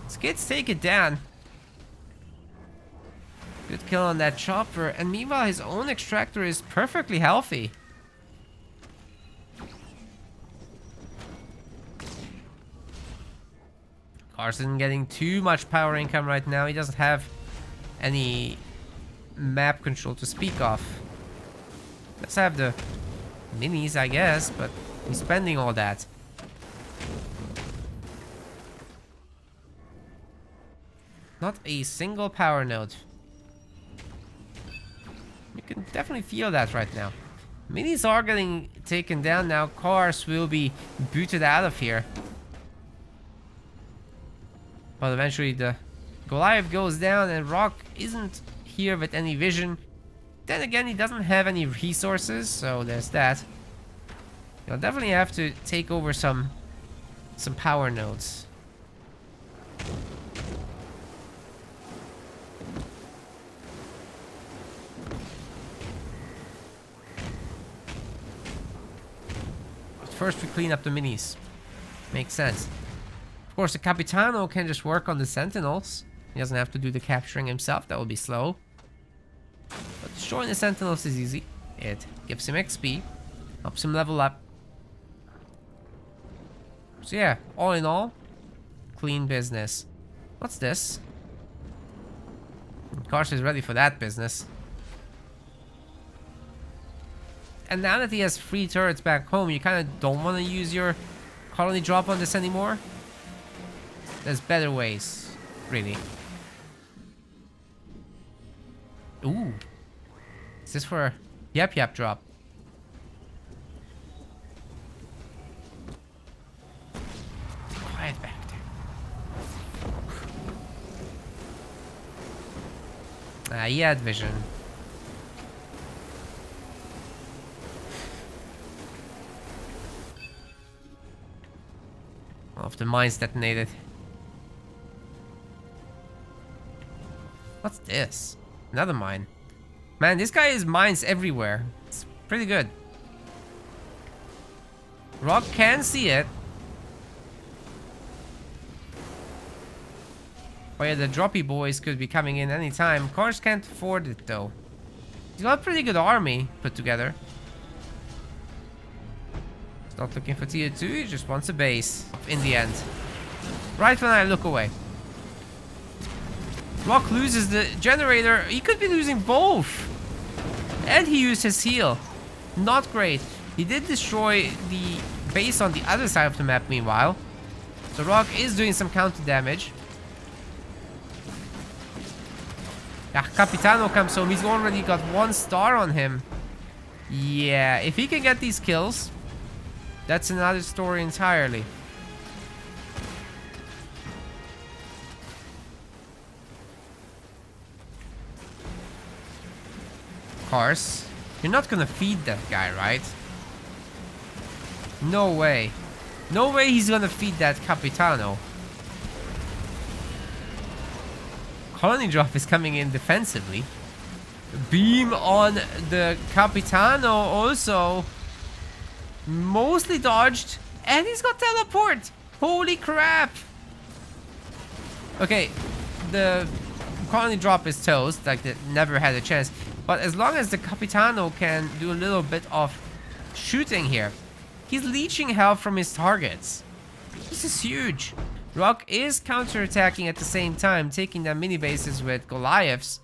Skids take it down. Good kill on that chopper, and meanwhile his own extractor is perfectly healthy. Carson getting too much power income right now. He doesn't have any map control to speak of. Let's have the minis, I guess, but he's spending all that. Not a single power node. You can definitely feel that right now. Minis are getting taken down now. Cars will be booted out of here. But eventually the Goliath goes down and Rock isn't here with any vision. Then again, he doesn't have any resources, so there's that. You'll definitely have to take over some power nodes. But first we clean up the minis. Makes sense. Of course, the Capitano can just work on the Sentinels. He doesn't have to do the capturing himself. That will be slow. But destroying the Sentinels is easy. It gives him XP. Helps him level up. So yeah, all in all, clean business. What's this? Karsh is ready for that business. And now that he has 3 turrets back home, you kind of don't want to use your colony drop on this anymore. There's better ways, really. Ooh. Is this for a yap drop? Quiet back there. He had vision. One of the mines detonated. What's this? Another mine. Man, this guy has mines everywhere. It's pretty good. Rock can see it. Oh yeah, the droppy boys could be coming in anytime. Karsh can't afford it though. He's got a pretty good army put together. He's not looking for tier 2, he just wants a base in the end. Right when I look away. Rock loses the generator. He could be losing both. And he used his heal. Not great. He did destroy the base on the other side of the map meanwhile. So Rock is doing some counter damage. Yeah, Capitano comes home. He's already got 1 star on him. Yeah, if he can get these kills, that's another story entirely. Karsh, you're not gonna feed that guy, right? No way. No way he's gonna feed that Capitano. Colony drop is coming in defensively. Beam on the Capitano also. Mostly dodged. And he's got teleport. Holy crap. Okay. The colony drop is toast. Like, they never had a chance. But as long as the Capitano can do a little bit of shooting here. He's leeching health from his targets. This is huge. Rock is counterattacking at the same time, taking their mini bases with Goliaths.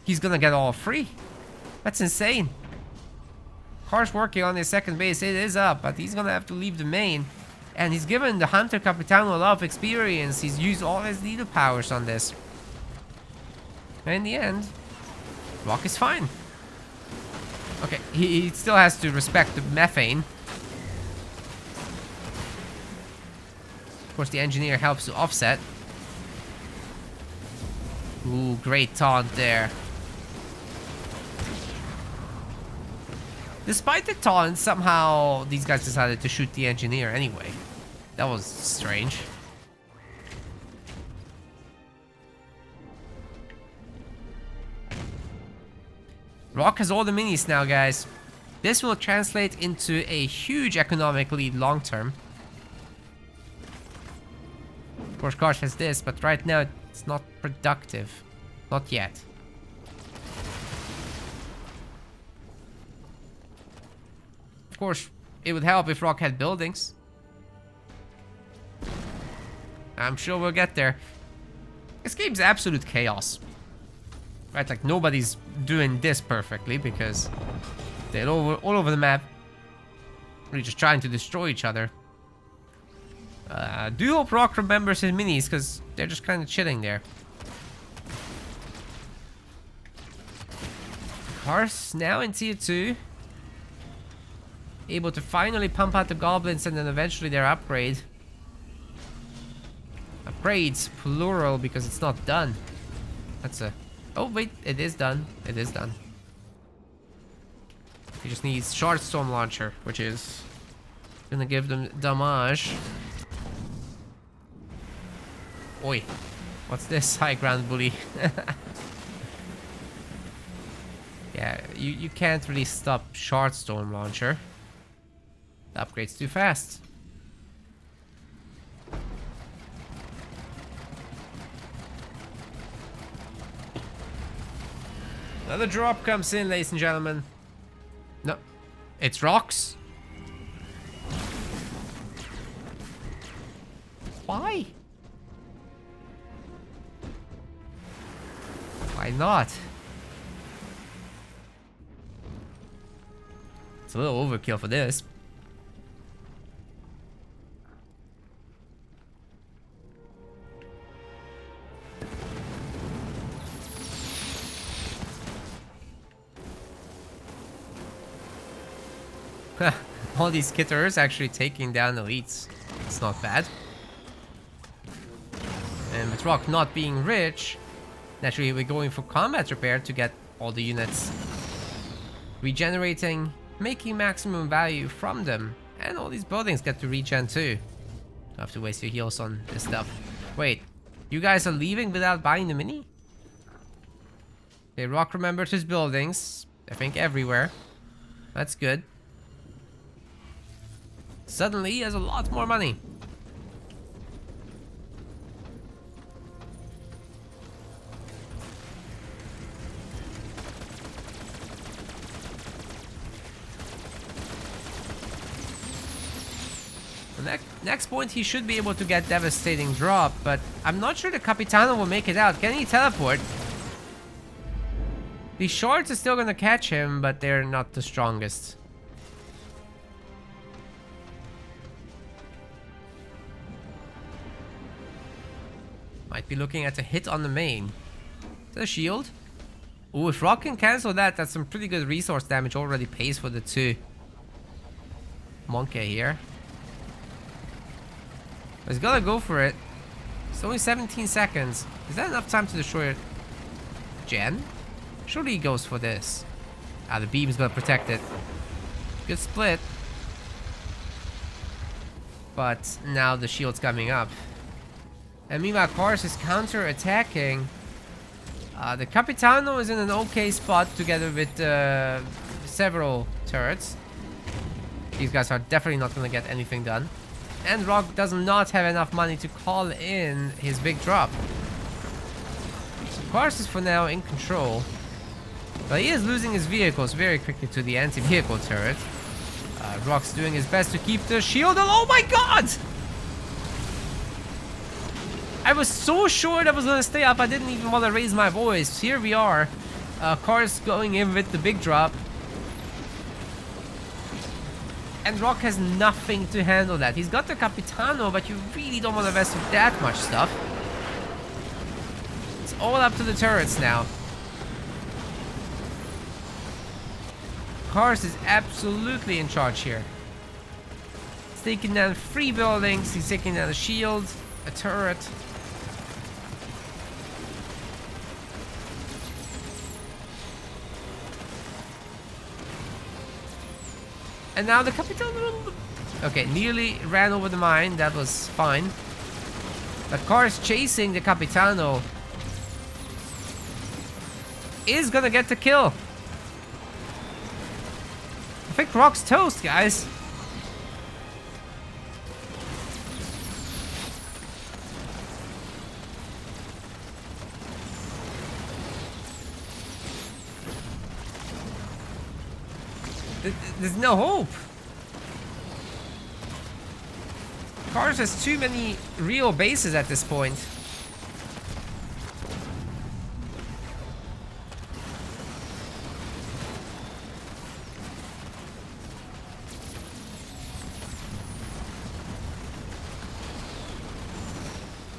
He's gonna get all 3. That's insane. Karsh working on his second base. It is up, but he's gonna have to leave the main. And he's given the Hunter Capitano a lot of experience. He's used all his leader powers on this. And in the end, Rock is fine. Okay, he still has to respect the methane. Of course, the engineer helps to offset. Ooh, great taunt there. Despite the taunt, somehow these guys decided to shoot the engineer anyway. That was strange. Rock has all the minis now, guys. This will translate into a huge economic lead long term. Of course, Karsh has this, but right now it's not productive. Not yet. Of course, it would help if Rock had buildings. I'm sure we'll get there. This game's absolute chaos. Right, like nobody's doing this perfectly because they're all over the map. Really just trying to destroy each other. Do hope Rock remembers his minis because they're just kind of chilling there. Karsh now in tier 2. Able to finally pump out the goblins and then eventually their upgrade. Upgrades, plural, because it's not done. That's a Oh wait, it is done. It is done. He just needs short storm launcher, which is gonna give them damage. Oi, what's this high ground bully? Yeah, you can't really stop short storm launcher. The upgrade's too fast. Another drop comes in, ladies and gentlemen. No, it's rocks. Why? Why not? It's a little overkill for this. All these kitters actually taking down elites. It's not bad. And with Rock not being rich, naturally we're going for combat repair to get all the units regenerating, making maximum value from them. And all these buildings get to regen too. Don't have to waste your heals on this stuff. Wait, you guys are leaving without buying the mini? Okay, Rock remembered his buildings. I think everywhere. That's good. Suddenly he has a lot more money. The next point he should be able to get devastating drop, but I'm not sure the Capitano will make it out. Can he teleport? The shards are still gonna catch him, but they're not the strongest. Might be looking at a hit on the main. Is that a shield? Ooh, if Rock can cancel that, that's some pretty good resource damage. Already pays for the 2. Monkey here. He's gotta go for it. It's only 17 seconds. Is that enough time to destroy it? Gen? Surely he goes for this. Ah, the beam's gonna protect it. Good split. But now the shield's coming up. And meanwhile, Kars is counter-attacking. The Capitano is in an okay spot together with several turrets. These guys are definitely not going to get anything done. And Rock does not have enough money to call in his big drop. So Kars is for now in control. But he is losing his vehicles very quickly to the anti-vehicle turret. Rock's doing his best to keep the shield. Oh my god! I was so sure that was gonna stay up, I didn't even want to raise my voice. Here we are. Cars going in with the big drop. And Rock has nothing to handle that. He's got the Capitano, but you really don't want to mess with that much stuff. It's all up to the turrets now. Cars is absolutely in charge here. He's taking down 3 buildings, he's taking down a shield, a turret. And now the Capitano... Okay, nearly ran over the mine. That was fine. But Cars chasing the Capitano is gonna get the kill. I think Rock's toast, guys. There's no hope. Cars has too many real bases at this point.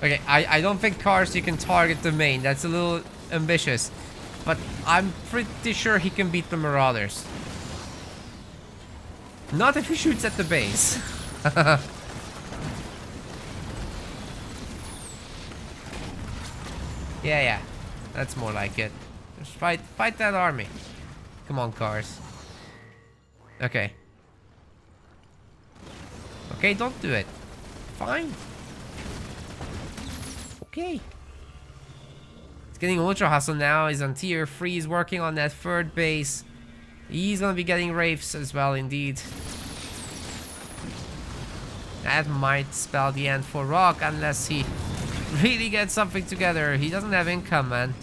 Okay, I don't think Cars you can target the main. That's a little ambitious. But I'm pretty sure he can beat the Marauders. Not if he shoots at the base. Yeah, that's more like it. Just fight that army. Come on, cars. Okay. Okay, don't do it. Fine. Okay. He's getting ultra hustle now. He's on tier 3. He's working on that third base. He's gonna be getting wraiths as well, indeed. That might spell the end for Rock unless he really gets something together. He doesn't have income, man.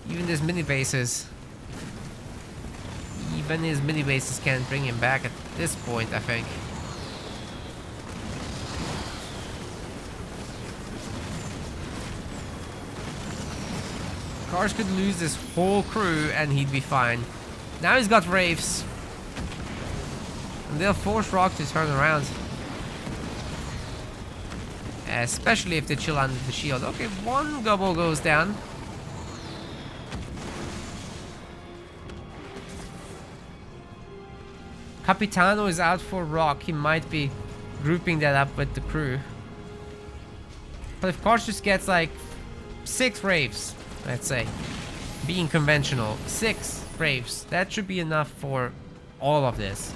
Even his mini bases. Even his mini bases can't bring him back at this point, I think. Cars could lose this whole crew and he'd be fine. Now he's got wraiths. And they'll force Rock to turn around. Especially if they chill under the shield. Okay, one gobble goes down. Capitano is out for Rock. He might be grouping that up with the crew. But if Cars just gets like 6 wraiths, let's say, being conventional, 6 wraiths, that should be enough for all of this.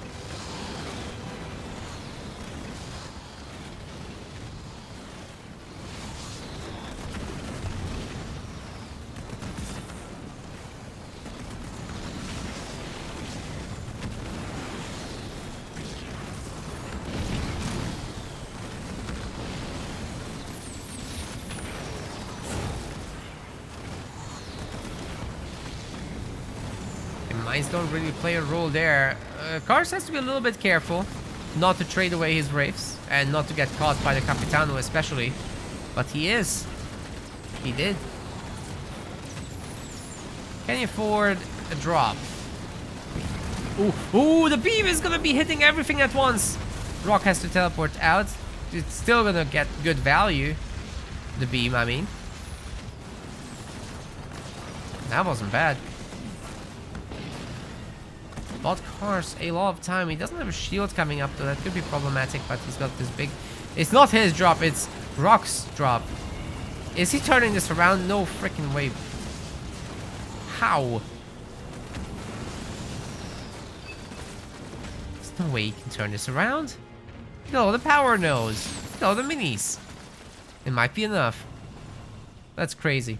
Mines don't really play a role there. Cars has to be a little bit careful not to trade away his wraiths and not to get caught by the Capitano especially. But he is. He did. Can he afford a drop? Ooh, the beam is gonna be hitting everything at once. Rock has to teleport out. It's still gonna get good value. The beam, I mean. That wasn't bad. Bought Cars a lot of time. He doesn't have a shield coming up though. That could be problematic, but he's got this big... It's not his drop, it's Rock's drop. Is he turning this around? No freaking way. How? There's no way he can turn this around. No, the power nose. No, the minis. It might be enough. That's crazy.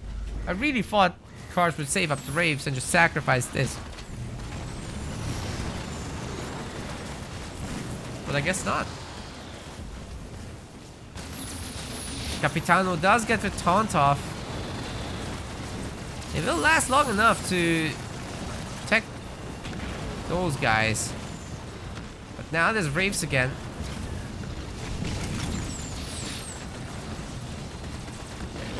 I really thought Cars would save up the wraiths and just sacrifice this. But I guess not. Capitano does get the taunt off. It will last long enough to protect those guys. But now there's wraiths again.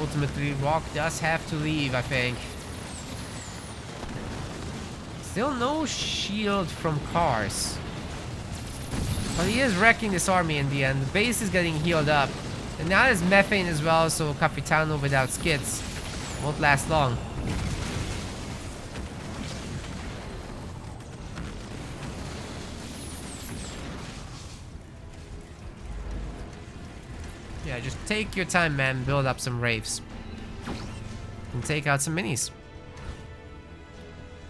Ultimately, Rock does have to leave, I think. Still no shield from Cars. But he is wrecking this army in the end. The base is getting healed up. And now there's methane as well, so Capitano without skits won't last long. Yeah, just take your time, man. Build up some wraiths. And take out some minis.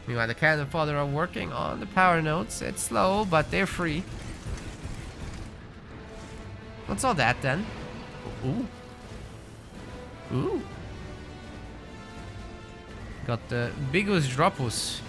Meanwhile, the cannon fodder are working on the power nodes. It's slow, but they're free. What's all that then? Ooh. Ooh. Got the Bigus Dropus.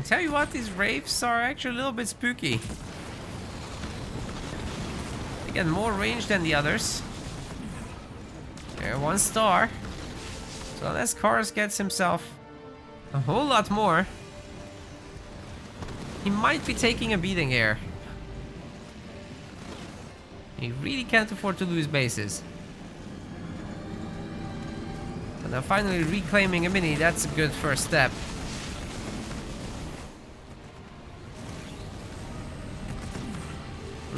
Tell you what, these wraiths are actually a little bit spooky. They get more range than the others. They're 1 star. So unless Cars gets himself a whole lot more, he might be taking a beating here. He really can't afford to lose bases. And now finally reclaiming a mini, that's a good first step.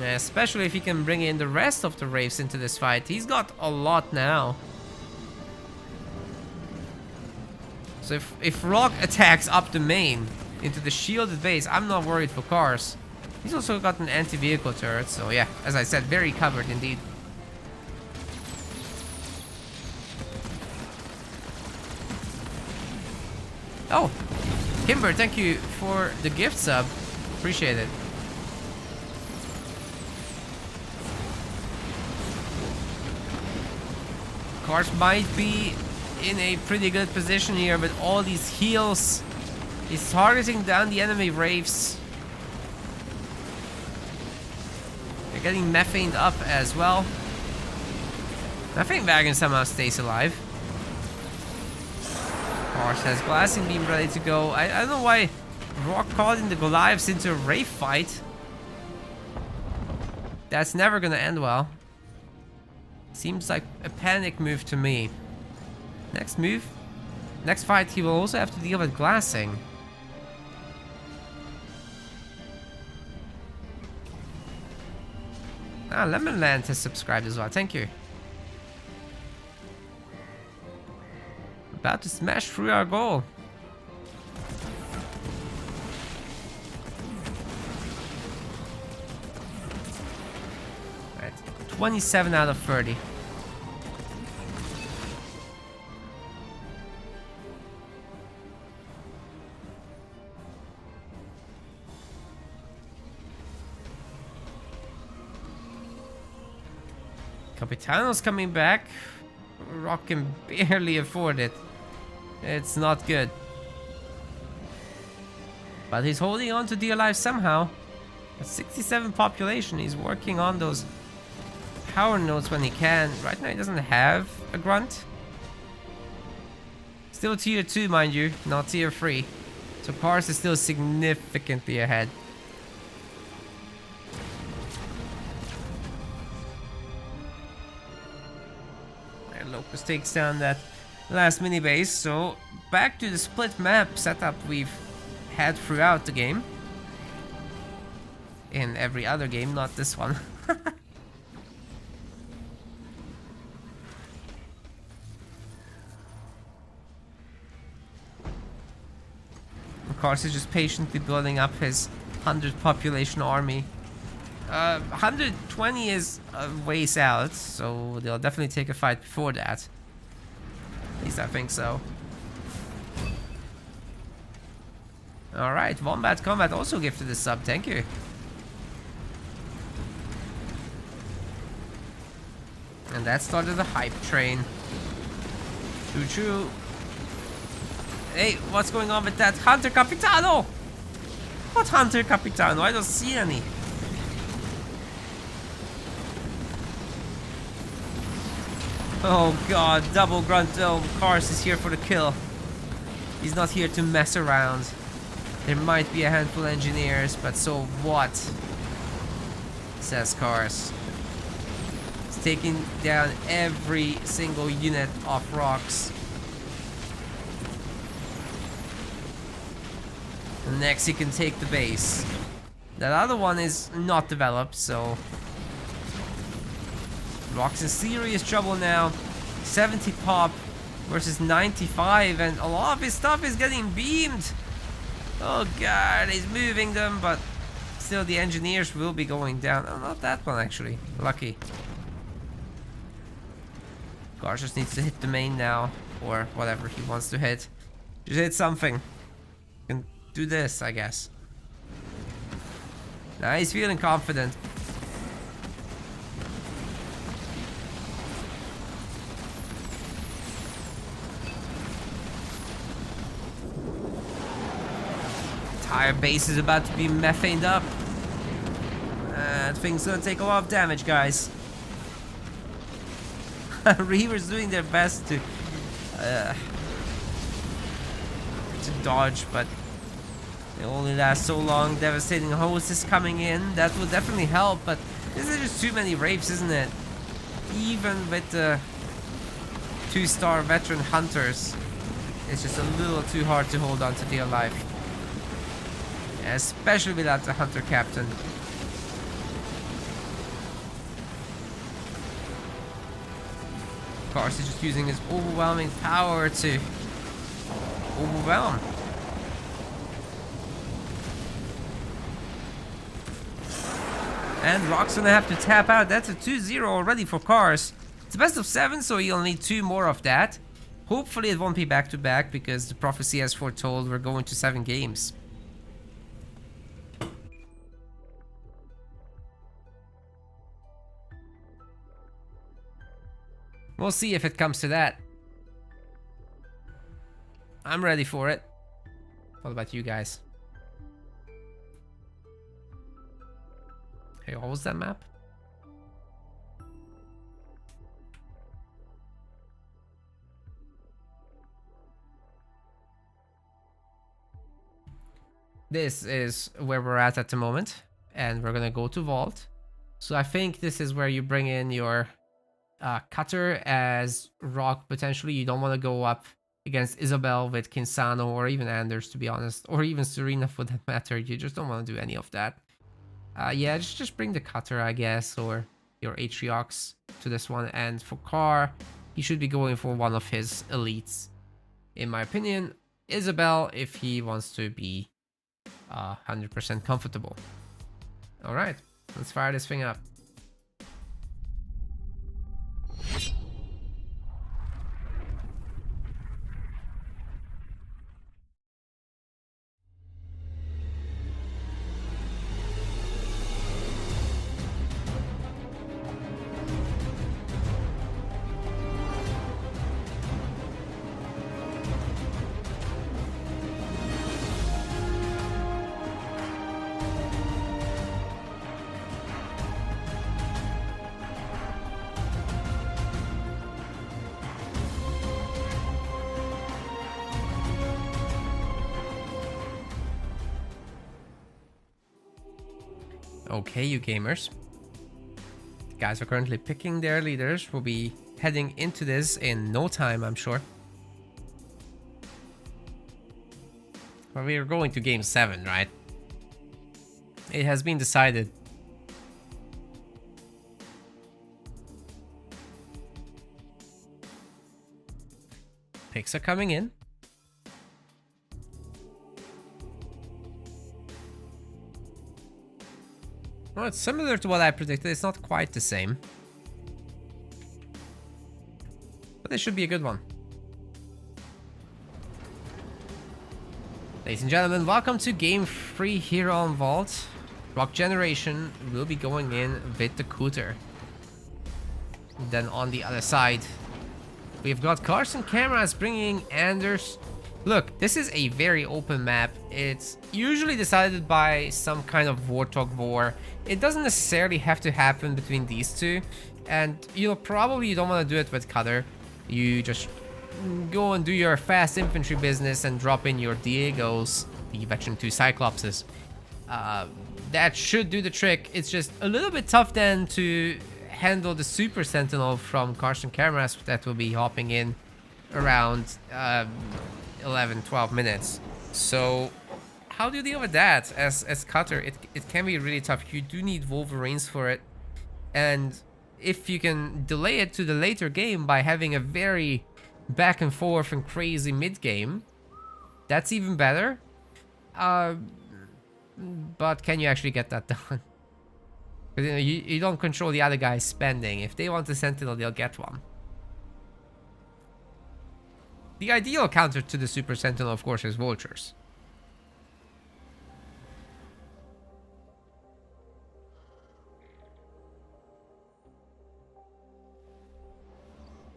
Especially if he can bring in the rest of the Wraiths into this fight. He's got a lot now. So if Rock attacks up the main into the shielded base, I'm not worried for cars. He's also got an anti-vehicle turret, so yeah, as I said, very covered indeed. Oh, Kimber, thank you for the gift sub. Appreciate it. Cars might be in a pretty good position here, but all these heals is targeting down the enemy Wraiths. They're getting methaned up as well. Methane Wagon somehow stays alive. Cars has Glassing Beam ready to go. I don't know why Rock caught in the Goliaths into a Wraith fight. That's never gonna end well. Seems like a panic move to me. Next move. Next fight, he will also have to deal with glassing. Ah, Lemonland has subscribed as well. Thank you. About to smash through our goal. Right, 27 out of 30. Capitano's coming back. Rock can barely afford it. It's not good. But he's holding on to dear life somehow. At 67 population, he's working on those power nodes when he can. Right now he doesn't have a grunt. Still tier 2, mind you, not tier 3. So Cars is still significantly ahead. Locust takes down that last mini base, so back to the split map setup we've had throughout the game. In every other game, not this one. Of course, he's just patiently building up his 100 population army. 120 is a ways out, so they'll definitely take a fight before that. At least I think so. Alright, Wombat Combat also gifted a sub, thank you. And that started the hype train. Choo choo. Hey, what's going on with that Hunter Capitano? What Hunter Capitano? I don't see any. Oh god, double grunt dome. Cars is here for the kill. He's not here to mess around. There might be a handful of engineers, but so what? Says Cars. He's taking down every single unit of rocks. And next he can take the base. That other one is not developed, so Rock's in serious trouble now. 70 pop versus 95, and a lot of his stuff is getting beamed. Oh god, he's moving them, but still the engineers will be going down. Oh, not that one actually. Lucky. Garsh just needs to hit the main now, or whatever he wants to hit. Just hit something. Can do this, I guess. Now he's feeling confident. Entire base is about to be methaned up. That thing's gonna take a lot of damage, guys. Reaver's doing their best to dodge, but they only last so long. Devastating host is coming in. That will definitely help, but this is just too many rapes, isn't it? Even with the 2-star veteran hunters, it's just a little too hard to hold on to dear life. Especially without the hunter captain. Cars is just using his overwhelming power to overwhelm. And Rock's gonna have to tap out. That's a 2-0 already for Cars. It's a best of 7, so he'll need 2 more of that. Hopefully it won't be back-to-back because the prophecy has foretold we're going to 7 games. We'll see if it comes to that. I'm ready for it. What about you guys? Hey, what was that map? This is where we're at the moment, and we're gonna go to Vault. So I think this is where you bring in your Cutter as Rock potentially. You don't want to go up against Isabel with Kinsano or even Anders, to be honest, or even Serena for that matter. You just don't want to do any of that. Yeah, just bring the Cutter, I guess, or your Atriox to this one. And for Car, he should be going for one of his elites, in my opinion. Isabel, if he wants to be 100% comfortable. All right, let's fire this thing up. Okay, you gamers. The guys are currently picking their leaders. We'll be heading into this in no time, I'm sure. But we are going to game 7, right? It has been decided. Picks are coming in. Well, it's similar to what I predicted. It's not quite the same. But this should be a good one. Ladies and gentlemen, welcome to Game 3 here on Vault. Rock Generation will be going in with the Cooter. Then on the other side, we've got Carson Cameras bringing Anders. Look, this is a very open map. It's usually decided by some kind of Warthog war. It doesn't necessarily have to happen between these two. And, you know, probably you don't want to do it with Cutter. You just go and do your fast infantry business and drop in your Diegos, the Veteran 2 Cyclopses. That should do the trick. It's just a little bit tough then to handle the Super Sentinel from Carson Cameras that will be hopping in around 11-12 minutes. So how do you deal with that as Cutter? It can be really tough. You do need Wolverines for it, and if you can delay it to the later game by having a very back and forth and crazy mid game, that's even better. But can you actually get that done? Because, you know, you don't control the other guy's spending. If they want a Sentinel, they'll get one. The ideal counter to the Super Sentinel, of course, is Vultures.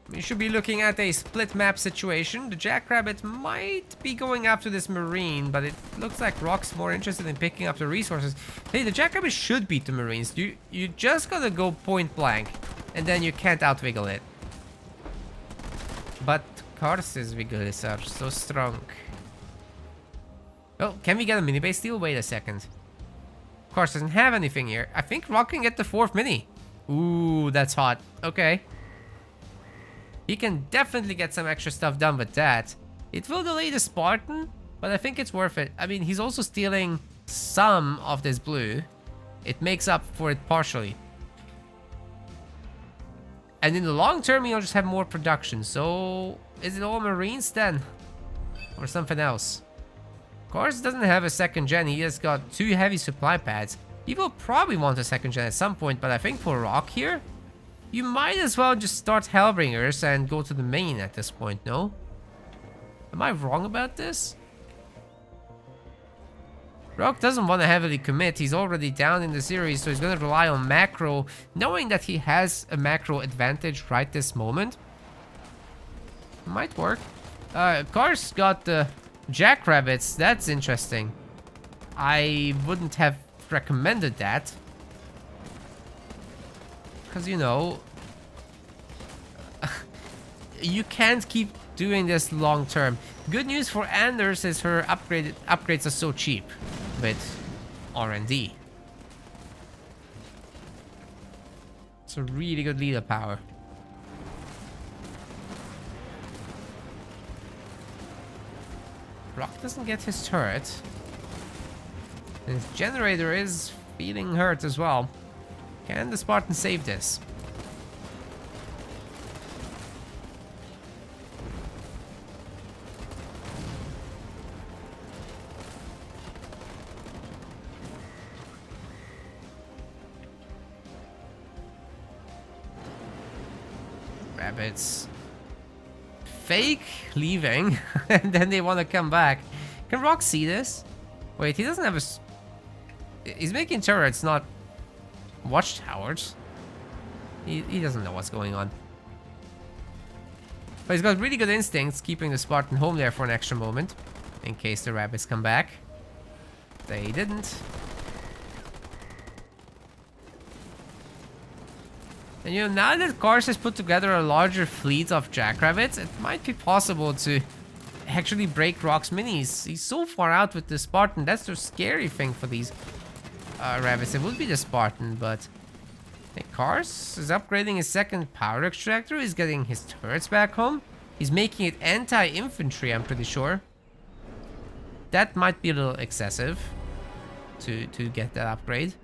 We should be looking at a split map situation. The Jackrabbit might be going after this Marine, but it looks like Rock's more interested in picking up the resources. Hey, the Jackrabbit should beat the Marines. You just gotta go point blank, and then you can't outwiggle it. But Karth's vigorous are so strong. Well, can we get a mini base steal? Wait a second. Karth doesn't have anything here. I think Rock can get the 4th mini. Ooh, that's hot. Okay. He can definitely get some extra stuff done with that. It will delay the Spartan, but I think it's worth it. I mean, he's also stealing some of this blue. It makes up for it partially. And in the long term, you'll just have more production. So, is it all Marines then? Or something else? Of course, doesn't have a second gen. He has got 2 heavy supply pads. He will probably want a second gen at some point, but I think for Rock here, you might as well just start Hellbringers and go to the main at this point, no? Am I wrong about this? Rock doesn't want to heavily commit. He's already down in the series, so he's going to rely on macro, knowing that he has a macro advantage right this moment. Might work. Cars got the Jackrabbits. That's interesting. I wouldn't have recommended that. Because, you know, you can't keep doing this long term. Good news for Anders is her upgrades are so cheap with R&D. It's a really good leader power. Rock doesn't get his turret. And his generator is feeling hurt as well. Can the Spartan save this? Rabbits fake leaving and then they want to come back. Can Rock see this? Wait, he doesn't have a... He's making turrets, not watchtowers. He doesn't know what's going on. But he's got really good instincts, keeping the Spartan home there for an extra moment. In case the rabbits come back. They didn't. And you know, now that Kars has put together a larger fleet of Jackrabbits, it might be possible to actually break Rock's minis. He's so far out with the Spartan. That's the scary thing for these rabbits. It would be the Spartan, but hey, Kars is upgrading his second power extractor. He's getting his turrets back home. He's making it anti-infantry, I'm pretty sure. That might be a little excessive to get that upgrade.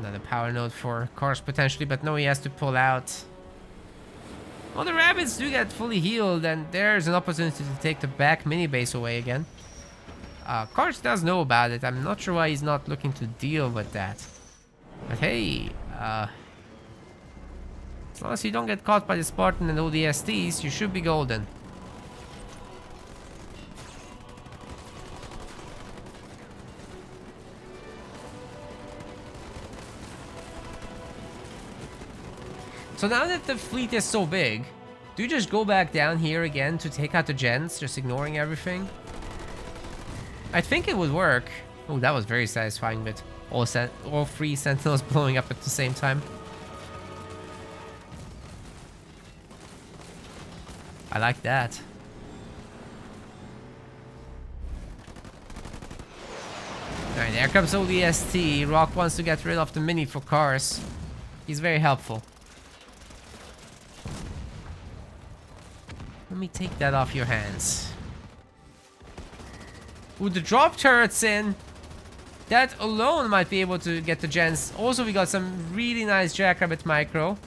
Another power node for Kars potentially, but no, he has to pull out. Well, the rabbits do get fully healed, and there's an opportunity to take the back mini base away again. Kars does know about it. I'm not sure why he's not looking to deal with that. But hey, as long as you don't get caught by the Spartan and ODSTs, you should be golden. So now that the fleet is so big, do you just go back down here again to take out the gens, just ignoring everything? I think it would work. Oh, that was very satisfying with all 3 sentinels blowing up at the same time. I like that. Alright, there comes ODST. Rock wants to get rid of the mini for Kars. He's very helpful. Let me take that off your hands. Ooh, the drop turret's in. That alone might be able to get the gens. Also, we got some really nice Jackrabbit micro.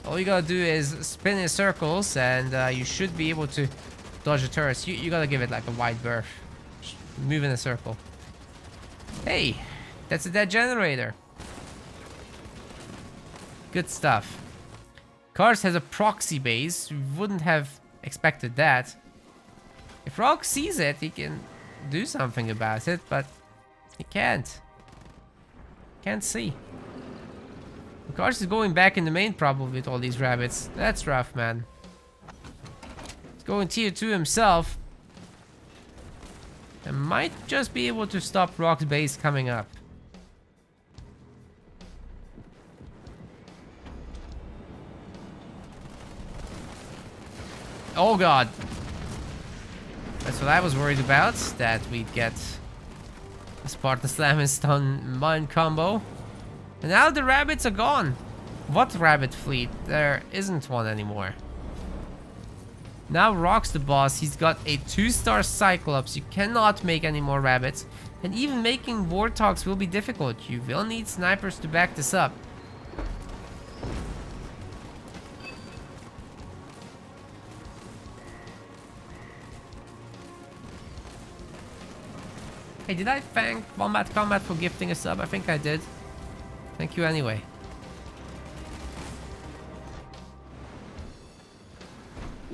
All you gotta do is spin in circles, and you should be able to dodge the turrets. You gotta give it like a wide berth. Just move in a circle. Hey, that's a dead generator. Good stuff. Kars has a proxy base. We wouldn't have expected that. If Rock sees it, he can do something about it, but he can't. Can't see. Kars is going back in the main probably with all these rabbits. That's rough, man. He's going tier 2 himself. And might just be able to stop Rock's base coming up. Oh god. That's what I was worried about. That we'd get a Spartan Slam and Stun Mine combo. And now the rabbits are gone. What rabbit fleet? There isn't one anymore. Now Rock's the boss. He's got a 2-star Cyclops. You cannot make any more rabbits. And even making Warthogs will be difficult. You will need snipers to back this up. Hey, did I thank Wombat Combat for gifting a sub? I think I did. Thank you anyway.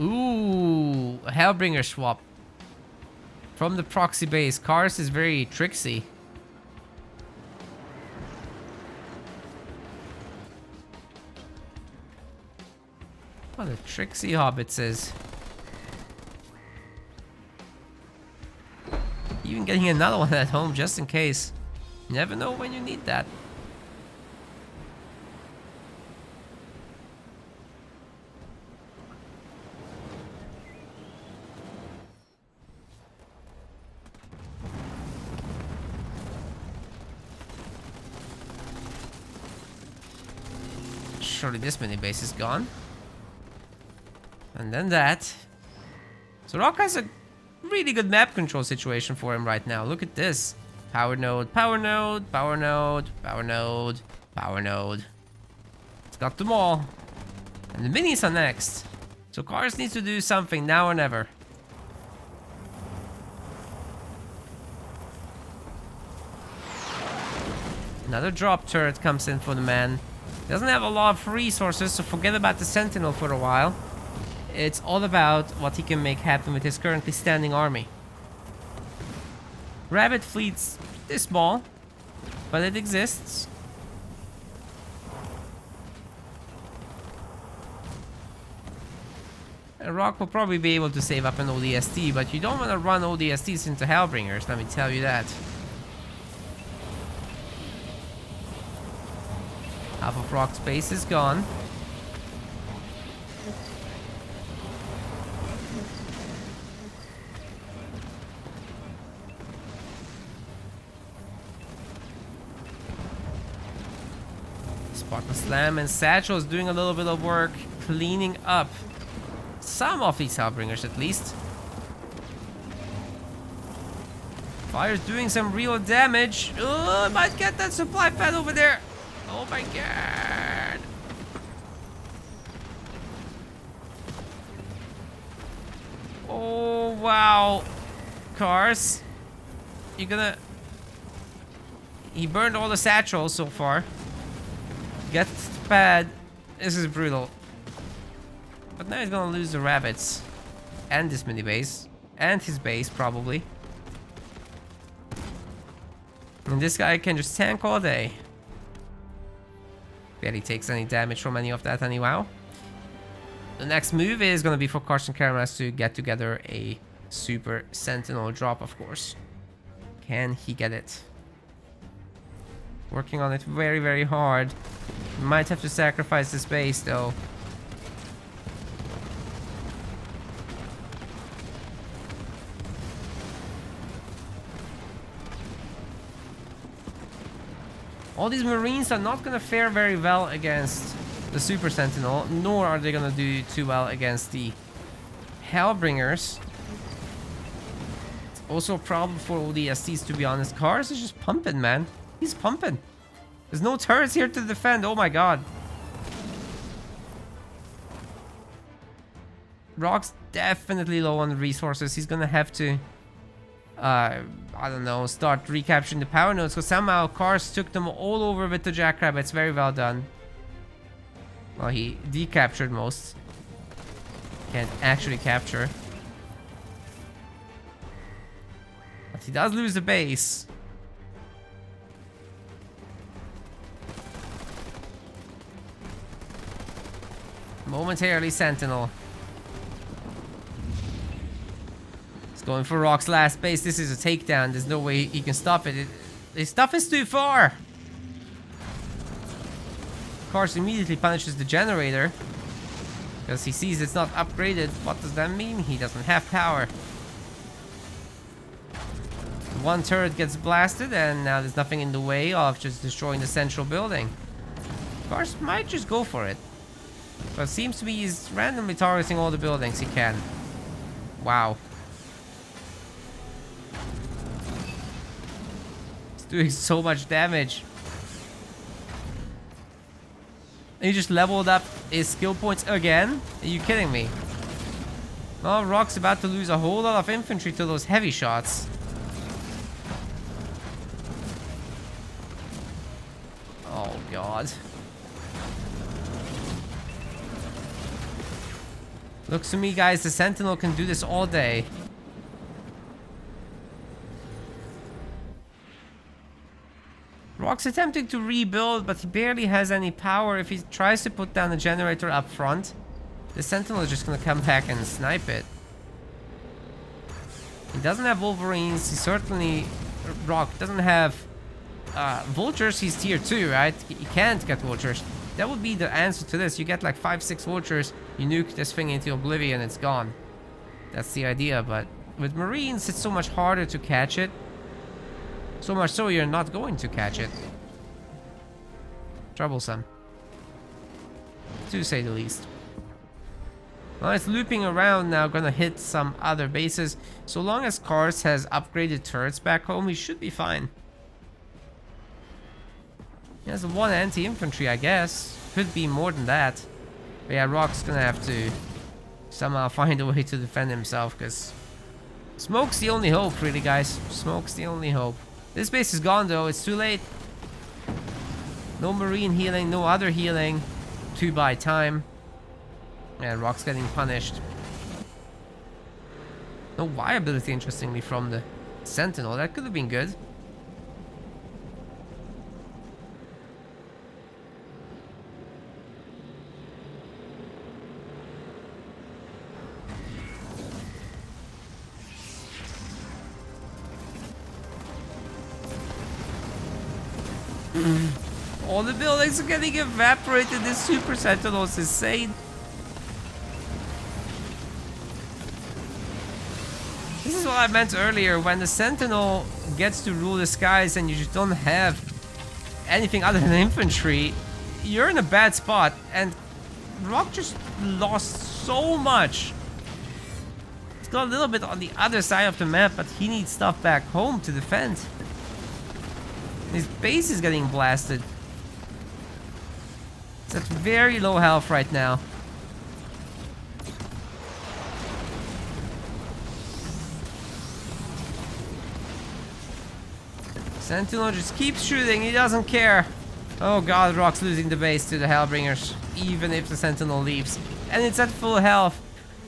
Ooh, a Hellbringer swap. From the proxy base. Cars is very tricksy. What a tricksy hobbits is. Even getting another one at home just in case. You never know when you need that. Surely this mini base is gone. And then that. So Rock has a really good map control situation for him right now. Look at this. Power node, power node, power node, power node, power node. It's got them all. And the minis are next. So Cars needs to do something now or never. Another drop turret comes in for the man. Doesn't have a lot of resources, so forget about the Sentinel for a while. It's all about what he can make happen with his currently standing army. Rabbit fleet's this small, but it exists. And Rock will probably be able to save up an ODST, but you don't want to run ODSTs into Hellbringers, let me tell you that. Half of Rock's base is gone. Spartan Slam and Satchel is doing a little bit of work cleaning up some of these Hellbringers at least. Fire's doing some real damage. Oh, I might get that supply pad over there. Oh my god. Oh wow. Cars. You're gonna... He burned all the satchels so far. Gets the pad. This is brutal. But now he's gonna lose the rabbits. And this mini base. And his base probably. And this guy can just tank all day. Barely takes any damage from any of that anyhow. The next move is going to be for Carson Karamas to get together a Super Sentinel drop, of course. Can he get it? Working on it very, very hard. Might have to sacrifice this base, though. All these Marines are not going to fare very well against the Super Sentinel, nor are they going to do too well against the Hellbringers. It's also a problem for ODSTs, to be honest. Cars is just pumping, man. He's pumping. There's no turrets here to defend. Oh my god. Rock's definitely low on resources. He's going to have to... I don't know, start recapturing the power nodes, because somehow Cars took them all over with the Jackrabbits. Very well done. Well, he decaptured most. Can't actually capture. But he does lose the base. Momentarily Sentinel. Going for Rock's last base. This is a takedown. There's no way he can stop it. His stuff is too far. Cars immediately punishes the generator because he sees it's not upgraded. What does that mean? He doesn't have power. One turret gets blasted and now there's nothing in the way of just destroying the central building. Cars might just go for it. But it seems to be he's randomly targeting all the buildings he can. Wow. It's doing so much damage. And he just leveled up his skill points again? Are you kidding me? Well, Rock's about to lose a whole lot of infantry to those heavy shots. Oh, God. Looks to me, guys, the Sentinel can do this all day. Rock's attempting to rebuild, but he barely has any power. If he tries to put down a generator up front, the Sentinel is just gonna come back and snipe it. He doesn't have Wolverines. He certainly... Rock doesn't have Vultures. He's tier 2, right? He can't get Vultures. That would be the answer to this. You get like 5-6 Vultures, you nuke this thing into oblivion, it's gone. That's the idea, but with Marines, it's so much harder to catch it. So much so you're not going to catch it. Troublesome, to say the least. Well, it's looping around now, gonna hit some other bases. So long as Kars has upgraded turrets back home, we should be fine. He has one anti-infantry, I guess. Could be more than that. But yeah, Rock's gonna have to somehow find a way to defend himself, because smoke's the only hope, really, guys. Smoke's the only hope. This base is gone, though. It's too late. No marine healing, no other healing. 2 by time. And Rock's getting punished. No viability, interestingly, from the Sentinel. That could have been good. All the buildings are getting evaporated. This Super Sentinel is insane. This is what I meant earlier. When the Sentinel gets to rule the skies and you just don't have anything other than infantry, you're in a bad spot. And Rock just lost so much. He's got a little bit on the other side of the map, but he needs stuff back home to defend. His base is getting blasted. It's at very low health right now. Sentinel just keeps shooting, he doesn't care. Oh god, Rock's losing the base to the Hellbringers, even if the Sentinel leaves. And it's at full health.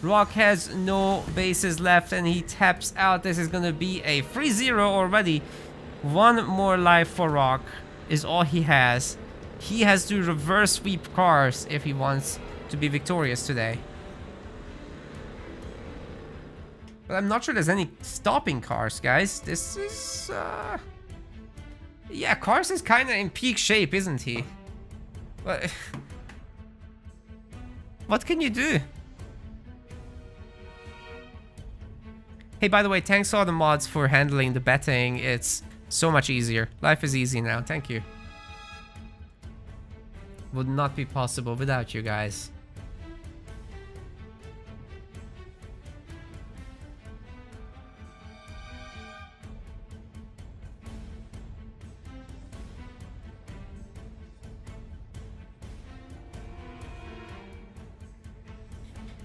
Rock has no bases left and he taps out. This is gonna be a 3-0 already. One more life for Rock is all he has. He has to reverse sweep Kars if he wants to be victorious today. But I'm not sure there's any stopping Kars, guys. This is... Yeah, Kars is kind of in peak shape, isn't he? But... What can you do? Hey, by the way, thanks to all the mods for handling the betting. It's so much easier. Life is easy now. Thank you. Would not be possible without you guys.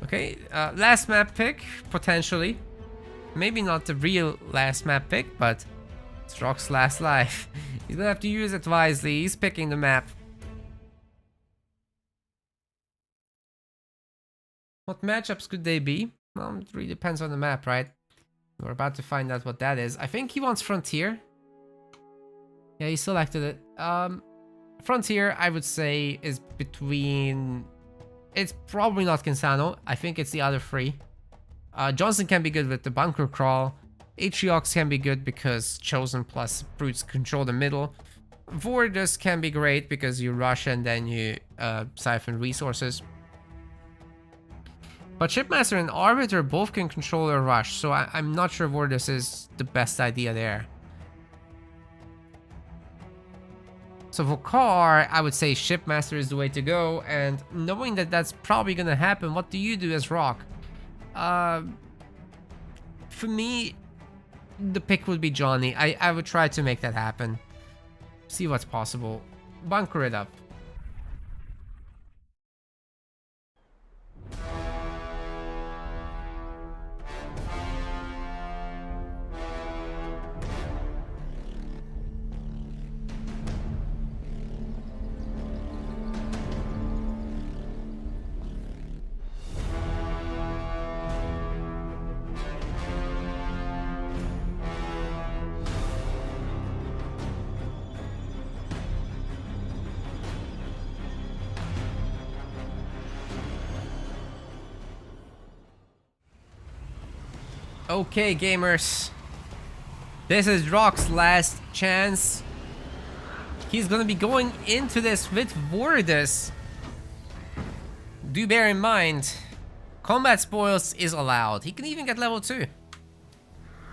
Okay, last map pick, potentially. Maybe not the real last map pick, but it's Rock's last life. He's gonna have to use it wisely. He's picking the map. What matchups could they be? Well, it really depends on the map, right? We're about to find out what that is. I think he wants Frontier. Yeah, he selected it. Frontier, I would say, is between... It's probably not Kinsano. I think it's the other three. Johnson can be good with the bunker crawl. Atriox can be good because Chosen plus Brutes control the middle. Vordus can be great because you rush and then you siphon resources. But Shipmaster and Arbiter both can control a rush, so I'm not sure Vordus is the best idea there. So for Car, I would say Shipmaster is the way to go, and knowing that that's probably gonna happen, what do you do as Rock? For me, the pick would be Johnny. I would try to make that happen. See what's possible. Bunker it up. Okay, gamers. This is Rock's last chance. He's gonna be going into this with Vordus. Do bear in mind, combat spoils is allowed. He can even get level 2.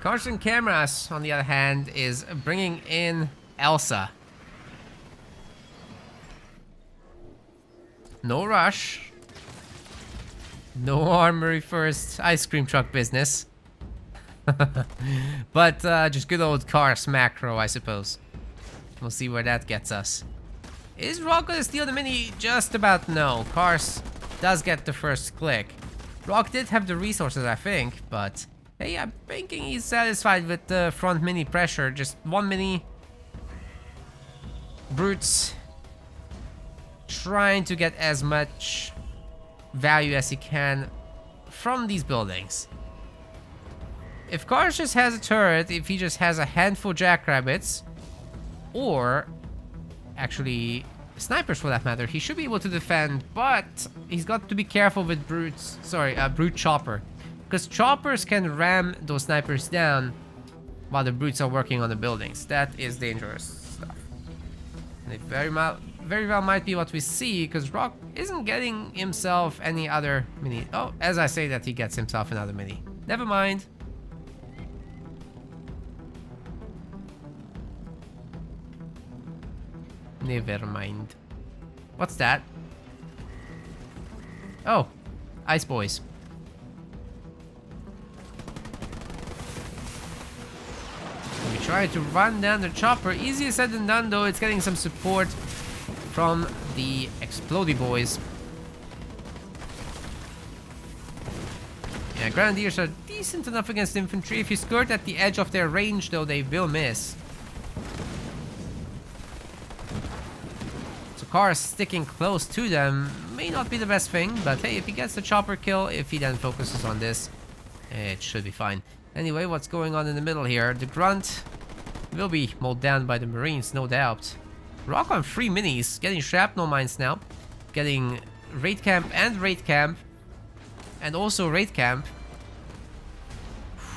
Carson Cameras, on the other hand, is bringing in Elsa. No rush. No armory first ice cream truck business. But just good old Cars macro, I suppose. We'll see where that gets us. Is Rock gonna steal the mini? Just about no. Cars does get the first click. Rock did have the resources, I think, but hey, I'm thinking he's satisfied with the front mini pressure. Just one mini. Brutes trying to get as much value as he can from these buildings. If Cars just has a turret, if he just has a handful of jackrabbits, or actually snipers for that matter, he should be able to defend, but he's got to be careful with brutes. Sorry, brute chopper, because choppers can ram those snipers down while the brutes are working on the buildings. That is dangerous stuff. And it very well might be what we see, because Rock isn't getting himself any other mini. Oh, as I say that, he gets himself another mini. Never mind. Never mind. What's that? Oh, Ice Boys. We try to run down the chopper. Easier said than done, though. It's getting some support from the Explodey Boys. Yeah, Grenadiers are decent enough against infantry. If you skirt at the edge of their range, though, they will miss. Cars sticking close to them may not be the best thing, but hey, if he gets the chopper kill, if he then focuses on this, it should be fine. Anyway, what's going on in the middle here? The Grunt will be mowed down by the Marines, no doubt. Rock on 3 minis, getting shrapnel mines now, getting raid camp, and also raid camp.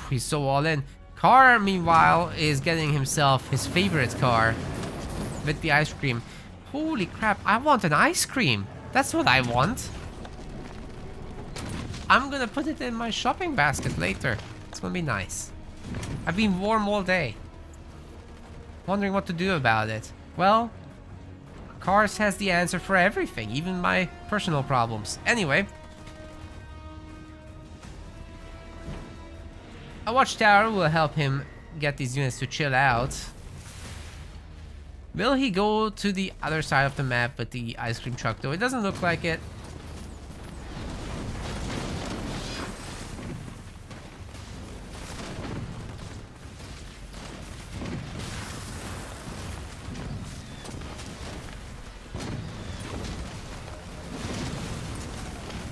He's so all in. Car, meanwhile, is getting himself his favorite car with the ice cream. Holy crap, I want an ice cream. That's what I want. I'm gonna put it in my shopping basket later. It's gonna be nice. I've been warm all day. Wondering what to do about it. Well, Cars has the answer for everything, even my personal problems. Anyway. A watchtower will help him get these units to chill out. Will he go to the other side of the map with the ice cream truck, though? It doesn't look like it.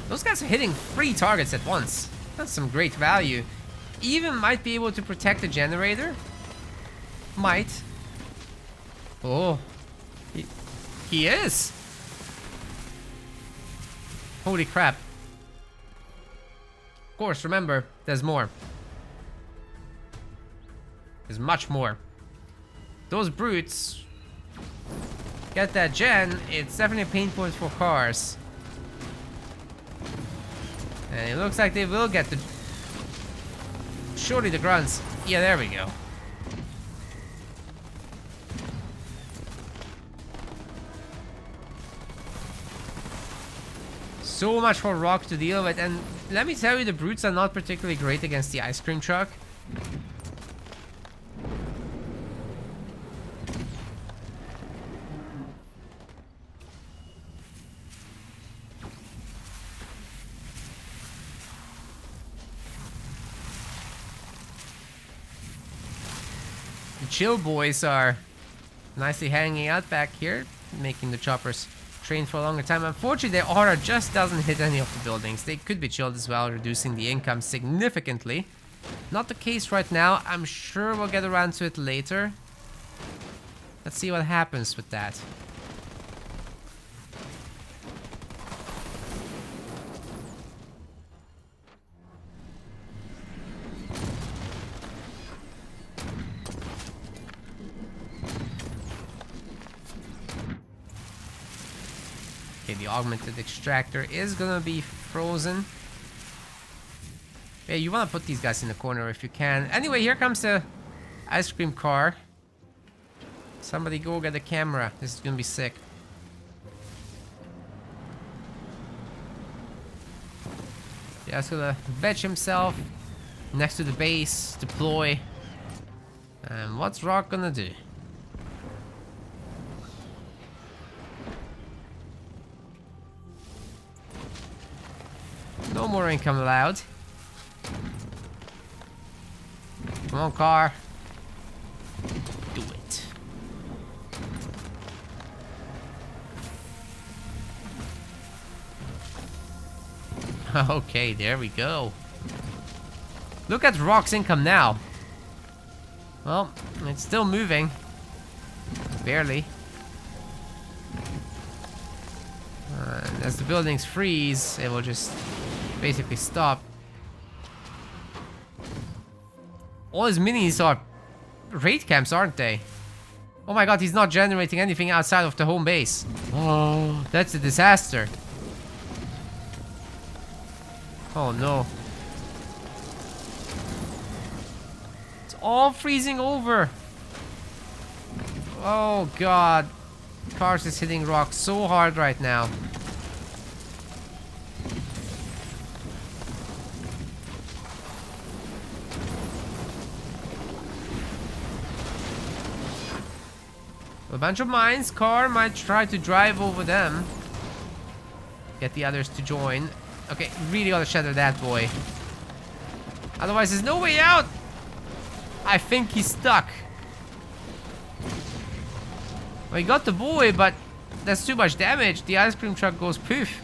Those guys are hitting 3 targets at once. That's some great value. Even might be able to protect the generator. Might. Oh, he is. Holy crap. Of course, remember, there's more. There's much more. Those brutes get that gen. It's definitely a pain point for Cars. And it looks like they will get the... Surely the grunts. Yeah, there we go. So much for Rock to deal with, and let me tell you, the brutes are not particularly great against the ice cream truck. The chill boys are nicely hanging out back here, making the choppers train for a longer time. Unfortunately, their aura just doesn't hit any of the buildings. They could be chilled as well, reducing the income significantly. Not the case right now. I'm sure we'll get around to it later. Let's see what happens with that. Okay, the augmented extractor is gonna be frozen. Yeah, you wanna put these guys in the corner if you can. Anyway, here comes the ice cream car. Somebody go get a camera. This is gonna be sick. Yeah, he's gonna veg himself next to the base, deploy. And what's Rock gonna do? No more income allowed. Come on, car. Do it. Okay, there we go. Look at Rock's income now. Well, it's still moving. Barely. And as the buildings freeze, it will just basically stop. All his minis are raid camps, aren't they? Oh my god, he's not generating anything outside of the home base. Oh, that's a disaster. Oh no. It's all freezing over. Oh god. Cars is hitting Rock so hard right now. A bunch of mines. Car might try to drive over them. Get the others to join. Okay, really gotta shatter that boy. Otherwise, there's no way out. I think he's stuck. Well, he got the boy, but that's too much damage. The ice cream truck goes poof.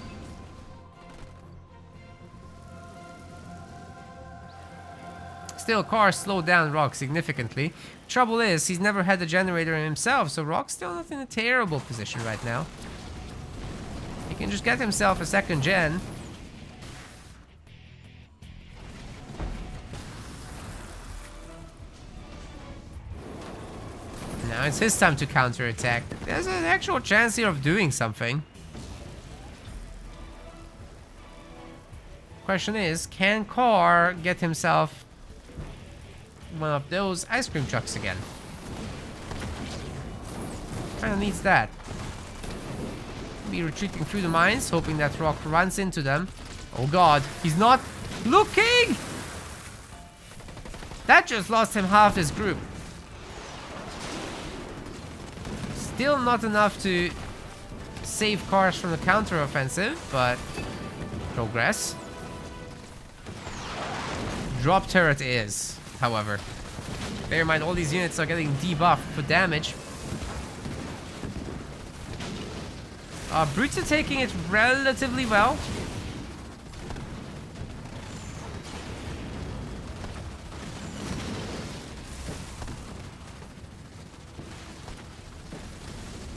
Still, car slowed down Rock significantly. Trouble is, he's never had a generator himself, so Rock's still not in a terrible position right now. He can just get himself a second gen. Now it's his time to counterattack. There's an actual chance here of doing something. Question is, can Car get himself one of those ice cream trucks again? Kinda needs that. Be retreating through the mines, hoping that Rock runs into them. Oh god, he's not looking! That just lost him half his group. Still not enough to save Cars from the counter-offensive, but progress. Drop turret is, however. Bear in mind, all these units are getting debuffed for damage. Brutes are taking it relatively well.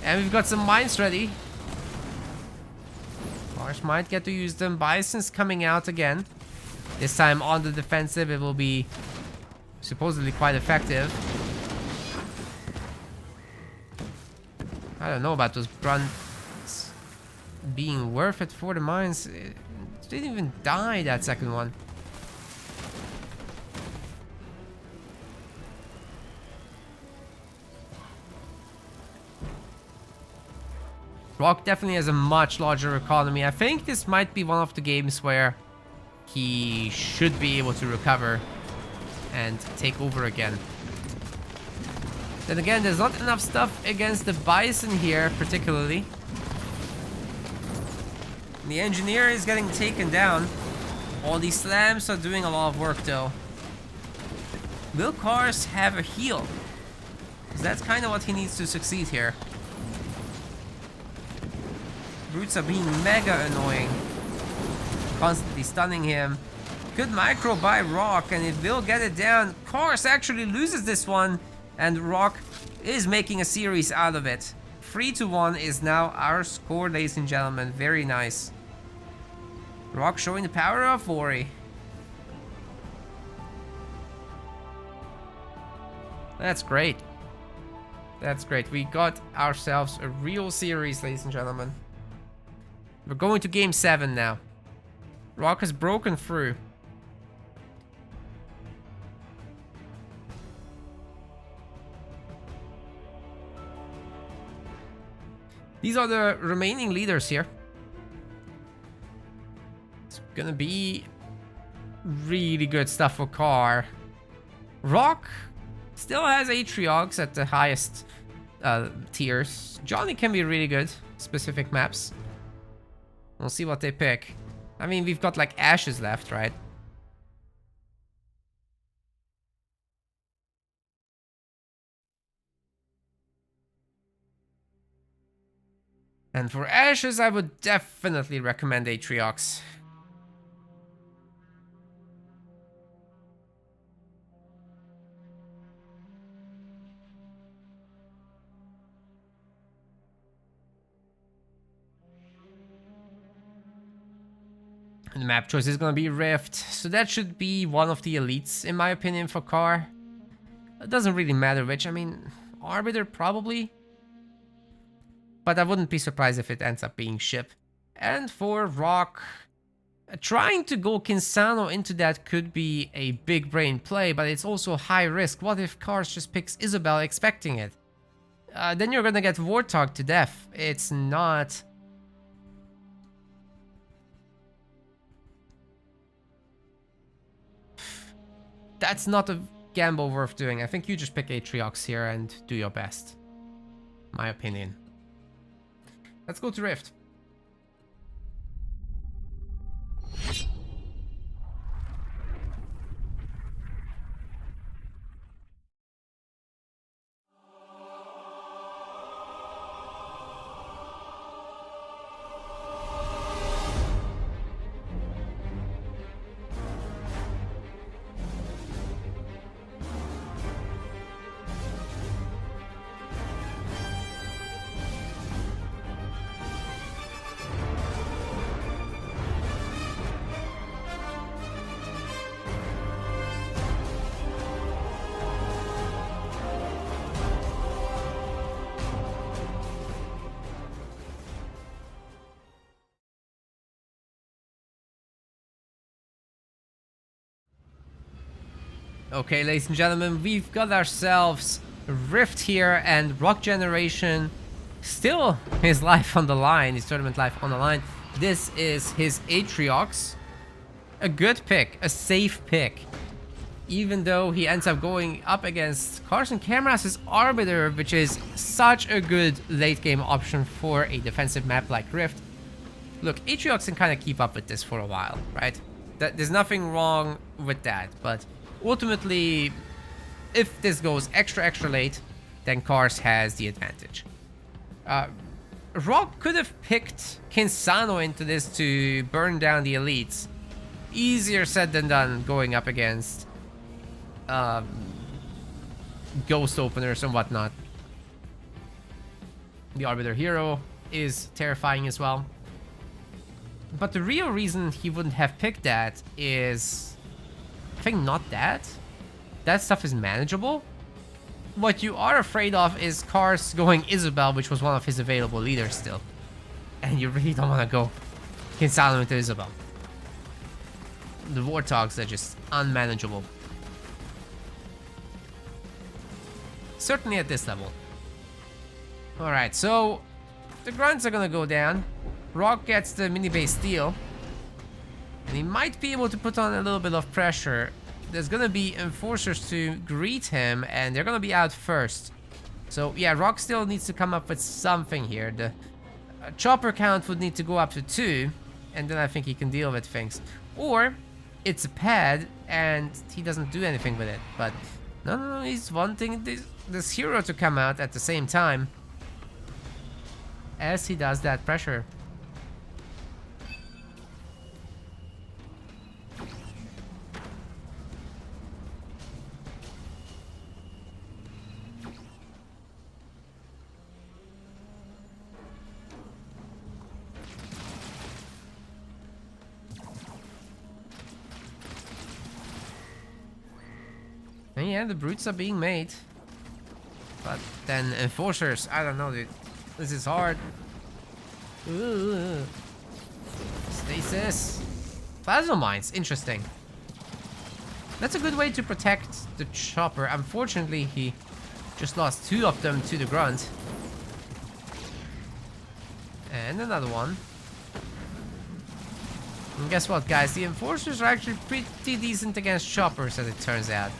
And we've got some mines ready. Cars might get to use them. Bison's coming out again. This time on the defensive, it will be supposedly quite effective. I don't know about those grunts being worth it for the mines. It didn't even die, that second one. Rock definitely has a much larger economy. I think this might be one of the games where he should be able to recover and take over again. Then again, there's not enough stuff against the Bison here, particularly. The engineer is getting taken down. All these slams are doing a lot of work though. Will Cars have a heal? Because that's kind of what he needs to succeed here. Brutes are being mega annoying. Constantly stunning him. Good micro by Rock, and it will get it down. Cars actually loses this one, and Rock is making a series out of it. 3-1 is now our score, ladies and gentlemen. Very nice. Rock showing the power of Ori. That's great. That's great. We got ourselves a real series, ladies and gentlemen. We're going to game 7 now. Rock has broken through. These are the remaining leaders here. It's gonna be really good stuff for Car. Rock still has Atriox at the highest tiers. Johnny can be really good, specific maps. We'll see what they pick. I mean, we've got like Ashes left, right? And for Ashes, I would definitely recommend Atriox. And the map choice is going to be Rift, so that should be one of the elites, in my opinion, for Car. It doesn't really matter which. I mean, Arbiter probably. But I wouldn't be surprised if it ends up being Ship. And for Rock, trying to go Kinsano into that could be a big brain play, but it's also high risk. What if Cars just picks Isabel expecting it? Then you're gonna get Warthog to death. It's not... That's not a gamble worth doing. I think you just pick Atriox here and do your best. My opinion. Let's go to Rift. Okay, ladies and gentlemen, we've got ourselves Rift here, and Rock Generation still his life on the line, his tournament life on the line. This is his Atriox. A good pick, a safe pick. Even though he ends up going up against Carson Cameras' Arbiter, which is such a good late game option for a defensive map like Rift. Look, Atriox can kind of keep up with this for a while, right? There's nothing wrong with that, but ultimately, if this goes extra late, then Cars has the advantage. Rock could have picked Kinsano into this to burn down the elites. Easier said than done going up against ghost openers and whatnot. The Arbiter Hero is terrifying as well. But the real reason he wouldn't have picked that is... I think not that. That stuff is manageable. What you are afraid of is Cars going Isabel, which was one of his available leaders still. And you really don't want to go Kinsano into Isabel. The Warthogs are just unmanageable. Certainly at this level. Alright, so the grunts are gonna go down. Rock gets the mini base steal. And he might be able to put on a little bit of pressure. there's gonna be enforcers to greet him, and they're gonna be out first. So yeah, Rock still needs to come up with something here. The chopper count would need to go up to 2, and then I think he can deal with things. Or it's a pad and he doesn't do anything with it. But no, he's wanting this hero to come out at the same time as he does that pressure. And yeah, the brutes are being made. But then enforcers, I don't know, dude. This is hard. Ooh. Stasis. Plasma mines, interesting. That's a good way to protect the chopper. Unfortunately, he just lost 2 of them to the grunt. And another one. And guess what, guys? The enforcers are actually pretty decent against choppers, as it turns out.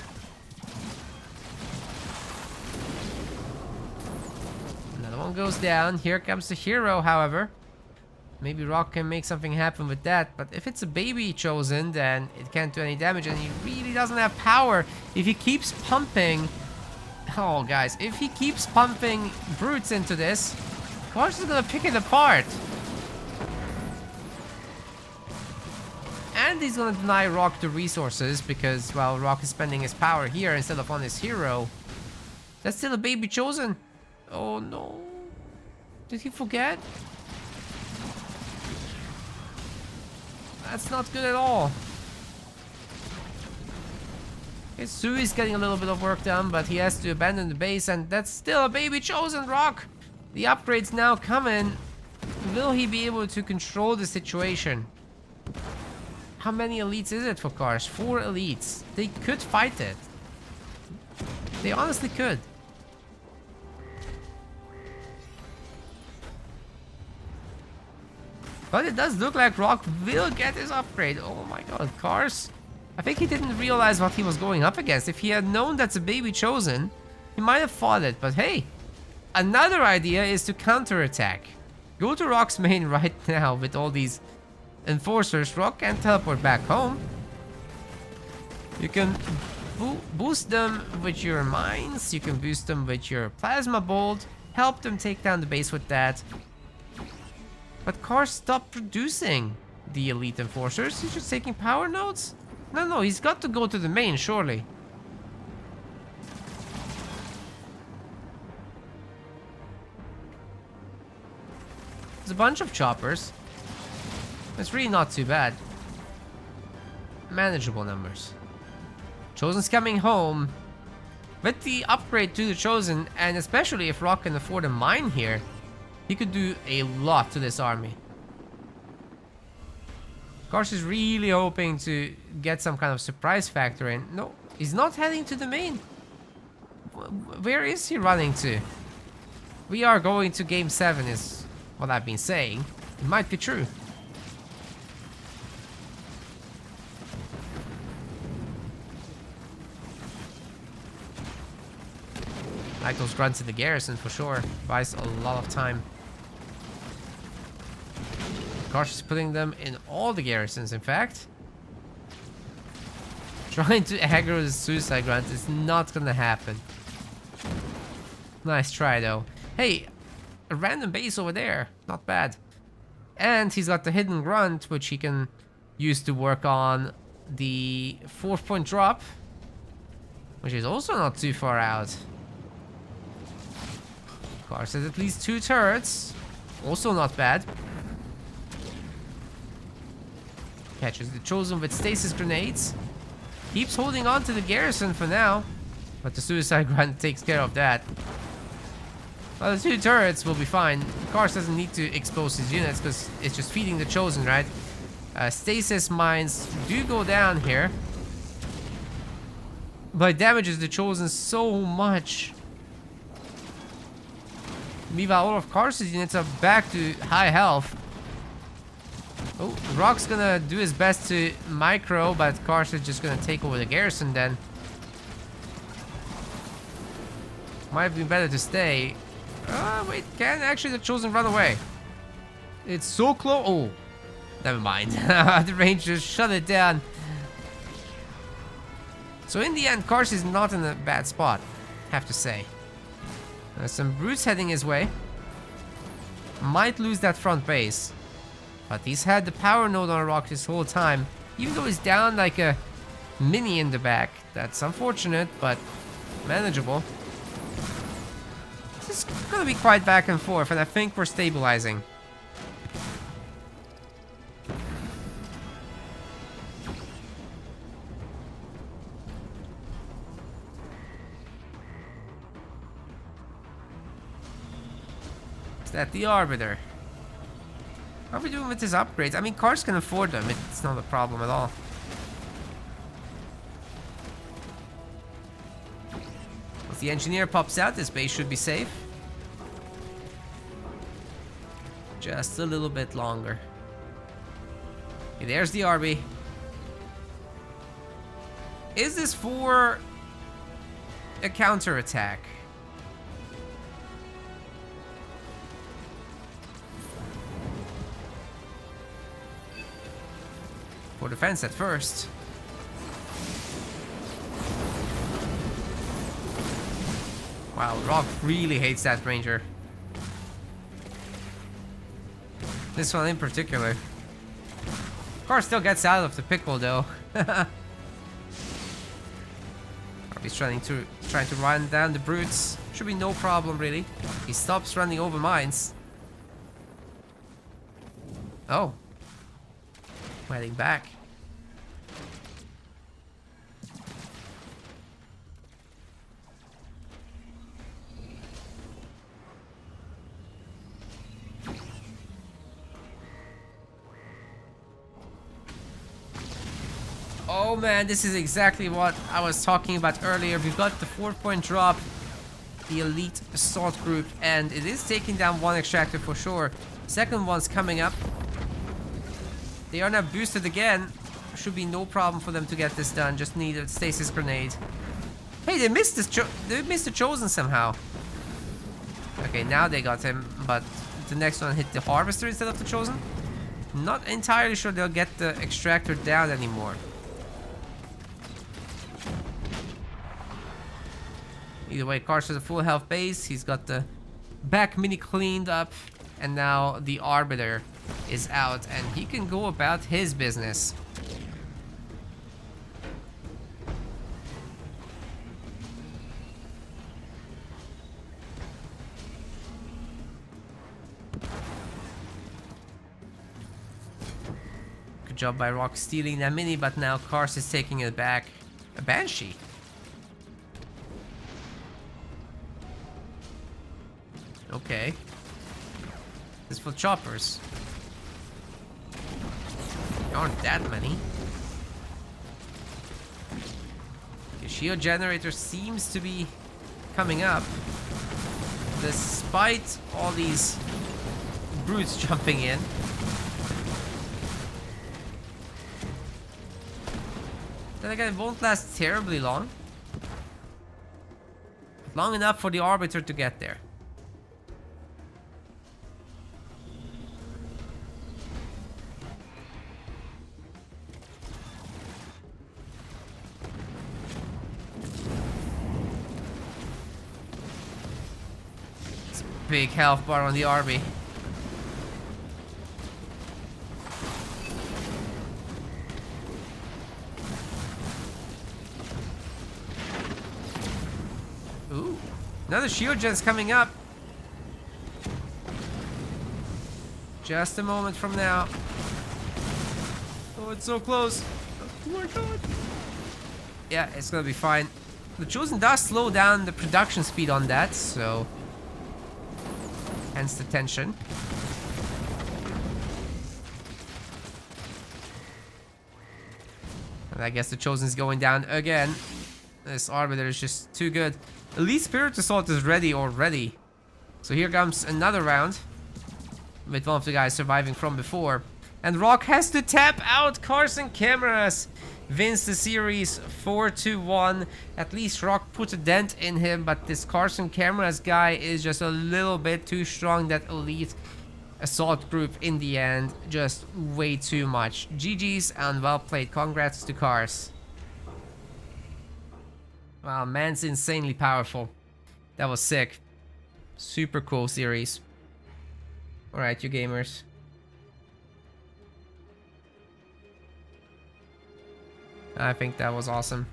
One goes down. Here comes the hero, however. Maybe Rock can make something happen with that, but if it's a baby chosen, then it can't do any damage, and he really doesn't have power. If he keeps pumping... Oh, guys, if he keeps pumping brutes into this, Karsh is gonna pick it apart. And he's gonna deny Rock the resources, because, well, Rock is spending his power here instead of on his hero. That's still a baby chosen. Oh, no. Did he forget? That's not good at all. Okay, Sui is getting a little bit of work done, but he has to abandon the base, and that's still a baby chosen Rock. The upgrade's now coming. Will he be able to control the situation? How many elites is it for Karsh? 4 elites. They could fight it. They honestly could. But it does look like Rock will get his upgrade. Oh my god, Karsh. I think he didn't realize what he was going up against. If he had known that's a baby chosen, he might have fought it. But hey, another idea is to counterattack. Go to Rock's main right now with all these enforcers. Rock can teleport back home. You can boost them with your mines. You can boost them with your plasma bolt. Help them take down the base with that. But Karsh stopped producing the elite enforcers. He's just taking power nodes? No, he's got to go to the main, surely. There's a bunch of choppers. It's really not too bad. Manageable numbers. Chosen's coming home. With the upgrade to the Chosen, and especially if Rock can afford a mine here, he could do a lot to this army. Karsh is really hoping to get some kind of surprise factor in. No, he's not heading to the main. Where is he running to? We are going to game 7 is what I've been saying. It might be true. Like those grunts in the garrison for sure. Buys a lot of time. Karsh is putting them in all the garrisons, in fact. Trying to aggro the suicide grunt is not gonna happen. Nice try though. Hey, a random base over there. Not bad. And he's got the hidden grunt, which he can use to work on the 4-point drop, which is also not too far out. Karsh has at least 2 turrets. Also not bad. Catches the Chosen with stasis grenades. Keeps holding on to the garrison for now. But the suicide grunt takes care of that. Well, the 2 turrets will be fine. Karsh doesn't need to expose his units because it's just feeding the Chosen, right? Stasis mines do go down here. But it damages the Chosen so much. Meanwhile, all of Karsh's units are back to high health. Oh, Rock's gonna do his best to micro, but Karsh is just gonna take over the garrison then. Might have been better to stay. Wait, can actually the Chosen run away? It's so close. Oh, never mind. The Rangers shut it down. So in the end, Karsh is not in a bad spot, have to say. Some brutes heading his way. Might lose that front base. But he's had the power node on Rock this whole time. Even though he's down like a mini in the back. That's unfortunate, but manageable. This is gonna be quite back and forth, and I think we're stabilizing. Is that the Arbiter? How are we doing with his upgrades? I mean, cars can afford them. It's not a problem at all. If the engineer pops out, this base should be safe. Just a little bit longer. Okay, there's the RB. Is this for a counterattack? For defense at first. Wow, Rock really hates that Ranger. This one in particular. Car still gets out of the pickle though. He's trying to run down the brutes. Should be no problem really. He stops running over mines. Oh. Heading back. Oh man, this is exactly what I was talking about earlier. We've got the 4-point drop, the elite assault group, and it is taking down one extractor for sure. Second one's coming up. They are now boosted again. Should be no problem for them to get this done. Just need a stasis grenade. Hey, they missed this. They missed the Chosen somehow. Okay, now they got him, but the next one hit the Harvester instead of the Chosen. Not entirely sure they'll get the extractor down anymore. Either way, Karsh has a full health base. He's got the back mini cleaned up, and now the Arbiter is out, and he can go about his business. Good job by Rock stealing that mini, but now Karsh is taking it back. A Banshee. Okay. This is for choppers. There aren't that many. The shield generator seems to be coming up. Despite all these brutes jumping in. Then again, it won't last terribly long. Long enough for the Arbiter to get there. Big health bar on the RB. Ooh, another shield gen's coming up. Just a moment from now. Oh, it's so close. Oh my god. Yeah, it's gonna be fine. The Chosen does slow down the production speed on that, so hence the tension. And I guess the Chosen's going down again. This Arbiter is just too good. Elite Spirit Assault is ready already. So here comes another round. With one of the guys surviving from before. And Rock has to tap out cars and cameras. Wins the series 4-1. At least Rock put a dent in him, but this cars and cameras guy is just a little bit too strong. That elite assault group in the end, just way too much. GG's and well played. Congrats to Cars. Wow, man's insanely powerful. That was sick. Super cool series. Alright, you gamers. I think that was awesome.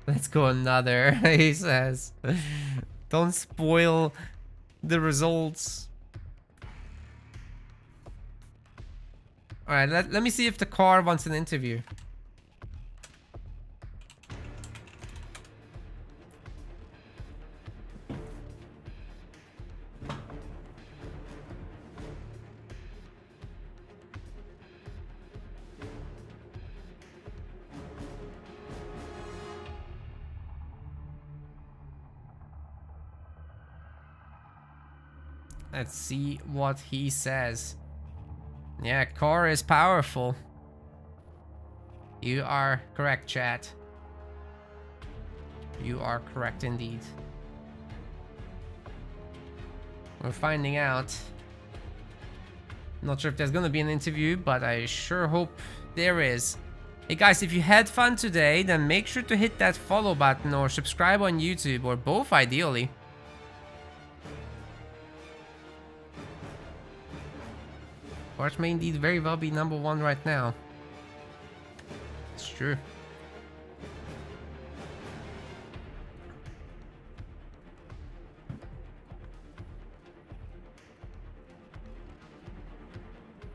Let's go another, he says. Don't spoil the results. Alright, let me see if the car wants an interview. Let's see what he says. Yeah, car is powerful. You are correct, chat. You are correct indeed. We're finding out. Not sure if there's gonna be an interview, but I sure hope there is. Hey guys, if you had fun today, then make sure to hit that follow button or subscribe on YouTube, or both ideally. Cars may indeed very well be #1 right now. It's true.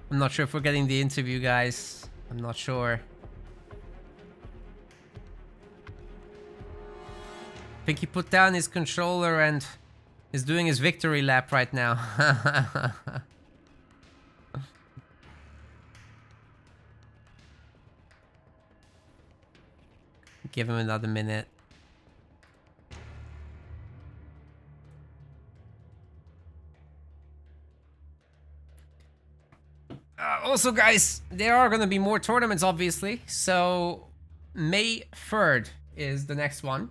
I'm not sure if we're getting the interview, guys. I'm not sure. I think he put down his controller and is doing his victory lap right now. Give him another minute. Also, guys, there are gonna be more tournaments, obviously. So, May 3rd is the next one.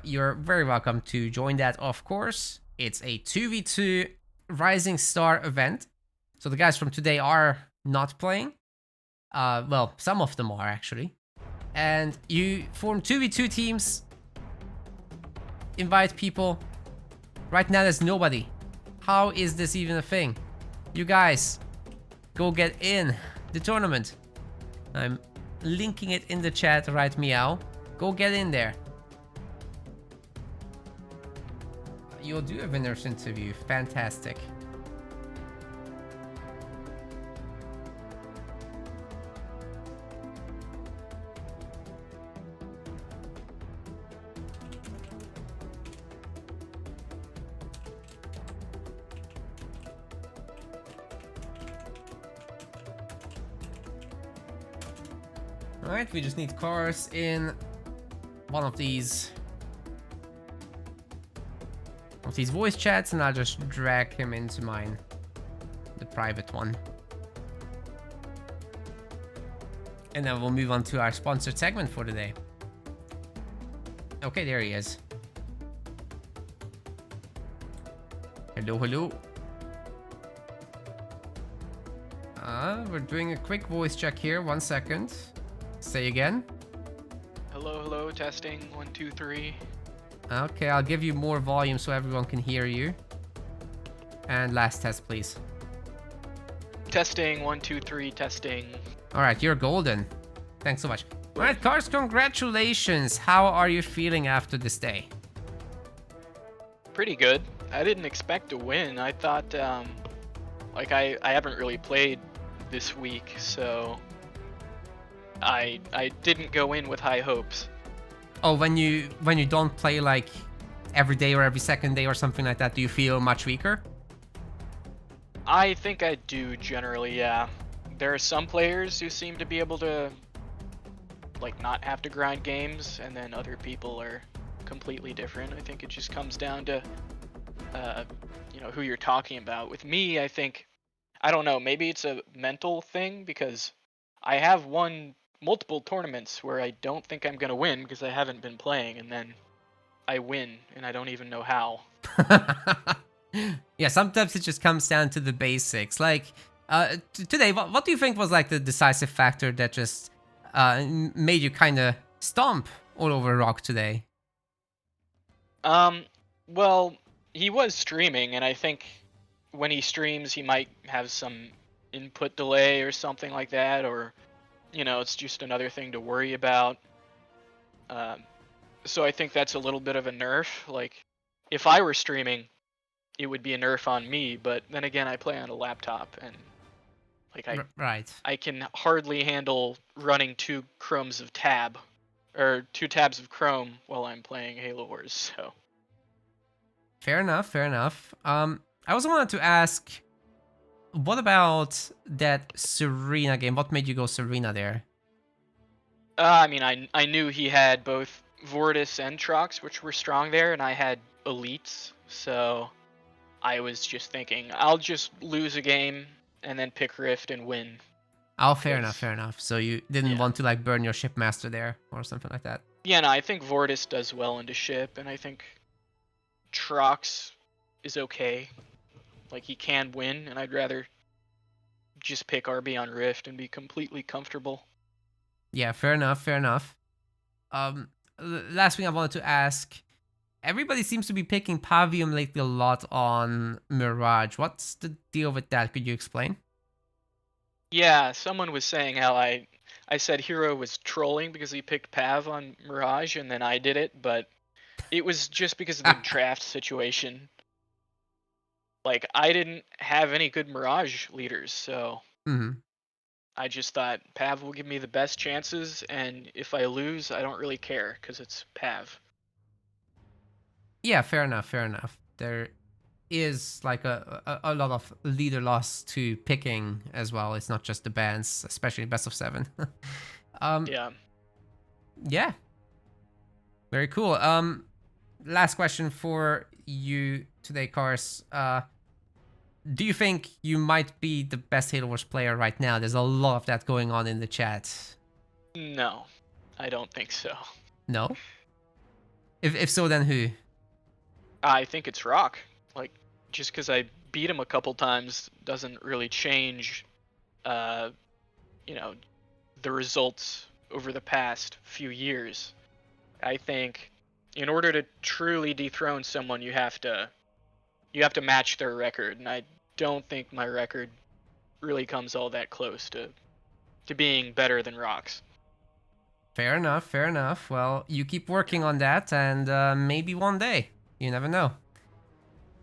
You're very welcome to join that, of course. It's a 2v2 Rising Star event. So the guys from today are not playing. Well, some of them are, actually. And you form 2v2 teams, invite people. Right now there's nobody. How is this even a thing? You guys, go get in the tournament. I'm linking it in the chat, right, meow. Go get in there. You'll do a winner's interview, fantastic. Alright, we just need cars in one of these voice chats, and I'll just drag him into mine, the private one. And then we'll move on to our sponsored segment for today. Okay, there he is. Hello, hello. We're doing a quick voice check here, 1 second. Say again. Hello, hello, testing, 1, 2, 3. Okay, I'll give you more volume so everyone can hear you. And last test, please. Testing, 1, 2, 3, testing. Alright, you're golden. Thanks so much. Alright, Cars, congratulations. How are you feeling after this day? Pretty good. I didn't expect to win. I thought, like, I haven't really played this week, so I didn't go in with high hopes. Oh, when you don't play like every day or every second day or something like that, do you feel much weaker? I think I do generally, yeah. There are some players who seem to be able to like not have to grind games, and then other people are completely different. I think it just comes down to you know, who you're talking about. With me, I think I don't know, maybe it's a mental thing because I have won multiple tournaments where I don't think I'm gonna win because I haven't been playing, and then I win and I don't even know how. Yeah, sometimes it just comes down to the basics. Like today, what do you think was like the decisive factor that just made you kind of stomp all over Rock today? Um, well, he was streaming, and I think when he streams, he might have some input delay or something like that, or it's just another thing to worry about. Um, so I think that's a little bit of a nerf. Like, if I were streaming, it would be a nerf on me, but then again, I play on a laptop, and like Right. I can hardly handle running two chromes of tab, or 2 tabs of Chrome while I'm playing Halo Wars. So Fair enough, fair enough. I also wanted to ask, what about that Serena game? What made you go Serena there? I mean, I knew he had both Vortis and Trox, which were strong there, and I had elites, so I was just thinking I'll just lose a game and then pick Rift and win. Oh, fair enough, fair enough. So you didn't Yeah. want to like burn your shipmaster there or something like that. Yeah, no, I think Vortis does well into ship, and I think Trox is okay. Like, he can win, and I'd rather just pick RB on Rift and be completely comfortable. Yeah, fair enough, fair enough. Last thing I wanted to ask, everybody seems to be picking Pavium lately a lot on Mirage. What's the deal with that? Could you explain? Yeah, someone was saying how I said Hero was trolling because he picked Pav on Mirage, and then I did it, but it was just because of the draft situation. Like, I didn't have any good Mirage leaders, so Mm-hmm. I just thought Pav will give me the best chances, and if I lose, I don't really care because it's Pav. Yeah, fair enough, fair enough. There is like a lot of leader loss to picking as well. It's not just the bans, especially best of 7. Yeah. Yeah. Very cool. Last question for you today, Cars. Do you think you might be the best Halo Wars player right now? There's a lot of that going on in the chat. No, I don't think so. No? If so, then who? I think it's Rock. Like, just because I beat him a couple times doesn't really change, you know, the results over the past few years. I think in order to truly dethrone someone, you have to match their record, and I don't think my record really comes all that close to being better than Rock's. Fair enough, fair enough. Well, you keep working on that, and maybe one day. You never know.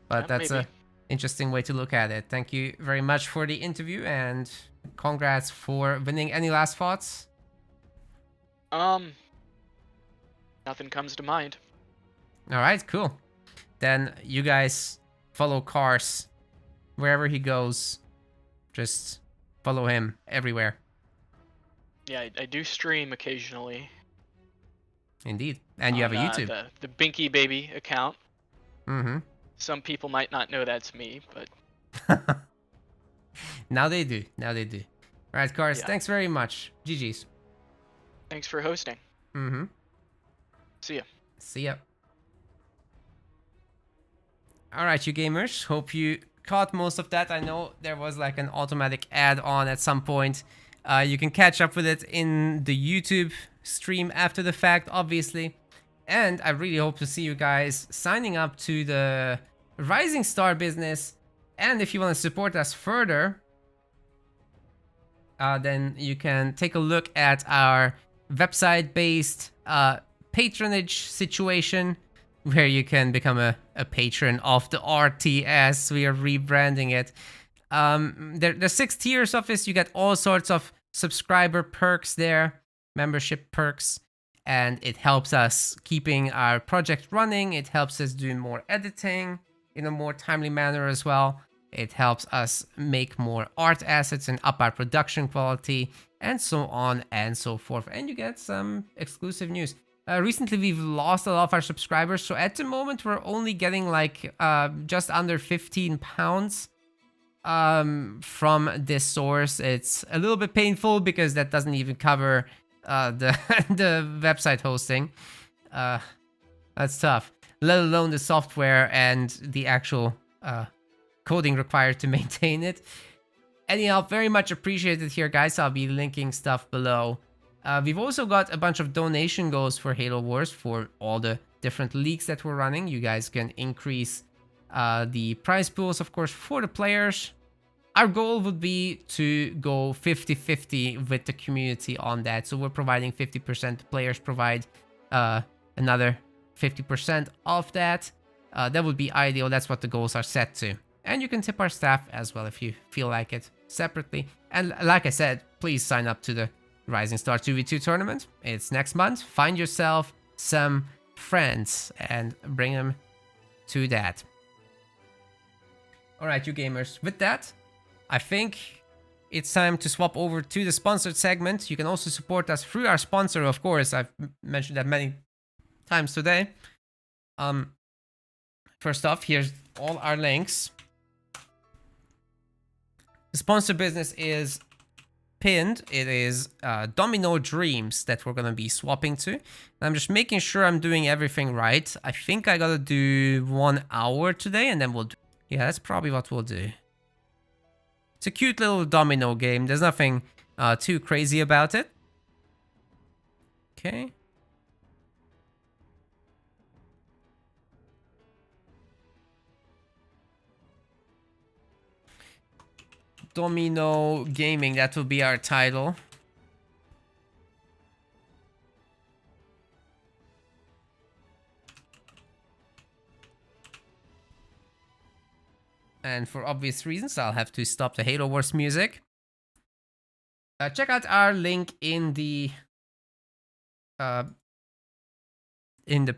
But Yeah, that's maybe. a interesting way to look at it. Thank you very much for the interview, and congrats for winning. Any last thoughts? Nothing comes to mind. All right, cool. Then you guys follow Cars wherever he goes. Just follow him everywhere. Yeah, I do stream occasionally. Indeed. And you have a on, YouTube. The Binky Baby account. Mm-hmm. Some people might not know that's me, but Now they do. Now they do. All right, Cars. Yeah. Thanks very much. GG's. thanks for hosting. Mm-hmm. See ya. See ya. Alright, you gamers. Hope you caught most of that. I know there was like an automatic add-on at some point. You can catch up with it in the YouTube stream after the fact, obviously. And I really hope to see you guys signing up to the Rising Star business. And if you want to support us further, then you can take a look at our website-based patronage situation, where you can become a patron of the RTS. We are rebranding it. There's 6 tiers of this. You get all sorts of subscriber perks there, membership perks, and it helps us keeping our project running. It helps us do more editing in a more timely manner as well. It helps us make more art assets and up our production quality, and so on and so forth. And you get some exclusive news. Recently, we've lost a lot of our subscribers, so at the moment, we're only getting like just under £15 from this source. It's a little bit painful because that doesn't even cover the the website hosting. That's tough, let alone the software and the actual coding required to maintain it. Anyhow, very much appreciated here, guys. I'll be linking stuff below. We've also got a bunch of donation goals for Halo Wars for all the different leagues that we're running. You guys can increase the prize pools, of course, for the players. Our goal would be to go 50-50 with the community on that. So we're providing 50%, the players provide another 50% of that. That would be ideal. That's what the goals are set to. And you can tip our staff as well if you feel like it separately. And like I said, please sign up to the Rising Star 2v2 tournament. It's next month. Find yourself some friends and bring them to that. Alright, you gamers. With that, I think it's time to swap over to the sponsored segment. You can also support us through our sponsor, of course. I've mentioned that many times today. First off, here's all our links. The sponsor business is pinned. It is Domino Dreams that we're gonna be swapping to. And I'm just making sure I'm doing everything right. I think I gotta do 1 hour today, and then we'll do... Yeah, that's probably what we'll do. It's a cute little domino game. There's nothing too crazy about it. Okay. Domino Gaming, that will be our title. And for obvious reasons, I'll have to stop the Halo Wars music. Check out our link in the in the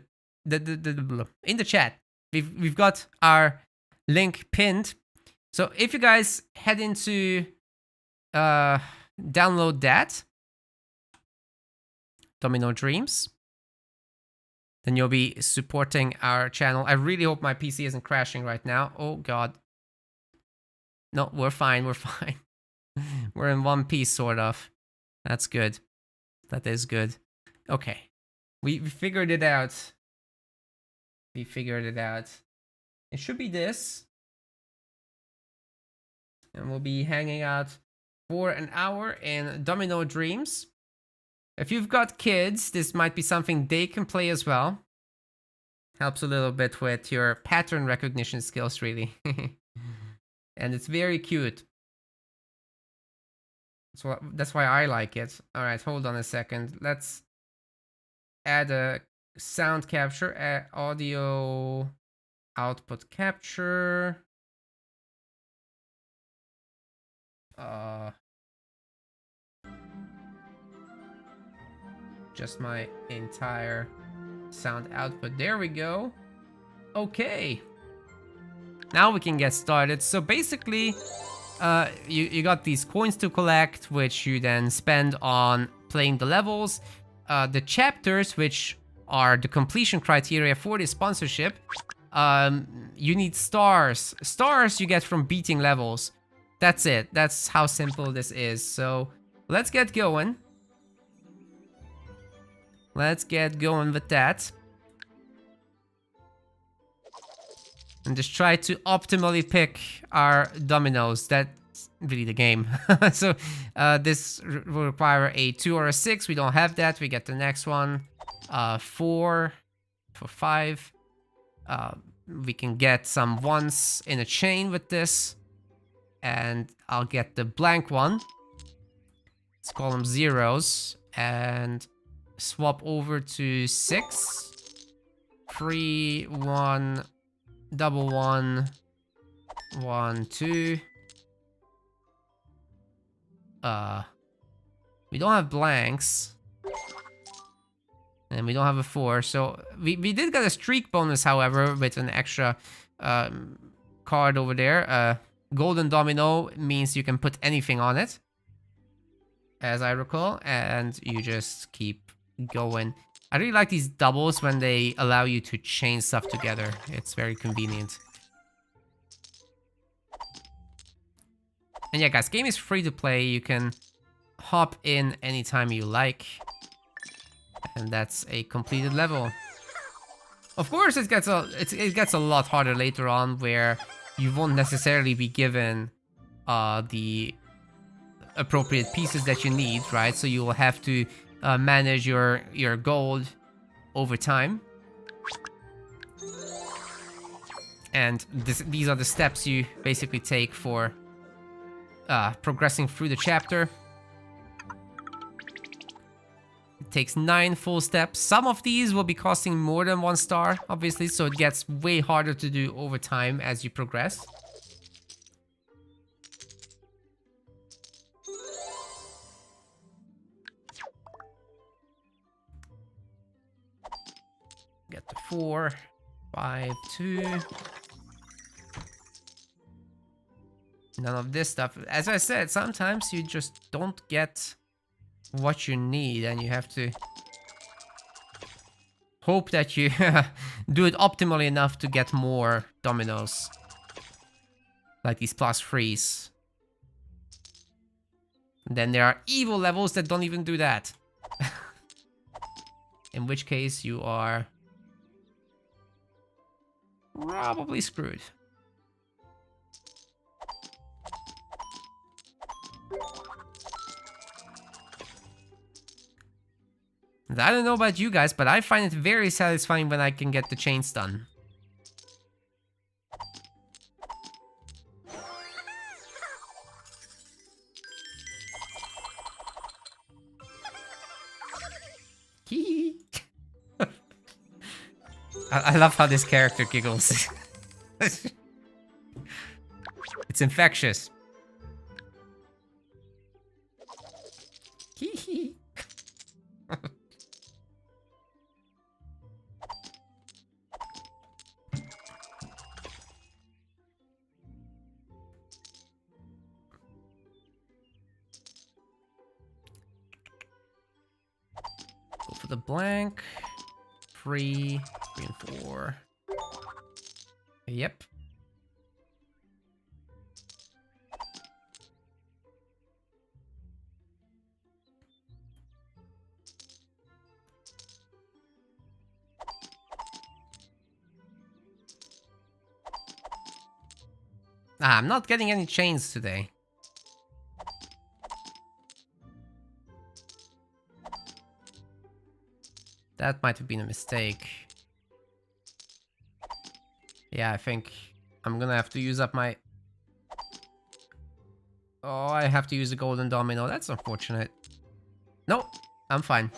chat. We've got our link pinned. So if you guys head into download that Domino Dreams, then you'll be supporting our channel. I really hope my PC isn't crashing right now. Oh god. No, we're fine, we're fine. We're in one piece, sort of. That's good. That is good. Okay. We figured it out. We figured it out. It should be this. And we'll be hanging out for an hour in Domino Dreams. If you've got kids, this might be something they can play as well. Helps a little bit with your pattern recognition skills, really. And it's very cute. So that's why I like it. Alright, hold on a second. Let's add a sound capture, audio output capture. Just my entire sound output. There we go. Okay. Now we can get started. So basically, you got these coins to collect, which you then spend on playing the levels. The chapters, which are the completion criteria for this sponsorship. You need stars. Stars you get from beating levels. That's it. That's how simple this is. So let's get going. Let's get going with that. And just try to optimally pick our dominoes. That's really the game. So this will require a 2 or a 6. We don't have that. We get the next one. 4 for 5. We can get some 1s in a chain with this. And I'll get the blank one. Let's call them 0s. And swap over to 6. 3, 1, double 1, 1, 2. We don't have blanks. And we don't have a 4. So we did get a streak bonus, however, with an extra card over there. Golden domino means you can put anything on it, as I recall, and you just keep going. I really like these doubles when they allow you to chain stuff together. It's very convenient. And yeah, guys, game is free to play. You can hop in anytime you like. And that's a completed level. Of course, it gets a lot harder later on, where you won't necessarily be given the appropriate pieces that you need, right? So you will have to manage your gold over time. And these are the steps you basically take for progressing through the chapter. It takes 9 full steps. Some of these will be costing more than 1 star, obviously, so it gets way harder to do over time as you progress. Get to 4, 5, 2. None of this stuff. As I said, sometimes you just don't get what you need, and you have to hope that you do it optimally enough to get more dominoes, like these +3s. And then there are evil levels that don't even do that. In which case you are probably screwed. I don't know about you guys, but I find it very satisfying when I can get the chains done. I love how this character giggles. It's infectious. Go for the blank. 3, 3 and 4. Yep. I'm not getting any chains today. That might have been a mistake. Yeah, I think I'm gonna have to use up my... Oh, I have to use a golden domino. That's unfortunate. Nope, I'm fine.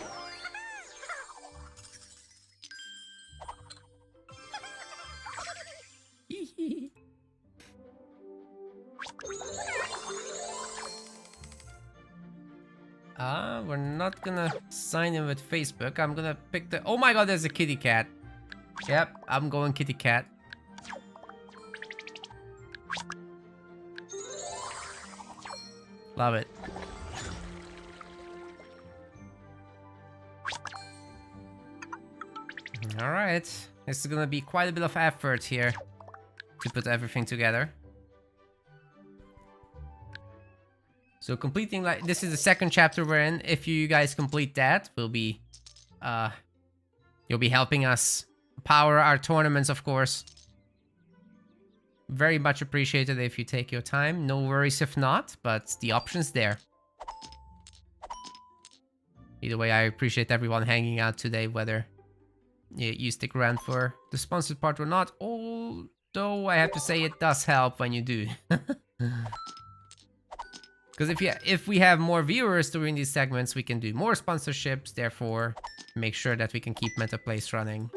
We're not gonna sign in with Facebook. I'm gonna pick the... Oh my god, there's a kitty cat. Yep, I'm going kitty cat. Love it. Alright. This is gonna be quite a bit of effort here to put everything together. So completing, like, this is the second chapter we're in. If you guys complete that, we'll be you'll be helping us power our tournaments, of course. Very much appreciated if you take your time. No worries if not, but the option's there. Either way, I appreciate everyone hanging out today, whether you stick around for the sponsored part or not. Although I have to say it does help when you do. Because if we have more viewers during these segments, we can do more sponsorships, therefore make sure that we can keep MetaPlays running.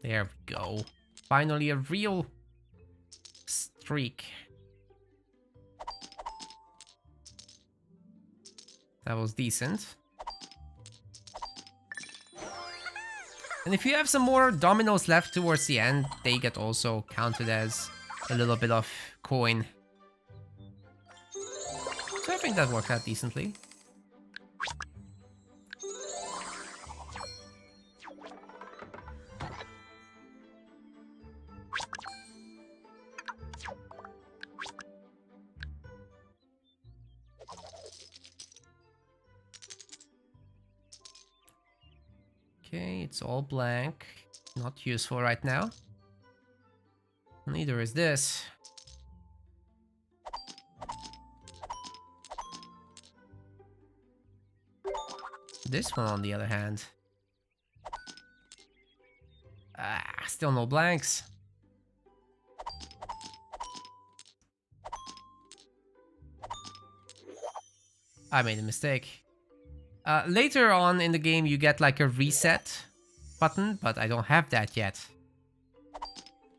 There we go. Finally a real streak. That was decent. And if you have some more dominoes left towards the end, they get also counted as a little bit of coin. So I think that worked out decently. Okay, it's all blank. Not useful right now. Neither is this. This one, on the other hand. Still no blanks. I made a mistake. Later on in the game, you get like a reset button, but I don't have that yet.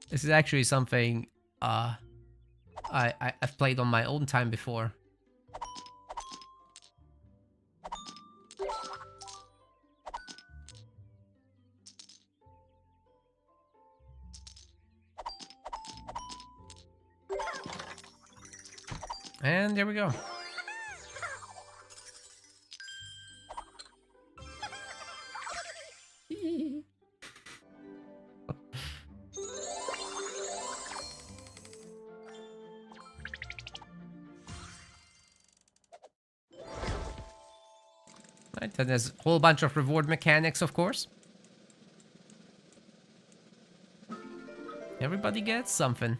This is actually something I've played on my own time before. And there we go. Right, then there's a whole bunch of reward mechanics, of course. Everybody gets something.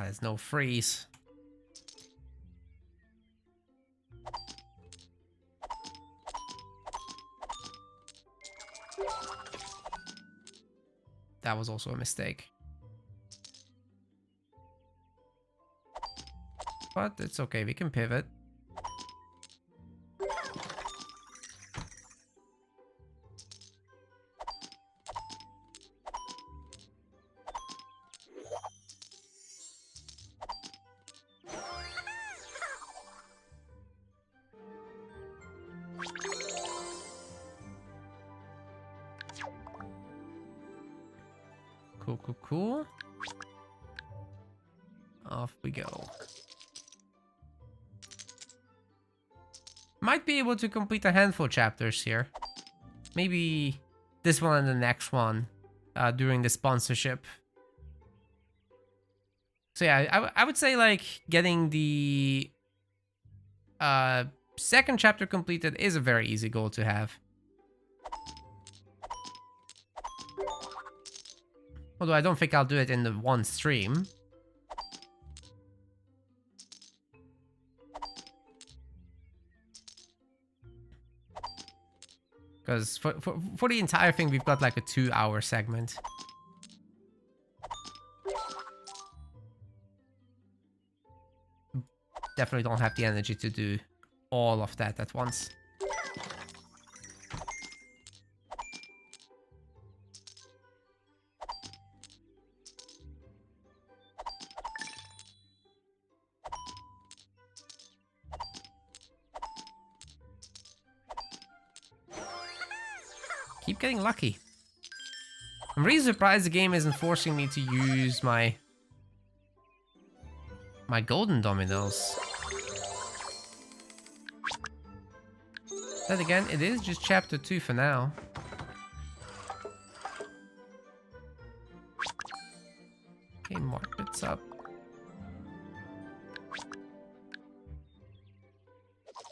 There's no freeze. That was also a mistake. But it's okay, we can pivot. Cool. Off we go. Might be able to complete a handful of chapters here. Maybe this one and the next one during the sponsorship. So yeah, I would say like getting the second chapter completed is a very easy goal to have. Although I don't think I'll do it in the one stream. Because for the entire thing, we've got like a 2-hour segment. Definitely don't have the energy to do all of that at once. Keep getting lucky. I'm really surprised the game isn't forcing me to use my golden dominoes. Then again, it is just chapter 2 for now. Okay, market's up.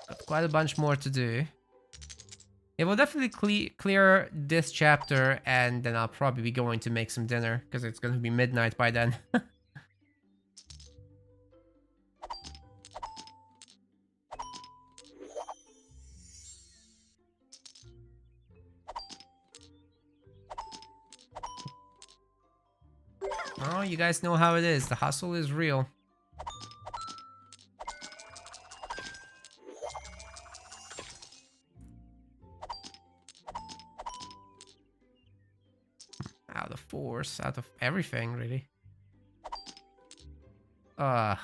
Got quite a bunch more to do. It will definitely clear this chapter, and then I'll probably be going to make some dinner, because it's going to be midnight by then. Oh, you guys know how it is. The hustle is real. Out of force, out of everything, really. No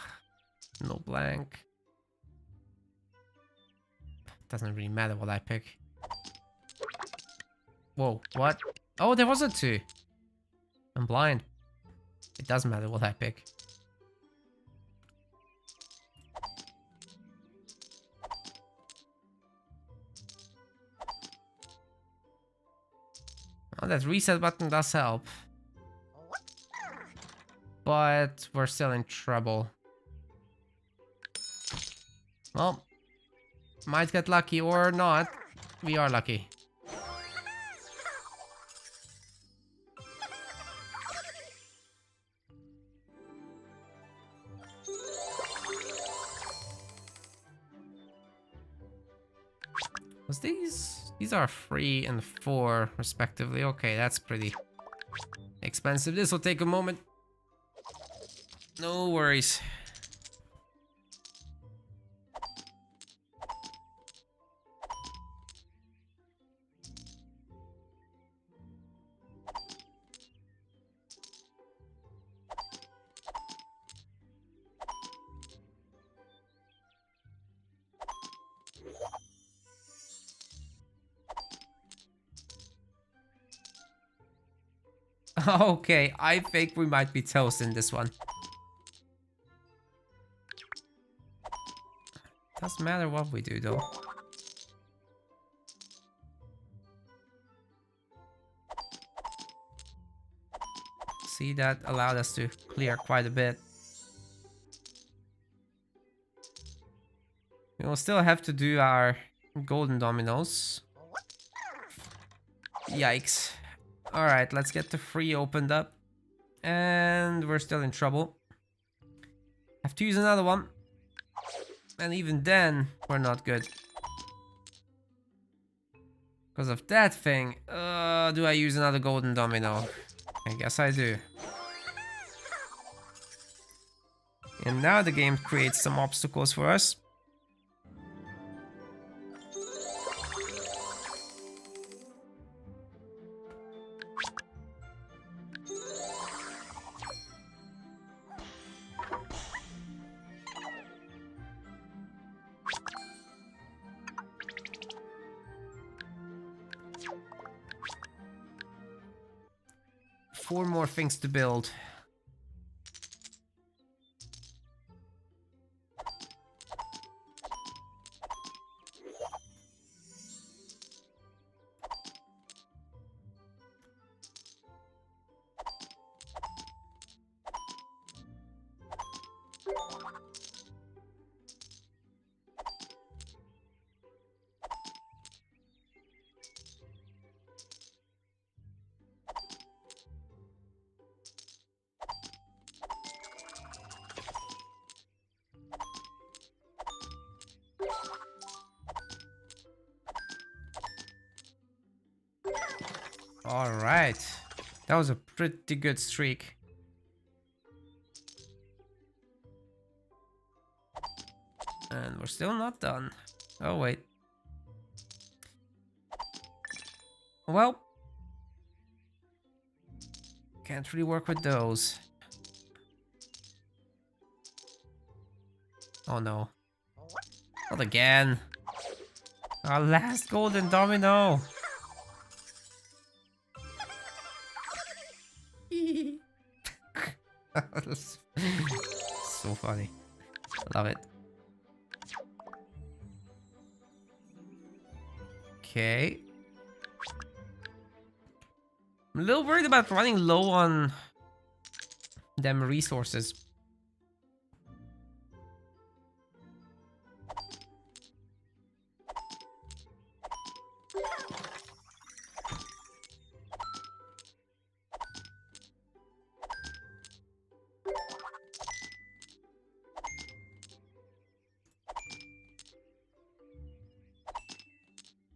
blank. Doesn't really matter what I pick. Whoa, what? Oh, there was a 2. I'm blind. It doesn't matter what I pick. Oh, that reset button does help. But we're still in trouble. Well, might get lucky or not. We are lucky. Was these are 3 and 4 respectively. Okay, that's pretty expensive. This will take a moment. No worries. Okay, I think we might be toast in this one. Doesn't matter what we do though. See, that allowed us to clear quite a bit. We will still have to do our golden dominoes. Yikes. Alright, let's get the 3 opened up. And we're still in trouble. Have to use another one. And even then, we're not good. Because of that thing. Do I use another golden domino? I guess I do. And now the game creates some obstacles for us. Four more things to build. All right, that was a pretty good streak. And we're still not done. Oh wait. Well, can't really work with those. Oh no. Not again. Our last golden domino. So funny. Love it. Okay. I'm a little worried about running low on them resources.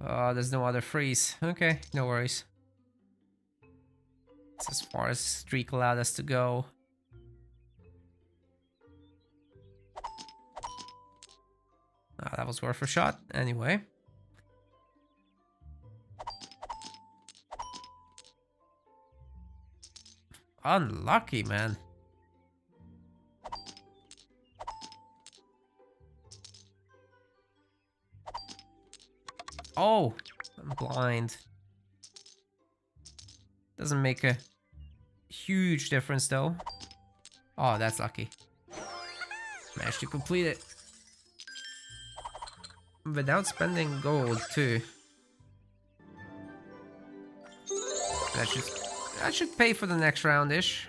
Oh, there's no other freeze. Okay, no worries. It's as far as streak allowed us to go. That was worth a shot anyway. Unlucky, man. Oh, I'm blind. Doesn't make a huge difference though. Oh, that's lucky. Managed to complete it. Without spending gold too. That should pay for the next round-ish.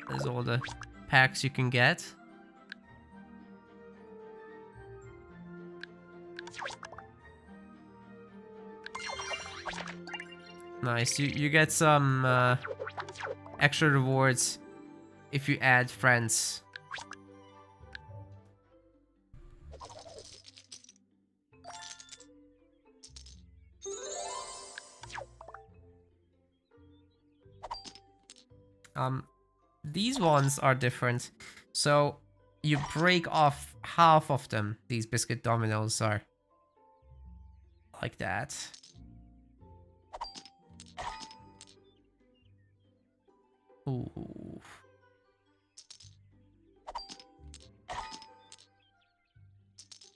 There's all the packs you can get. Nice. You get some extra rewards if you add friends. These ones are different. So you break off half of them. These biscuit dominoes are like that. Ooh.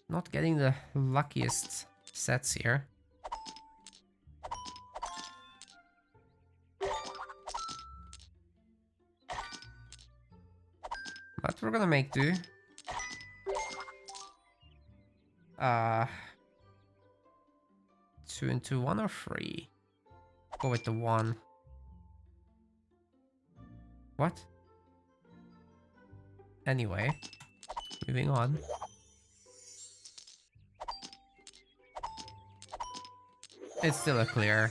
Not getting the luckiest sets here. But we're gonna make do. 2 into 1 or 3? Go with the 1. What? Anyway, moving on. It's still a clear.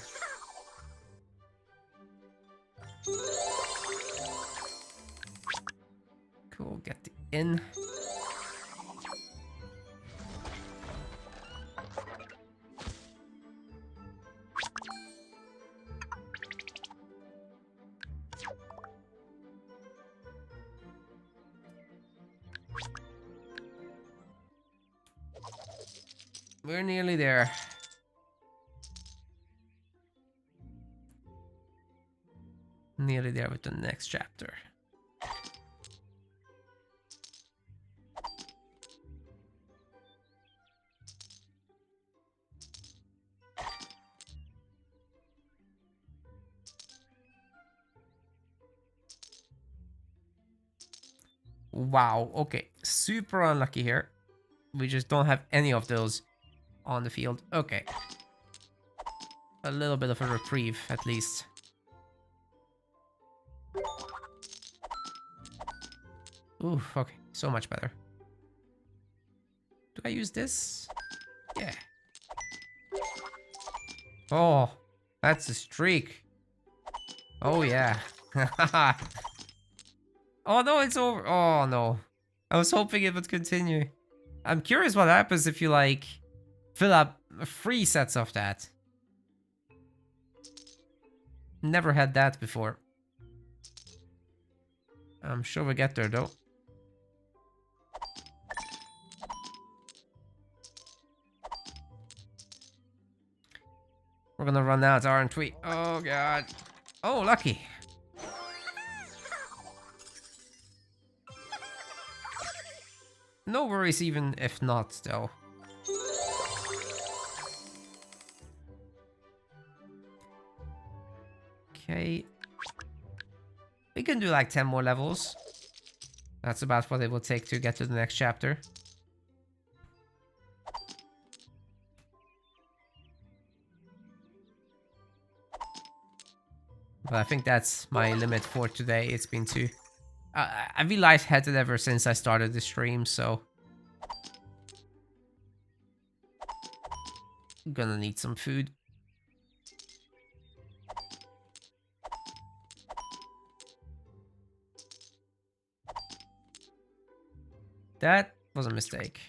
Cool, get the in. We're nearly there. Nearly there with the next chapter. Wow, okay. Super unlucky here. We just don't have any of those on the field. Okay. A little bit of a reprieve, at least. Ooh, okay. So much better. Do I use this? Yeah. Oh, that's a streak. Oh, yeah. Oh, no, it's over. Oh, no. I was hoping it would continue. I'm curious what happens if you, like, fill up 3 sets of that. Never had that before. I'm sure we'll get there, though. We're gonna run out, aren't we? Oh, God. Oh, lucky. No worries even if not, though. Okay. We can do like 10 more levels. That's about what it will take to get to the next chapter. But I think that's my limit for today. It's been 2. I've been lightheaded ever since I started the stream, so I'm gonna need some food. That was a mistake.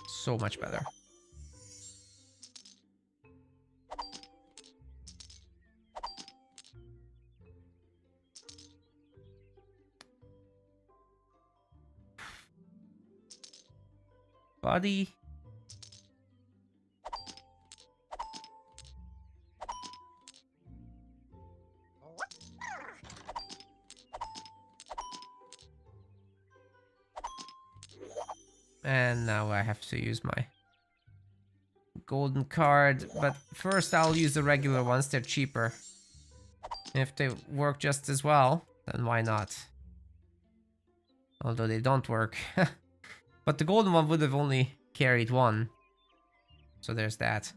So much better. Body. And now I have to use my golden card. But first I'll use the regular ones, they're cheaper. If they work just as well, then why not? Although they don't work. But the golden one would have only carried one. So there's that.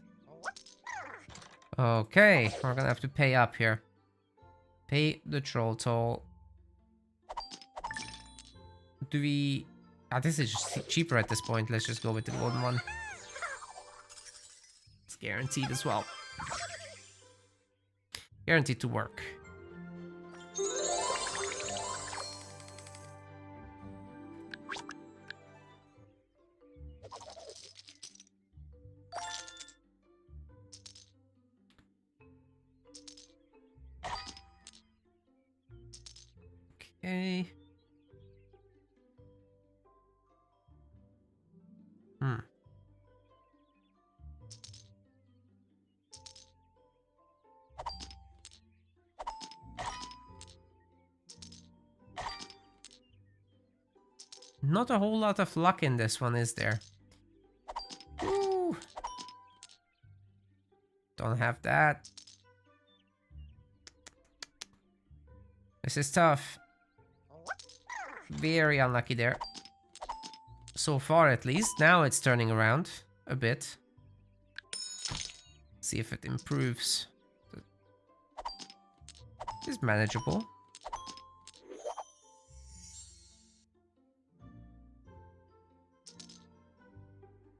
Okay, we're gonna have to pay up here. Pay the troll toll. Do we... Ah, this is just cheaper at this point. Let's just go with the golden one. It's guaranteed as well. Guaranteed to work. Okay. Not a whole lot of luck in this one, is there? Ooh. Don't have that. This is tough. Very unlucky there. So far, at least. Now it's turning around a bit. See if it improves. It's manageable.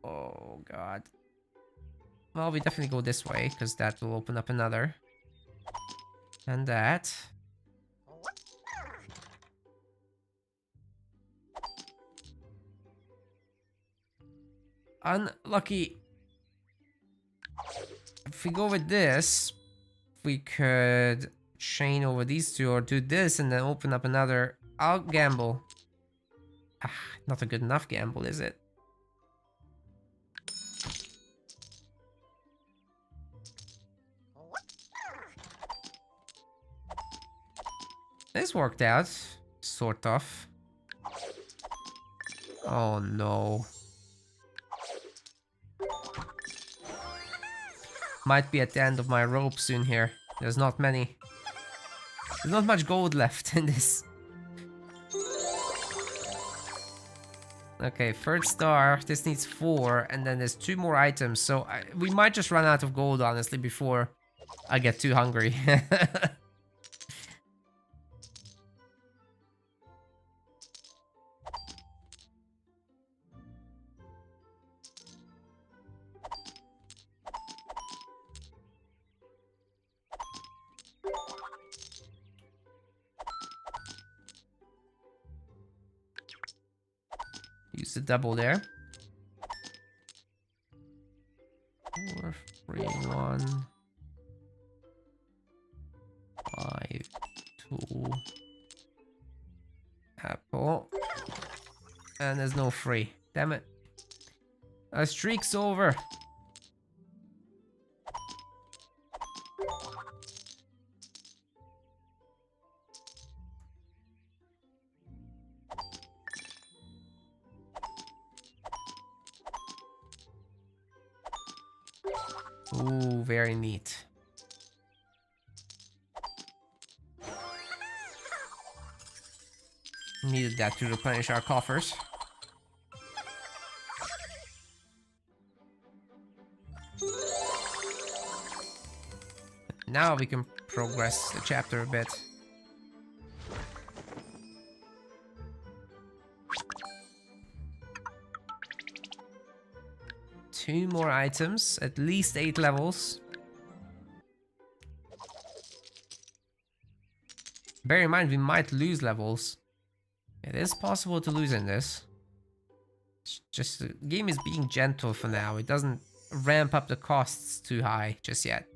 Oh god. Well, we definitely go this way, because that will open up another. And that. Unlucky. If we go with this, we could chain over these two or do this and then open up another. I'll gamble. Ah, not a good enough gamble, is it? This worked out, sort of. Oh no. Might be at the end of my rope soon here. There's not many. There's not much gold left in this. Okay, third star. This needs 4, and then there's 2 more items. So we might just run out of gold, honestly, before I get too hungry. Use the double there. 4, 3, 1, 5, 2. Apple. And there's no free. Damn it. Our streak's over. Ooh, very neat. Needed that to replenish our coffers. Now we can progress the chapter a bit. Two more items, at least 8 levels. Bear in mind, we might lose levels. It is possible to lose in this. It's just the game is being gentle for now. It doesn't ramp up the costs too high just yet.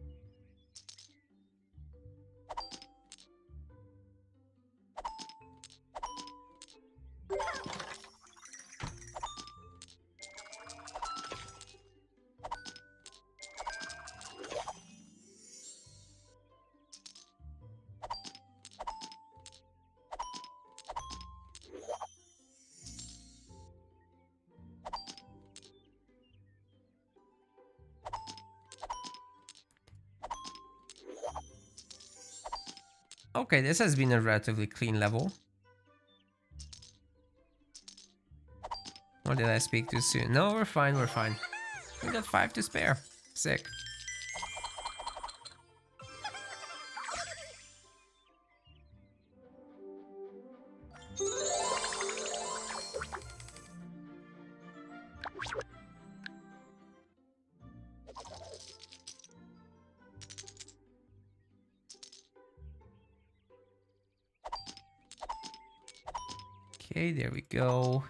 Okay, this has been a relatively clean level. Or did I speak too soon? No, we're fine, we're fine. We got 5 to spare. Sick. Okay, there we go.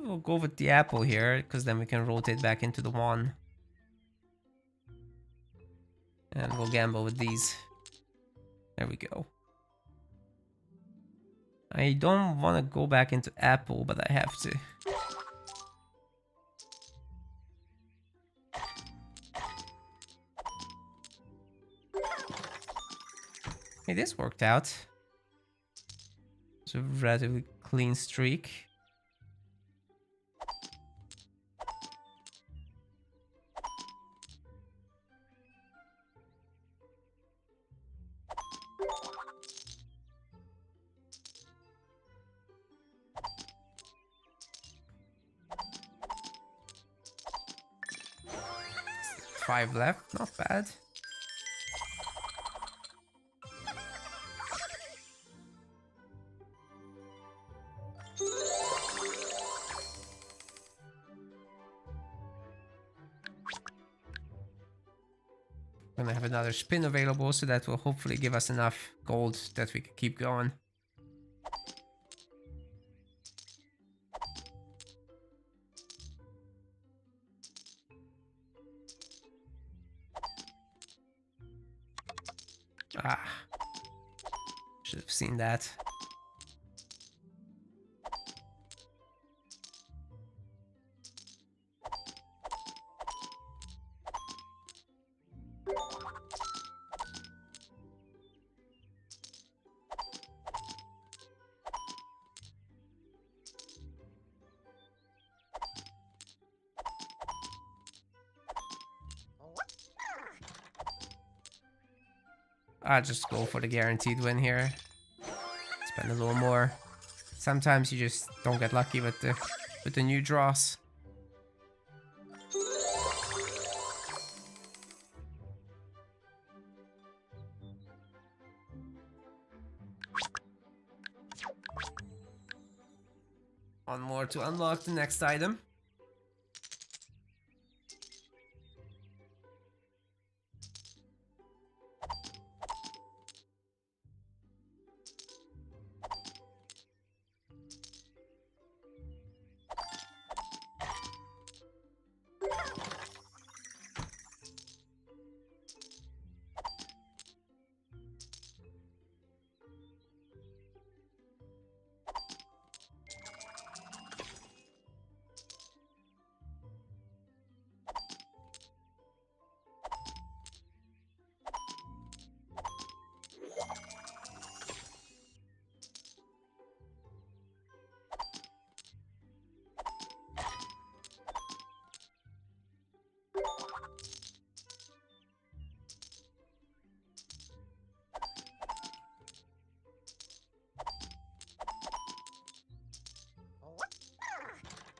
We'll go with the apple here, because then we can rotate back into the 1. And we'll gamble with these. There we go. I don't want to go back into apple, but I have to. Hey, this worked out. It's a relatively clean streak. Five left, not bad. Gonna have another spin available, so that will hopefully give us enough gold that we can keep going. Ah, should have seen that. I'll just go for the guaranteed win here. Spend a little more. Sometimes you just don't get lucky with the new draws. One more to unlock the next item.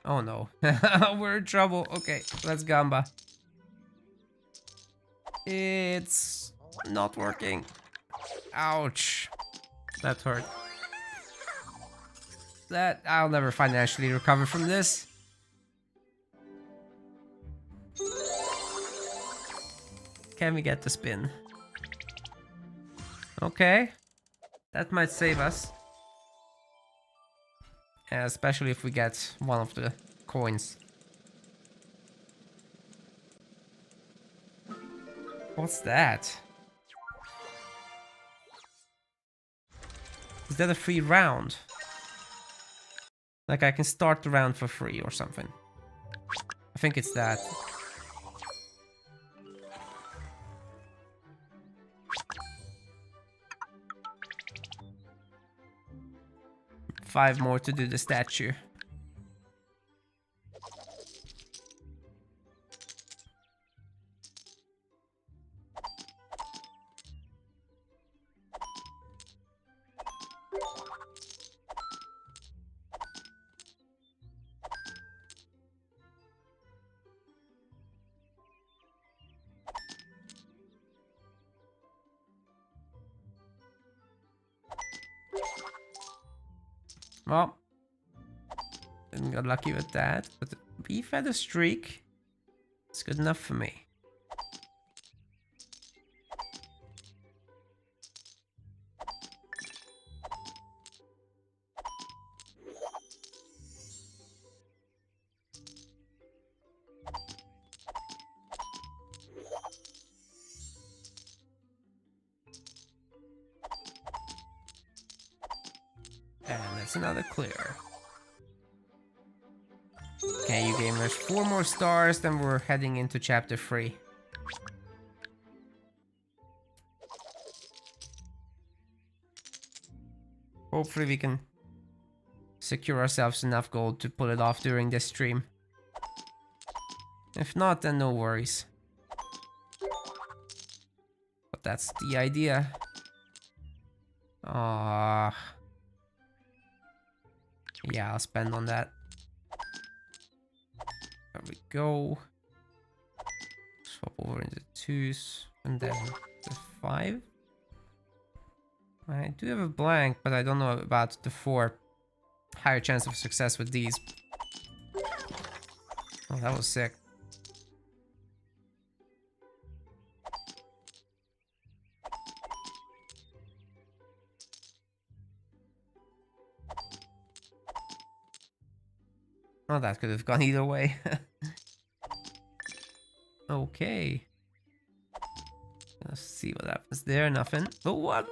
Oh no, we're in trouble. Okay, let's gamba. It's not working. Ouch. That hurt. That I'll never financially recover from this. Can we get the spin? Okay. That might save us. Especially if we get one of the coins. What's that? Is that a free round? Like I can start the round for free or something. I think it's that. 5 more to do the statue. Well, didn't get lucky with that, but the beef had a streak. It's good enough for me. And that's another clear. Okay, you gamers, 4 more stars, then we're heading into chapter 3. Hopefully we can secure ourselves enough gold to pull it off during this stream. If not, then no worries. But that's the idea. Yeah, I'll spend on that. There we go. Swap over into 2s and then the 5. I do have a blank, but I don't know about the 4. Higher chance of success with these. Oh, that was sick. Oh, that could have gone either way. Okay. Let's see what happens there. Nothing. Oh, what?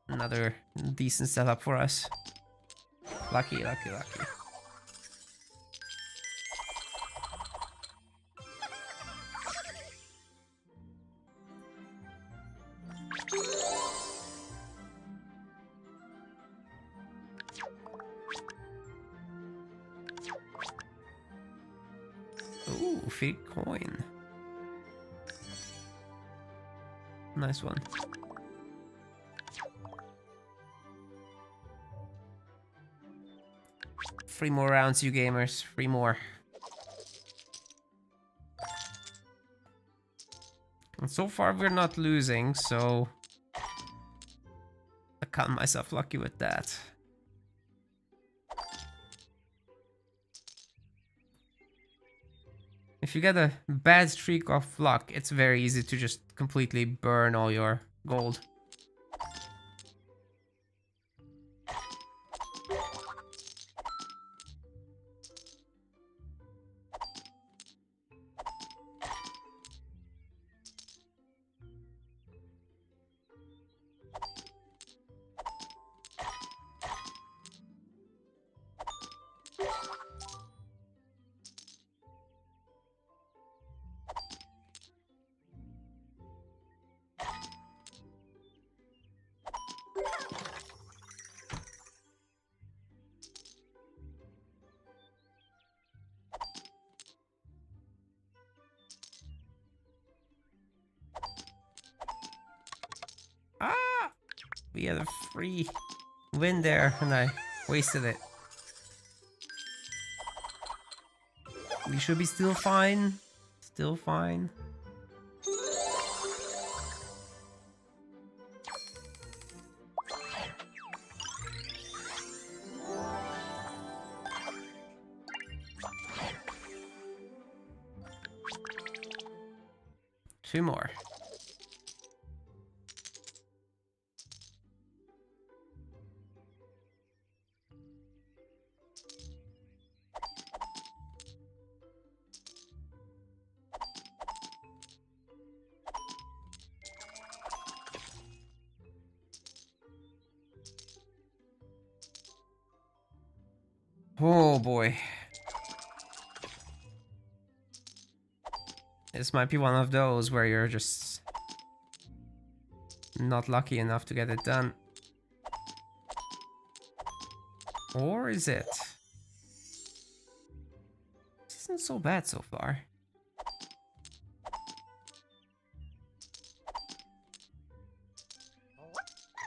Another decent setup for us. Lucky, lucky, lucky. Ooh, fake coin. Nice one. Three more rounds, you gamers. 3 more. And so far we're not losing, so I count myself lucky with that. If you get a bad streak of luck, it's very easy to just completely burn all your gold. Ah! We had a free win there and I wasted it. We should be still fine. Still fine. Two more. Oh boy. This might be one of those where you're just not lucky enough to get it done. Or is it? This isn't so bad so far.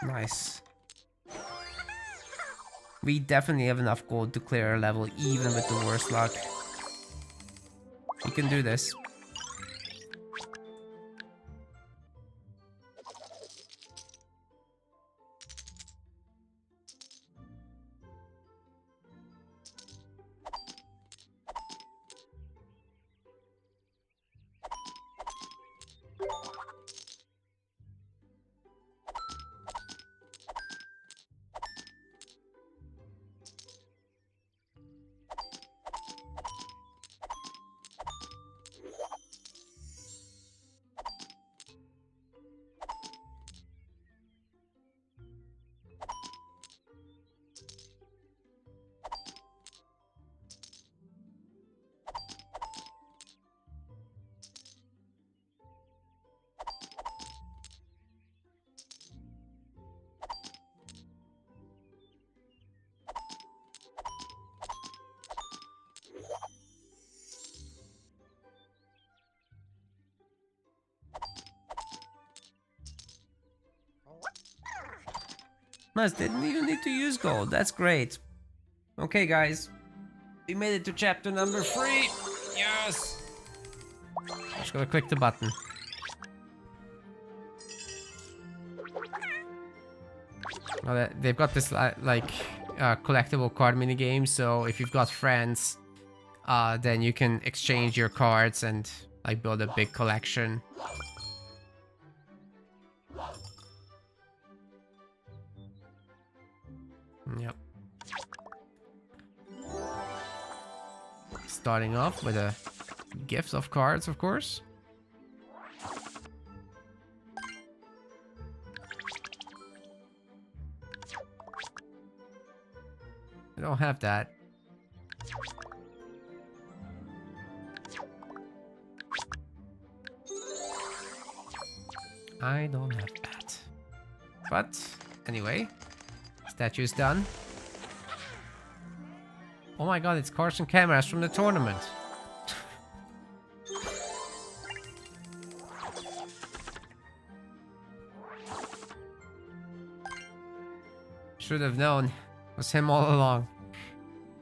Nice. We definitely have enough gold to clear a level even with the worst luck. We can do this. Nice, didn't even need to use gold. That's great. Okay, guys. We made it to chapter number 3. Yes! Just gotta click the button. Well, they've got this collectible card minigame, so if you've got friends, then you can exchange your cards and like build a big collection. Yep. Starting off with a gift of cards, of course. I don't have that. I don't have that. But anyway, statue's done. Oh my god, it's cars and cameras from the tournament. Should have known. It was him all along.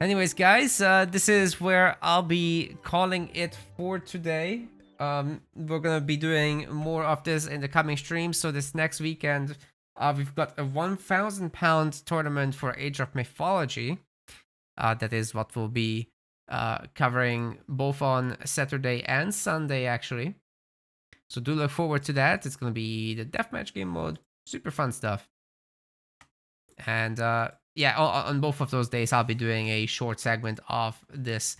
Anyways, guys, this is where I'll be calling it for today. We're gonna be doing more of this in the coming streams. So this next weekend, we've got a £1,000 tournament for Age of Mythology. That is what we'll be covering both on Saturday and Sunday, actually. So do look forward to that. It's gonna be the deathmatch game mode, super fun stuff. And yeah, on both of those days, I'll be doing a short segment of this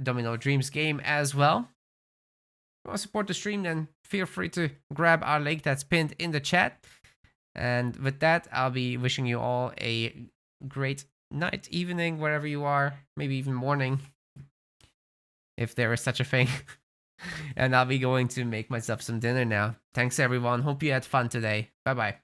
Domino Dreams game as well. If you want to support the stream, then feel free to grab our link that's pinned in the chat. And with that, I'll be wishing you all a great night, evening, wherever you are, maybe even morning, if there is such a thing. And I'll be going to make myself some dinner now. Thanks, everyone. Hope you had fun today. Bye-bye.